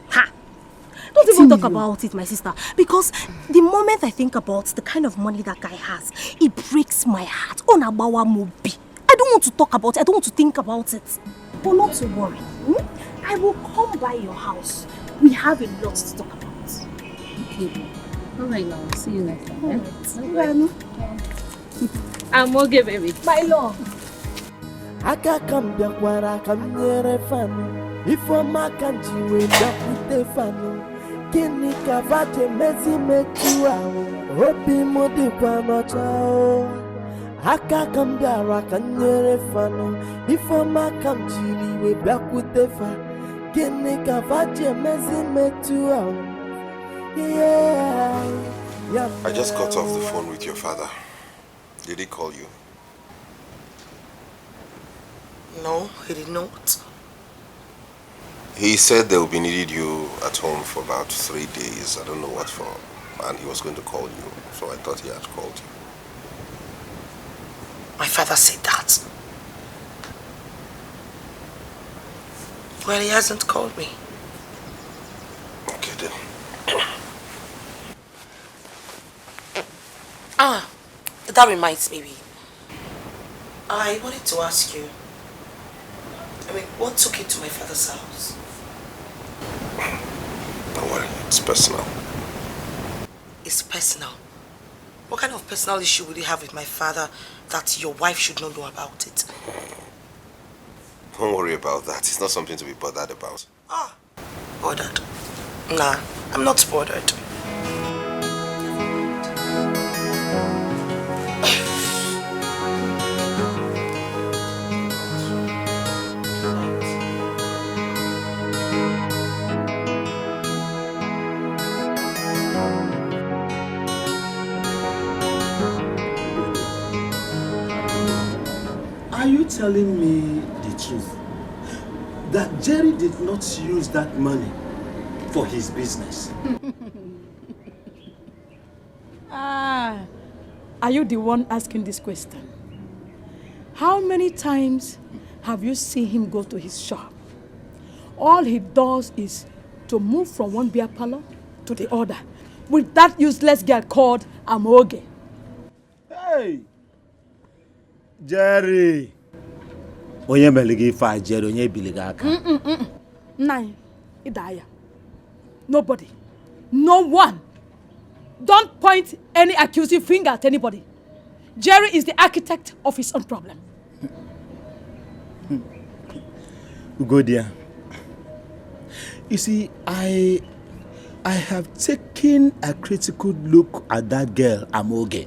Don't even talk about it, my sister. Because the moment I think about the kind of money that guy has, it breaks my heart. I don't want to talk about it. I don't want to think about it. But not to worry. I will come by your house. We have a lot to talk about. Okay. Alright now. See you next time. Alright. I'm okay, baby. My love. Aka kambia kwara kamnyere fano Ifoma kanjiwe dakute fano Kini kavaje mezi metua Obi modi kwa nochao Aka kambia rakanyere fano Ifoma kanjiwe dakute fano Kini kavaje mezi metua Yeah. I just got off the phone with your father. Did he call you? No, he did not. He said they will be needing you at home for about 3 days. I don't know what for. And he was going to call you. So I thought he had called you. My father said that. Well, he hasn't called me. Okay then. That reminds me. I wanted to ask you. What took you to my father's house? Don't worry, it's personal. It's personal? What kind of personal issue would you have with my father that your wife should not know about it? Don't worry about that. It's not something to be bothered about. Bothered? Nah, I'm not bothered. Are you telling me the truth? That Jerry did not use that money for his business? Are you the one asking this question? How many times have you seen him go to his shop? All he does is to move from one beer parlor to the other with that useless girl called Amoge. Hey! Jerry! Onye meligi fa Jerry, onye biliga aka. Nine, Idaya. Nobody. No one. Don't point any accusing finger at anybody. Jerry is the architect of his own problem. Go there. You see, I have taken a critical look at that girl, Amoge.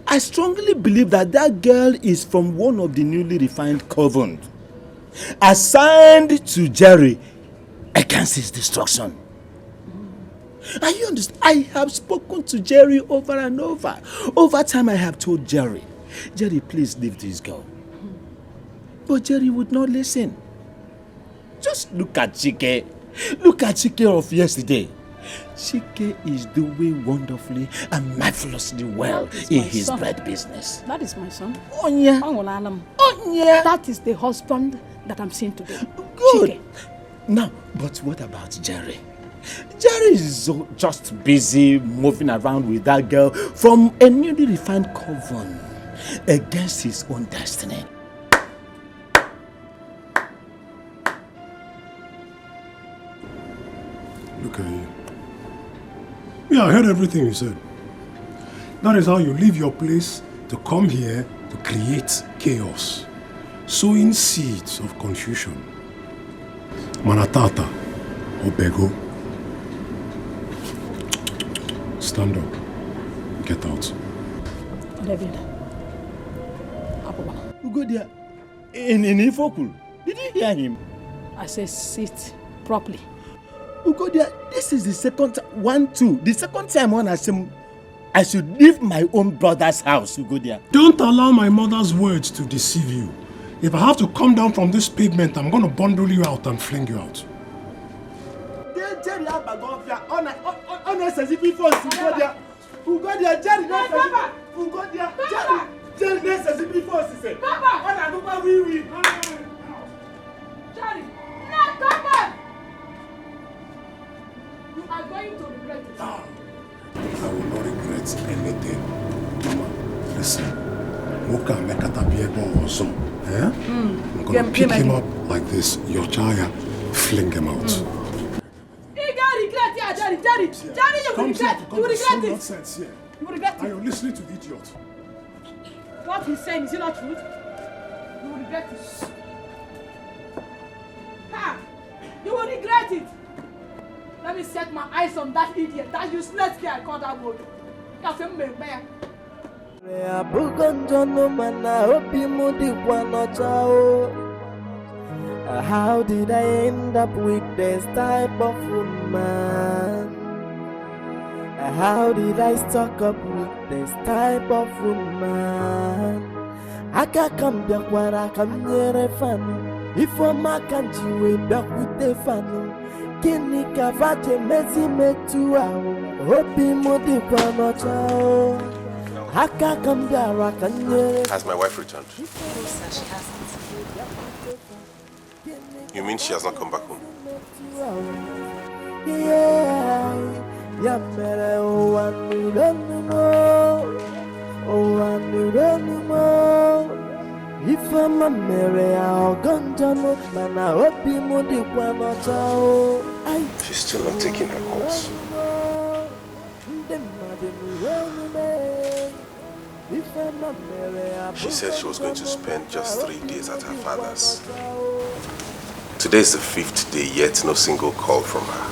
I strongly believe that that girl is from one of the newly refined coven, assigned to Jerry against his destruction. And you understand? I have spoken to Jerry over and over. Over time, I have told Jerry, please leave this girl. But Jerry would not listen. Just look at Chike. Look at Chike of yesterday. Chike is doing wonderfully and marvelously well in his bread business. That is my son. Onya. Onya. That is the husband that I'm seeing today. Good. Chike. Now, but what about Jerry? Jerry is just busy moving around with that girl from a newly refined coven against his own destiny. Look at you. Yeah, I heard everything you said. That is how you leave your place to come here to create chaos, sowing seeds of confusion. Manatata, Obego. Stand up. Get out. David. Ugo there. In Ifokul. Did you hear him? I said sit properly. Ugo there. This is the second the second time when I should leave my own brother's house, Ugo there. Don't allow my mother's words to deceive you. If I have to come down from this pavement, I'm going to bundle you out and fling you out. You are going to regret it. I will not regret anything. Mama, listen. Moka mekatabiebo also. I'm going to pick him up like this. Your chaya, fling him out. You can't regret it, Jerry. Jerry, you will regret it. You will regret it. Nonsense here. You will regret it. Are you listening to the idiot? What he's saying, is it not truth? You will regret it. Ha! You will regret it. Let me set my eyes on that idiot, that useless guy I call that word. That's a man. How did I end up with this type of woman? How did I stock up with this type of woman? I can't come back where I come near a fan. If I'm a country way back with the fan. Kini kavaje mezi metua Hopi modi kwa nocha Haka kambara kanye. Has my wife returned? She hasn't. You mean she has not come back home? Yeah, yamere o anuronu If I'm a mere gonjano, mana hopi modi kwa nocha. She's still not taking her course. She said she was going to spend just 3 days at her father's. Today is the 5th day, yet no single call from her.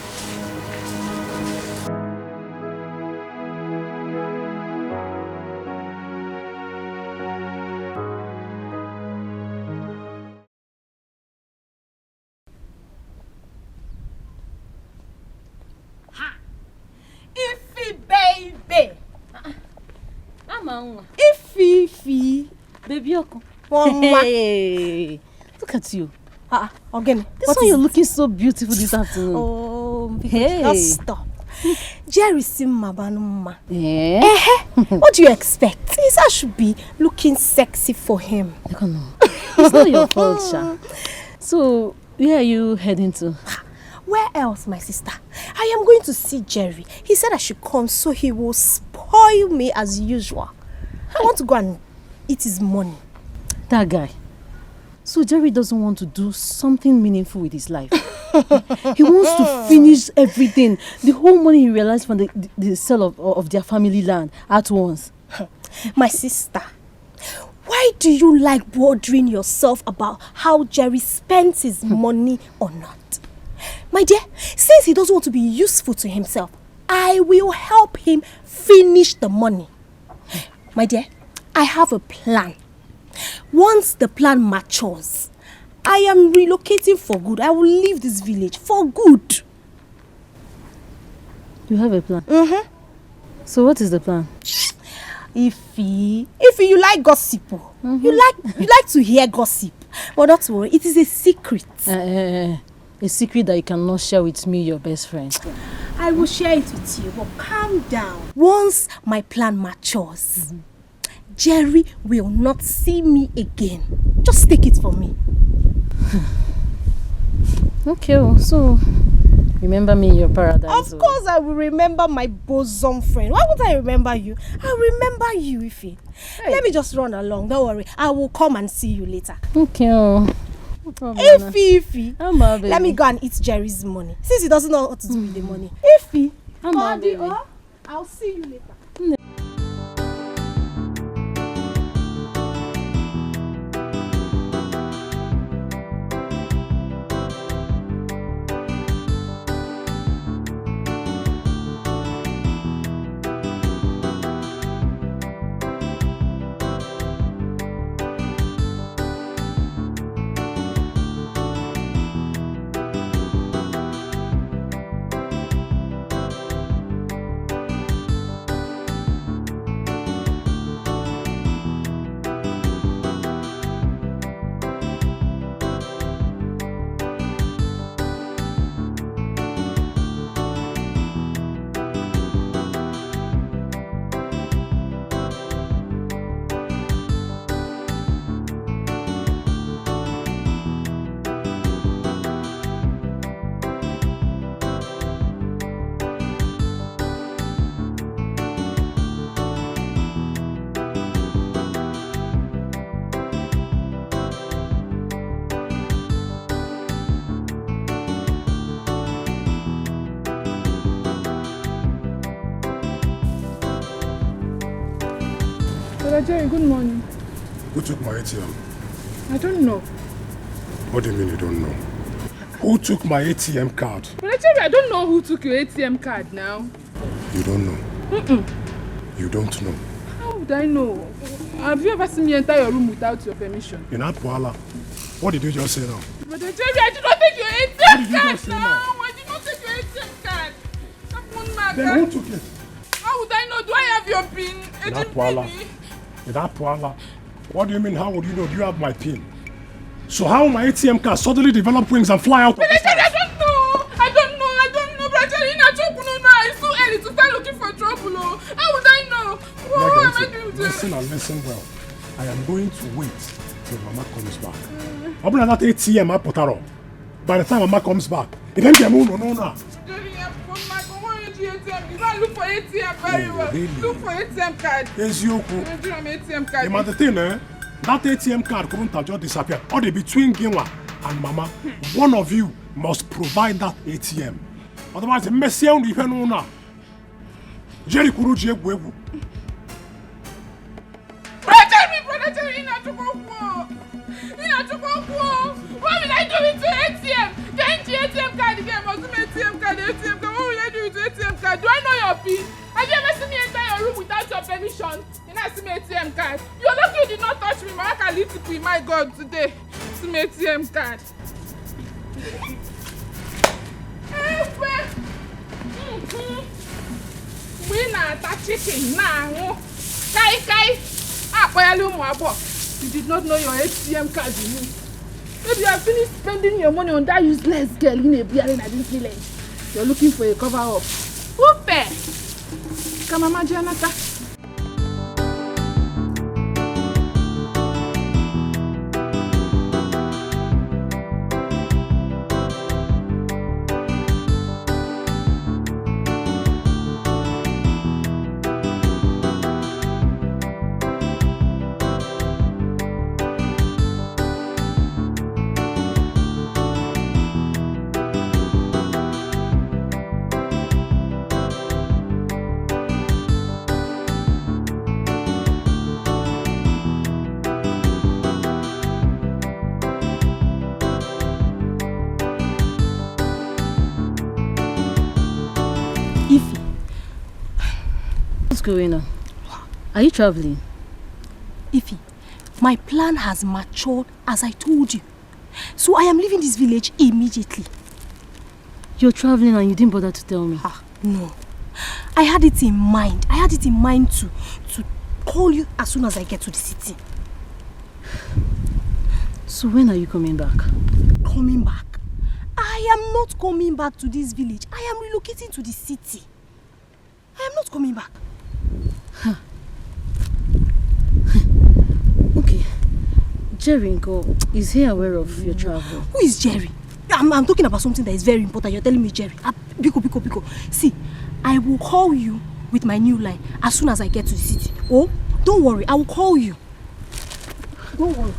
Ifi. Baby, hey, look at you. Again, this one you're looking so beautiful this afternoon. Oh, hey. Just stop. Jerry Simmabanuma. Yeah. What do you expect? I should be looking sexy for him. I don't know. It's not your fault, Sha. So, where are you heading to? Where else, my sister? I am going to see Jerry. He said I should come so he will spoil me as usual. I want to go and eat his money. That guy. So Jerry doesn't want to do something meaningful with his life. He wants to finish everything. The whole money he realized from the sale of their family land at once. My sister, why do you like bothering yourself about how Jerry spends his money or not? My dear, since he doesn't want to be useful to himself, I will help him finish the money. My dear, I have a plan. Once the plan matures, I am relocating for good. I will leave this village for good. You have a plan? Mm-hmm. So what is the plan? Ify, you like gossip. Mm-hmm. You like to hear gossip. But don't worry, it is a secret. A secret that you cannot share with me, your best friend. I will share it with you, but calm down. Once my plan matures, Jerry will not see me again. Just take it from me. Okay, so remember me in your paradise. Of course I will remember my bosom friend. Why won't I remember you? I'll remember you, Ify. Hey. Let me just run along. Don't worry. I will come and see you later. Okay. No problem. Ify. Let me go and eat Jerry's money. Since he doesn't know what to do with the money. Ify. Baby. I'll see you later. Jerry, good morning. Who took my ATM? I don't know. What do you mean you don't know? Who took my ATM card? But Jerry, I don't know who took your ATM card now. You don't know? Mm-mm. You don't know? How would I know? Have you ever seen me enter your room without your permission? In Apwala, what did you just say now? But Jerry, I did not take your ATM card now. I did not take your ATM card. That one man. Then who took it? How would I know? Do I have your PIN? In Apwala. In Apwala. What do you mean, how would you know? Do you have my PIN? So how my ATM card suddenly develop wings and fly out of this house? I don't know. But Jerry, it's too early to start looking for trouble. How would I know? What am I doing to Listen and listen well. I am going to wait till Mama comes back. I'll bring that ATM I put her on. By the time Mama comes back, it ain't no. Look for ATM very well. Really? Look for ATM card. ATM card. You the thing, that ATM card couldn't have just disappeared. Only between Ginwa and Mama, one of you must provide that ATM. Otherwise, the messy on the pen. Jerry Kuruji Webu. Brother Jerry, what will I do with the ATM? The ATM card again, must be ATM card, ATM card. What will I do with the ATM card? Do I know your PIN? Have you ever seen me enter your room without your permission? You know, see me ATM card. You're lucky you did not touch me. My can lead to be my God today. See me ATM card. We not that chicken now. Kai. You did not know your ATM card, you need. Maybe you have finished spending your money on that useless girl in a beer in a village. You're looking for a cover-up. Whoop! Come on, Janata. Going on? Are you traveling? Ify, my plan has matured as I told you. So I am leaving this village immediately. You're traveling and you didn't bother to tell me? No. I had it in mind. I had it in mind to call you as soon as I get to the city. So when are you coming back? Coming back? I am not coming back to this village. I am relocating to the city. I am not coming back. Huh. Okay. Jerry is he aware of your travel? Who is Jerry? I'm talking about something that is very important. You're telling me Jerry. Biko. See, I will call you with my new line as soon as I get to the city. Oh, don't worry. I will call you. Don't worry.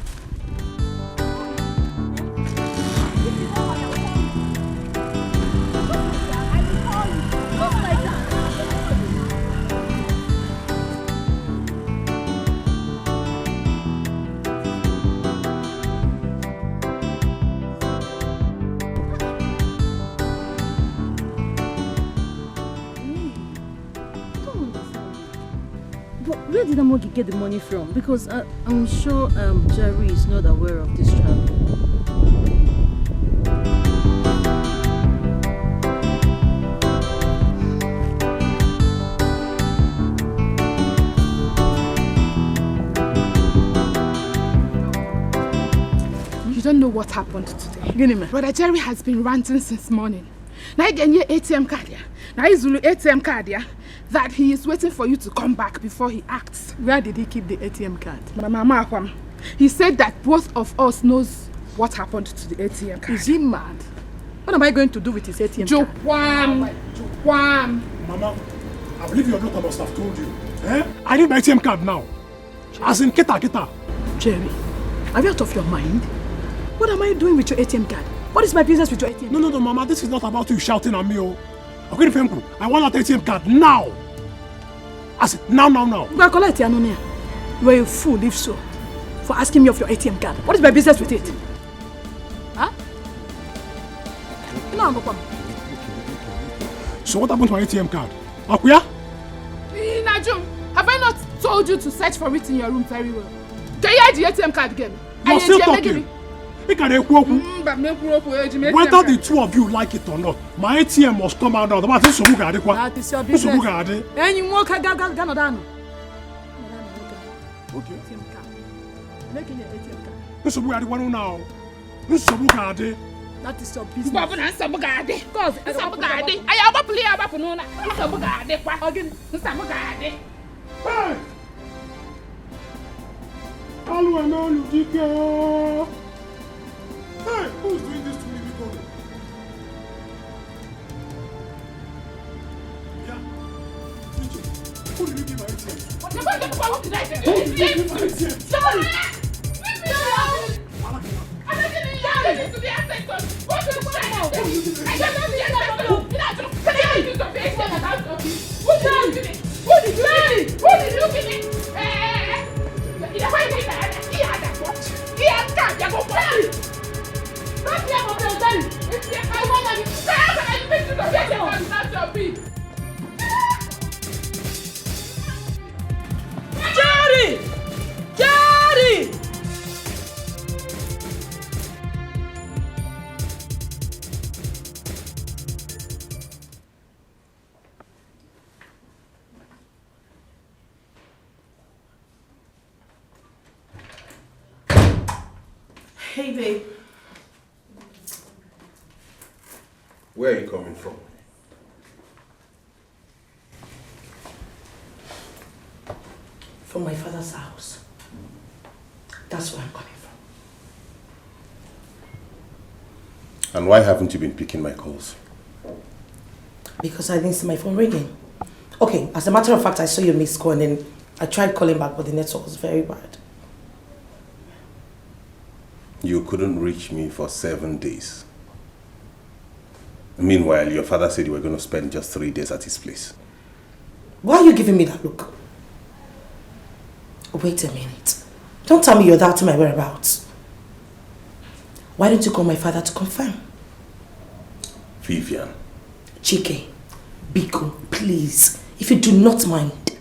Where did Amogi get the money from? Because I'm sure Jerry is not aware of this travel. You don't know what happened today. Brother Jerry has been ranting since morning. Now he get your ATM card here. Now he's Zulu ATM card here. That he is waiting for you to come back before he acts. Where did he keep the ATM card? Mama, he said that both of us knows what happened to the ATM card. Is he mad? What am I going to do with his ATM card? Jokwam. Mama, I believe your daughter must have told you. Eh? I need my ATM card now. As in Kita. Jerry, are you out of your mind? What am I doing with your ATM card? What is my business with your ATM card? No, Mama, this is not about you shouting at me. Okay, I want that ATM card now. As in, now. You are a fool, if so, for asking me of your ATM card. What is my business with it? Huh? So what happened to my ATM card? Akuya? Najum, have I not told you to search for it in your room very well? Can you hide the ATM card again? You're still talking. Whether the two of you like it or not, my ATM must come out now. That is your business. And you walk okay. Making your ATM card. That is your business. Dikeh. Hey, who's doing this to me, Biko? Yeah. Who did you give my ATM? What did I do? Who did you give my ATM? Sorry! Leave me alone! I'm not getting you to the ancestors! What is this? I don't know the ancestors! Can I use the ATM without talking? Who did you give it? Who did you give it? He had that watch. He had that. You go play. Don't hear what they're saying. It's the I want to be to the ATM not your beat. Jerry! Hey, babe. Where are you coming from? From my father's house. That's where I'm coming from. And why haven't you been picking my calls? Because I didn't see my phone ringing. Okay, as a matter of fact, I saw your missed call and then I tried calling back, but the network was very bad. You couldn't reach me for 7 days. Meanwhile, your father said you were going to spend just 3 days at his place. Why are you giving me that look? Wait a minute. Don't tell me you're doubting my whereabouts. Why don't you call my father to confirm? Vivian. Chike, Biko, please. If you do not mind,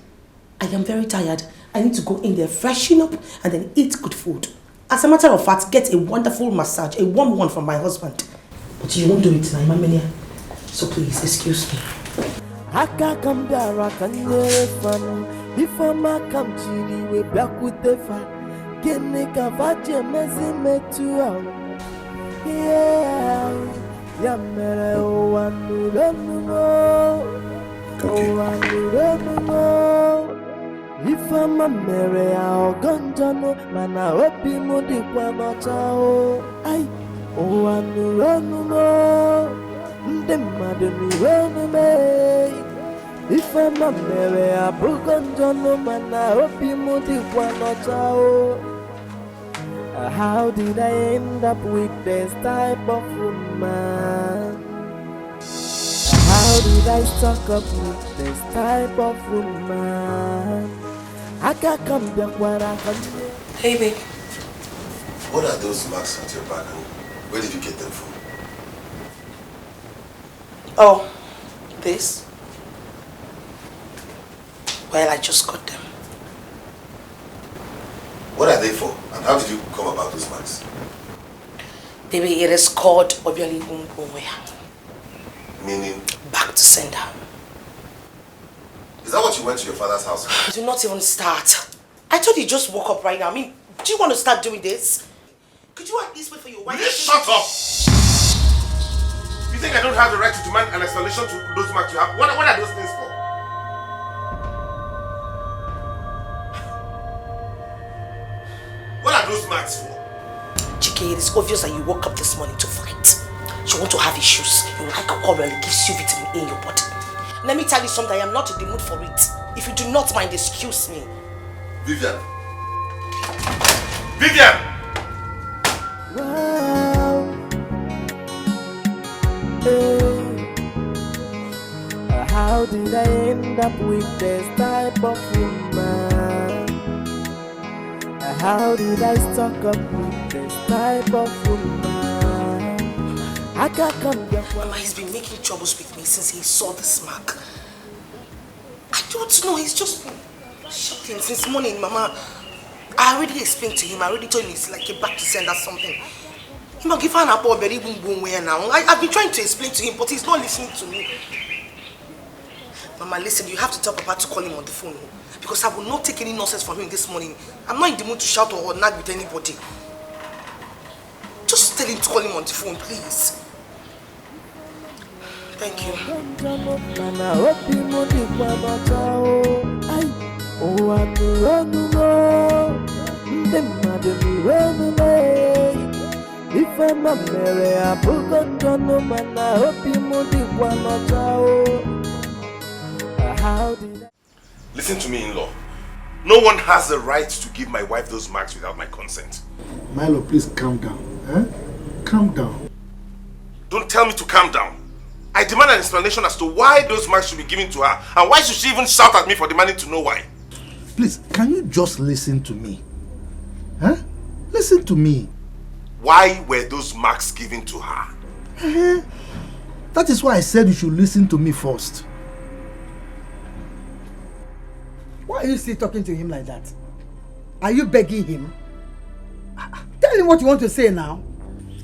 I am very tired. I need to go in there, freshen up, and then eat good food. As a matter of fact, get a wonderful massage, a warm one from my husband. But you won't do it tonight, Mamania. So please, excuse me. Aka kambara kanye fan before ma come chini we back with the fan gene ka vaje mezi metu out yeah ya mere o anu ifa ma mere a oganjano mana obi mu di kwa no chao ai o anu nde madu nu me ifa ma mere a buganjano mana obi mu di kwa no chao. How did I end up with this type of woman? How did I stuck up with this type of woman? I can't come back where I can. Hey, babe. What are those marks at your back? Where did you get them from? Oh, this? Well, I just got them. What are they for? And how did you come about those marks? Baby, it is called Obiali Bumboya. Meaning? Back to sender. Is that what you went to your father's house for? Do not even start. I thought you just woke up right now. I mean, do you want to start doing this? Could you at least wait for your wife? Will you shut up? You think I don't have the right to demand an explanation to those marks you have? What are those things for? What are those marks for? Dikeh, it is obvious that you woke up this morning to fight. You want to have issues. You like a quarrel, it gives you vitamin A in your body. Let me tell you something, I am not in the mood for it. If you do not mind, excuse me. Vivian. Vivian! Wow. Hey. How did I end up with this type of woman? How did I stock up with this type of woman? I can't come here. Mama, he's been making troubles with me since he saw this mark. I don't know, he's just been shouting since morning, Mama. I already explained to him, I already told him it's like a back to send or something. He might give her an apple very boom where now. I've been trying to explain to him, but he's not listening to me. Mama, listen, you have to tell Papa to call him on the phone. Because I will not take any nonsense from him this morning. I'm not in the mood to shout or nag with anybody. Just tell him to call him on the phone, please. Thank you. Listen to me, in-law. No one has the right to give my wife those marks without my consent. Milo, please calm down. Eh? Calm down. Don't tell me to calm down. I demand an explanation as to why those marks should be given to her, and why should she even shout at me for demanding to know why? Please, can you just listen to me? Huh? Listen to me. Why were those marks given to her? That is why I said you should listen to me first. Why are you still talking to him like that? Are you begging him? Tell him what you want to say now.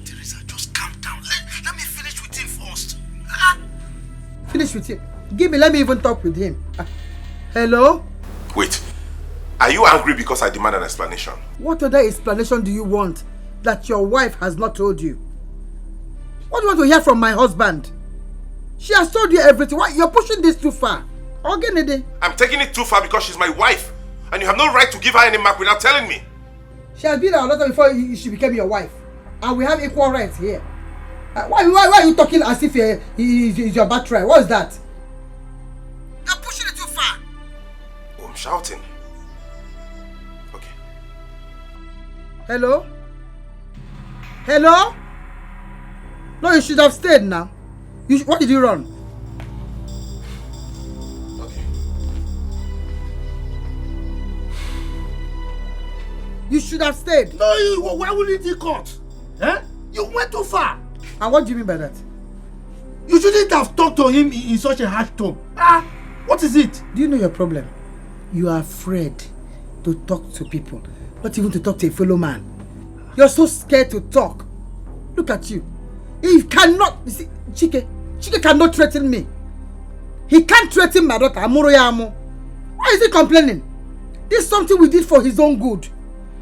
Teresa, just calm down. Let me finish with him first. Finish with him. Let me even talk with him. Hello? Wait. Are you angry because I demand an explanation? What other explanation do you want that your wife has not told you? What do you want to hear from my husband? She has told you everything. Why? You're pushing this too far. I'm taking it too far because she's my wife. And you have no right to give her any mark without telling me. She has been our daughter before she became your wife. And we have equal rights here. Why are you talking as if he's your birthright? What is that? You're pushing it too far. Oh, I'm shouting. Okay. Hello? Hello? No, you should have stayed now. What did you run? Okay. You should have stayed. No, why wouldn't he cut? Eh? You went too far. And what do you mean by that? You shouldn't have talked to him in such a harsh tone. What is it? Do you know your problem? You are afraid to talk to people, not even to talk to a fellow man. You're so scared to talk. Look at you. He cannot, you see, Dikeh cannot threaten me. He can't threaten my daughter, Amoroyamo. Why is he complaining? This is something we did for his own good.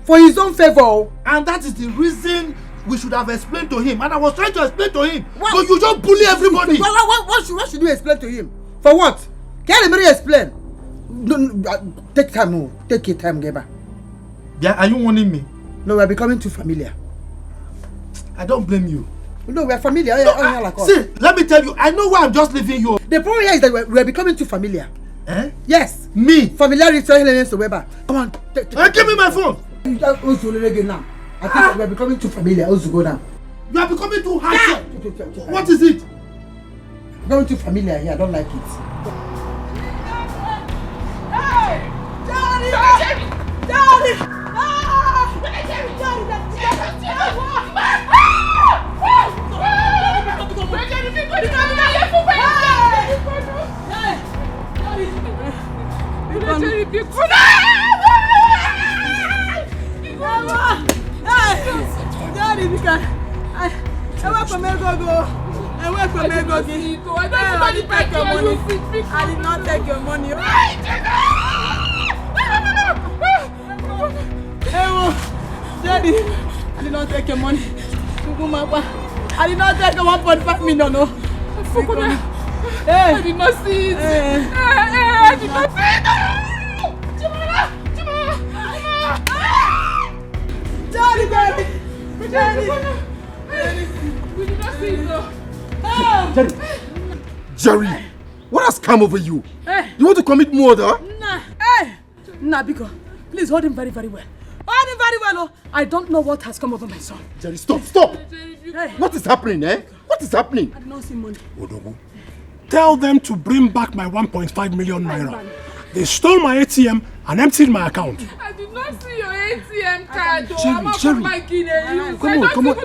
For his own favor. And that is the reason we should have explained to him. And I was trying to explain to him. What? But you just bully everybody. What should you explain to him? For what? Can anybody explain? No, take time. Take your time, Geba. Yeah, are you warning me? No, we're becoming too familiar. I don't blame you. No, we're familiar. See, let me tell you, I know why I'm just leaving you. The problem here is that we're becoming too familiar. Eh? Yes. Me? Familiarity is to Weber. Come on. Give me my phone. Now. I think we're becoming too familiar. Also go now. You are becoming too harsh. What is it? Becoming too familiar here. I don't like it. Hey! Daddy! Daddy! take your money. I did not take your money. Daddy, I did not take your money. I did not take your 1.5 million. No. I did not see it. I did not see it. Daddy. We did not see it. Jerry, what has come over you? You want to commit murder? Nah, Biko. Please hold him very, very well. Hold him very well. I don't know what has come over my son. Jerry, stop! What is happening, What is happening? I did not see money. Odogu, tell them to bring back my 1.5 million naira. They stole my ATM and emptied my account. I did not see your ATM card. Jerry. Come on.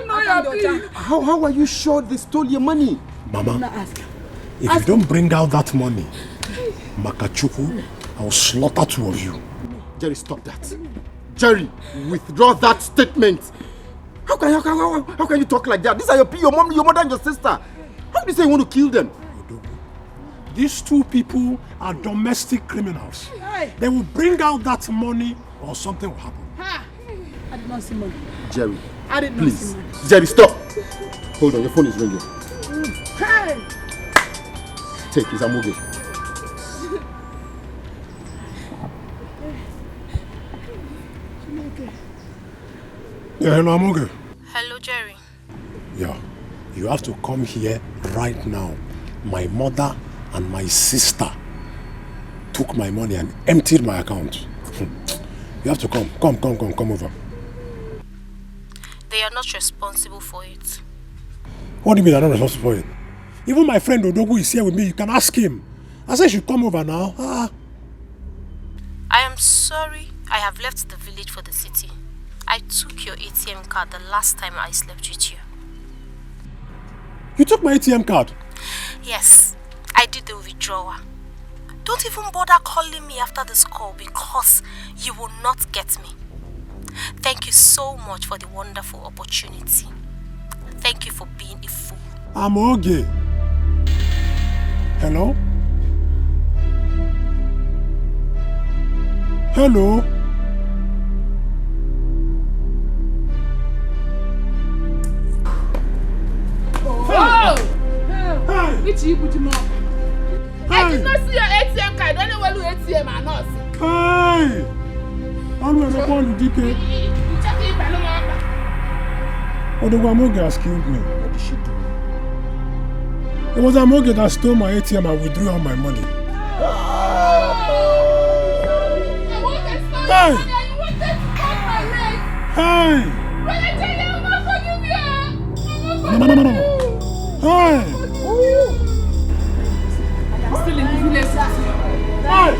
How are you sure they stole your money? Mama, if you don't bring out that money, Makachuku, I will slaughter 2 of you. Jerry, stop that. Jerry, withdraw that statement. How can you talk like that? These are your mom, your mother and your sister. How do you say you want to kill them? These 2 people are domestic criminals. They will bring out that money or something will happen. I did not see money. Jerry, I did not see money. Jerry, stop. Hold on, your phone is ringing. Take his amoge. Yeah, hello, Amoge. Hello, Jerry. Yeah, you have to come here right now. My mother and my sister took my money and emptied my account. You have to come. Come over. They are not responsible for it. What do you mean they're not responsible for it? Even my friend Odogu is here with me. You can ask him. I said you should come over now. I am sorry I have left the village for the city. I took your ATM card the last time I slept with you. You took my ATM card? Yes, I did the withdrawal. Don't even bother calling me after this call because you will not get me. Thank you so much for the wonderful opportunity. Thank you for being a fool. I'm okay. Hello? Hello? Which you put him up? I did not see your ATM card. I don't know where your ATM are not. Hey! I'm going to call you Dikeh. Odogu has killed me. What did she do? It was Amoge that stole my ATM and withdrew all my money. Hey! Hey! No. Hey! I'm still in the village. Hey!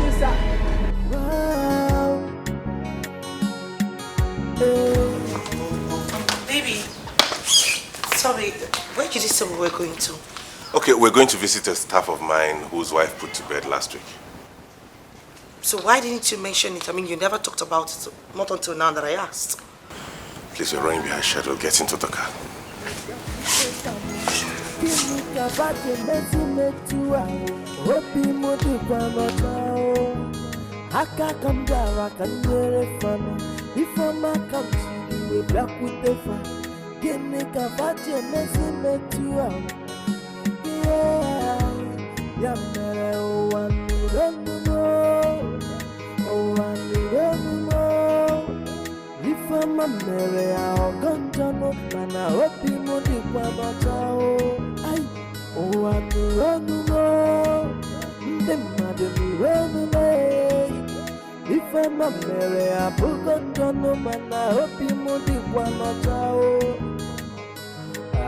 Baby, sorry, where did you say we were going to? Okay, we're going to visit a staff of mine whose wife put to bed last week. So why didn't you mention it? I mean, you never talked about it, not until now that I asked. Please, we're running behind schedule. Get into the car.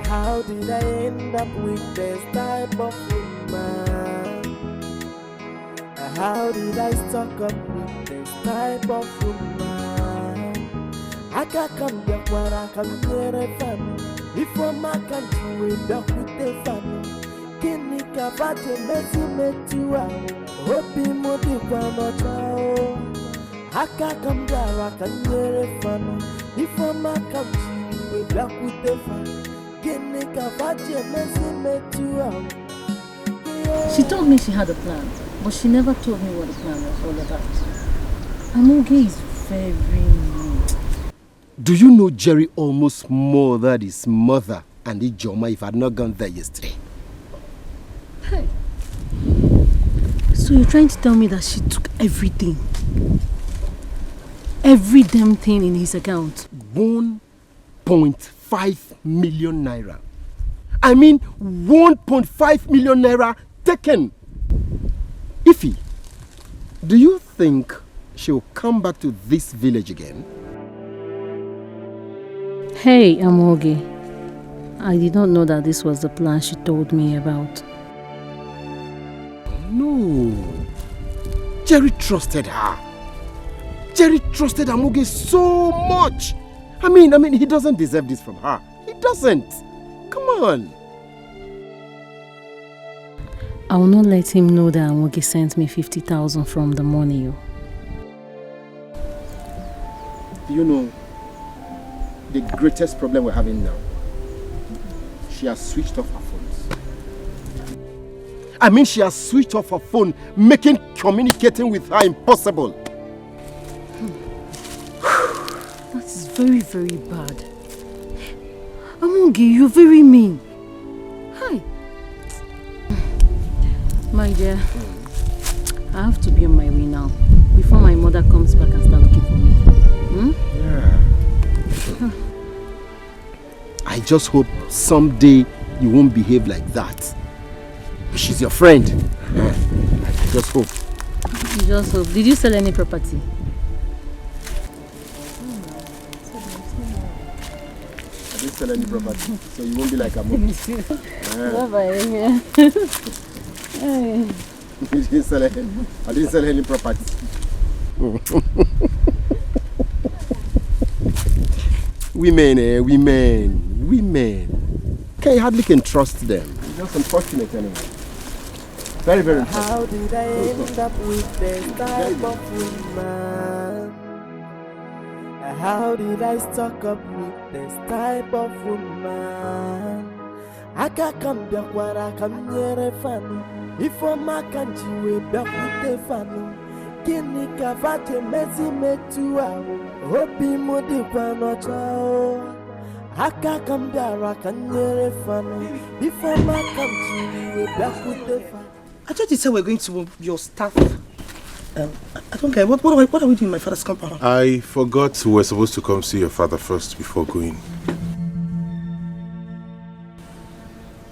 How did I end up with this type of woman? How did I stuck up with this type of woman? I can't come back when I come near a family. Before my country, we back with the family. Kini kabate mesi metua, hopi modi kwano chao. I can't come back, I come near a family. Before my country, we back with the family. Kini She told me she had a plan, but she never told me what the plan was all about. Amoge is very mean. Do you know Jerry almost murdered his mother and Ijoma if I had not gone there yesterday? Hey. So you're trying to tell me that she took everything? Every damn thing in his account? 1.5 million naira. I mean 1.5 million naira taken. Ify, do you think she'll come back to this village again? Hey, Amoge. I did not know that this was the plan she told me about. No. Jerry trusted her. Jerry trusted Amoge so much. I mean, he doesn't deserve this from her. He doesn't. Come on. I will not let him know that Amoge sent me 50,000 from the money. Do you know the greatest problem we're having now? She has switched off her phones. I mean, she has switched off her phone, making communicating with her impossible. That is very, very bad. Amoge, you're very mean. Hi. My dear, I have to be on my way now, before my mother comes back and starts looking for me. Yeah. I just hope someday you won't behave like that. She's your friend. I just hope. You just hope. Did you sell any property? I didn't sell any property, so you won't be like a mom. Bye-bye. Hey. I didn't sell any property. Women. You hardly can trust them. It's just unfortunate anyway. Very, very unfortunate. How did I end up with this type of woman? How did I stuck up with this type of woman? I can't come back where I come near a fan. If I'm a country, we back with the fan. Kini kavate mezi metua. Hopi modi kwano chao. Haka kamdara kanyere fano. Before my country, we back with the fan. I thought you said we're going to your staff. I don't care. What are we doing in my father's compound? I forgot we were supposed to come see your father first before going.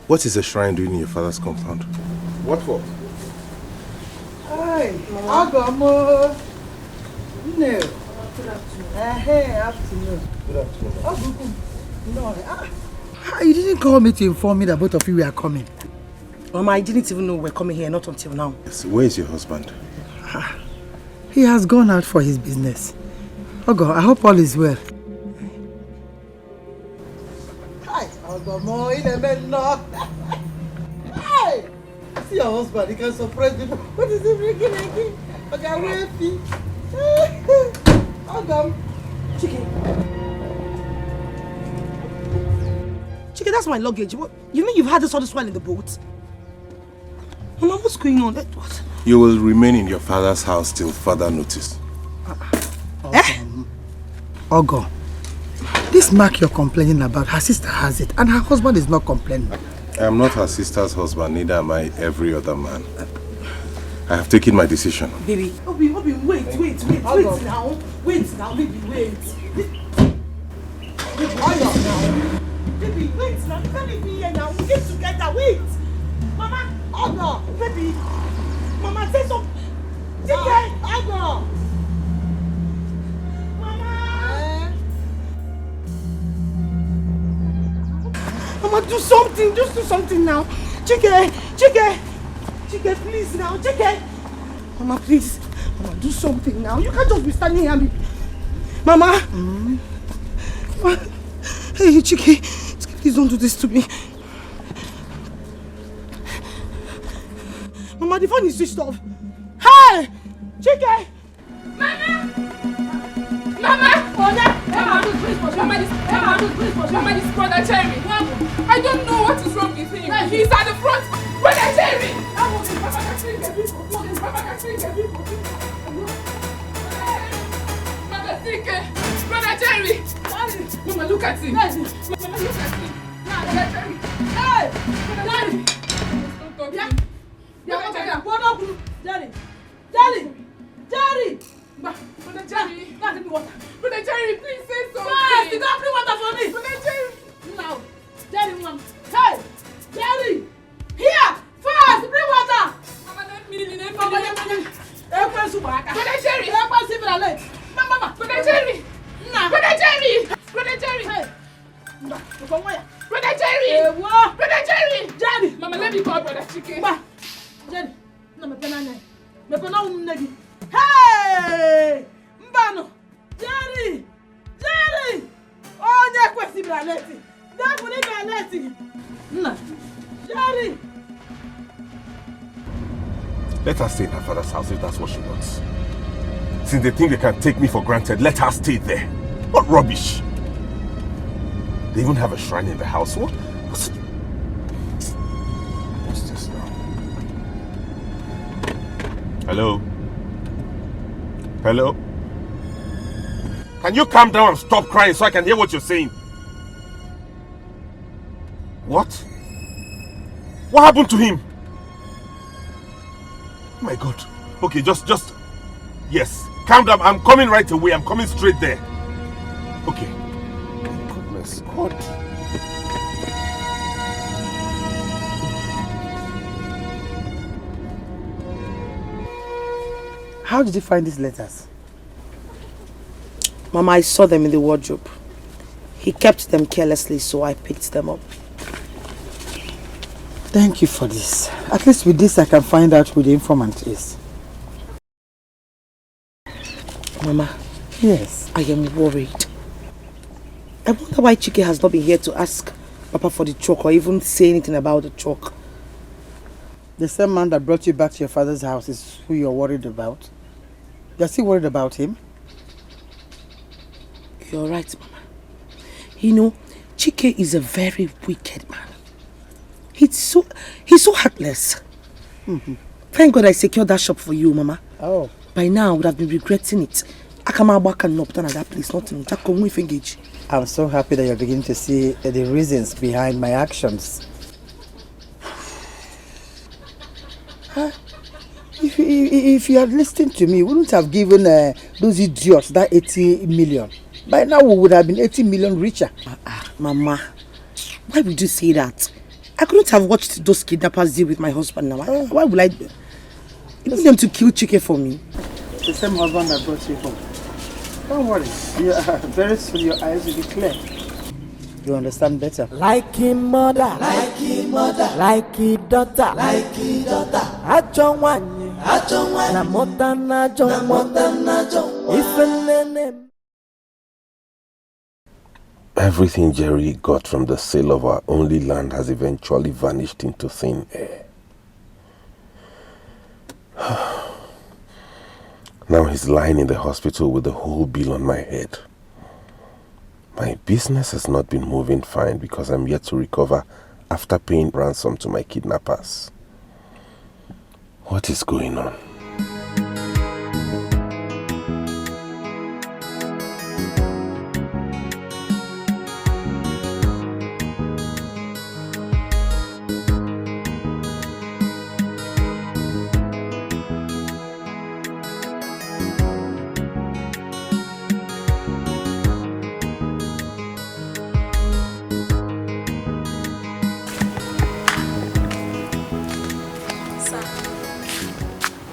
What is the shrine doing in your father's compound? What for? Hi, Agamo. No. Hey, afternoon. Good afternoon. Oh, no. You didn't call me to inform me that both of you were coming. Mama, I didn't even know we were coming here, not until now. Yes, where is your husband? He has gone out for his business. Ogo, I hope all is well. Hi, Agamo. Hey! See your husband, he can surprise people. What is he drinking again? Okay, where is he? Agam. Chike, that's my luggage. What? You mean you've had this all this while in the boat? Mama, what's going on? What? You will remain in your father's house till further notice. Ogo, this mark you're complaining about, her sister has it, and her husband is not complaining. I am not her sister's husband, neither am I every other man. I have taken my decision. Baby, Obi, wait now. Wait now, baby, wait. Baby, why not now? Baby, wait now. You can't leave me here now. We get together, wait. Mama, Ogo, baby. Mama, say something. Dikeh, Ogo. Mama, do something. Just do something now. Dikeh, please now. Dikeh. Mama, please. Mama, do something now. You can't just be standing here. Mama. Hey, Dikeh, please don't do this to me. Mama, the phone is switched off. Hey, Dikeh. Mama! Mama! Mama, this brother Jerry. I don't know what is wrong with him. He's at the front. Brother Jerry! Mama can see the people. Mama can see the people. Mama, Brother Jerry! Mama, look at him. Mama, look at him. Brother Jerry! Hey! Brother Jerry! Brother Jerry! Brother Jerry, please say something. Fast, you got bring water for me. Brother Jerry! Now, Jerry, mom. Hey! Jerry! Here! Fast, bring water! Mama, let me. Brother Jerry! Mama! Brother Jerry! Brother Jerry! Brother Jerry! Hey! Brother Jerry! Brother Jerry! Jerry! Mama, let me call Brother Chike. Jerry! Hey! Mbano! Jerry! Jerry! Oh, that's what he braleti. That's what he braleti. Jerry! Let her stay in her father's house if that's what she wants. Since they think they can take me for granted, let her stay there. What rubbish! They even have a shrine in the house. What's this now? Hello? Hello? Can you calm down and stop crying so I can hear what you're saying? What? What happened to him? Oh my God. Okay, just... Yes. Calm down. I'm coming right away. I'm coming straight there. Okay. Goodness God. How did you find these letters? Mama, I saw them in the wardrobe. He kept them carelessly, so I picked them up. Thank you for this. At least with this I can find out who the informant is. Mama. Yes? I am worried. I wonder why Chike has not been here to ask Papa for the truck or even say anything about the truck. The same man that brought you back to your father's house is who you're worried about? You're still worried about him? You're right, Mama. You know, Chike is a very wicked man. He's so heartless. Thank God I secured that shop for you, Mama. Oh. By now, I would have been regretting it. I come back and not done at that place, nothing. Engage. I'm so happy that you're beginning to see the reasons behind my actions. If you had listened to me, you wouldn't have given those idiots that 80 million. By now, we would have been 80 million richer. Mama, why would you say that? I couldn't have watched those kidnappers deal with my husband now. Why would I? You want them to kill Chike for me? The same husband that brought you home. Don't worry. Very soon your eyes will be clear. You understand better. Like him mother, like him mother, like his daughter, like his daughter. Ajo wanye, na mota na jo, ifenene. Everything Jerry got from the sale of our only land has eventually vanished into thin air. Now he's lying in the hospital with the whole bill on my head. My business has not been moving fine because I'm yet to recover after paying ransom to my kidnappers. What is going on?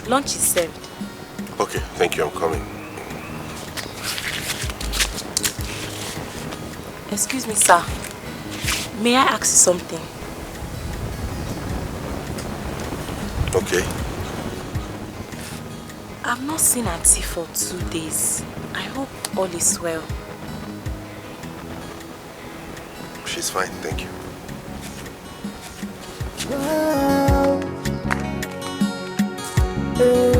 Lunch is served. Okay, thank you, I'm coming. Excuse me, sir. May I ask you something? Okay. I've not seen Auntie for 2 days. I hope all is well. She's fine, thank you. Wow. Hey.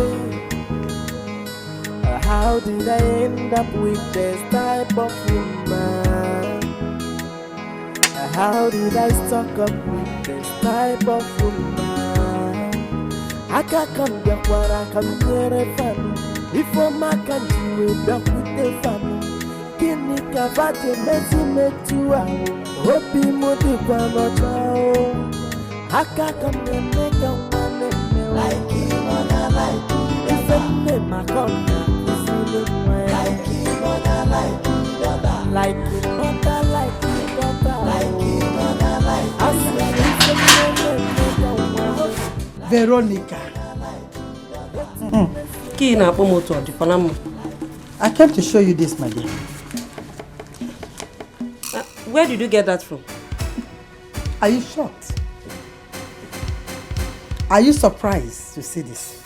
How did I end up with this type of woman? How did I stock up with this type of woman? I can't come back where I come near a fan. Before my country will back with the fan. Kini kavate mezi metua. Hopi modi kwa nochao. I can't come and make a woman like him on a like him. If I name my contact, like him on a like him. Like him on a like him. Veronica. I came to show you this, my dear. Where did you get that from? Are you shocked? Are you surprised to see this?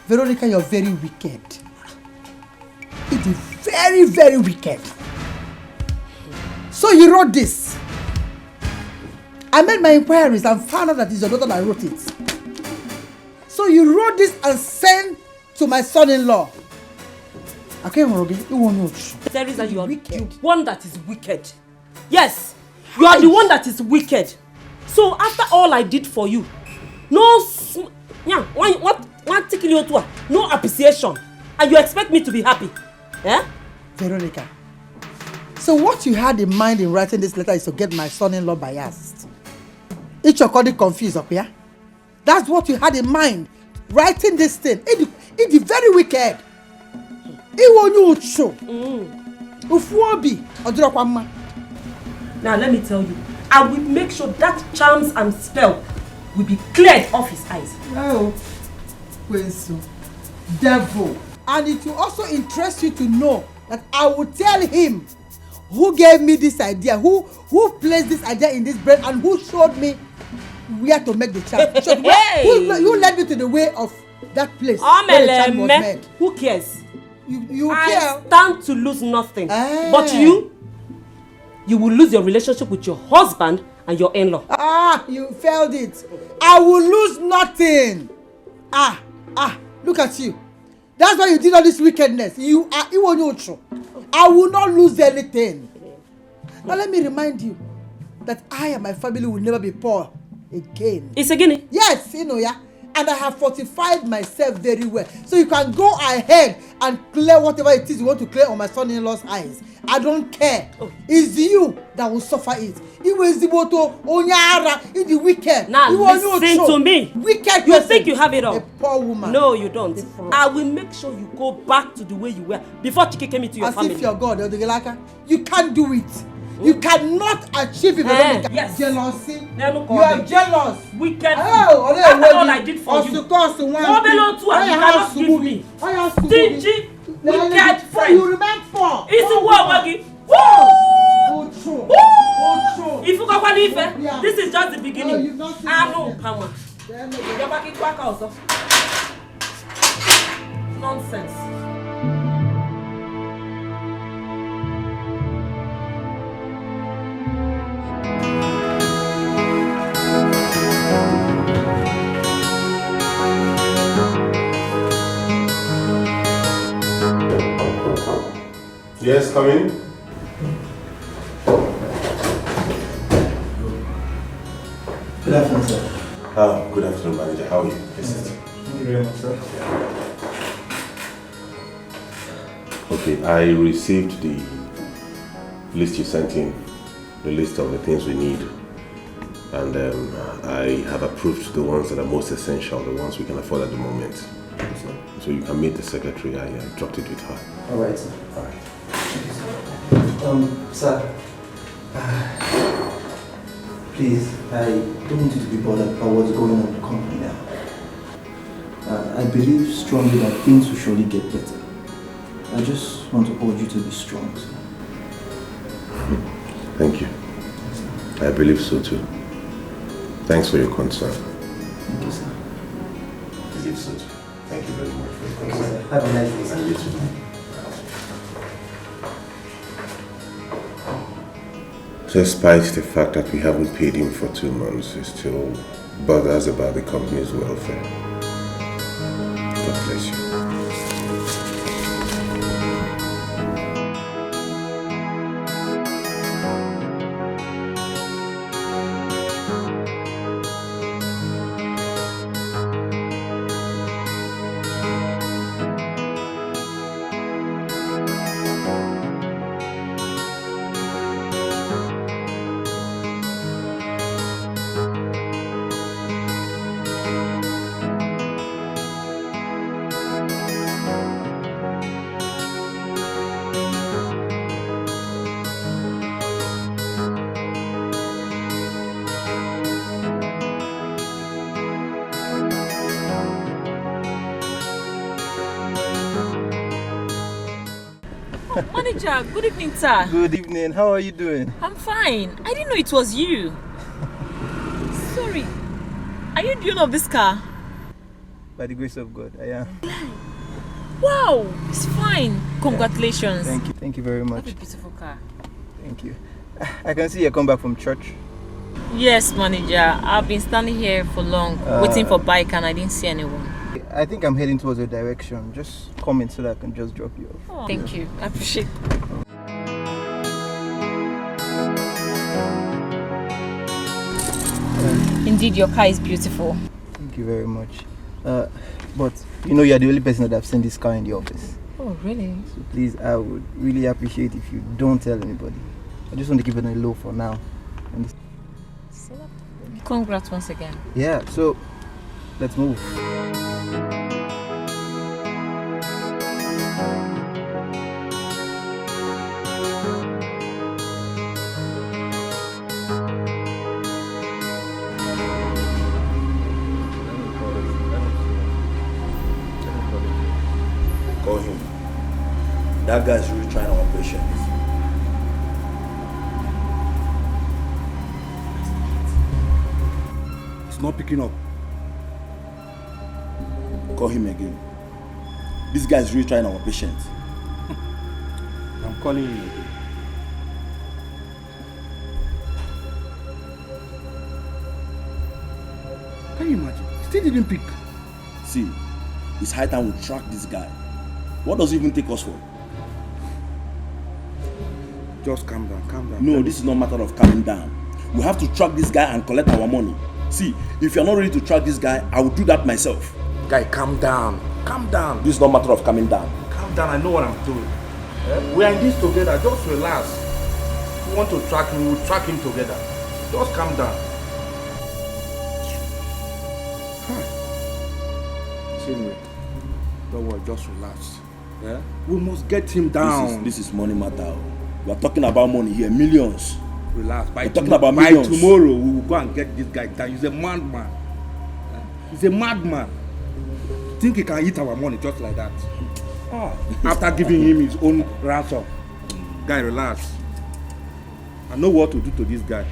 Veronica, you're very wicked. It is very, very wicked. So you wrote this. I made my inquiries and found out that it's your daughter that wrote it. So you wrote this and sent to my son-in-law. Okay, Morogi, you won't know. Teresa, you are the one that is wicked. Yes, you are the one that is wicked. So after all I did for you, no appreciation, and you expect me to be happy? Eh? Veronica, so what you had in mind in writing this letter is to get my son-in-law biased. It's your body confused up here. That's what you had in mind, writing this thing. It's very wicked. It won't show. Now let me tell you, I will make sure that charms and spell will be cleared off his eyes. Oh, Kwensu, devil. And it will also interest you to know that I will tell him who gave me this idea, who placed this idea in this brain, and who showed me where to make the charm. Who led me to the way of that place where the charm was made. Who cares? You I care? stand to lose nothing. But you will lose your relationship with your husband and your in-law. You failed it. I will lose nothing. Look at you. That's why you did all this wickedness. You are Iwonyocho. I will not lose anything. Now let me remind you that I and my family will never be poor again. It's a guinea? Yes, you know, yeah. And I have fortified myself very well. So you can go ahead and clear whatever it is you want to clear on my son-in-law's eyes. I don't care. It's you that will suffer it. It was the wicked. Now listen to me. Wicked. You think you have it all? A poor woman. No, you don't. I will make sure you go back to the way you were before Chike came into your family. As if you're God, you can't do it. You cannot achieve it. Yes. Jealousy. You are jealous. Wicked. After all I did for you. You cannot give me. Stingy, wicked friend. You remain for. It's a war, Wagi. Woo! If you go this is just the beginning. I know, come on. You're back in Quack also. Nonsense. Yes, come in. Good afternoon, sir. Good afternoon, manager. How are you? Thank you very much, sir. Okay, I received the list you sent in, the list of the things we need. And I have approved the ones that are most essential, the ones we can afford at the moment. So you can meet the secretary. I dropped it with her. All right, sir. All right. Sir, please, I don't want you to be bothered about what's going on in the company now. I believe strongly that things will surely get better. I just want to urge you to be strong, sir. Thank you. I believe so too. Thanks for your concern. Thank you, sir. I believe so too. Thank you very much for your Thank you, concern. sir. Have a nice day, sir. And you too. Despite the fact that we haven't paid him for 2 months, he still bothers about the company's welfare. God bless you. Manager, good evening, sir. Good evening. How are you doing? I'm fine. I didn't know it was you. Sorry. Are you the owner of this car? By the grace of God, I am. Wow, it's fine. Congratulations. Thank you. Thank you very much. What a beautiful car. Thank you. I can see you come back from church. Yes, manager. I've been standing here for long, waiting for bike, and I didn't see anyone. I think I'm heading towards your direction. Just come in so that I can just drop you off. Oh, thank you. I appreciate it. Indeed, your car is beautiful. Thank you very much. But you know you're the only person that I've seen this car in the office. Oh, really? So please, I would really appreciate if you don't tell anybody. I just want to keep it on the low for now. Congrats once again. Yeah, so let's move. Call him. That guy's really trying our patience. It's not picking up. Call him again. This guy's really trying our patience. I'm calling him again. Can you imagine? He still didn't pick. See, it's high time we track this guy. What does he even take us for? Just calm down, calm down. No, this is not a matter of calming down. We have to track this guy and collect our money. See, if you're not ready to track this guy, I will do that myself. Guy, calm down. Calm down. This is not a matter of calming down. Calm down, I know what I'm doing. We are in this together, just relax. If you want to track him, we'll track him together. Just calm down. Anyway, don't worry, just relax. Yeah? We must get him down. This is money matter. We are talking about money here, millions. Relax. We're talking about millions. By tomorrow, we will go and get this guy down. He's a madman. He's a madman. Think he can eat our money just like that? After giving him his own ransom. Guy, relax. I know what to do to this guy.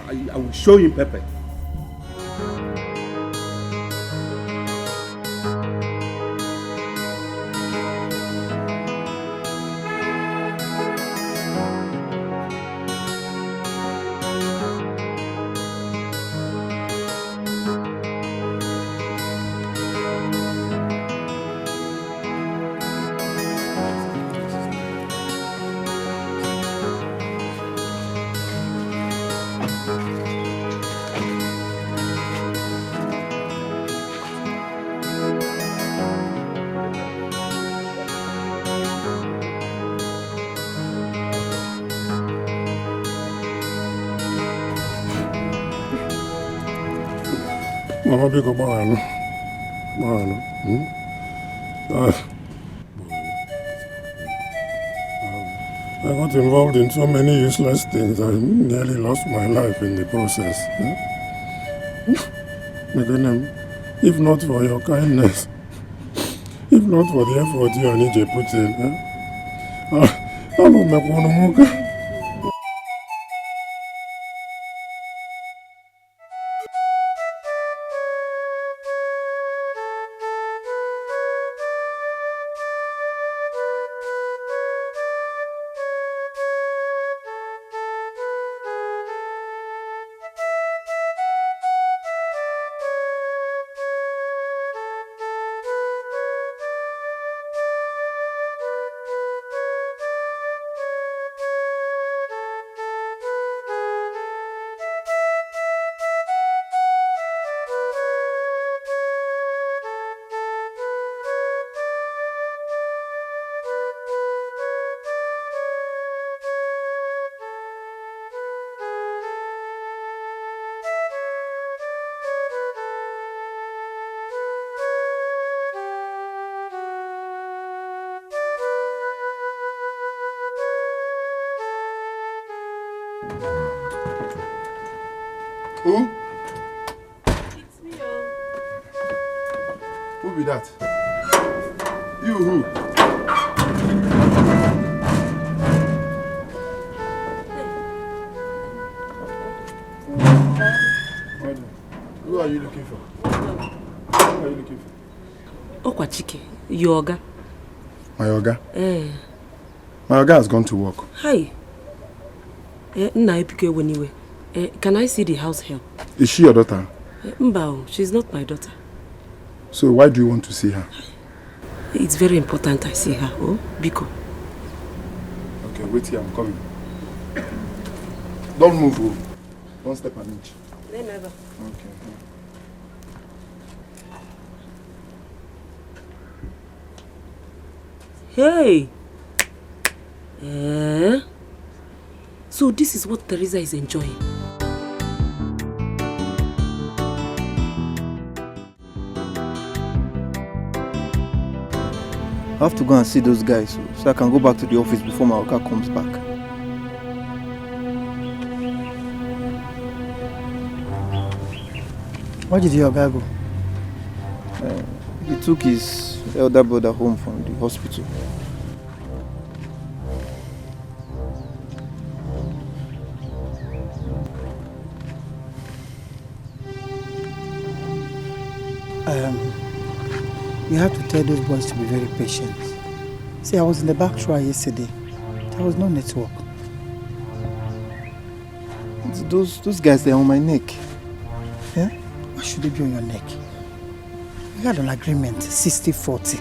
I will show him pepper. Mama biko bawano. I got involved in so many useless things. I nearly lost my life in the process. If not for your kindness, if not for the effort you and Ije put in, I will make one more. Who? It's me, Who be that? You who? you looking for? Who are you looking for? Okwachike, your Oga. My Oga? My Oga has gone to work. Hi. Can I see the house help? Is she your daughter? Mbao, she's not my daughter. So why do you want to see her? It's very important I see her. Oh, Biko. Okay, wait here, I'm coming. Don't move. Oh. Don't step an inch. Never. Okay. Hey! So this is what Teresa is enjoying. I have to go and see those guys so I can go back to the office before my Oga comes back. Where did your Oga go? He took his elder brother home from the hospital. You have to tell those boys to be very patient. See, I was in the back shower yesterday. There was no network. Those guys, they're on my neck. Yeah? Why should they be on your neck? We had an agreement, 60-40.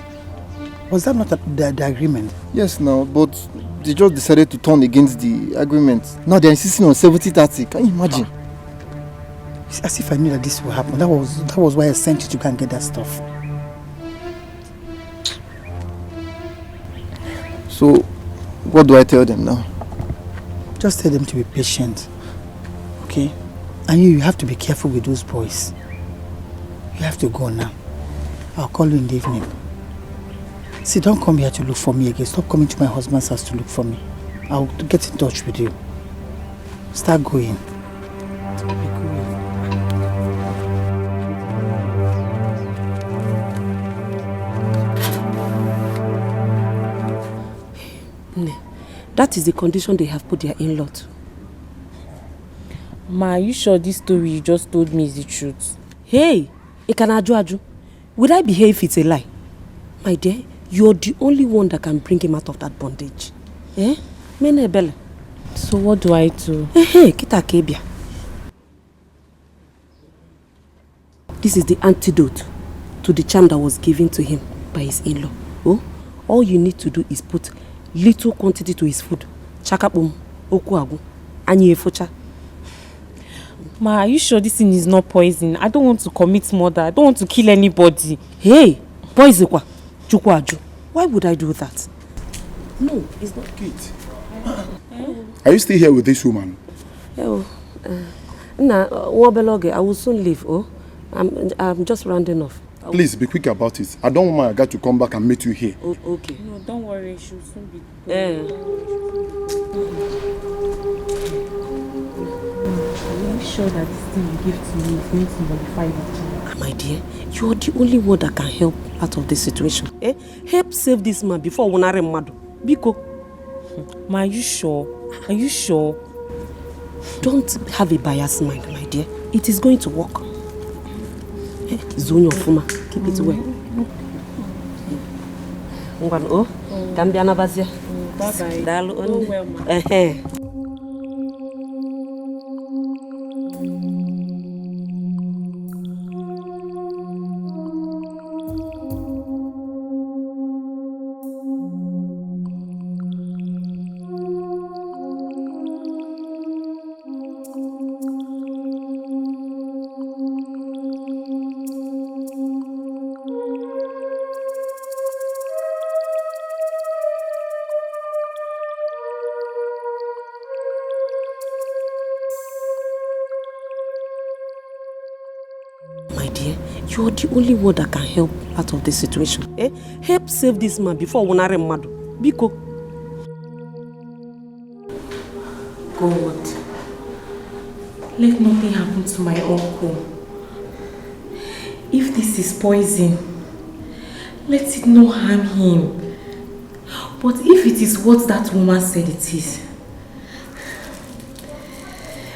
Was that not the agreement? Yes, now, but they just decided to turn against the agreement. Now they're insisting on 70-30. Can you imagine? It's as if I knew that this would happen. That was why I sent you to go and get that stuff. So, what do I tell them now? Just tell them to be patient. Okay? And you have to be careful with those boys. You have to go now. I'll call you in the evening. See, don't come here to look for me again. Stop coming to my husband's house to look for me. I'll get in touch with you. Start going. That is the condition they have put their in-law to. Ma, are you sure this story you just told me is the truth? Hey, Ikanaju, would I behave if it's a lie? My dear, you're the only one that can bring him out of that bondage. Eh? Menebele. So what do I do? Hey, kita kebia. This is the antidote to the charm that was given to him by his in-law. Oh, all you need to do is put little quantity to his food. Chakapum, okuagu, anyi efocha. Ma, are you sure this thing is not poison? I don't want to commit murder. I don't want to kill anybody. Hey, poison kwa, chukwaju. Why would I do that? No, it's not. Kate, are you still here with this woman? Oh, Wabeloge, I will soon leave. Oh, I'm just rounding off. Please be quick about it. I don't want my guy to come back and meet you here. Okay. No, don't worry. She'll soon be. Are you sure that this thing you give to me is going to modify the child? My dear, you're the only one that can help out of this situation. Help save this man before Wonare Mado. Biko. Ma, are you sure? Are you sure? Don't have a biased mind, my dear. It is going to work. Zone your fuma. Keep it well. Oh, Gambiana Bazia. Bye-bye. Oh, well, ma. You're the only one that can help out of this situation. Help save this man before Wonare Mado. Biko. God, let nothing happen to my uncle. If this is poison, let it not harm him. But if it is what that woman said it is,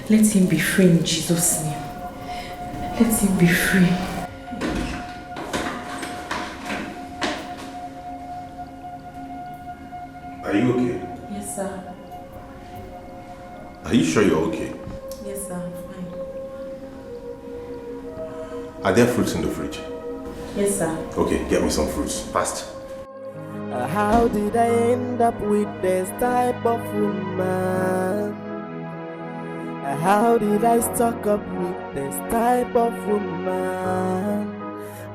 let him be free in Jesus' name. Let him be free. Are you okay? Yes, sir. Are you sure you're okay? Yes, sir, I'm fine. Are there fruits in the fridge? Yes, sir. Okay, get me some fruits. Fast. How did I end up with this type of woman? How did I stuck up with this type of woman?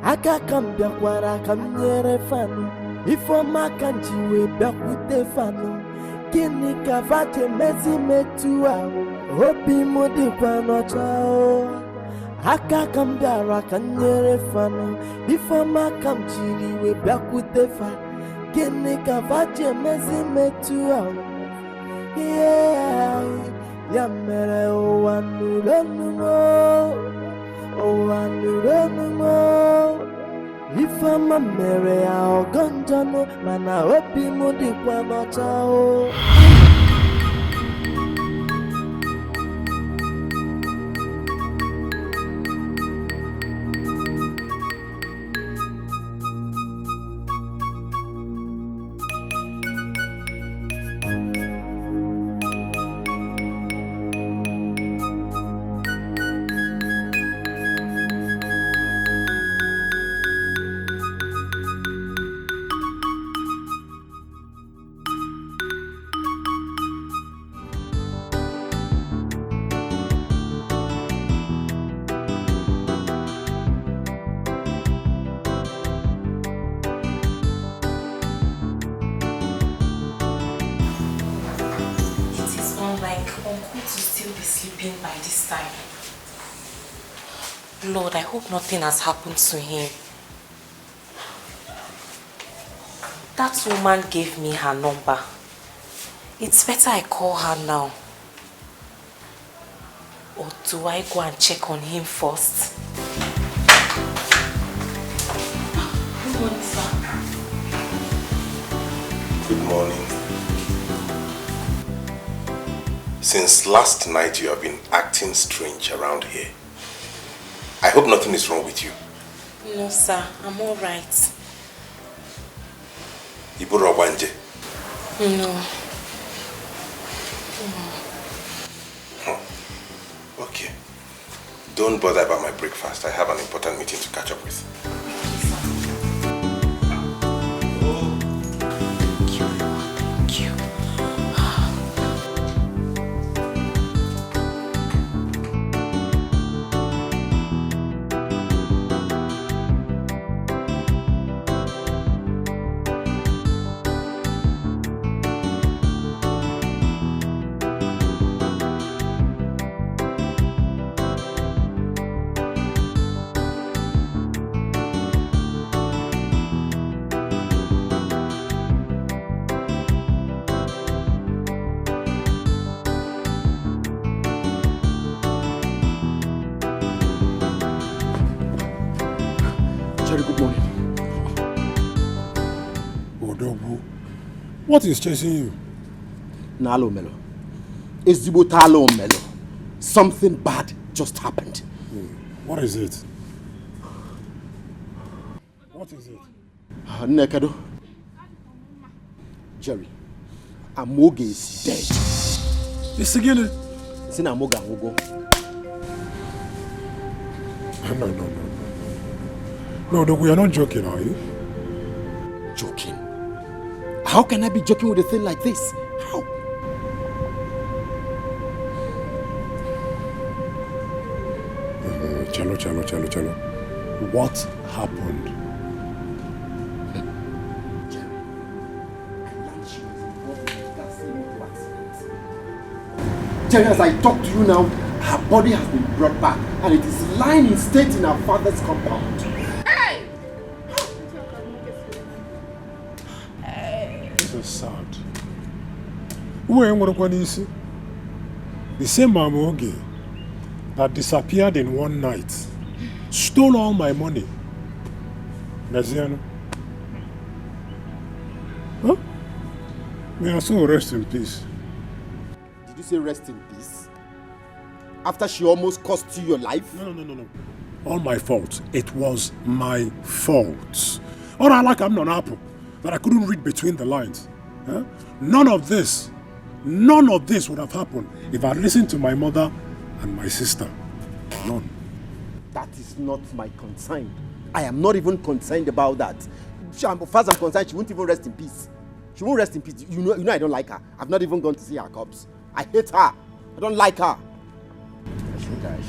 Aka kambia kwara kamnyere fanu Ifo makanji we bakute fanu Kini kavache mezi metua Hopi mudi kwano chao Aka kambia kanyere fanu Ifo makanji we bakute fanu Kini kavache mezi metua Yeah Yamere owanurenumo If I'm a mere ogonjano, mana opi mudi kwa nochao. By this time. Lord, I hope nothing has happened to him. That woman gave me her number. It's better I call her now. Or do I go and check on him first? Good morning, sir. Good morning. Since last night, you have been acting strange around here. I hope nothing is wrong with you. No, sir. I'm all right. Ibura Wanje? No. Okay. Don't bother about my breakfast. I have an important meeting to catch up with. What is chasing you? Nalo Melo. Ezibotalo Melo. Something bad just happened. What is it? What is it? Nekado. Jerry. Amoge is dead. Isigile. Sina Amoga Amogo. No, we are not joking, are you? Joking? How can I be joking with a thing like this? How? Chalo. What happened? Jerry, as I talk to you now, her body has been brought back and it is lying in state in her father's compound. This is sad. The same Amoge that disappeared in one night stole all my money. Naziano. Huh? May her soul rest in peace. Did you say rest in peace? After she almost cost you your life? No. All my fault. It was my fault. Or I like I'm not an apple, that I couldn't read between the lines. Huh? None of this would have happened if I listened to my mother and my sister. None. That is not my concern. I am not even concerned about that. As far as I'm concerned, she won't even rest in peace. She won't rest in peace. You know I don't like her. I've not even gone to see her corpse. I hate her. I don't like her. I should die.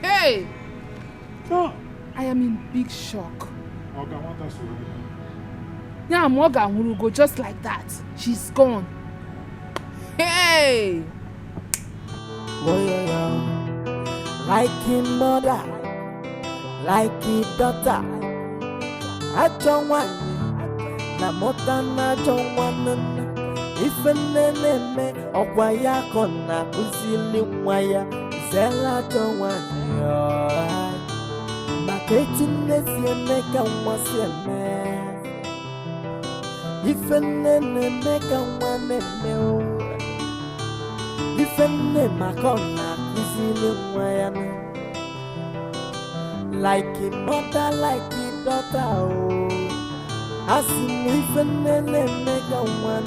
Hey! I am in big shock. Yeah, Moga will go just like that. She's gone. Hey! Like him mother, like his daughter. I don't want na mota na don't want. If a nene okwaya kona kuzili mwaya zela don't want yo. Maketi nesi meka mwasi me. If a nene meka mwane me. If a nene makona kuzili mwaya me. Like a mother, like a daughter, oh. I see me for nene make a one.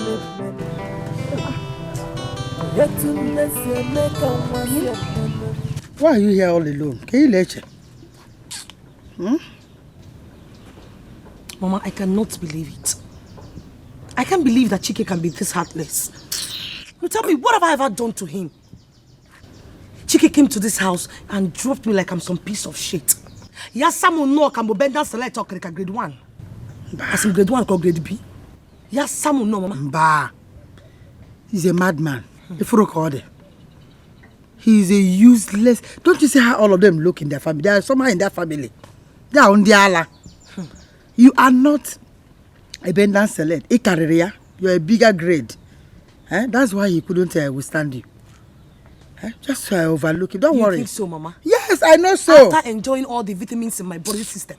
Yet to make a one. Why are you here all alone? Can you let you? Mama, I cannot believe it. I can't believe that Chike can be this heartless. You tell me, what have I ever done to him? Chike came to this house and dropped me like I'm some piece of shit. Yes, someone know can bend down select or grade 1. As in grade 1 or grade B. Yes, someone know, Mama. Bah. He's a madman. He's a useless. Don't you see how all of them look in their family? They are somehow in their family. They are on the Allah. You are not a bend down select, a career. You're a bigger grade. That's why he couldn't withstand you. Just overlook it. Don't worry. You think so, Mama? Yes, I know so. After enjoying all the vitamins in my body system.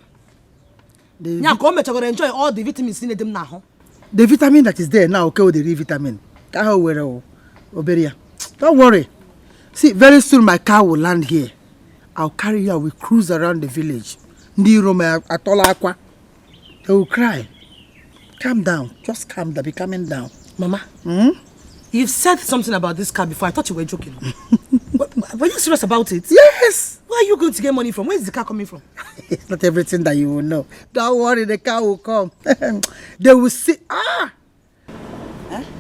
Enjoy all the vitamins in them now. The vitamin that is there now, okay, with the real vitamin. Don't worry. See, very soon my car will land here. I'll carry you and we'll cruise around the village. They will cry. Calm down. Just calm down. Be calming down. Mama, you've said something about this car before. I thought you were joking. Were you serious about it? Yes. Where are you going to get money from? Where is the car coming from? It's not everything that you will know. Don't worry, the car will come. They will see.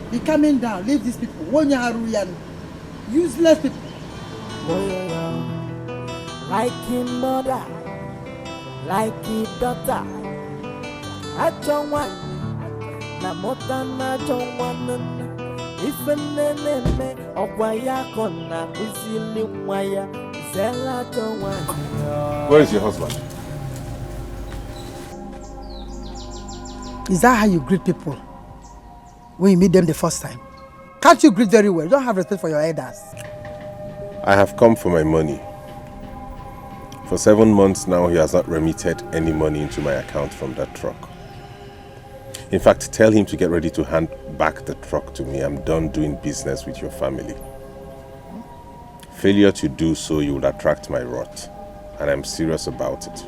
Be coming down. Leave these people. Useless people. Like him mother, like his daughter. I don't want na mota na don't want. If a nene okwaya kona kuzili mwaya zela don't want. Where is your husband? Is that how you greet people when you meet them the first time? Can't you greet very well? You don't have respect for your elders. I have come for my money. For 7 months now, he has not remitted any money into my account from that truck. In fact, tell him to get ready to hand back the truck to me. I'm done doing business with your family. Failure to do so, you will attract my wrath, and I'm serious about it.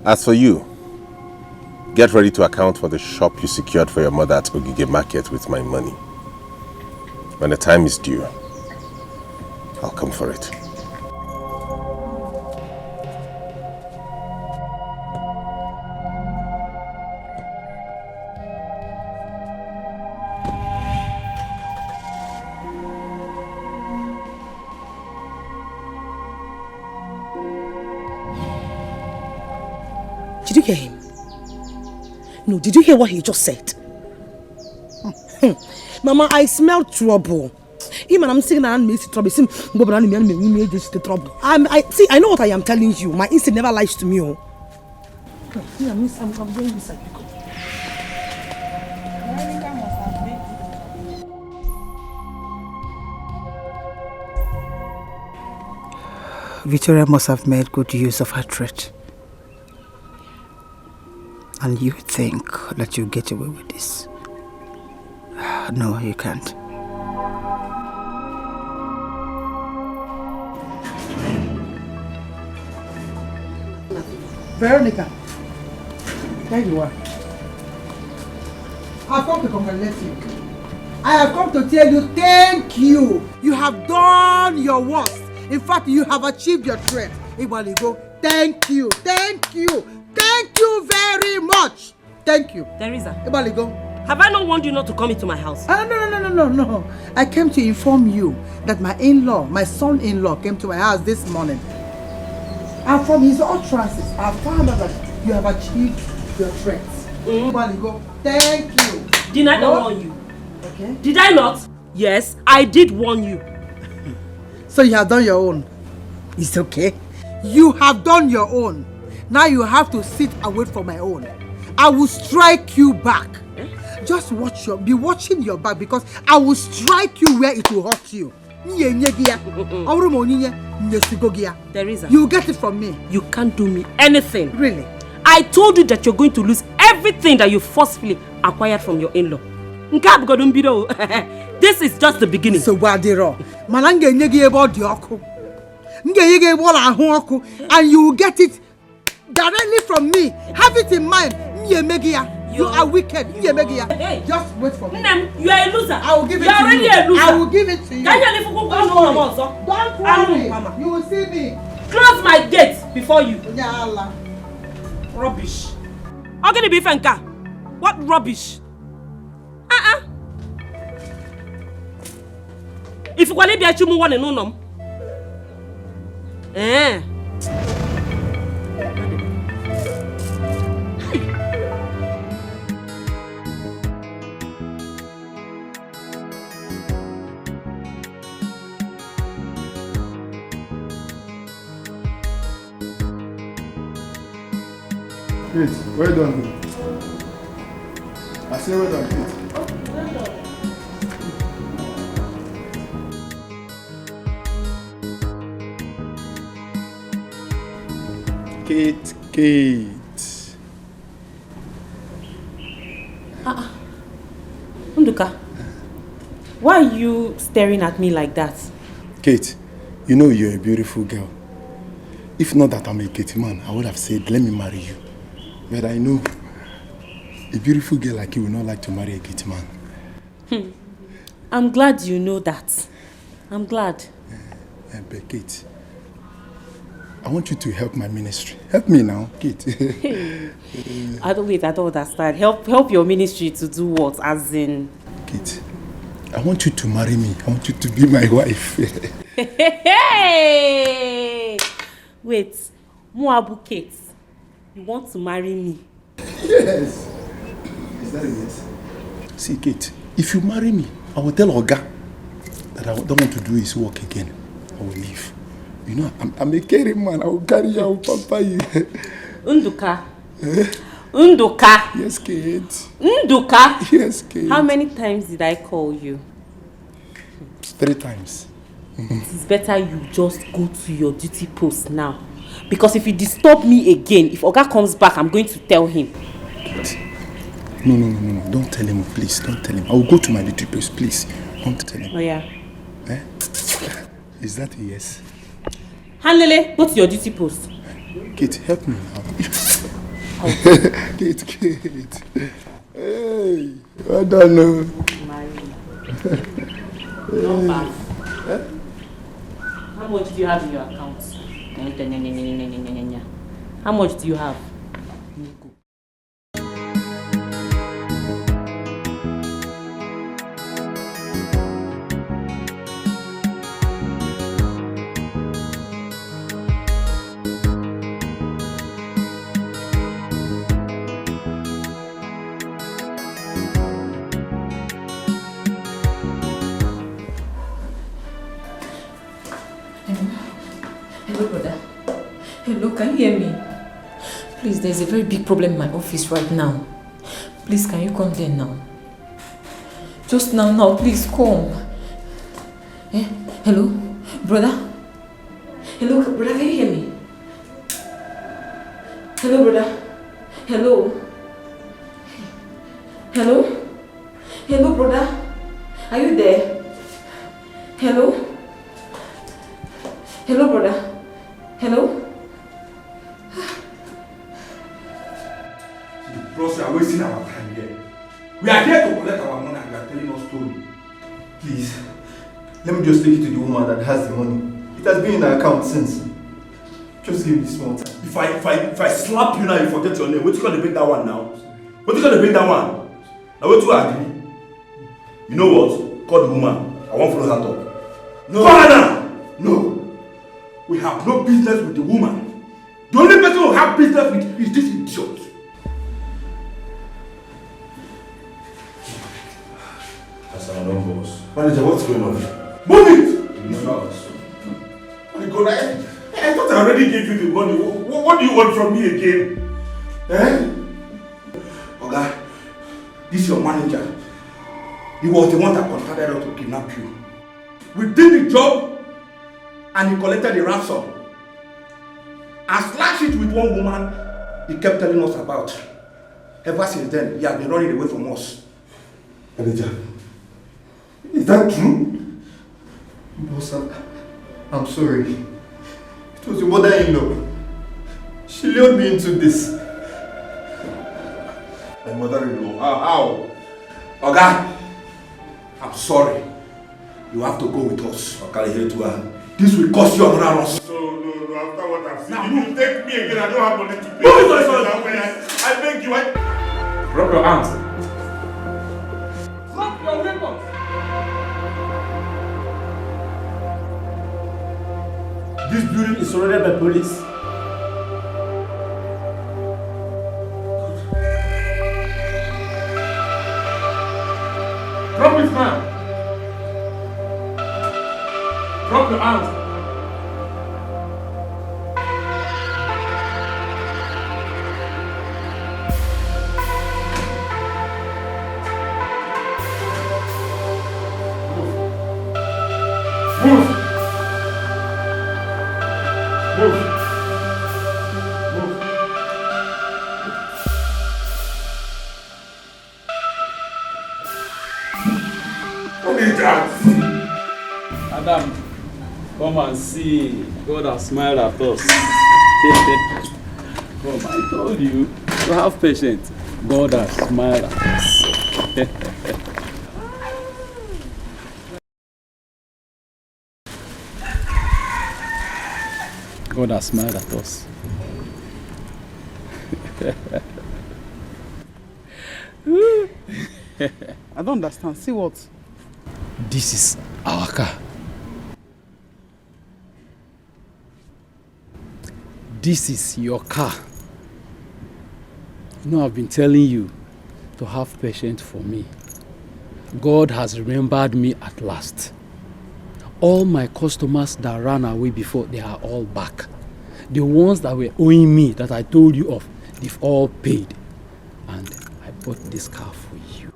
As for you, get ready to account for the shop you secured for your mother at Ogige Market with my money. When the time is due, I'll come for it. Did you hear him? No, did you hear what he just said? Mama, I smell trouble. Even I'm saying I'm missing trouble. I know what I am telling you. My instinct never lies to me. I'm going inside. Victoria must have made good use of her threat. And you think that you get away with this? No, you can't. Veronica, there you are. I've come to congratulate you. I have come to tell you thank you. You have done your worst. In fact, you have achieved your threat. Ibaligo, thank you, thank you, thank you very much. Thank you. Teresa. Ibaligo. Have I not warned you not to come into my house? No. I came to inform you that my in-law, my son-in-law came to my house this morning. And from his utterances, I found out that you have achieved your threats. Ibaligo, thank you. Did I not warn you? Okay. Did I not? Yes, I did warn you. So you have done your own. It's okay. You have done your own. Now you have to sit and wait for my own. I will strike you back. Just be watching your back because I will strike you where it will hurt you. Teresa, you get it from me. You can't do me anything. Really? I told you that you're going to lose everything that you forcefully acquired from your in-law. This is just the beginning. So Wadiro, and you will get it directly from me. Have it in mind. You are wicked. Hey. Just wait for me. You are a loser. I will give it to you. You are already a loser. I will give it to you. Don't worry. You will see me. Close my gate before you. Rubbish. How can it be Fenka? What rubbish? If you want to be a chumu one and no. Kate, well done. I say well done, Kate. Kate. Nduka, why are you staring at me like that? Kate, you know you're a beautiful girl. If not that I'm a Katie man, I would have said, let me marry you. But I know a beautiful girl like you will not like to marry a Katie man. I'm glad you know that. I'm glad. But Kate, I want you to help my ministry. Help me now, Kate. I don't understand. Help your ministry to do what? As in... Kate, I want you to marry me. I want you to be my wife. Hey! Wait, Moabu Kate, you want to marry me? Yes. Is that a yes? See, Kate, if you marry me, I will tell Oga that I don't want to do his work again. I will leave. You know, I'm a caring man. I will carry you, I will pamper you. Nduka. Nduka. Yes, Kate. Nduka. Yes, Kate. How many times did I call you? 3 times. It is better you just go to your duty post now. Because if you disturb me again, if Oga comes back, I'm going to tell him. Kate. No. Don't tell him, please. Don't tell him. I will go to my duty post, please. Don't tell him. Oh, yeah. Is that a yes? Hanlele, go to your duty post. Kate, help me now. Kate. Hey, well done. Number. How much do you have in your account? How much do you have? Hello, brother. Hello, can you hear me? Please, there's a very big problem in my office right now. Please, can you come there now? Just now, please come. Hello, brother? Hello, brother, can you hear me? Hello, brother? Hello? Hello? Hello, brother? Are you there? Hello? Hello, brother? Hello? Bros, you are wasting our time here. We are here to collect our money and you are telling us story. Please, let me just take it to the woman that has the money. It has been in her account since. Just give me small time. If I slap you now, you forget your name. What you gonna bring that one now? What you gonna bring that one? Now what you agree? You know what? Call the woman. I won't follow her talk. No. Call her now! No. We have no business with the woman. The only person who have business with is this idiot. That's our own boss. Manager, what's going on? Move it! No. I thought I already gave you the money. What do you want from me again? Eh? Okay, this is your manager. He was the one that contacted us to kidnap you. We did the job and he collected the ransom. And slashed it with one woman he kept telling us about. Ever since then, he has been running away from us. Manager, is that true? Boss, I'm sorry. It was your mother-in-law. She lured me into this. My mother-in-law? How? Okay, I'm sorry. You have to go with us. This will cost you another loss. No, after what I've seen, if you take me again, I don't have money to pay. I beg you, Drop your hands. Drop your weapons. This building is surrounded by police. Drop it now. Drop your hands. Move. Adam, come and see. God has smiled at us. Come, I told you, to have patience. God has smiled at us. God has smiled at us. I don't understand. See what? This is our car. This is your car. You know, I've been telling you to have patience for me. God has remembered me at last. All my customers that ran away before, they are all back. The ones that were owing me, that I told you of, they've all paid. And I bought this car for you.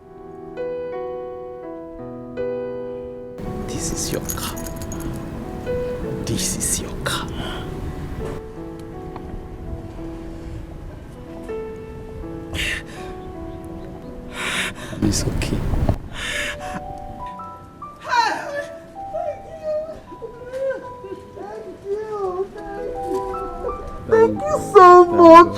This is your car. This is your car. And it's okay. Thank you so much.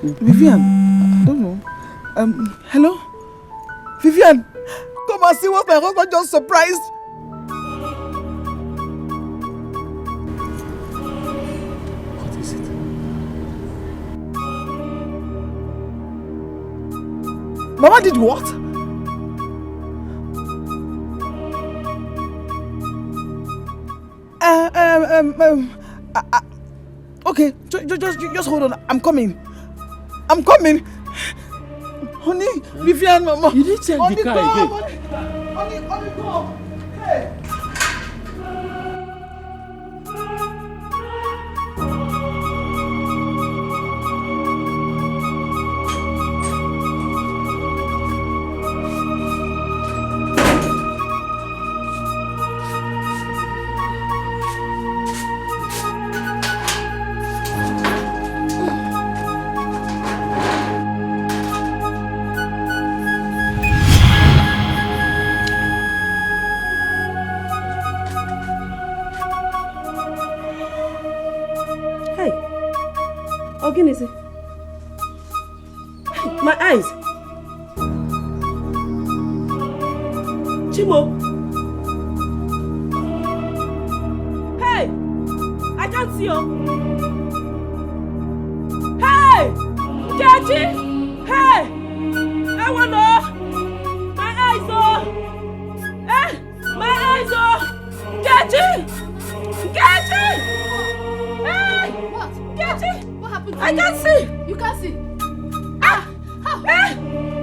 Vivian, I don't know. Hello? Vivian, come and see what my husband just surprised. What is it? Mama did what? Okay, just hold on. I'm coming. Honey, Vivian, Mama. You didn't check the car again. Honey, come. Hey. Oginisi. My eyes. Chimo. Hey! I can't see you. Hey! Kechi! Hey! I wanna. My eyes oh! Eh! My eyes oh! Kechi! Kechi! Hey! What? Kechi! What happened to I you? can't see! You can't see? Ah! How? Eh!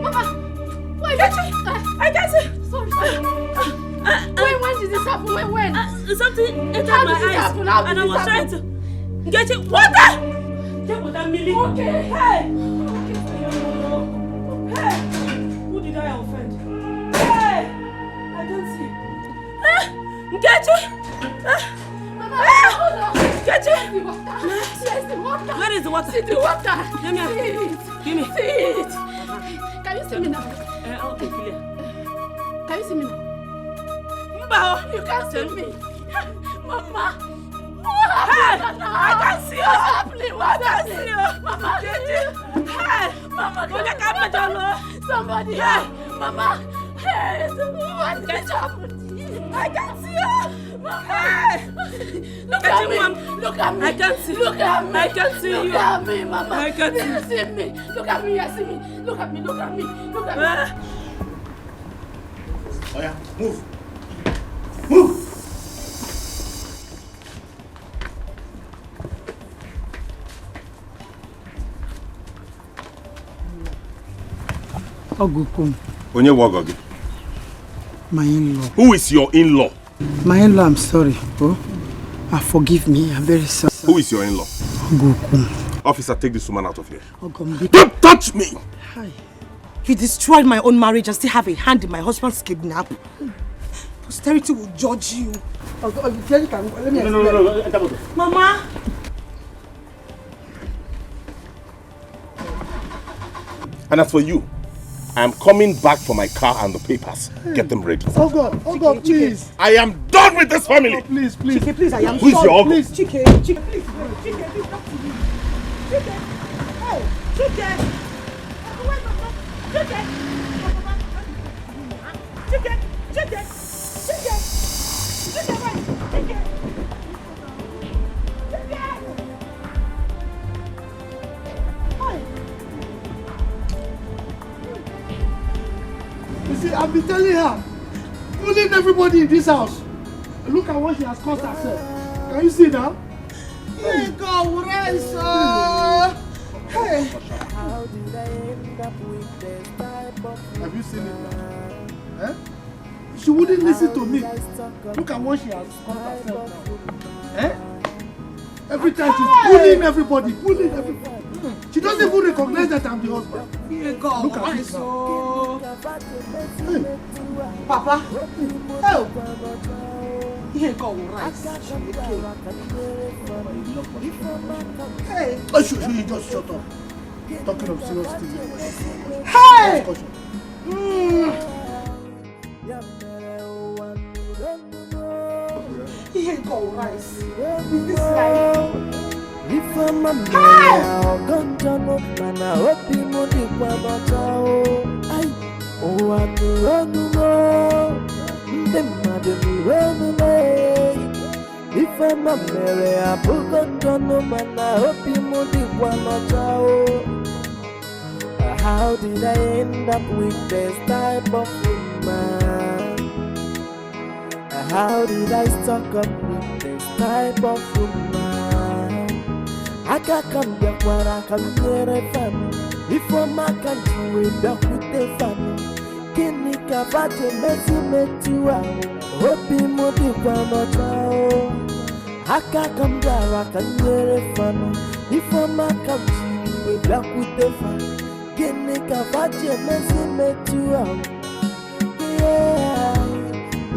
Mama! Why? Kechi! I can't see! Sorry. When did this happen? When? Something entered How my did this eyes happen? How did and I this was happen? trying to get it. Water! Get water, Millie. Okay. Hey! Hey! Who did I offend? Hey! I don't see. Get it! Mama, hold on. Get it! The water. Yes, the water. Where is the water? See the water. Give me. See it. Give me. See it. Can you see me now? Okay, clear. Can you see me now? You can't see me. Mama. What happened now? I can't see you. What's happening? What's happening? See you. Mama. Hey! Mama. Somebody. Yeah. Mama. Hey. What just happened? I can't see you. Mama. Hey! Look at me. Look at me. I can't see. Look at me. I can't see you. Look at me, Mama. I can't see. You see me. Look at me. You see me. Look at me. Look at me. Look at me. Oh yeah, move. Move. Ogukum. Onye Wagogi. My in-law. Who is your in-law? My in-law, I'm sorry. Oh, forgive me. I'm very sorry. Who is your in-law? Ogukum. Officer, take this woman out of here. Ogumbi. Don't touch me! Hi. You destroyed my own marriage and still have a hand in my husband's kidnap. Posterity will judge you. No. Mama! And as for you, I'm coming back for my car and the papers. Get them ready. Oh God, please. I am done with this family. Oh, please. Chike, please, I am Who is sorry. your uncle? Please, Chike, please, please, talk to me. Chike, hey, Chike. You see, I've been telling her, bullying everybody in this house. Look at what she has caused herself. Can you see now? Hey, God, Hey. Have you seen it now? Eh? She wouldn't listen to me. Look at what she has caused herself now. Eh? Every time she's bullying everybody. She doesn't even recognize that I'm the husband. Look at this now. Hey. Papa, help. Here go rice. Hey. Oh, you just shut up. Talking of serious things. Hey! Here go rice. This life. If I'm a man, I'll go down, and I hope you know the one. Oh, I'm running on. The mother run away. If I'm a Mary, I'll go down, and I hope you know the one. How did I end up with this type of woman? How did I stuck up with this type of woman? I can't come back when I come near a family. Before my country, we back with the family. Can you come back to me to hope you more than one child? I can't come back, I can near a family. Before my country, we back with the family. Can you come back to me to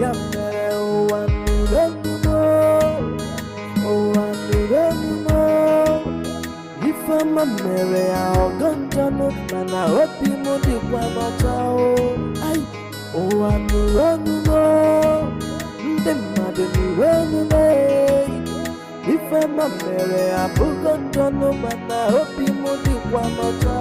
yeah, one don't know. If I'm a Mary, I'll go down, and I hope you know the one or oh, I'm running on. The mother running away. If I'm a Mary, I'll go down, mana obi m dịkwa n'ọcha